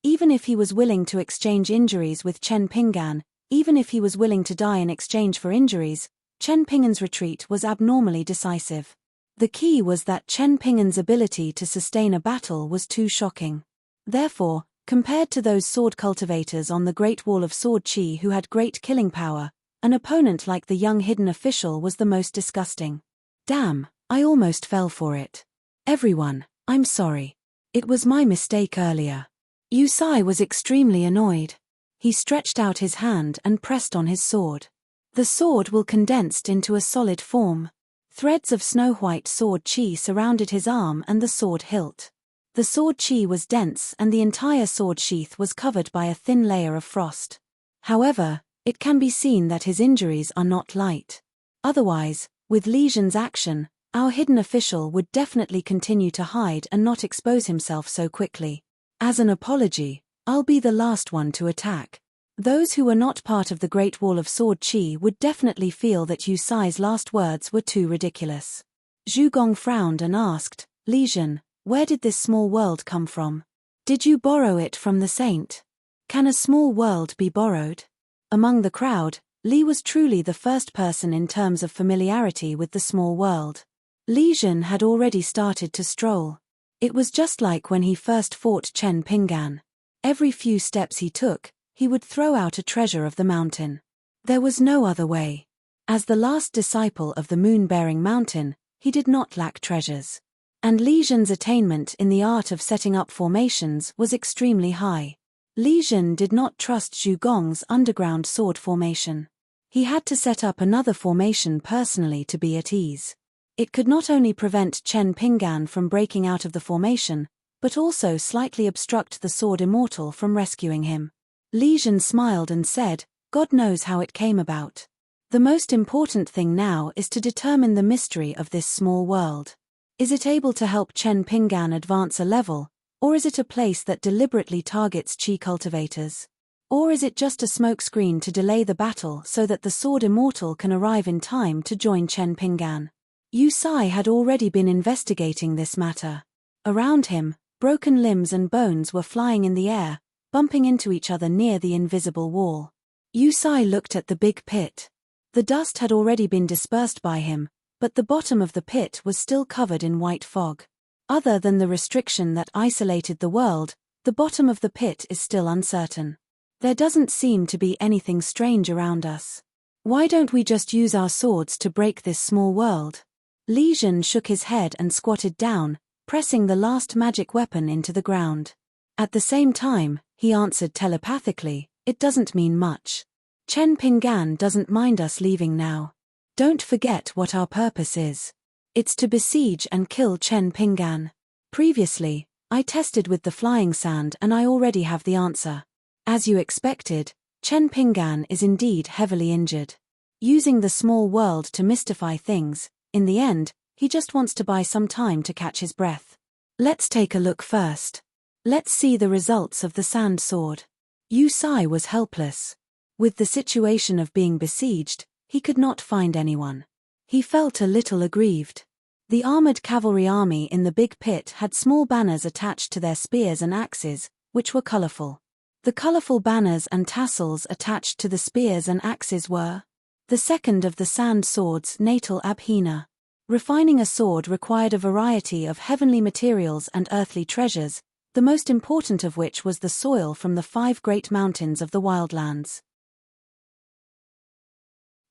Even if he was willing to exchange injuries with Chen Pinggan, even if he was willing to die in exchange for injuries, Chen Pinggan's retreat was abnormally decisive. The key was that Chen Pinggan's ability to sustain a battle was too shocking. Therefore, compared to those sword cultivators on the Great Wall of Sword Chi who had great killing power, an opponent like the young hidden official was the most disgusting. Damn, I almost fell for it. Everyone, I'm sorry. It was my mistake earlier. Yu Sai was extremely annoyed. He stretched out his hand and pressed on his sword. The sword will condensed into a solid form. Threads of snow-white sword chi surrounded his arm and the sword hilt. The sword chi was dense and the entire sword sheath was covered by a thin layer of frost. However, it can be seen that his injuries are not light. Otherwise, with Li Zhen's action, our hidden official would definitely continue to hide and not expose himself so quickly. As an apology, I'll be the last one to attack. Those who were not part of the Great Wall of Sword Chi would definitely feel that Yu Sai's last words were too ridiculous. Zhu Gong frowned and asked, Li Zhen, where did this small world come from? Did you borrow it from the saint? Can a small world be borrowed? Among the crowd, Li was truly the first person in terms of familiarity with the small world. Li Zhen had already started to stroll. It was just like when he first fought Chen Pinggan. Every few steps he took, he would throw out a treasure of the mountain. There was no other way. As the last disciple of the moon-bearing mountain, he did not lack treasures. And Li Zhen's attainment in the art of setting up formations was extremely high. Li Zhen did not trust Zhu Gong's underground sword formation. He had to set up another formation personally to be at ease. It could not only prevent Chen Pinggan from breaking out of the formation, but also slightly obstruct the sword immortal from rescuing him. Li Zhen smiled and said, God knows how it came about. The most important thing now is to determine the mystery of this small world. Is it able to help Chen Pinggan advance a level, or is it a place that deliberately targets chi cultivators? Or is it just a smokescreen to delay the battle so that the sword immortal can arrive in time to join Chen Pinggan? Yu Sai had already been investigating this matter. Around him, broken limbs and bones were flying in the air, bumping into each other near the invisible wall. Yu Sai looked at the big pit. The dust had already been dispersed by him, but the bottom of the pit was still covered in white fog. Other than the restriction that isolated the world, the bottom of the pit is still uncertain. There doesn't seem to be anything strange around us. Why don't we just use our swords to break this small world? Li Jun shook his head and squatted down, pressing the last magic weapon into the ground. At the same time, he answered telepathically, "It doesn't mean much. Chen Pinggan doesn't mind us leaving now. Don't forget what our purpose is. It's to besiege and kill Chen Pinggan. Previously, I tested with the flying sand and I already have the answer. As you expected, Chen Pinggan is indeed heavily injured. Using the small world to mystify things, in the end, he just wants to buy some time to catch his breath. Let's take a look first. Let's see the results of the sand sword." Yu Sai was helpless. With the situation of being besieged, he could not find anyone. He felt a little aggrieved. The armored cavalry army in the big pit had small banners attached to their spears and axes, which were colorful. The colorful banners and tassels attached to the spears and axes were the second of the sand swords, natal abhina. Refining a sword required a variety of heavenly materials and earthly treasures, the most important of which was the soil from the 5 great mountains of the wildlands.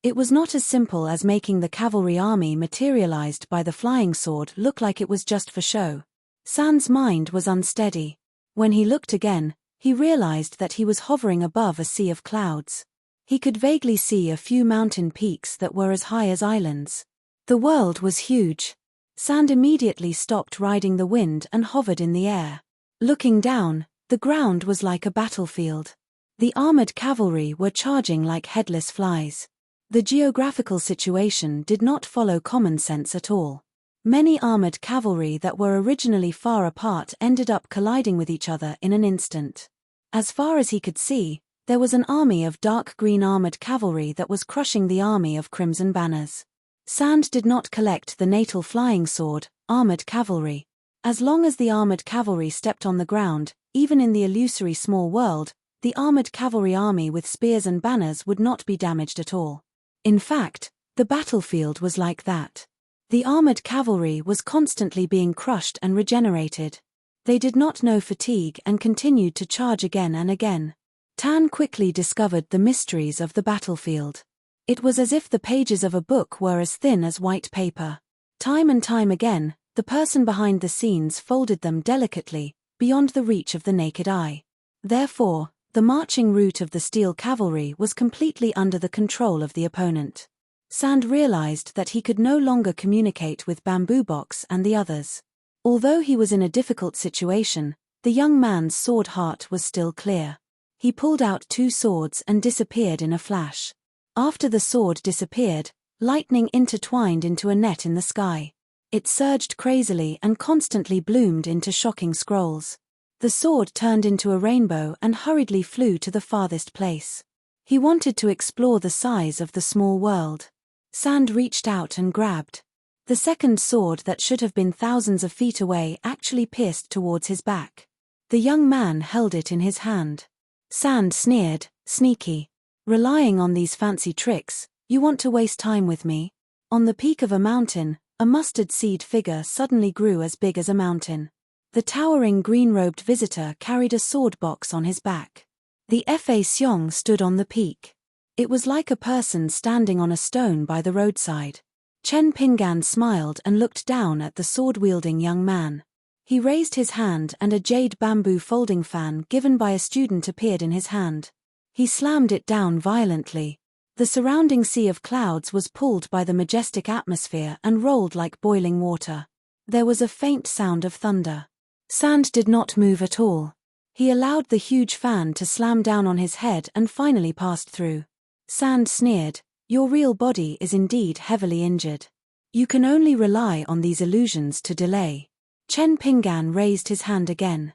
It was not as simple as making the cavalry army materialized by the flying sword look like it was just for show. Sand's mind was unsteady. When he looked again, he realized that he was hovering above a sea of clouds. He could vaguely see a few mountain peaks that were as high as islands. The world was huge. Sand immediately stopped riding the wind and hovered in the air. Looking down, the ground was like a battlefield. The armored cavalry were charging like headless flies. The geographical situation did not follow common sense at all. Many armored cavalry that were originally far apart ended up colliding with each other in an instant. As far as he could see, there was an army of dark green armored cavalry that was crushing the army of crimson banners. Sand did not collect the natal flying sword, armored cavalry. As long as the armored cavalry stepped on the ground, even in the illusory small world, the armored cavalry army with spears and banners would not be damaged at all. In fact, the battlefield was like that. The armored cavalry was constantly being crushed and regenerated. They did not know fatigue and continued to charge again and again. Tan quickly discovered the mysteries of the battlefield. It was as if the pages of a book were as thin as white paper. Time and time again, the person behind the scenes folded them delicately, beyond the reach of the naked eye. Therefore, the marching route of the steel cavalry was completely under the control of the opponent. Sand realized that he could no longer communicate with Bamboo Box and the others. Although he was in a difficult situation, the young man's sword heart was still clear. He pulled out 2 swords and disappeared in a flash. After the sword disappeared, lightning intertwined into a net in the sky. It surged crazily and constantly bloomed into shocking scrolls. The sword turned into a rainbow and hurriedly flew to the farthest place. He wanted to explore the size of the small world. Sand reached out and grabbed. The second sword that should have been thousands of feet away actually pierced towards his back. The young man held it in his hand. Sand sneered, "Sneaky. Relying on these fancy tricks, you want to waste time with me?" On the peak of a mountain, a mustard seed figure suddenly grew as big as a mountain. The towering green-robed visitor carried a sword box on his back. The Fa Xiong stood on the peak. It was like a person standing on a stone by the roadside. Chen Pinggan smiled and looked down at the sword-wielding young man. He raised his hand and a jade bamboo folding fan given by a student appeared in his hand. He slammed it down violently. The surrounding sea of clouds was pulled by the majestic atmosphere and rolled like boiling water. There was a faint sound of thunder. Sand did not move at all. He allowed the huge fan to slam down on his head and finally passed through. Sand sneered, "Your real body is indeed heavily injured. You can only rely on these illusions to delay." Chen Pinggan raised his hand again.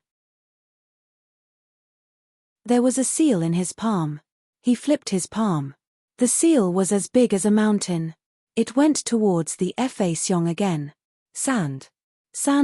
There was a seal in his palm. He flipped his palm. The seal was as big as a mountain. It went towards the Fa Xiong again. Sand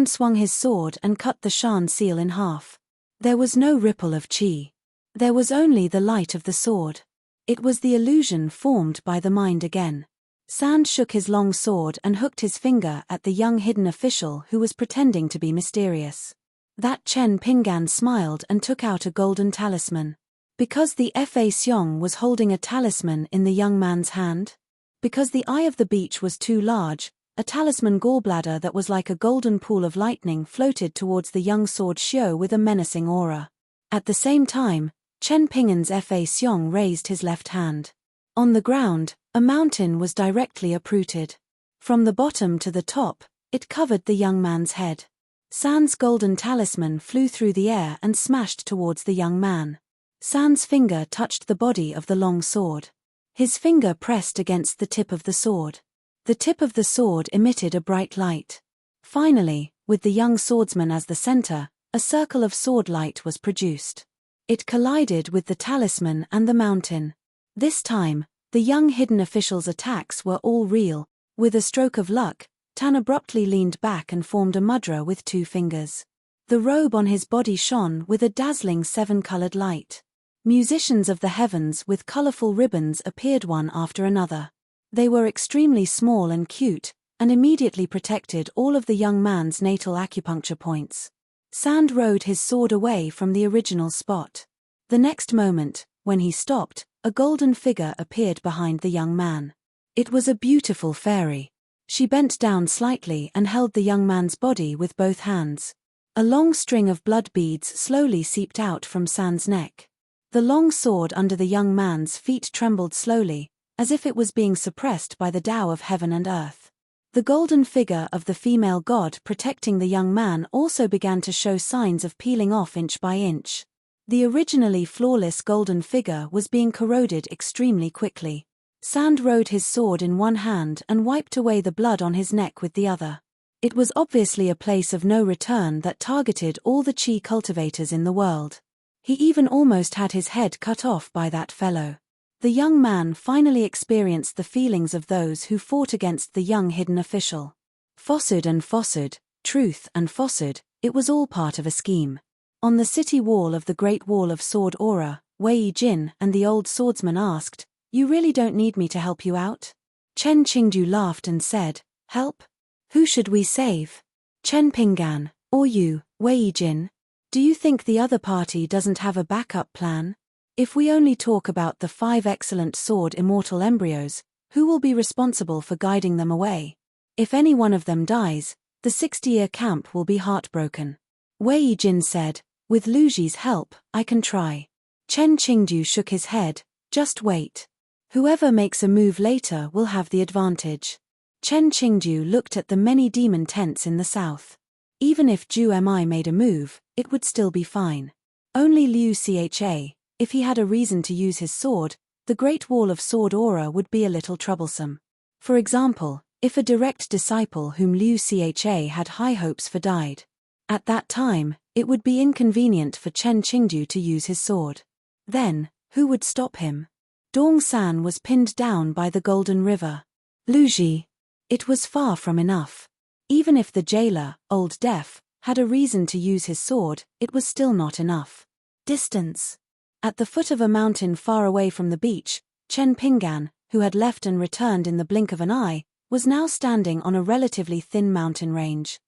swung his sword and cut the Shan seal in half. There was no ripple of qi. There was only the light of the sword. It was the illusion formed by the mind again. Sand shook his long sword and hooked his finger at the young hidden official who was pretending to be mysterious. That Chen Pinggan smiled and took out a golden talisman. Because the Fa Xiong was holding a talisman in the young man's hand? Because the eye of the beach was too large, a talisman gallbladder that was like a golden pool of lightning floated towards the young sword Xiao with a menacing aura. At the same time, Chen Ping'an's Fa Xiong raised his left hand. On the ground, a mountain was directly uprooted. From the bottom to the top, it covered the young man's head. San's golden talisman flew through the air and smashed towards the young man. San's finger touched the body of the long sword. His finger pressed against the tip of the sword. The tip of the sword emitted a bright light. Finally, with the young swordsman as the center, a circle of sword light was produced. It collided with the talisman and the mountain. This time, the young hidden official's attacks were all real. With a stroke of luck, Tan abruptly leaned back and formed a mudra with 2 fingers. The robe on his body shone with a dazzling 7-colored light. Musicians of the heavens with colorful ribbons appeared one after another. They were extremely small and cute, and immediately protected all of the young man's natal acupuncture points. Sand rode his sword away from the original spot. The next moment, when he stopped, a golden figure appeared behind the young man. It was a beautiful fairy. She bent down slightly and held the young man's body with both hands. A long string of blood beads slowly seeped out from Sand's neck. The long sword under the young man's feet trembled slowly, as if it was being suppressed by the Tao of heaven and earth. The golden figure of the female god protecting the young man also began to show signs of peeling off inch by inch. The originally flawless golden figure was being corroded extremely quickly. Sand rode his sword in one hand and wiped away the blood on his neck with the other. It was obviously a place of no return that targeted all the Qi cultivators in the world. He even almost had his head cut off by that fellow. The young man finally experienced the feelings of those who fought against the young hidden official. Falsehood and falsehood, truth and falsehood, it was all part of a scheme. On the city wall of the Great Wall of Sword Aura, Wei Jin and the old swordsman asked, "You really don't need me to help you out?" Chen Qingju laughed and said, "Help? Who should we save? Chen Ping'an, or you, Wei Jin? Do you think the other party doesn't have a backup plan? If we only talk about the 5 excellent sword immortal embryos, who will be responsible for guiding them away? If any one of them dies, the 60-year camp will be heartbroken." Wei Jin said, "With Luji's help, I can try." Chen Qingju shook his head, "Just wait. Whoever makes a move later will have the advantage." Chen Qingju looked at the many demon tents in the south. Even if Zhu Mi made a move, it would still be fine. Only Liu Cha, if he had a reason to use his sword, the Great Wall of Sword Aura would be a little troublesome. For example, if a direct disciple whom Liu Cha had high hopes for died. At that time, it would be inconvenient for Chen Qingju to use his sword. Then, who would stop him? Dong San was pinned down by the Golden River. Luji. It was far from enough. Even if the jailer, Old Deaf, had a reason to use his sword, it was still not enough. Distance. At the foot of a mountain far away from the beach, Chen Ping'an, who had left and returned in the blink of an eye, was now standing on a relatively thin mountain range.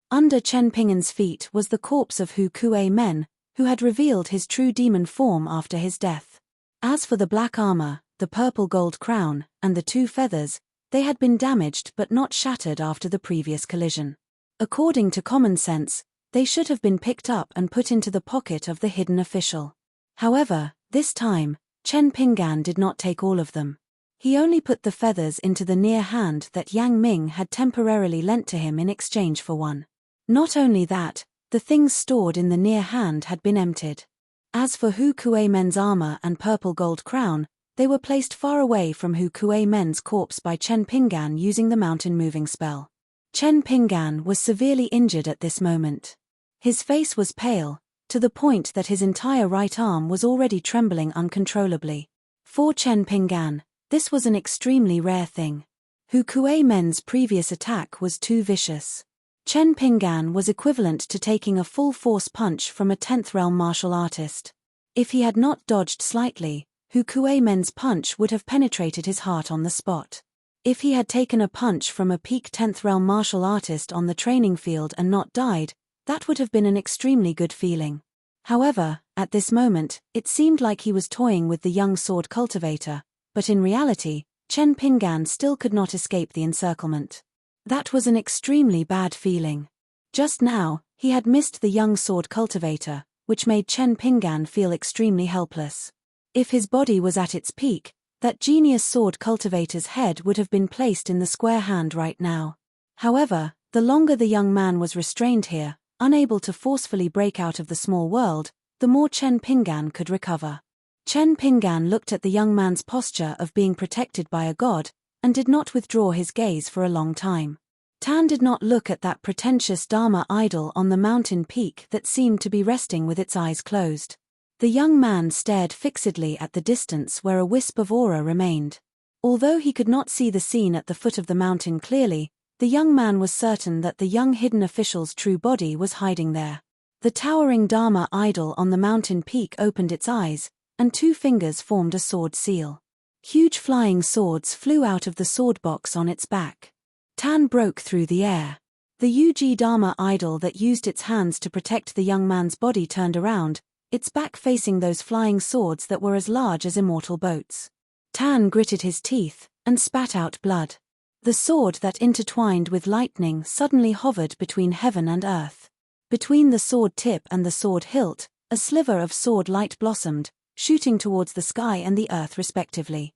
Under Chen Ping'an's feet was the corpse of Hu Kuei Men, who had revealed his true demon form after his death. As for the black armor, the purple gold crown, and the 2 feathers, they had been damaged but not shattered after the previous collision. According to common sense, they should have been picked up and put into the pocket of the hidden official. However, this time, Chen Ping'an did not take all of them. He only put the feathers into the near hand that Yang Ming had temporarily lent to him in exchange for one. Not only that, the things stored in the near hand had been emptied. As for Hu Kuei Men's armor and purple gold crown, they were placed far away from Hu Kuei Men's corpse by Chen Ping'an using the mountain moving spell. Chen Ping'an was severely injured at this moment. His face was pale, to the point that his entire right arm was already trembling uncontrollably. For Chen Ping'an, this was an extremely rare thing. Hu Kuei Men's previous attack was too vicious. Chen Ping'an was equivalent to taking a full-force punch from a 10th realm martial artist. If he had not dodged slightly, Hu Kuei Men's punch would have penetrated his heart on the spot. If he had taken a punch from a peak 10th realm martial artist on the training field and not died, that would have been an extremely good feeling. However, at this moment, it seemed like he was toying with the young sword cultivator, but in reality, Chen Pingan still could not escape the encirclement. That was an extremely bad feeling. Just now, he had missed the young sword cultivator, which made Chen Pingan feel extremely helpless. If his body was at its peak, that genius sword cultivator's head would have been placed in the square hand right now. However, the longer the young man was restrained here, unable to forcefully break out of the small world, the more Chen Pingan could recover. Chen Pingan looked at the young man's posture of being protected by a god, and did not withdraw his gaze for a long time. Tan did not look at that pretentious Dharma idol on the mountain peak that seemed to be resting with its eyes closed. The young man stared fixedly at the distance where a wisp of aura remained. Although he could not see the scene at the foot of the mountain clearly, the young man was certain that the young hidden official's true body was hiding there. The towering Dharma idol on the mountain peak opened its eyes, and 2 fingers formed a sword seal. Huge flying swords flew out of the sword box on its back. Tan broke through the air. The UG Dharma idol that used its hands to protect the young man's body turned around, its back facing those flying swords that were as large as immortal boats. Tan gritted his teeth, and spat out blood. The sword that intertwined with lightning suddenly hovered between heaven and earth. Between the sword tip and the sword hilt, a sliver of sword light blossomed, shooting towards the sky and the earth respectively.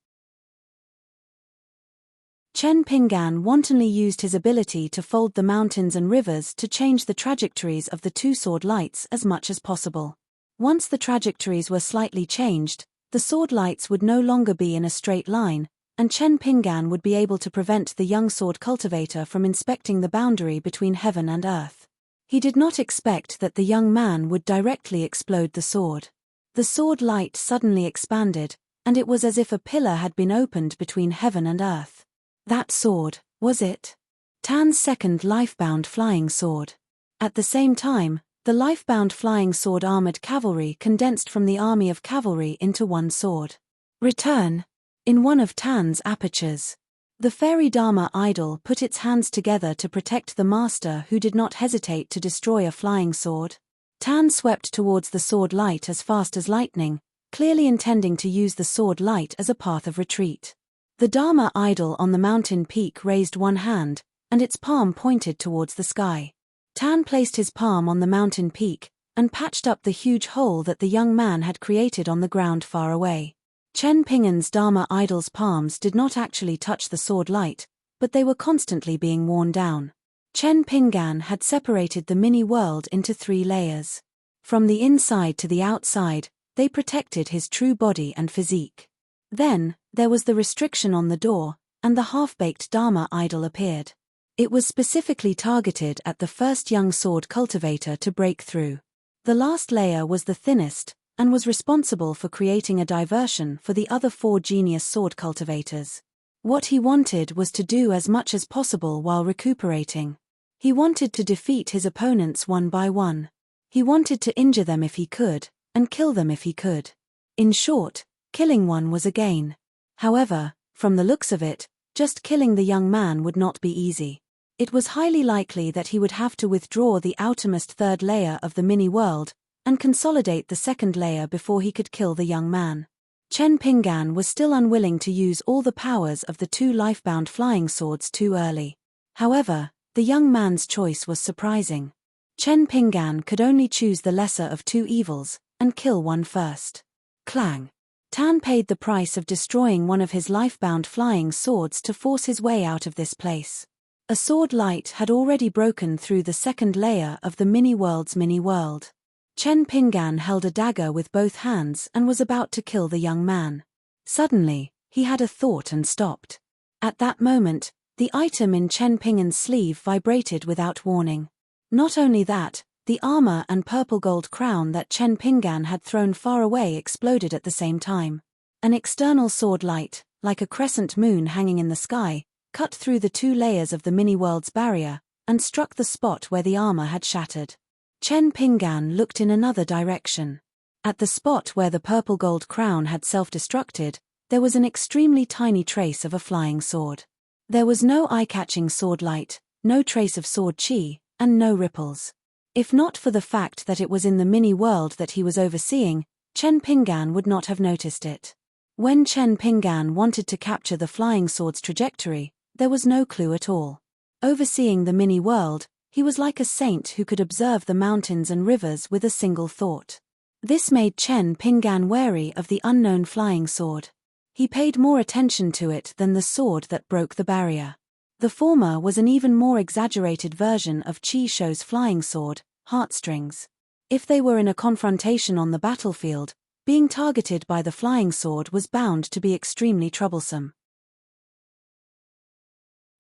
Chen Pingan wantonly used his ability to fold the mountains and rivers to change the trajectories of the 2 sword lights as much as possible. Once the trajectories were slightly changed, the sword lights would no longer be in a straight line, and Chen Pingan would be able to prevent the young sword cultivator from inspecting the boundary between heaven and earth. He did not expect that the young man would directly explode the sword. The sword light suddenly expanded, and it was as if a pillar had been opened between heaven and earth. That sword, was it? Tan's second lifebound flying sword. At the same time, the lifebound flying sword armored cavalry condensed from the army of cavalry into one sword. Return. In one of Tan's apertures. The fairy Dharma idol put its hands together to protect the master, who did not hesitate to destroy a flying sword. Tan swept towards the sword light as fast as lightning, clearly intending to use the sword light as a path of retreat. The Dharma idol on the mountain peak raised one hand, and its palm pointed towards the sky. Tan placed his palm on the mountain peak, and patched up the huge hole that the young man had created on the ground far away. Chen Pingan's Dharma idol's palms did not actually touch the sword light, but they were constantly being worn down. Chen Pingan had separated the mini-world into 3 layers. From the inside to the outside, they protected his true body and physique. Then, there was the restriction on the door, and the half-baked Dharma idol appeared. It was specifically targeted at the first young sword cultivator to break through. The last layer was the thinnest, and was responsible for creating a diversion for the other 4 genius sword cultivators. What he wanted was to do as much as possible while recuperating. He wanted to defeat his opponents one by one. He wanted to injure them if he could, and kill them if he could. In short, killing one was a gain. However, from the looks of it, just killing the young man would not be easy. It was highly likely that he would have to withdraw the outermost 3rd layer of the mini-world, and consolidate the 2nd layer before he could kill the young man. Chen Pingan was still unwilling to use all the powers of the 2 lifebound flying swords too early. However, the young man's choice was surprising. Chen Pingan could only choose the lesser of 2 evils, and kill one first. Clang. Tan paid the price of destroying one of his lifebound flying swords to force his way out of this place. A sword light had already broken through the 2nd layer of the mini-world's mini-world. Chen Pingan held a dagger with both hands and was about to kill the young man. Suddenly, he had a thought and stopped. At that moment, the item in Chen Pingan's sleeve vibrated without warning. Not only that, the armor and purple gold crown that Chen Pingan had thrown far away exploded at the same time. An external sword light, like a crescent moon hanging in the sky, cut through the 2 layers of the mini-world's barrier, and struck the spot where the armor had shattered. Chen Pingan looked in another direction. At the spot where the purple gold crown had self-destructed, there was an extremely tiny trace of a flying sword. There was no eye-catching sword light, no trace of sword chi, and no ripples. If not for the fact that it was in the mini-world that he was overseeing, Chen Pingan would not have noticed it. When Chen Pinggan wanted to capture the flying sword's trajectory, there was no clue at all. Overseeing the mini-world, he was like a saint who could observe the mountains and rivers with a single thought. This made Chen Pinggan wary of the unknown flying sword. He paid more attention to it than the sword that broke the barrier. The former was an even more exaggerated version of Qi Shou's flying sword, Heartstrings. If they were in a confrontation on the battlefield, being targeted by the flying sword was bound to be extremely troublesome.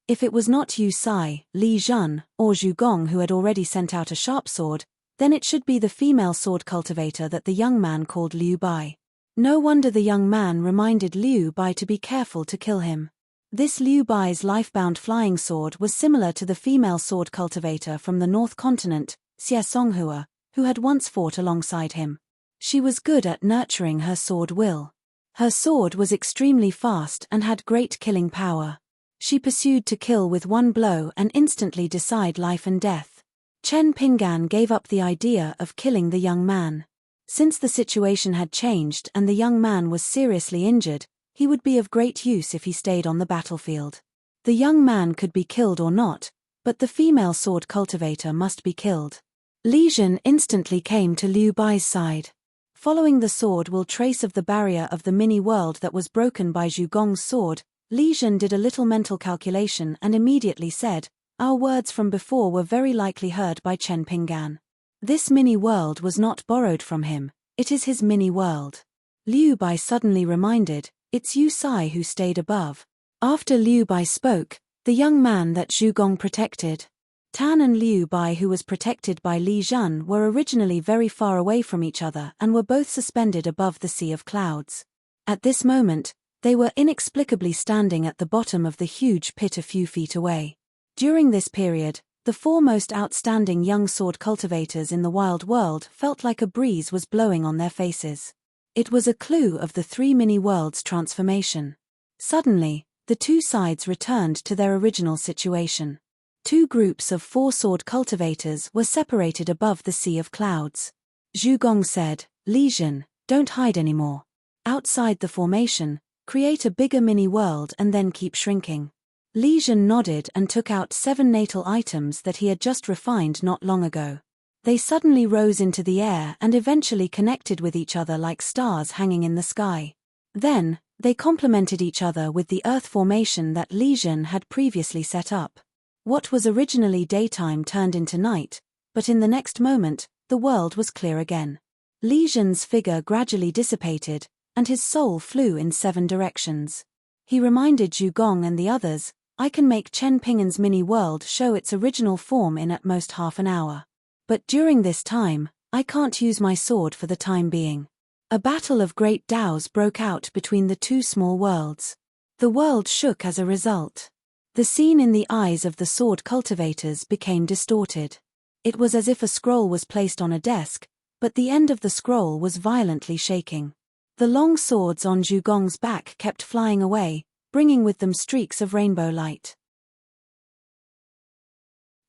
If it was not Yu Sai, Li Jun, or Zhu Gong who had already sent out a sharp sword, then it should be the female sword cultivator that the young man called Liu Bai. No wonder the young man reminded Liu Bai to be careful to kill him. This Liu Bai's lifebound flying sword was similar to the female sword cultivator from the North Continent, Xie Songhua, who had once fought alongside him. She was good at nurturing her sword will. Her sword was extremely fast and had great killing power. She pursued to kill with one blow and instantly decide life and death. Chen Pinggan gave up the idea of killing the young man. Since the situation had changed and the young man was seriously injured, he would be of great use if he stayed on the battlefield. The young man could be killed or not, but the female sword cultivator must be killed. Li Jun instantly came to Liu Bai's side. Following the sword will trace of the barrier of the mini-world that was broken by Zhu Gong's sword, Li Jun did a little mental calculation and immediately said, "Our words from before were very likely heard by Chen Pinggan. This mini-world was not borrowed from him, it is his mini-world." Liu Bai suddenly reminded, "It's Yu Sai who stayed above." After Liu Bai spoke, the young man that Zhu Gong protected. Tan and Liu Bai, who was protected by Li Jun, were originally very far away from each other and were both suspended above the sea of clouds. At this moment, they were inexplicably standing at the bottom of the huge pit a few feet away. During this period, the four most outstanding young sword cultivators in the wild world felt like a breeze was blowing on their faces. It was a clue of the three mini-worlds' transformation. Suddenly, the two sides returned to their original situation. Two groups of four sword cultivators were separated above the sea of clouds. Zhu Gong said, "Li Jun, don't hide anymore. Outside the formation, create a bigger mini-world and then keep shrinking." Li Jun nodded and took out 7 natal items that he had just refined not long ago. They suddenly rose into the air and eventually connected with each other like stars hanging in the sky. Then, they complemented each other with the earth formation that Li Jun had previously set up. What was originally daytime turned into night, but in the next moment, the world was clear again. Li Jun's figure gradually dissipated, and his soul flew in 7 directions. He reminded Zhu Gong and the others, "I can make Chen Pinggan's mini-world show its original form in at most half an hour. But during this time, I can't use my sword for the time being." A battle of great dows broke out between the two small worlds. The world shook as a result. The scene in the eyes of the sword cultivators became distorted. It was as if a scroll was placed on a desk, but the end of the scroll was violently shaking. The long swords on Zhu Gong's back kept flying away, bringing with them streaks of rainbow light.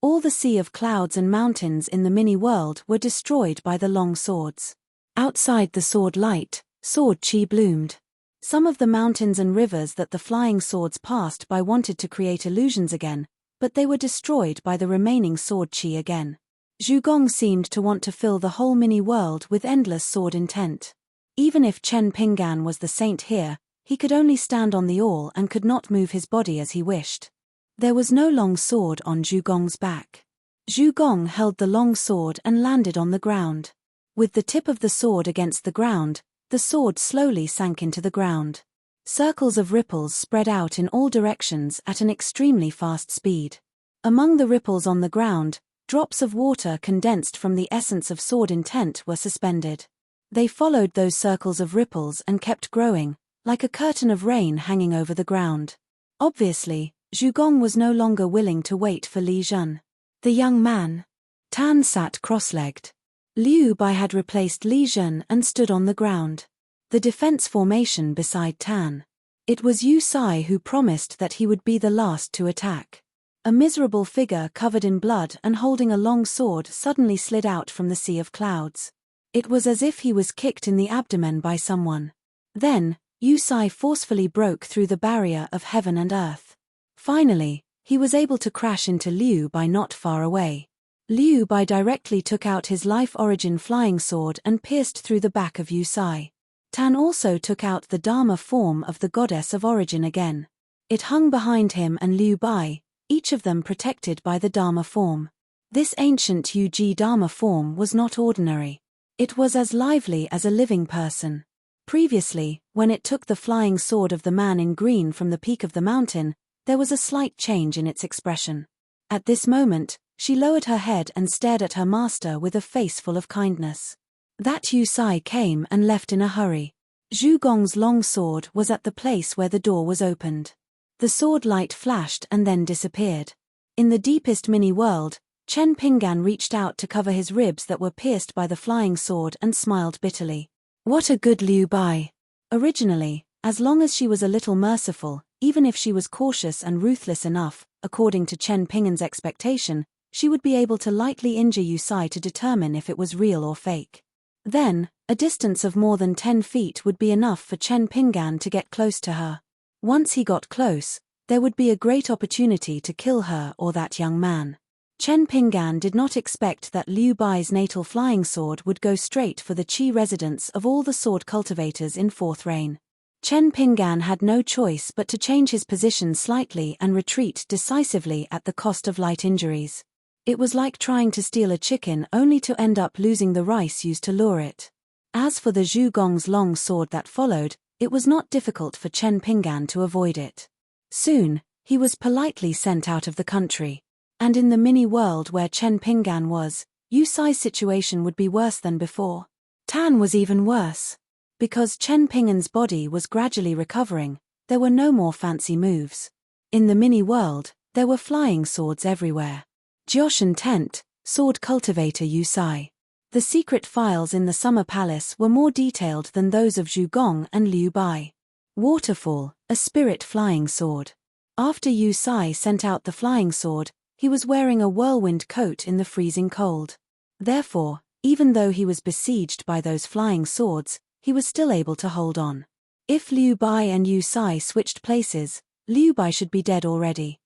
All the sea of clouds and mountains in the mini-world were destroyed by the long swords. Outside the sword light, sword qi bloomed. Some of the mountains and rivers that the flying swords passed by wanted to create illusions again, but they were destroyed by the remaining sword qi again. Zhu Gong seemed to want to fill the whole mini-world with endless sword intent. Even if Chen Pinggan was the saint here, he could only stand on the awl and could not move his body as he wished. There was no long sword on Zhu Gong's back. Zhu Gong held the long sword and landed on the ground. With the tip of the sword against the ground, the sword slowly sank into the ground. Circles of ripples spread out in all directions at an extremely fast speed. Among the ripples on the ground, drops of water condensed from the essence of sword intent were suspended. They followed those circles of ripples and kept growing, like a curtain of rain hanging over the ground. Obviously, Zhu Gong was no longer willing to wait for Li Jun. The young man. Tan sat cross-legged. Liu Bai had replaced Li Jun and stood on the ground. The defense formation beside Tan. It was Yu Sai who promised that he would be the last to attack. A miserable figure covered in blood and holding a long sword suddenly slid out from the sea of clouds. It was as if he was kicked in the abdomen by someone. Then, Yu Sai forcefully broke through the barrier of heaven and earth. Finally, he was able to crash into Liu Bai not far away. Liu Bai directly took out his life origin flying sword and pierced through the back of Yu Sai. Tan also took out the Dharma form of the goddess of origin again. It hung behind him and Liu Bai, each of them protected by the Dharma form. This ancient Yuji Dharma form was not ordinary. It was as lively as a living person. Previously, when it took the flying sword of the man in green from the peak of the mountain, there was a slight change in its expression. At this moment, she lowered her head and stared at her master with a face full of kindness. That Yu Sai came and left in a hurry. Zhu Gong's long sword was at the place where the door was opened. The sword light flashed and then disappeared. In the deepest mini-world, Chen Pinggan reached out to cover his ribs that were pierced by the flying sword and smiled bitterly. What a good Liu Bai! Originally, as long as she was a little merciful, even if she was cautious and ruthless enough, according to Chen Pinggan's expectation, she would be able to lightly injure Yu Sai to determine if it was real or fake. Then, a distance of more than 10 feet would be enough for Chen Pinggan to get close to her. Once he got close, there would be a great opportunity to kill her or that young man. Chen Pinggan did not expect that Liu Bai's natal flying sword would go straight for the Qi residence of all the sword cultivators in Fourth Reign. Chen Pinggan had no choice but to change his position slightly and retreat decisively at the cost of light injuries. It was like trying to steal a chicken only to end up losing the rice used to lure it. As for the Zhu Gong's long sword that followed, it was not difficult for Chen Pinggan to avoid it. Soon, he was politely sent out of the country. And in the mini-world where Chen Pinggan was, Yu Sai's situation would be worse than before. Tan was even worse. Because Chen Pinggan's body was gradually recovering, there were no more fancy moves. In the mini-world, there were flying swords everywhere. Jioshan Tent, sword cultivator Yu Sai. The secret files in the Summer Palace were more detailed than those of Zhu Gong and Liu Bai. Waterfall, a spirit flying sword. After Yu Sai sent out the flying sword, he was wearing a whirlwind coat in the freezing cold. Therefore, even though he was besieged by those flying swords, he was still able to hold on. If Liu Bai and Yu Sai switched places, Liu Bai should be dead already.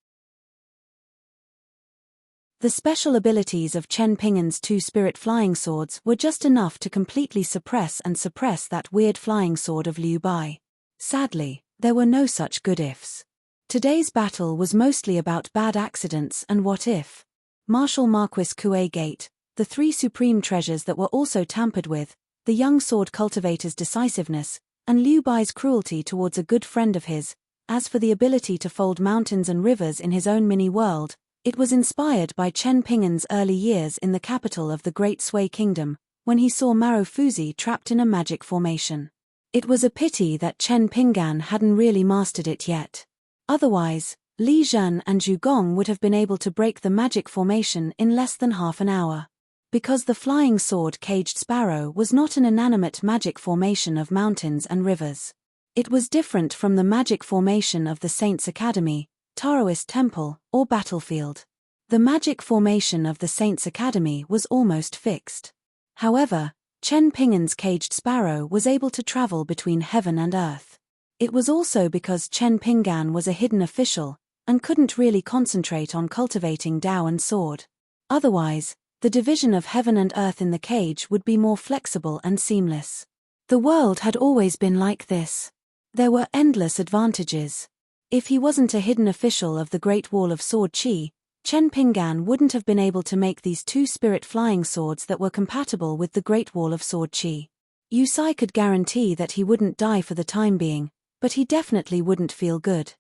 The special abilities of Chen Pinggan's two spirit flying swords were just enough to completely suppress that weird flying sword of Liu Bai. Sadly, there were no such good ifs. Today's battle was mostly about bad accidents and what if. Marshal Marquis Kuei Gate, the three supreme treasures that were also tampered with, the young sword cultivator's decisiveness, and Liu Bai's cruelty towards a good friend of his. As for the ability to fold mountains and rivers in his own mini-world, it was inspired by Chen Pinggan's early years in the capital of the Great Sui Kingdom, when he saw Marufuzi trapped in a magic formation. It was a pity that Chen Pinggan hadn't really mastered it yet. Otherwise, Li Zhen and Zhu Gong would have been able to break the magic formation in less than half an hour. Because the flying sword Caged Sparrow was not an inanimate magic formation of mountains and rivers. It was different from the magic formation of the Saints' Academy, Taoist Temple, or battlefield. The magic formation of the Saints' Academy was almost fixed. However, Chen Pinggan's Caged Sparrow was able to travel between heaven and earth. It was also because Chen Pinggan was a hidden official, and couldn't really concentrate on cultivating Dao and sword. Otherwise, the division of heaven and earth in the cage would be more flexible and seamless. The world had always been like this. There were endless advantages. If he wasn't a hidden official of the Great Wall of Sword Qi, Chen Pinggan wouldn't have been able to make these two spirit flying swords that were compatible with the Great Wall of Sword Qi. Yu Sai could guarantee that he wouldn't die for the time being, but he definitely wouldn't feel good.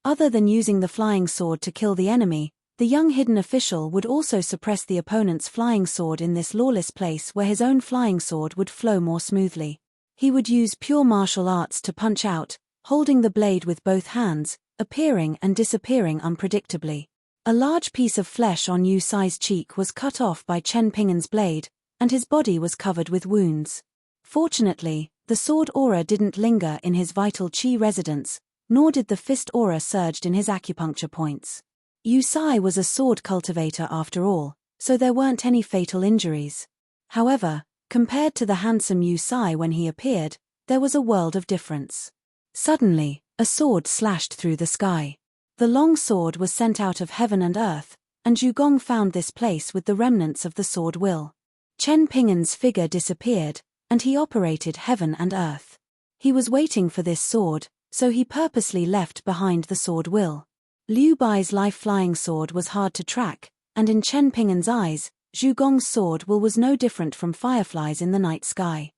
Other than using the flying sword to kill the enemy, the young hidden official would also suppress the opponent's flying sword in this lawless place where his own flying sword would flow more smoothly. He would use pure martial arts to punch out, holding the blade with both hands, appearing and disappearing unpredictably. A large piece of flesh on Yu Sai's cheek was cut off by Chen Pinggan's blade, and his body was covered with wounds. Fortunately, the sword aura didn't linger in his vital Qi residence, nor did the fist aura surged in his acupuncture points. Yu Sai was a sword cultivator after all, so there weren't any fatal injuries. However, compared to the handsome Yu Sai when he appeared, there was a world of difference. Suddenly, a sword slashed through the sky. The long sword was sent out of heaven and earth, and Zhugong found this place with the remnants of the sword will. Chen Ping'an's figure disappeared, and he operated heaven and earth. He was waiting for this sword, so he purposely left behind the sword will. Liu Bai's life-flying sword was hard to track, and in Chen Ping'an's eyes, Zhugong's sword will was no different from fireflies in the night sky.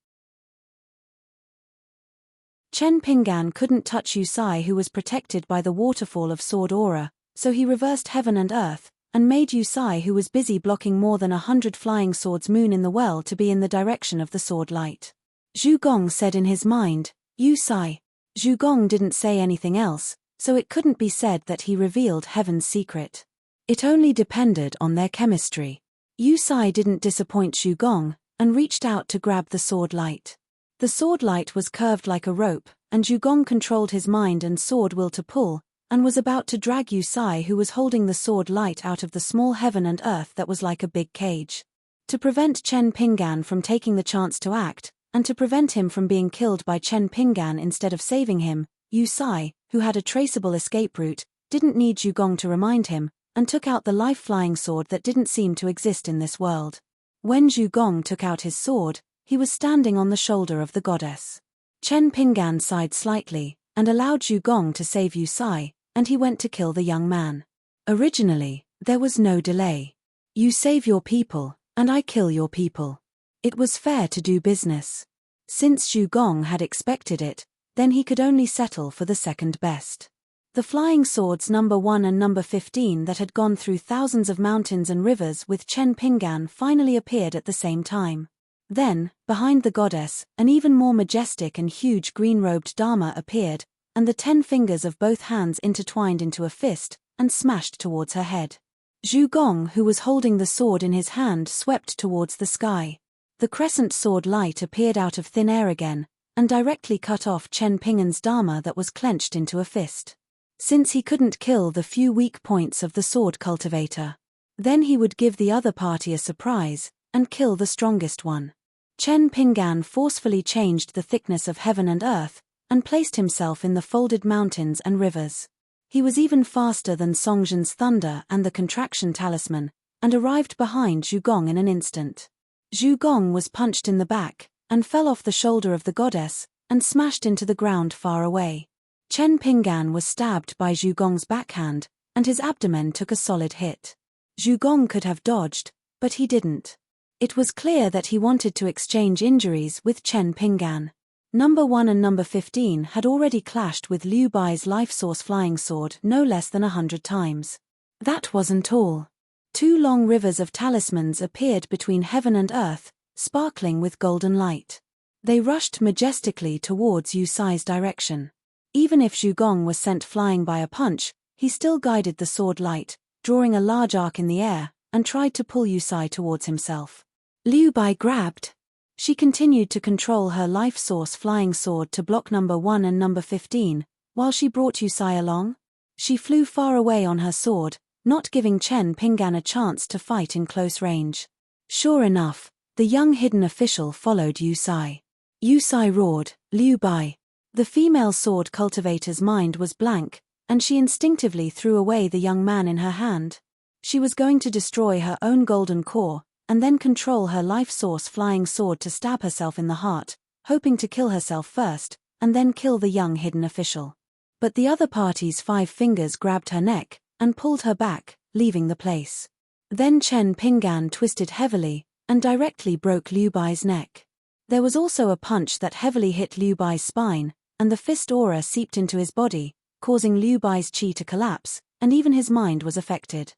Chen Ping'an couldn't touch Yu Sai, who was protected by the waterfall of sword aura, so he reversed heaven and earth, and made Yu Sai, who was busy blocking more than 100 flying swords moon in the well, to be in the direction of the sword light. Zhugong said in his mind, Yu Sai. Zhugong didn't say anything else, so it couldn't be said that he revealed heaven's secret. It only depended on their chemistry. Yu Sai didn't disappoint Zhugong, and reached out to grab the sword light. The sword light was curved like a rope, and Zhugong controlled his mind and sword will to pull, and was about to drag Yu Sai, who was holding the sword light, out of the small heaven and earth that was like a big cage. To prevent Chen Ping'an from taking the chance to act, and to prevent him from being killed by Chen Ping'an instead of saving him, Yu Sai, who had a traceable escape route, didn't need Zhugong to remind him, and took out the life-flying sword that didn't seem to exist in this world. When Zhugong took out his sword, he was standing on the shoulder of the goddess. Chen Ping'an sighed slightly, and allowed Zhugong to save Yu Sai, and he went to kill the young man. Originally, there was no delay. You save your people, and I kill your people. It was fair to do business. Since Zhugong had expected it, then he could only settle for the second best. The flying swords number 1 and number 15 that had gone through thousands of mountains and rivers with Chen Ping'an finally appeared at the same time. Then, behind the goddess, an even more majestic and huge green-robed Dharma appeared, and the 10 fingers of both hands intertwined into a fist, and smashed towards her head. Zhugong, who was holding the sword in his hand, swept towards the sky. The crescent sword light appeared out of thin air again, and directly cut off Chen Ping'an's Dharma that was clenched into a fist. Since he couldn't kill the few weak points of the sword cultivator, then he would give the other party a surprise, and kill the strongest one. Chen Ping'an forcefully changed the thickness of heaven and earth, and placed himself in the folded mountains and rivers. He was even faster than Songzhen's thunder and the contraction talisman, and arrived behind Zhugong in an instant. Zhugong was punched in the back, and fell off the shoulder of the goddess, and smashed into the ground far away. Chen Ping'an was stabbed by Zhugong's backhand, and his abdomen took a solid hit. Zhugong could have dodged, but he didn't. It was clear that he wanted to exchange injuries with Chen Ping'an. Number 1 and number 15 had already clashed with Liu Bai's life source flying sword no less than 100 times. That wasn't all. 2 long rivers of talismans appeared between heaven and earth, sparkling with golden light. They rushed majestically towards Yu Sai's direction. Even if Zhugong was sent flying by a punch, he still guided the sword light, drawing a large arc in the air, and tried to pull Yu Sai towards himself. Liu Bai grabbed. She continued to control her life source flying sword to block number 1 and number 15, while she brought Yu Sai along. She flew far away on her sword, not giving Chen Ping'an a chance to fight in close range. Sure enough, the young hidden official followed Yu Sai. Yu Sai roared, Liu Bai. The female sword cultivator's mind was blank, and she instinctively threw away the young man in her hand. She was going to destroy her own golden core, and then control her life source flying sword to stab herself in the heart, hoping to kill herself first, and then kill the young hidden official. But the other party's 5 fingers grabbed her neck, and pulled her back, leaving the place. Then Chen Ping'an twisted heavily, and directly broke Liu Bai's neck. There was also a punch that heavily hit Liu Bai's spine, and the fist aura seeped into his body, causing Liu Bai's chi to collapse, and even his mind was affected.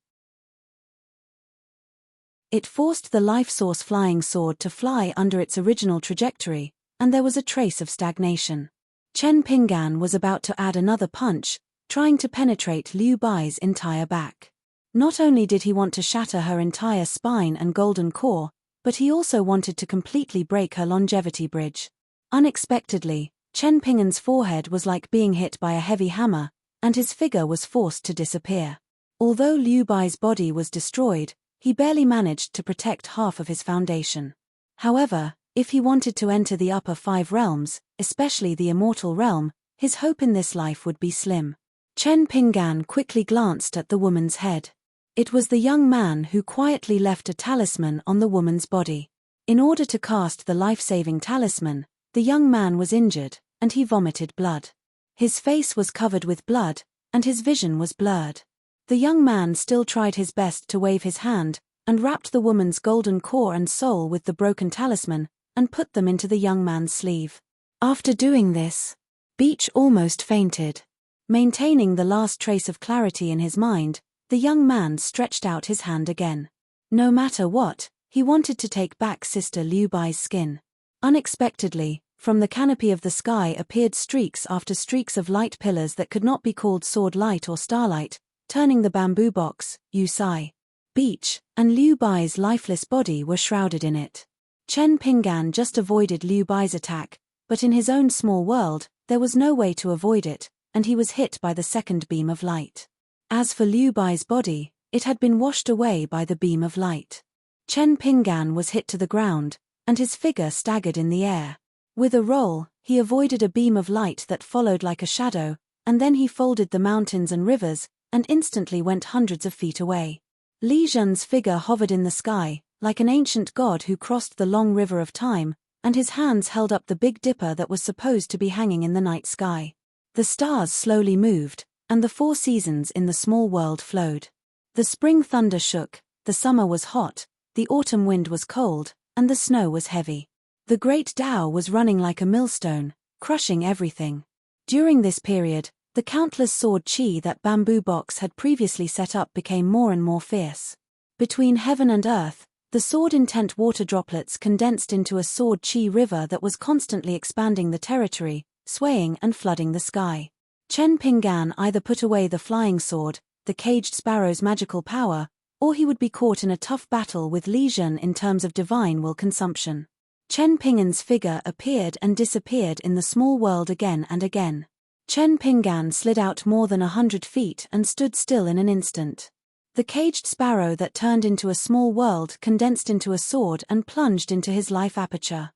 It forced the life source flying sword to fly under its original trajectory, and there was a trace of stagnation. Chen Ping'an was about to add another punch, trying to penetrate Liu Bai's entire back. Not only did he want to shatter her entire spine and golden core, but he also wanted to completely break her longevity bridge. Unexpectedly, Chen Ping'an's forehead was like being hit by a heavy hammer, and his figure was forced to disappear. Although Liu Bai's body was destroyed, he barely managed to protect half of his foundation. However, if he wanted to enter the upper 5 realms, especially the immortal realm, his hope in this life would be slim. Chen Pinggan quickly glanced at the woman's head. It was the young man who quietly left a talisman on the woman's body. In order to cast the life-saving talisman, the young man was injured, and he vomited blood. His face was covered with blood, and his vision was blurred. The young man still tried his best to wave his hand, and wrapped the woman's golden core and soul with the broken talisman, and put them into the young man's sleeve. After doing this, Beach almost fainted. Maintaining the last trace of clarity in his mind, the young man stretched out his hand again. No matter what, he wanted to take back Sister Liu Bai's skin. Unexpectedly, from the canopy of the sky appeared streaks after streaks of light pillars that could not be called sword light or starlight, turning the bamboo box, Yu Sai, Beach, and Liu Bai's lifeless body were shrouded in it. Chen Pinggan just avoided Liu Bai's attack, but in his own small world, there was no way to avoid it, and he was hit by the second beam of light. As for Liu Bai's body, it had been washed away by the beam of light. Chen Pinggan was hit to the ground, and his figure staggered in the air. With a roll, he avoided a beam of light that followed like a shadow, and then he folded the mountains and rivers, and instantly went hundreds of feet away. Li Zhen's figure hovered in the sky, like an ancient god who crossed the long river of time, and his hands held up the Big Dipper that was supposed to be hanging in the night sky. The stars slowly moved, and the 4 seasons in the small world flowed. The spring thunder shook, the summer was hot, the autumn wind was cold, and the snow was heavy. The great Tao was running like a millstone, crushing everything. During this period, the countless sword chi that Bamboo Box had previously set up became more and more fierce. Between heaven and earth, the sword-intent water droplets condensed into a sword chi river that was constantly expanding the territory, swaying and flooding the sky. Chen Pinggan either put away the flying sword, the caged sparrow's magical power, or he would be caught in a tough battle with Li Zhen in terms of divine will consumption. Chen Pinggan's figure appeared and disappeared in the small world again and again. Chen Pinggan slid out more than 100 feet and stood still in an instant. The caged sparrow that turned into a small world condensed into a sword and plunged into his life aperture.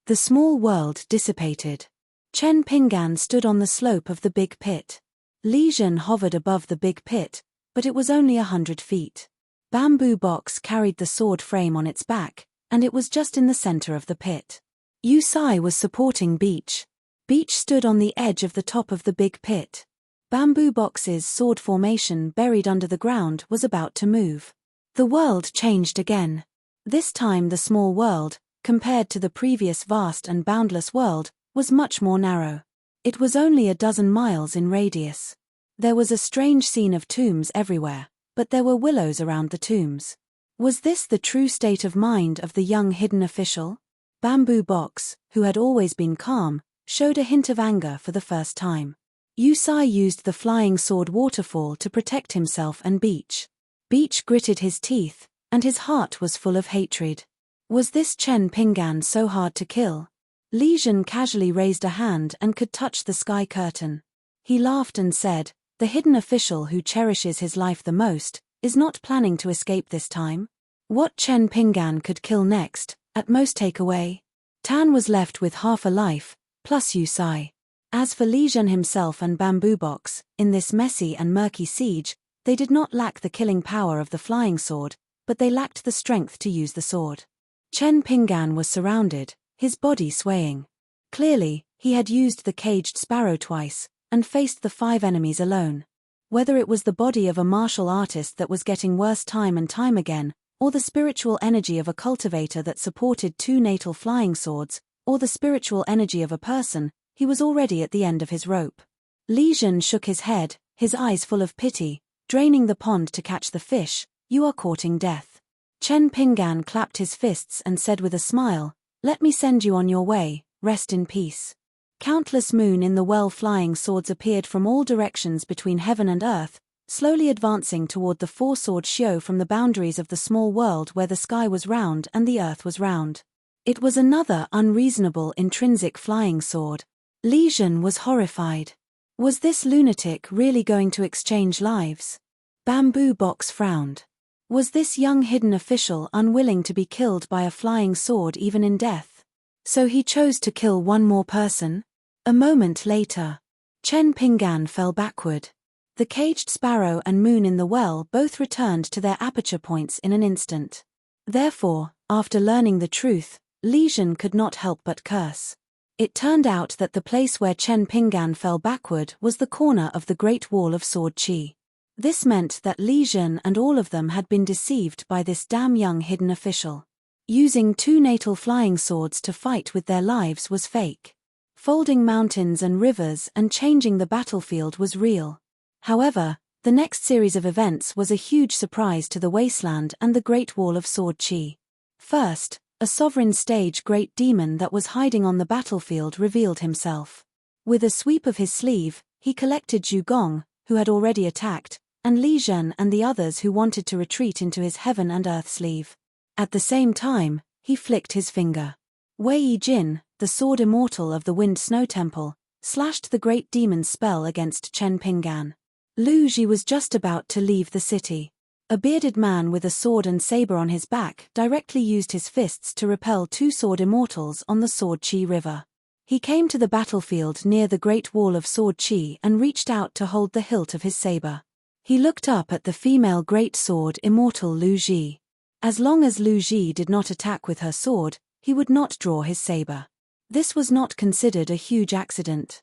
The small world dissipated. Chen Pinggan stood on the slope of the big pit. Li Zhen hovered above the big pit, but it was only 100 feet. Bamboo Box carried the sword frame on its back, and it was just in the center of the pit. Yu Sai was supporting Beach. Beach stood on the edge of the top of the big pit. Bamboo Box's sword formation buried under the ground was about to move. The world changed again. This time the small world, compared to the previous vast and boundless world, was much more narrow. It was only a dozen miles in radius. There was a strange scene of tombs everywhere, but there were willows around the tombs. Was this the true state of mind of the young hidden official? Bamboo Box, who had always been calm, showed a hint of anger for the first time. Yu Sai used the flying sword waterfall to protect himself and Beach. Beach gritted his teeth, and his heart was full of hatred. Was this Chen Pinggan so hard to kill? Li Zhen casually raised a hand and could touch the sky curtain. He laughed and said, "The hidden official who cherishes his life the most, is not planning to escape this time. What Chen Pinggan could kill next, at most take away." Tan was left with half a life, plus Yu Sai. As for Li Zhen himself and Bamboo Box, in this messy and murky siege, they did not lack the killing power of the flying sword, but they lacked the strength to use the sword. Chen Pinggan was surrounded, his body swaying. Clearly, he had used the caged sparrow twice, and faced the 5 enemies alone. Whether it was the body of a martial artist that was getting worse time and time again, or the spiritual energy of a cultivator that supported 2 natal flying swords, or the spiritual energy of a person, he was already at the end of his rope. Li Zhen shook his head, his eyes full of pity, draining the pond to catch the fish. "You are courting death." Chen Pinggan clapped his fists and said with a smile, "Let me send you on your way, rest in peace." Countless moon in the well-flying swords appeared from all directions between heaven and earth, slowly advancing toward the 4-sword Xiu from the boundaries of the small world where the sky was round and the earth was round. It was another unreasonable intrinsic flying sword. Li Zhen was horrified. Was this lunatic really going to exchange lives? Bamboo Box frowned. Was this young hidden official unwilling to be killed by a flying sword even in death? So he chose to kill one more person? A moment later, Chen Pinggan fell backward. The caged sparrow and moon in the well both returned to their aperture points in an instant. Therefore, after learning the truth, Li Jun could not help but curse. It turned out that the place where Chen Pinggan fell backward was the corner of the Great Wall of Sword Qi. This meant that Li Jun and all of them had been deceived by this damn young hidden official. Using 2 natal flying swords to fight with their lives was fake. Folding mountains and rivers and changing the battlefield was real. However, the next series of events was a huge surprise to the wasteland and the Great Wall of Sword Qi. First, a sovereign stage great demon that was hiding on the battlefield revealed himself. With a sweep of his sleeve, he collected Zhu Gong, who had already attacked, and Li Jun and the others who wanted to retreat into his heaven and earth sleeve. At the same time, he flicked his finger. Wei Yijin, the sword immortal of the Wind Snow Temple, slashed the great demon's spell against Chen Pinggan. Lu Ji was just about to leave the city. A bearded man with a sword and saber on his back directly used his fists to repel 2 sword immortals on the Sword Qi River. He came to the battlefield near the Great Wall of Sword Qi and reached out to hold the hilt of his saber. He looked up at the female great sword immortal Lu Ji. As long as Lu Ji did not attack with her sword, he would not draw his saber. This was not considered a huge accident.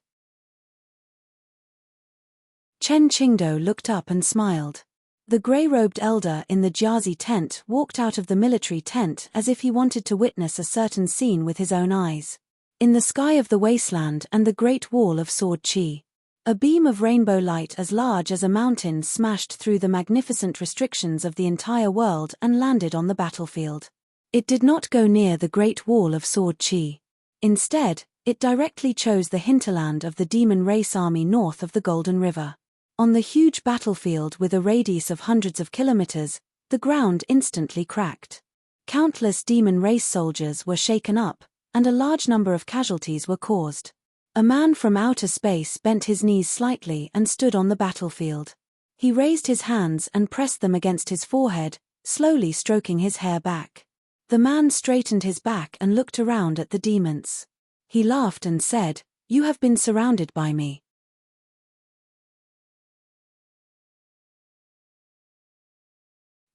Chen Qingdou looked up and smiled. The grey-robed elder in the Jiazi tent walked out of the military tent as if he wanted to witness a certain scene with his own eyes. In the sky of the wasteland and the Great Wall of Sword Qi, a beam of rainbow light as large as a mountain smashed through the magnificent restrictions of the entire world and landed on the battlefield. It did not go near the Great Wall of Sword Qi. Instead, it directly chose the hinterland of the demon race army north of the Golden River. On the huge battlefield with a radius of hundreds of kilometers, the ground instantly cracked. Countless demon race soldiers were shaken up, and a large number of casualties were caused. A man from outer space bent his knees slightly and stood on the battlefield. He raised his hands and pressed them against his forehead, slowly stroking his hair back. The man straightened his back and looked around at the demons. He laughed and said, "You have been surrounded by me."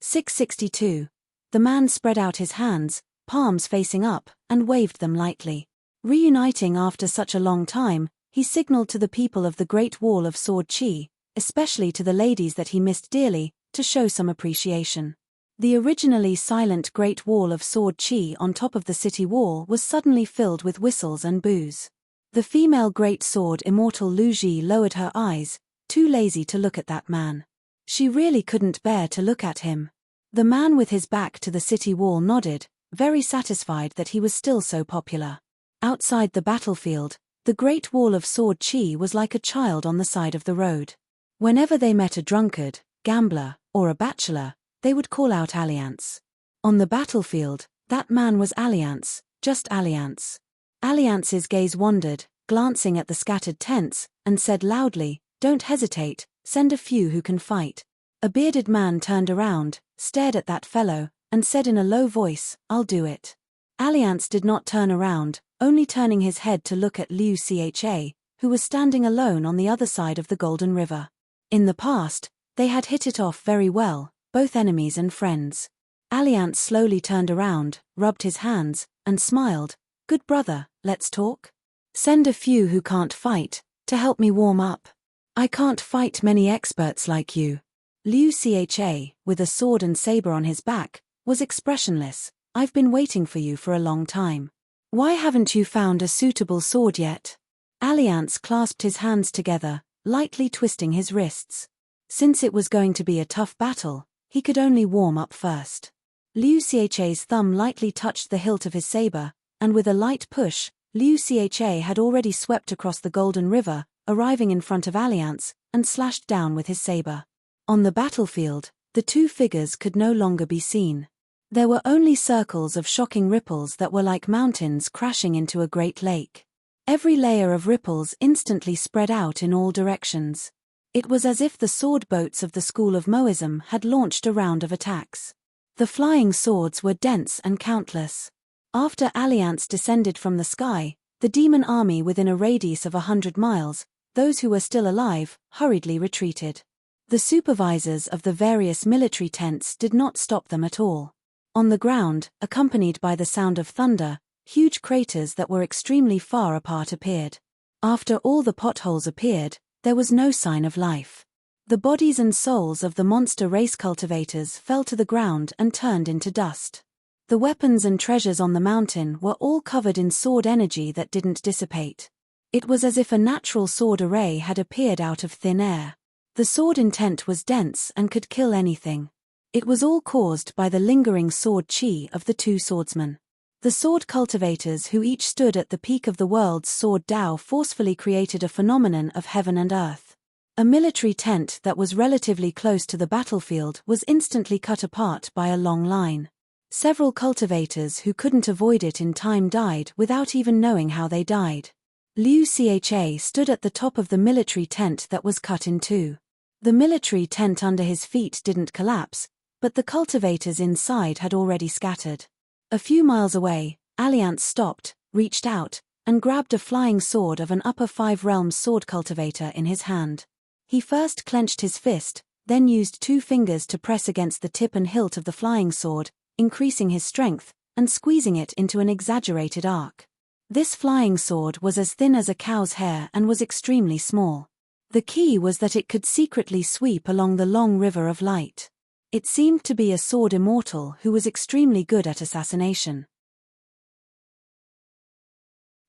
"662. The man spread out his hands, palms facing up, and waved them lightly. Reuniting after such a long time, he signaled to the people of the Great Wall of Sword Qi, especially to the ladies that he missed dearly, to show some appreciation. The originally silent Great Wall of Sword Qi on top of the city wall was suddenly filled with whistles and boos. The female great sword immortal Lu Ji lowered her eyes, too lazy to look at that man. She really couldn't bear to look at him. The man with his back to the city wall nodded, very satisfied that he was still so popular. Outside the battlefield, the Great Wall of Sword Qi was like a child on the side of the road. Whenever they met a drunkard, gambler, or a bachelor, they would call out Alliance. On the battlefield, that man was Alliance, just Alliance. Alliance's gaze wandered, glancing at the scattered tents, and said loudly, "Don't hesitate, send a few who can fight." A bearded man turned around, stared at that fellow, and said in a low voice, "I'll do it." Alliance did not turn around, only turning his head to look at Liu Cha, who was standing alone on the other side of the Golden River. In the past, they had hit it off very well, both enemies and friends. Alliance slowly turned around, rubbed his hands, and smiled. "Good brother, let's talk? Send a few who can't fight, to help me warm up. I can't fight many experts like you." Liu Cha, with a sword and saber on his back, was expressionless. "I've been waiting for you for a long time. Why haven't you found a suitable sword yet?" Alliance clasped his hands together, lightly twisting his wrists. Since it was going to be a tough battle, he could only warm up first. Liu Cha's thumb lightly touched the hilt of his saber, and with a light push, Liu Cha had already swept across the Golden River, arriving in front of Alliance, and slashed down with his saber. On the battlefield, the two figures could no longer be seen. There were only circles of shocking ripples that were like mountains crashing into a great lake. Every layer of ripples instantly spread out in all directions. It was as if the sword boats of the School of Moism had launched a round of attacks. The flying swords were dense and countless. After Alliance descended from the sky, the demon army within a radius of 100 miles, those who were still alive, hurriedly retreated. The supervisors of the various military tents did not stop them at all. On the ground, accompanied by the sound of thunder, huge craters that were extremely far apart appeared. After all the potholes appeared, there was no sign of life. The bodies and souls of the monster race cultivators fell to the ground and turned into dust. The weapons and treasures on the mountain were all covered in sword energy that didn't dissipate. It was as if a natural sword array had appeared out of thin air. The sword intent was dense and could kill anything. It was all caused by the lingering sword chi of the two swordsmen. The sword cultivators who each stood at the peak of the world's sword Tao forcefully created a phenomenon of heaven and earth. A military tent that was relatively close to the battlefield was instantly cut apart by a long line. Several cultivators who couldn't avoid it in time died without even knowing how they died. Liu Cha stood at the top of the military tent that was cut in two. The military tent under his feet didn't collapse, but the cultivators inside had already scattered. A few miles away, Alliance stopped, reached out, and grabbed a flying sword of an upper five realms sword cultivator in his hand. He first clenched his fist, then used two fingers to press against the tip and hilt of the flying sword, increasing his strength, and squeezing it into an exaggerated arc. This flying sword was as thin as a cow's hair and was extremely small. The key was that it could secretly sweep along the long river of light. It seemed to be a sword immortal who was extremely good at assassination.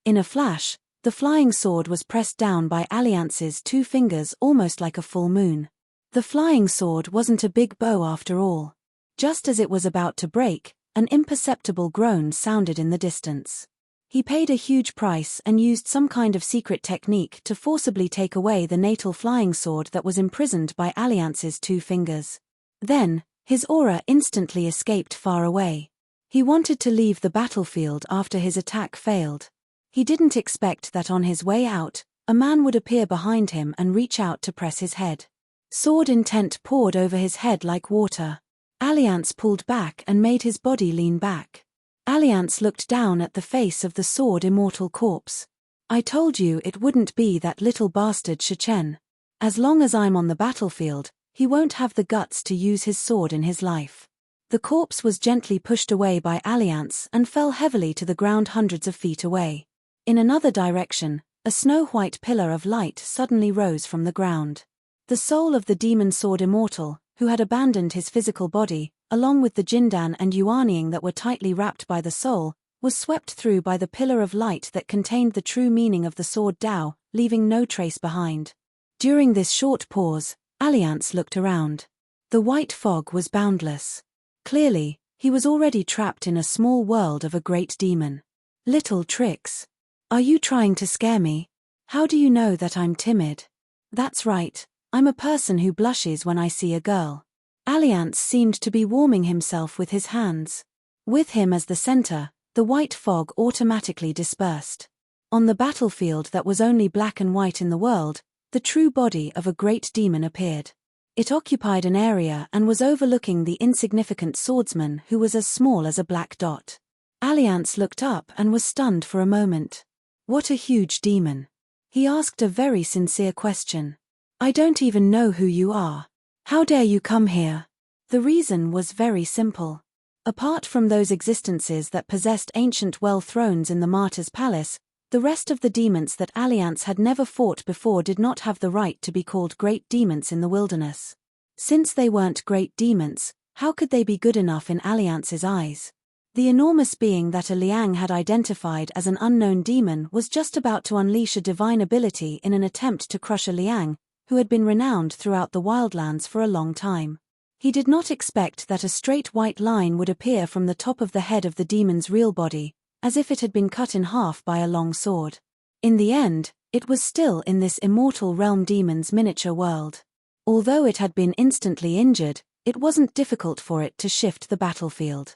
In a flash, the flying sword was pressed down by Alliance's two fingers almost like a full moon. The flying sword wasn't a big bow after all. Just as it was about to break, an imperceptible groan sounded in the distance. He paid a huge price and used some kind of secret technique to forcibly take away the natal flying sword that was imprisoned by Alliance's two fingers. Then, his aura instantly escaped far away. He wanted to leave the battlefield after his attack failed. He didn't expect that on his way out, a man would appear behind him and reach out to press his head. Sword intent poured over his head like water. Alliance pulled back and made his body lean back. Alliance looked down at the face of the sword immortal corpse. I told you it wouldn't be that little bastard Shichen. As long as I'm on the battlefield, he won't have the guts to use his sword in his life. The corpse was gently pushed away by Alliance and fell heavily to the ground hundreds of feet away. In another direction, a snow-white pillar of light suddenly rose from the ground. The soul of the demon sword immortal, who had abandoned his physical body, along with the Jindan and Yuanying that were tightly wrapped by the soul, was swept through by the pillar of light that contained the true meaning of the sword Tao, leaving no trace behind. During this short pause, Alliance looked around. The white fog was boundless. Clearly, he was already trapped in a small world of a great demon. Little tricks. Are you trying to scare me? How do you know that I'm timid? That's right. I'm a person who blushes when I see a girl. Alliance seemed to be warming himself with his hands. With him as the center, the white fog automatically dispersed. On the battlefield that was only black and white in the world, the true body of a great demon appeared. It occupied an area and was overlooking the insignificant swordsman who was as small as a black dot. Alliance looked up and was stunned for a moment. What a huge demon. He asked a very sincere question. I don't even know who you are. How dare you come here? The reason was very simple. Apart from those existences that possessed ancient well thrones in the Martyr's Palace, the rest of the demons that Alliance had never fought before did not have the right to be called great demons in the wilderness. Since they weren't great demons, how could they be good enough in Alliance's eyes? The enormous being that a Liang had identified as an unknown demon was just about to unleash a divine ability in an attempt to crush a Liang, who had been renowned throughout the wildlands for a long time. He did not expect that a straight white line would appear from the top of the head of the demon's real body, as if it had been cut in half by a long sword. In the end, it was still in this immortal realm demon's miniature world. Although it had been instantly injured, it wasn't difficult for it to shift the battlefield.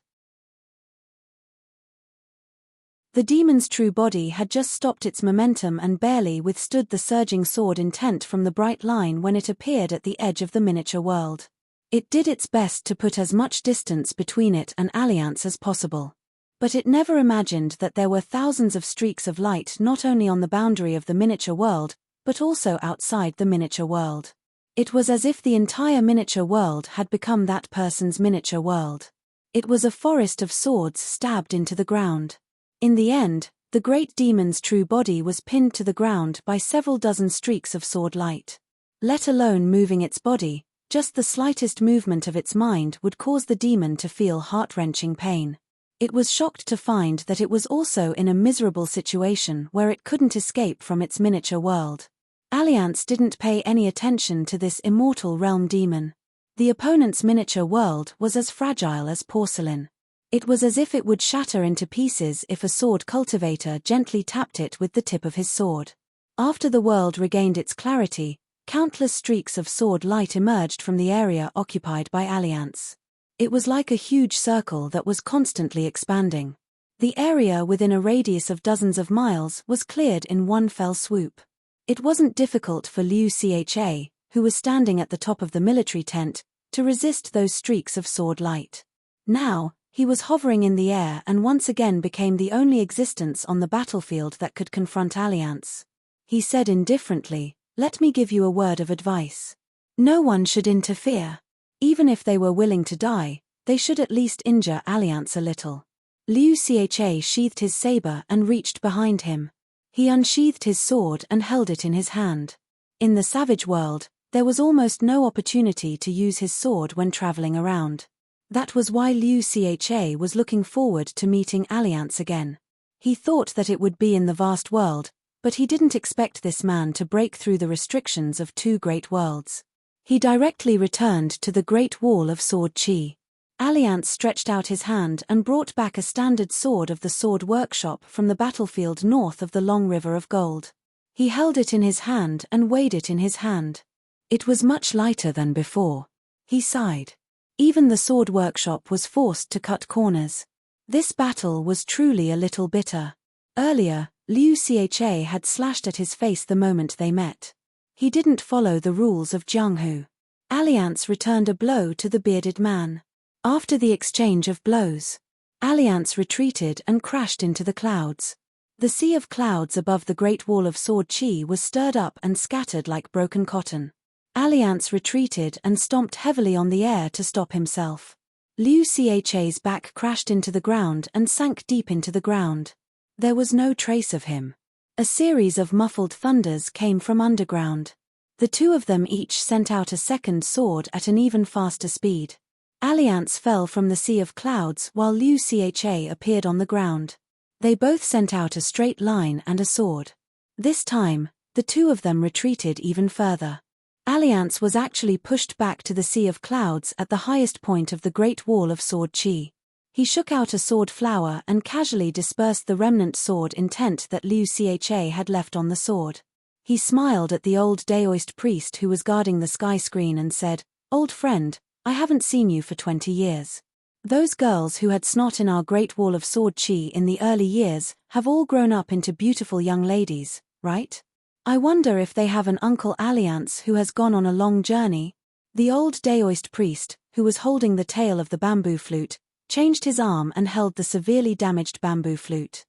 The demon's true body had just stopped its momentum and barely withstood the surging sword intent from the bright line when it appeared at the edge of the miniature world. It did its best to put as much distance between it and Alliance as possible. But it never imagined that there were thousands of streaks of light not only on the boundary of the miniature world, but also outside the miniature world. It was as if the entire miniature world had become that person's miniature world. It was a forest of swords stabbed into the ground. In the end, the great demon's true body was pinned to the ground by several dozen streaks of sword light. Let alone moving its body, just the slightest movement of its mind would cause the demon to feel heart-wrenching pain. It was shocked to find that it was also in a miserable situation where it couldn't escape from its miniature world. Alliance didn't pay any attention to this immortal realm demon. The opponent's miniature world was as fragile as porcelain. It was as if it would shatter into pieces if a sword cultivator gently tapped it with the tip of his sword. After the world regained its clarity, countless streaks of sword light emerged from the area occupied by Alliance. It was like a huge circle that was constantly expanding. The area within a radius of dozens of miles was cleared in one fell swoop. It wasn't difficult for Liu Cha, who was standing at the top of the military tent, to resist those streaks of sword light. Now, he was hovering in the air and once again became the only existence on the battlefield that could confront Alliance. He said indifferently, "Let me give you a word of advice. No one should interfere. Even if they were willing to die, they should at least injure Alliance a little." Liu Cha sheathed his saber and reached behind him. He unsheathed his sword and held it in his hand. In the savage world, there was almost no opportunity to use his sword when traveling around. That was why Liu Cha was looking forward to meeting Alliance again. He thought that it would be in the vast world, but he didn't expect this man to break through the restrictions of two great worlds. He directly returned to the Great Wall of Sword Chi. Alliance stretched out his hand and brought back a standard sword of the sword workshop from the battlefield north of the long river of gold. He held it in his hand and weighed it in his hand. It was much lighter than before. He sighed. Even the sword workshop was forced to cut corners. This battle was truly a little bitter. Earlier, Liu Cha had slashed at his face the moment they met. He didn't follow the rules of Jianghu. Alliance returned a blow to the bearded man. After the exchange of blows, Alliance retreated and crashed into the clouds. The sea of clouds above the Great Wall of Sword Chi was stirred up and scattered like broken cotton. Alliance retreated and stomped heavily on the air to stop himself. Liu Cha's back crashed into the ground and sank deep into the ground. There was no trace of him. A series of muffled thunders came from underground. The two of them each sent out a second sword at an even faster speed. Alliance fell from the sea of clouds while Liu Cha appeared on the ground. They both sent out a straight line and a sword. This time, the two of them retreated even further. Alliance was actually pushed back to the sea of clouds at the highest point of the Great Wall of Sword Chi. He shook out a sword flower and casually dispersed the remnant sword intent that Liu Cha had left on the sword. He smiled at the old Daoist priest who was guarding the sky screen and said, "Old friend, I haven't seen you for 20 years. Those girls who had snot in our Great Wall of Sword Chi in the early years have all grown up into beautiful young ladies, right? I wonder if they have an Uncle Alliance who has gone on a long journey." The old Daoist priest, who was holding the tail of the bamboo flute, changed his arm and held the severely damaged bamboo flute.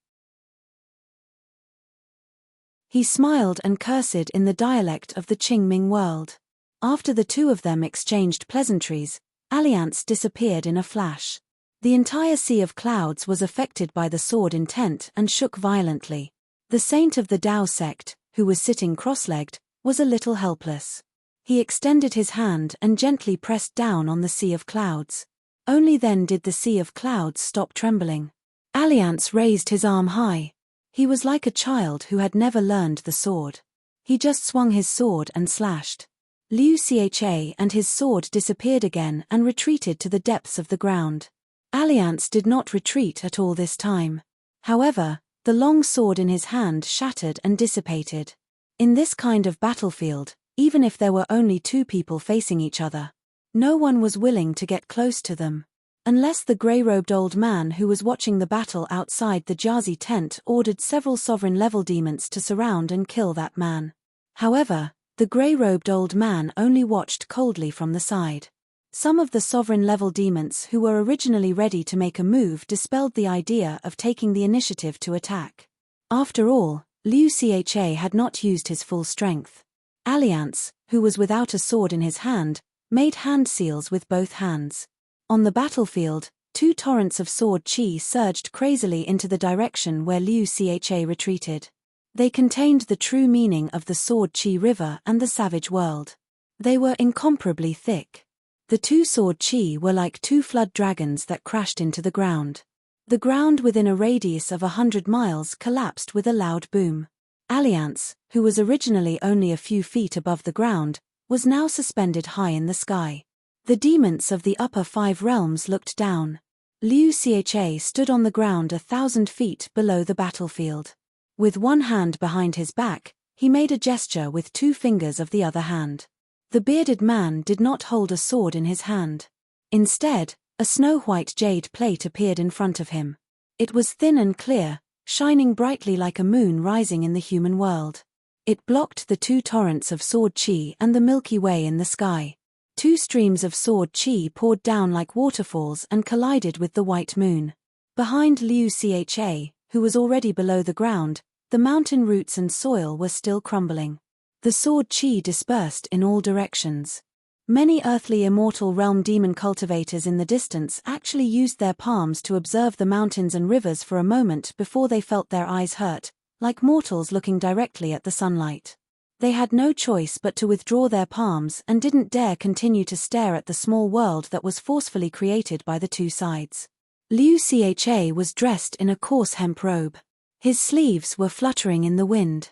He smiled and cursed in the dialect of the Qingming world. After the two of them exchanged pleasantries, Alliance disappeared in a flash. The entire sea of clouds was affected by the sword intent and shook violently. The saint of the Dao sect, who was sitting cross-legged, was a little helpless. He extended his hand and gently pressed down on the sea of clouds. Only then did the sea of clouds stop trembling. Alliance raised his arm high. He was like a child who had never learned the sword. He just swung his sword and slashed. Liu Cha and his sword disappeared again and retreated to the depths of the ground. Alliance did not retreat at all this time. However, the long sword in his hand shattered and dissipated. In this kind of battlefield, even if there were only two people facing each other, no one was willing to get close to them. Unless the grey-robed old man who was watching the battle outside the Jazi tent ordered several sovereign-level demons to surround and kill that man. However, the grey-robed old man only watched coldly from the side. Some of the sovereign-level demons who were originally ready to make a move dispelled the idea of taking the initiative to attack. After all, Liu Cia had not used his full strength. Alliance, who was without a sword in his hand, made hand seals with both hands. On the battlefield, two torrents of sword chi surged crazily into the direction where Liu Cia retreated. They contained the true meaning of the sword chi river and the savage world. They were incomparably thick. The two sword chi were like two flood dragons that crashed into the ground. The ground within a radius of 100 miles collapsed with a loud boom. Alliance, who was originally only a few feet above the ground, was now suspended high in the sky. The demons of the upper 5 realms looked down. Liu Cia stood on the ground 1,000 feet below the battlefield. With one hand behind his back, he made a gesture with 2 fingers of the other hand. The bearded man did not hold a sword in his hand. Instead, a snow-white jade plate appeared in front of him. It was thin and clear, shining brightly like a moon rising in the human world. It blocked the 2 torrents of sword chi and the Milky Way in the sky. 2 streams of sword chi poured down like waterfalls and collided with the white moon. Behind Liu Cia, who was already below the ground, the mountain roots and soil were still crumbling. The sword chi dispersed in all directions. Many earthly immortal realm demon cultivators in the distance actually used their palms to observe the mountains and rivers for a moment before they felt their eyes hurt, like mortals looking directly at the sunlight. They had no choice but to withdraw their palms and didn't dare continue to stare at the small world that was forcefully created by the 2 sides. Liu Cia was dressed in a coarse hemp robe. His sleeves were fluttering in the wind.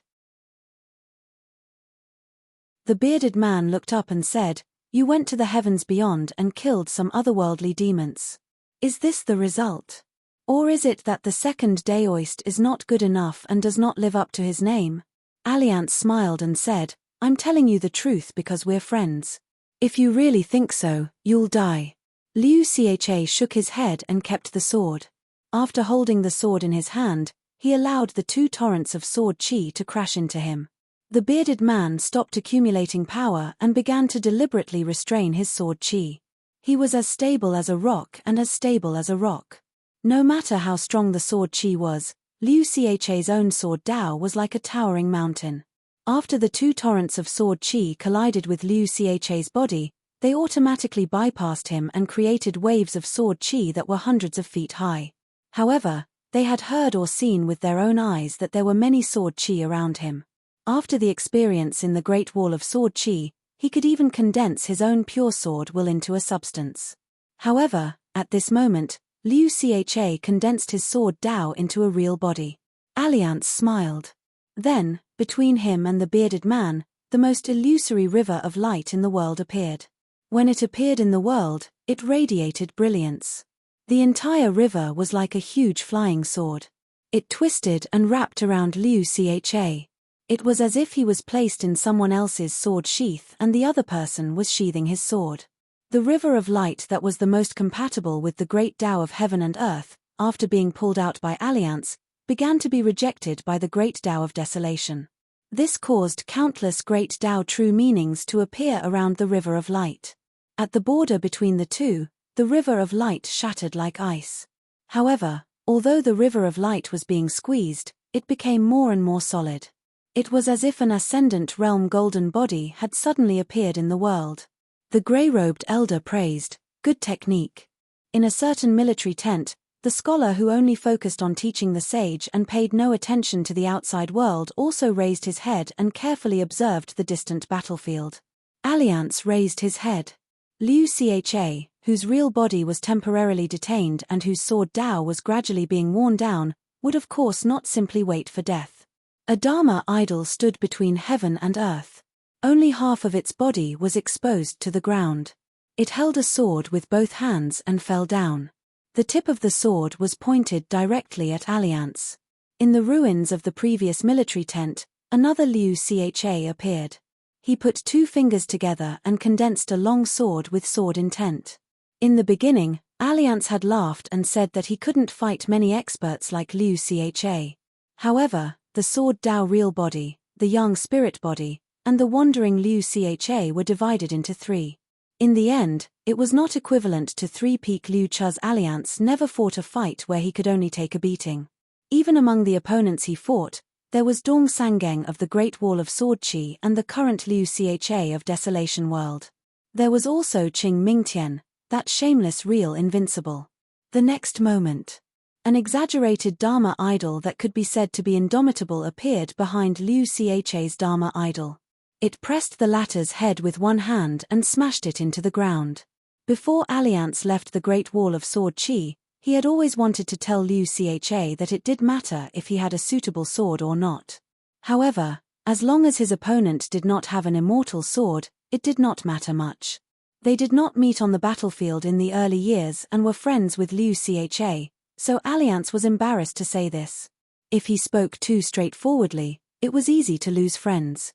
The bearded man looked up and said, "You went to the heavens beyond and killed some otherworldly demons. Is this the result? Or is it that the second Daoist is not good enough and does not live up to his name?" Alliance smiled and said, "I'm telling you the truth because we're friends. If you really think so, you'll die." Liu Cia shook his head and kept the sword. After holding the sword in his hand, he allowed the 2 torrents of sword chi to crash into him. The bearded man stopped accumulating power and began to deliberately restrain his sword chi. He was as stable as a rock and as stable as a rock. No matter how strong the sword chi was, Liu Xia's own sword Dao was like a towering mountain. After the 2 torrents of sword chi collided with Liu Xia's body, they automatically bypassed him and created waves of sword chi that were hundreds of feet high. However, they had heard or seen with their own eyes that there were many sword chi around him. After the experience in the Great Wall of Sword Chi, he could even condense his own pure sword will into a substance. However, at this moment, Liu Cia condensed his sword Dao into a real body. Alliance smiled. Then, between him and the bearded man, the most illusory river of light in the world appeared. When it appeared in the world, it radiated brilliance. The entire river was like a huge flying sword. It twisted and wrapped around Liu Cia. It was as if he was placed in someone else's sword sheath and the other person was sheathing his sword. The river of light that was the most compatible with the great Tao of heaven and earth, after being pulled out by Alliance, began to be rejected by the great Tao of desolation. This caused countless great Tao true meanings to appear around the river of light. At the border between the two, the river of light shattered like ice. However, although the river of light was being squeezed, it became more and more solid. It was as if an ascendant realm golden body had suddenly appeared in the world. The grey-robed elder praised, "Good technique." In a certain military tent, the scholar who only focused on teaching the sage and paid no attention to the outside world also raised his head and carefully observed the distant battlefield. Alliance raised his head. Liu Cia, whose real body was temporarily detained and whose sword Dao was gradually being worn down, would of course not simply wait for death. A Dharma idol stood between heaven and earth. Only half of its body was exposed to the ground. It held a sword with both hands and fell down. The tip of the sword was pointed directly at Alliance. In the ruins of the previous military tent, another Liu Cia appeared. He put 2 fingers together and condensed a long sword with sword intent. In the beginning, Alliance had laughed and said that he couldn't fight many experts like Liu Cia. However, the sword Dao real body, the young spirit body, and the wandering Liu Cia were divided into 3. In the end, it was not equivalent to three-peak Liu Chu's alliance never fought a fight where he could only take a beating. Even among the opponents he fought, there was Dong Sangeng of the Great Wall of Sword Qi and the current Liu Cha of Desolation World. There was also Qing Mingtian, that shameless real invincible. The next moment, an exaggerated Dharma idol that could be said to be indomitable appeared behind Liu Cha's Dharma idol. It pressed the latter's head with one hand and smashed it into the ground. Before Alliance left the Great Wall of Sword Qi, he had always wanted to tell Liu Cha that it did matter if he had a suitable sword or not. However, as long as his opponent did not have an immortal sword, it did not matter much. They did not meet on the battlefield in the early years and were friends with Liu Cha, so Alliance was embarrassed to say this. If he spoke too straightforwardly, it was easy to lose friends.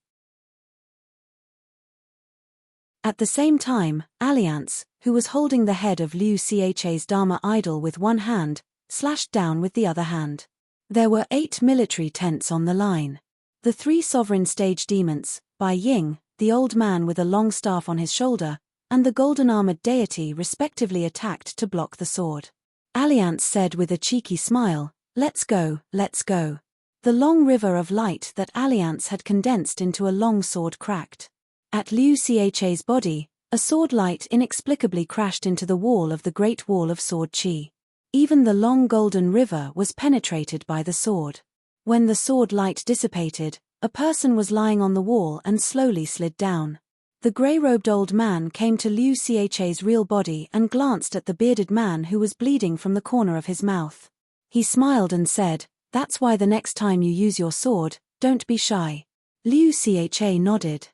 At the same time, Alliance, who was holding the head of Liu Cha's Dharma idol with one hand, slashed down with the other hand. There were 8 military tents on the line. The 3 sovereign stage demons, Bai Ying, the old man with a long staff on his shoulder, and the golden-armored deity respectively attacked to block the sword. Alliance said with a cheeky smile, "Let's go, let's go." The long river of light that Alliance had condensed into a long sword cracked. At Liu Cha's body, a sword light inexplicably crashed into the wall of the Great Wall of Sword Qi. Even the long golden river was penetrated by the sword. When the sword light dissipated, a person was lying on the wall and slowly slid down. The grey-robed old man came to Liu Cha's real body and glanced at the bearded man who was bleeding from the corner of his mouth. He smiled and said, "That's why the next time you use your sword, don't be shy." Liu Cha nodded.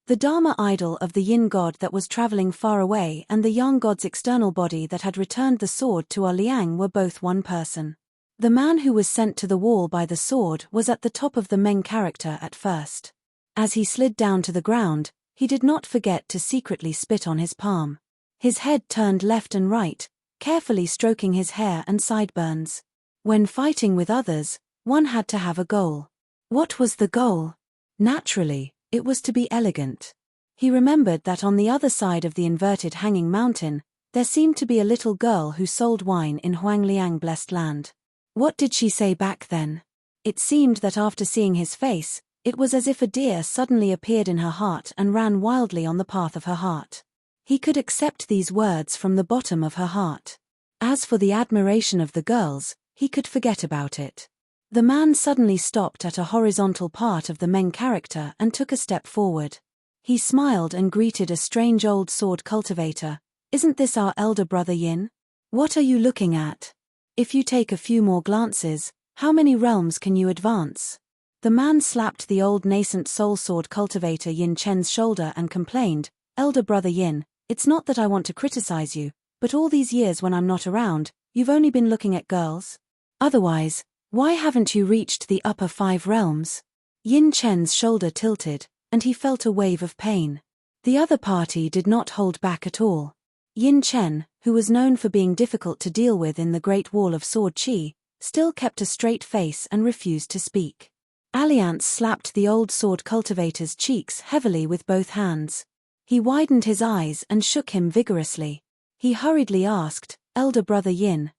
The Dharma idol of the yin god that was traveling far away and the yang god's external body that had returned the sword to Liang were both one person. The man who was sent to the wall by the sword was at the top of the Meng character at first. As he slid down to the ground, he did not forget to secretly spit on his palm. His head turned left and right, carefully stroking his hair and sideburns. When fighting with others, one had to have a goal. What was the goal? Naturally, it was to be elegant. He remembered that on the other side of the inverted hanging mountain, there seemed to be a little girl who sold wine in Huangliang blessed land. What did she say back then? It seemed that after seeing his face, it was as if a deer suddenly appeared in her heart and ran wildly on the path of her heart. He could accept these words from the bottom of her heart. As for the admiration of the girls, he could forget about it. The man suddenly stopped at a horizontal part of the Meng character and took a step forward. He smiled and greeted a strange old sword cultivator. "Isn't this our elder brother Yin? What are you looking at? If you take a few more glances, how many realms can you advance?" The man slapped the old nascent soul sword cultivator Yin Chen's shoulder and complained, "Elder brother Yin, it's not that I want to criticize you, but all these years when I'm not around, you've only been looking at girls. Otherwise, why haven't you reached the upper 5 realms?" Yin Chen's shoulder tilted, and he felt a wave of pain. The other party did not hold back at all. Yin Chen, who was known for being difficult to deal with in the Great Wall of Sword Qi, still kept a straight face and refused to speak. Alliance slapped the old sword cultivator's cheeks heavily with both hands. He widened his eyes and shook him vigorously. He hurriedly asked, Elder brother Yin,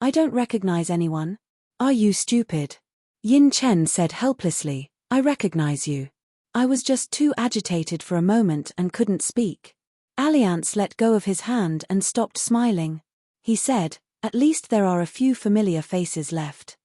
I don't recognize anyone. Are you stupid?" Yin Chen said helplessly, "I recognize you. I was just too agitated for a moment and couldn't speak." Alliance let go of his hand and stopped smiling. He said, "At least there are a few familiar faces left."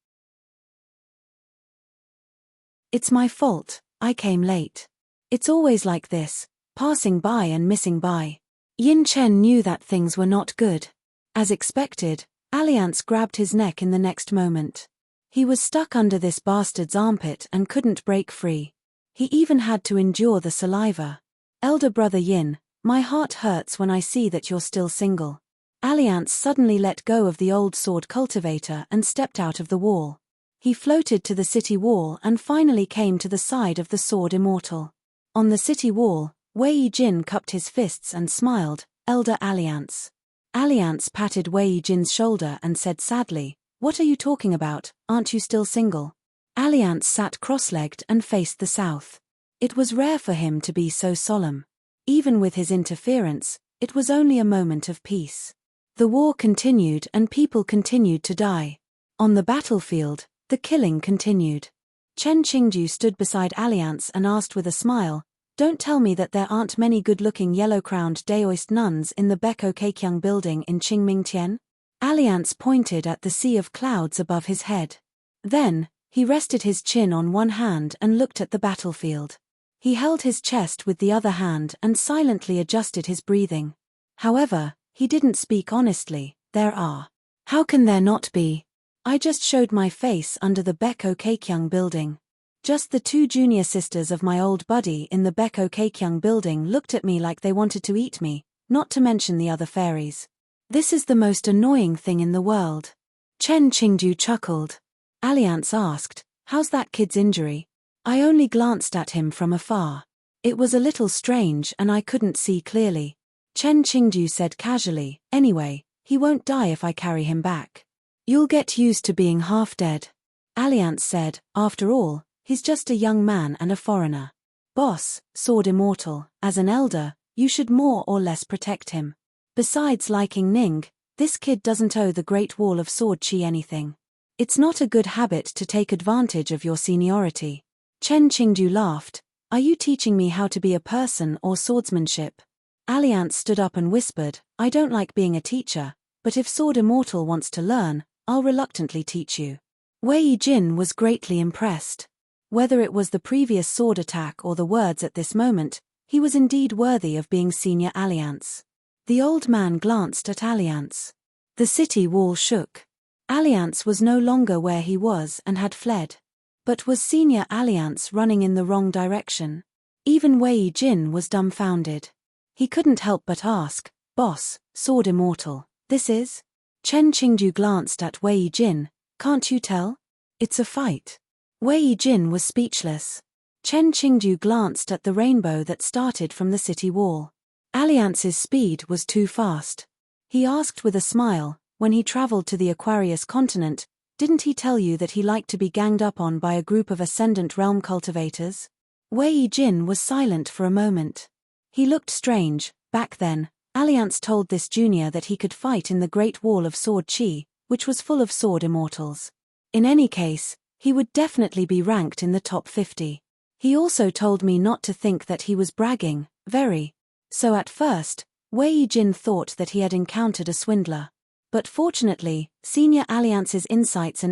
"It's my fault, I came late. It's always like this, passing by and missing by." Yin Chen knew that things were not good. As expected, Alliance grabbed his neck in the next moment. He was stuck under this bastard's armpit and couldn't break free. He even had to endure the saliva. "Elder brother Yin, my heart hurts when I see that you're still single." Alliance suddenly let go of the old sword cultivator and stepped out of the wall. He floated to the city wall and finally came to the side of the sword immortal. On the city wall, Wei Jin cupped his fists and smiled, "Elder Alliance." Alliance patted Wei Jin's shoulder and said sadly, "What are you talking about, aren't you still single?" Alliance sat cross-legged and faced the south. It was rare for him to be so solemn. Even with his interference, it was only a moment of peace. The war continued and people continued to die. On the battlefield, the killing continued. Chen Qingju stood beside Alliance and asked with a smile, "Don't tell me that there aren't many good-looking yellow-crowned Daoist nuns in the Beko Keikyang building in Qingmingtian?" Alliance pointed at the sea of clouds above his head. Then, he rested his chin on one hand and looked at the battlefield. He held his chest with the other hand and silently adjusted his breathing. However, he didn't speak honestly. "There are. How can there not be? I just showed my face under the Beko Keikyang building. Just the two junior sisters of my old buddy in the Beko Keikyang building looked at me like they wanted to eat me, not to mention the other fairies. This is the most annoying thing in the world." Chen Qingju chuckled. Alliance asked, "How's that kid's injury?" I only glanced at him from afar. It was a little strange and I couldn't see clearly. Chen Qingju said casually, "Anyway, he won't die if I carry him back. You'll get used to being half dead." Alliance said, "After all, he's just a young man and a foreigner. Boss, Sword Immortal, as an elder, you should more or less protect him. Besides liking Ning, this kid doesn't owe the Great Wall of Sword Chi anything. It's not a good habit to take advantage of your seniority." Chen Qingju laughed. "Are you teaching me how to be a person or swordsmanship?" Alliance stood up and whispered, "I don't like being a teacher, but if Sword Immortal wants to learn, I'll reluctantly teach you." Wei Jin was greatly impressed. Whether it was the previous sword attack or the words at this moment, he was indeed worthy of being senior Alliance. The old man glanced at Alliance. The city wall shook. Alliance was no longer where he was and had fled. But was senior Alliance running in the wrong direction? Even Wei Jin was dumbfounded. He couldn't help but ask, "Boss, Sword Immortal, this is?" Chen Qingju glanced at Wei Jin. "Can't you tell? It's a fight." Wei Jin was speechless. Chen Qingju glanced at the rainbow that started from the city wall. Alliance's speed was too fast. He asked with a smile, "When he traveled to the Aquarius continent, didn't he tell you that he liked to be ganged up on by a group of Ascendant Realm cultivators?" Wei Jin was silent for a moment. He looked strange. Back then, Alliance told this junior that he could fight in the Great Wall of Sword Chi, which was full of sword immortals. In any case, he would definitely be ranked in the top 50. He also told me not to think that he was bragging, very. So at first, Wei Jin thought that he had encountered a swindler. But fortunately, Senior Alliance's insights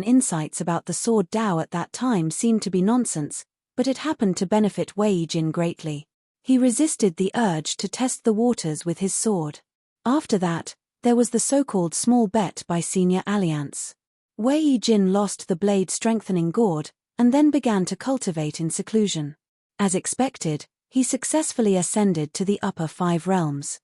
about the Sword Dao at that time seemed to be nonsense, but it happened to benefit Wei Jin greatly. He resisted the urge to test the waters with his sword. After that, there was the so-called small bet by Senior Alliance. Wei Jin lost the blade strengthening gourd, and then began to cultivate in seclusion. As expected, he successfully ascended to the upper 5 realms.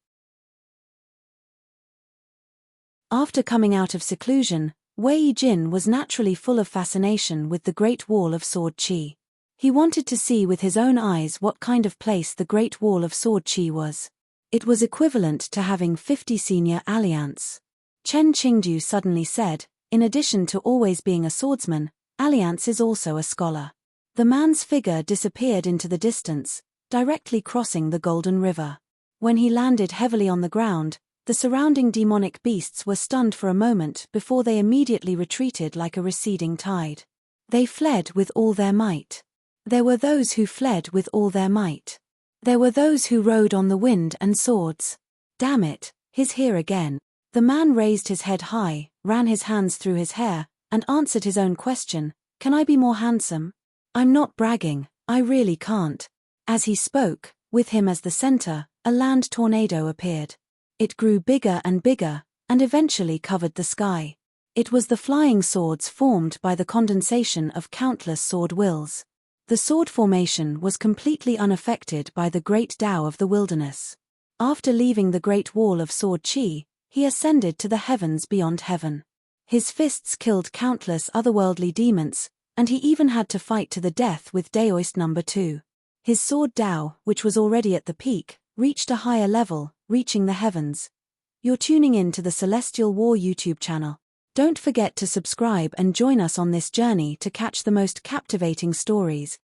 After coming out of seclusion, Wei Jin was naturally full of fascination with the Great Wall of Sword Chi. He wanted to see with his own eyes what kind of place the Great Wall of Sword Chi was. It was equivalent to having 50 Senior Alliance. Chen Qingju suddenly said, "In addition to always being a swordsman, Alliance is also a scholar." The man's figure disappeared into the distance, directly crossing the Golden River. When he landed heavily on the ground, the surrounding demonic beasts were stunned for a moment before they immediately retreated like a receding tide. They fled with all their might. There were those who fled with all their might. There were those who rode on the wind and swords. Damn it, he's here again. The man raised his head high, ran his hands through his hair, and answered his own question, "Can I be more handsome? I'm not bragging, I really can't." As he spoke, with him as the center, a land tornado appeared. It grew bigger and bigger, and eventually covered the sky. It was the flying swords formed by the condensation of countless sword wills. The sword formation was completely unaffected by the great Tao of the wilderness. After leaving the Great Wall of Sword Chi, he ascended to the heavens beyond heaven. His fists killed countless otherworldly demons, and he even had to fight to the death with Daoist number 2. His sword Tao, which was already at the peak, reached a higher level, reaching the heavens. You're tuning in to the Celestial War YouTube channel. Don't forget to subscribe and join us on this journey to catch the most captivating stories.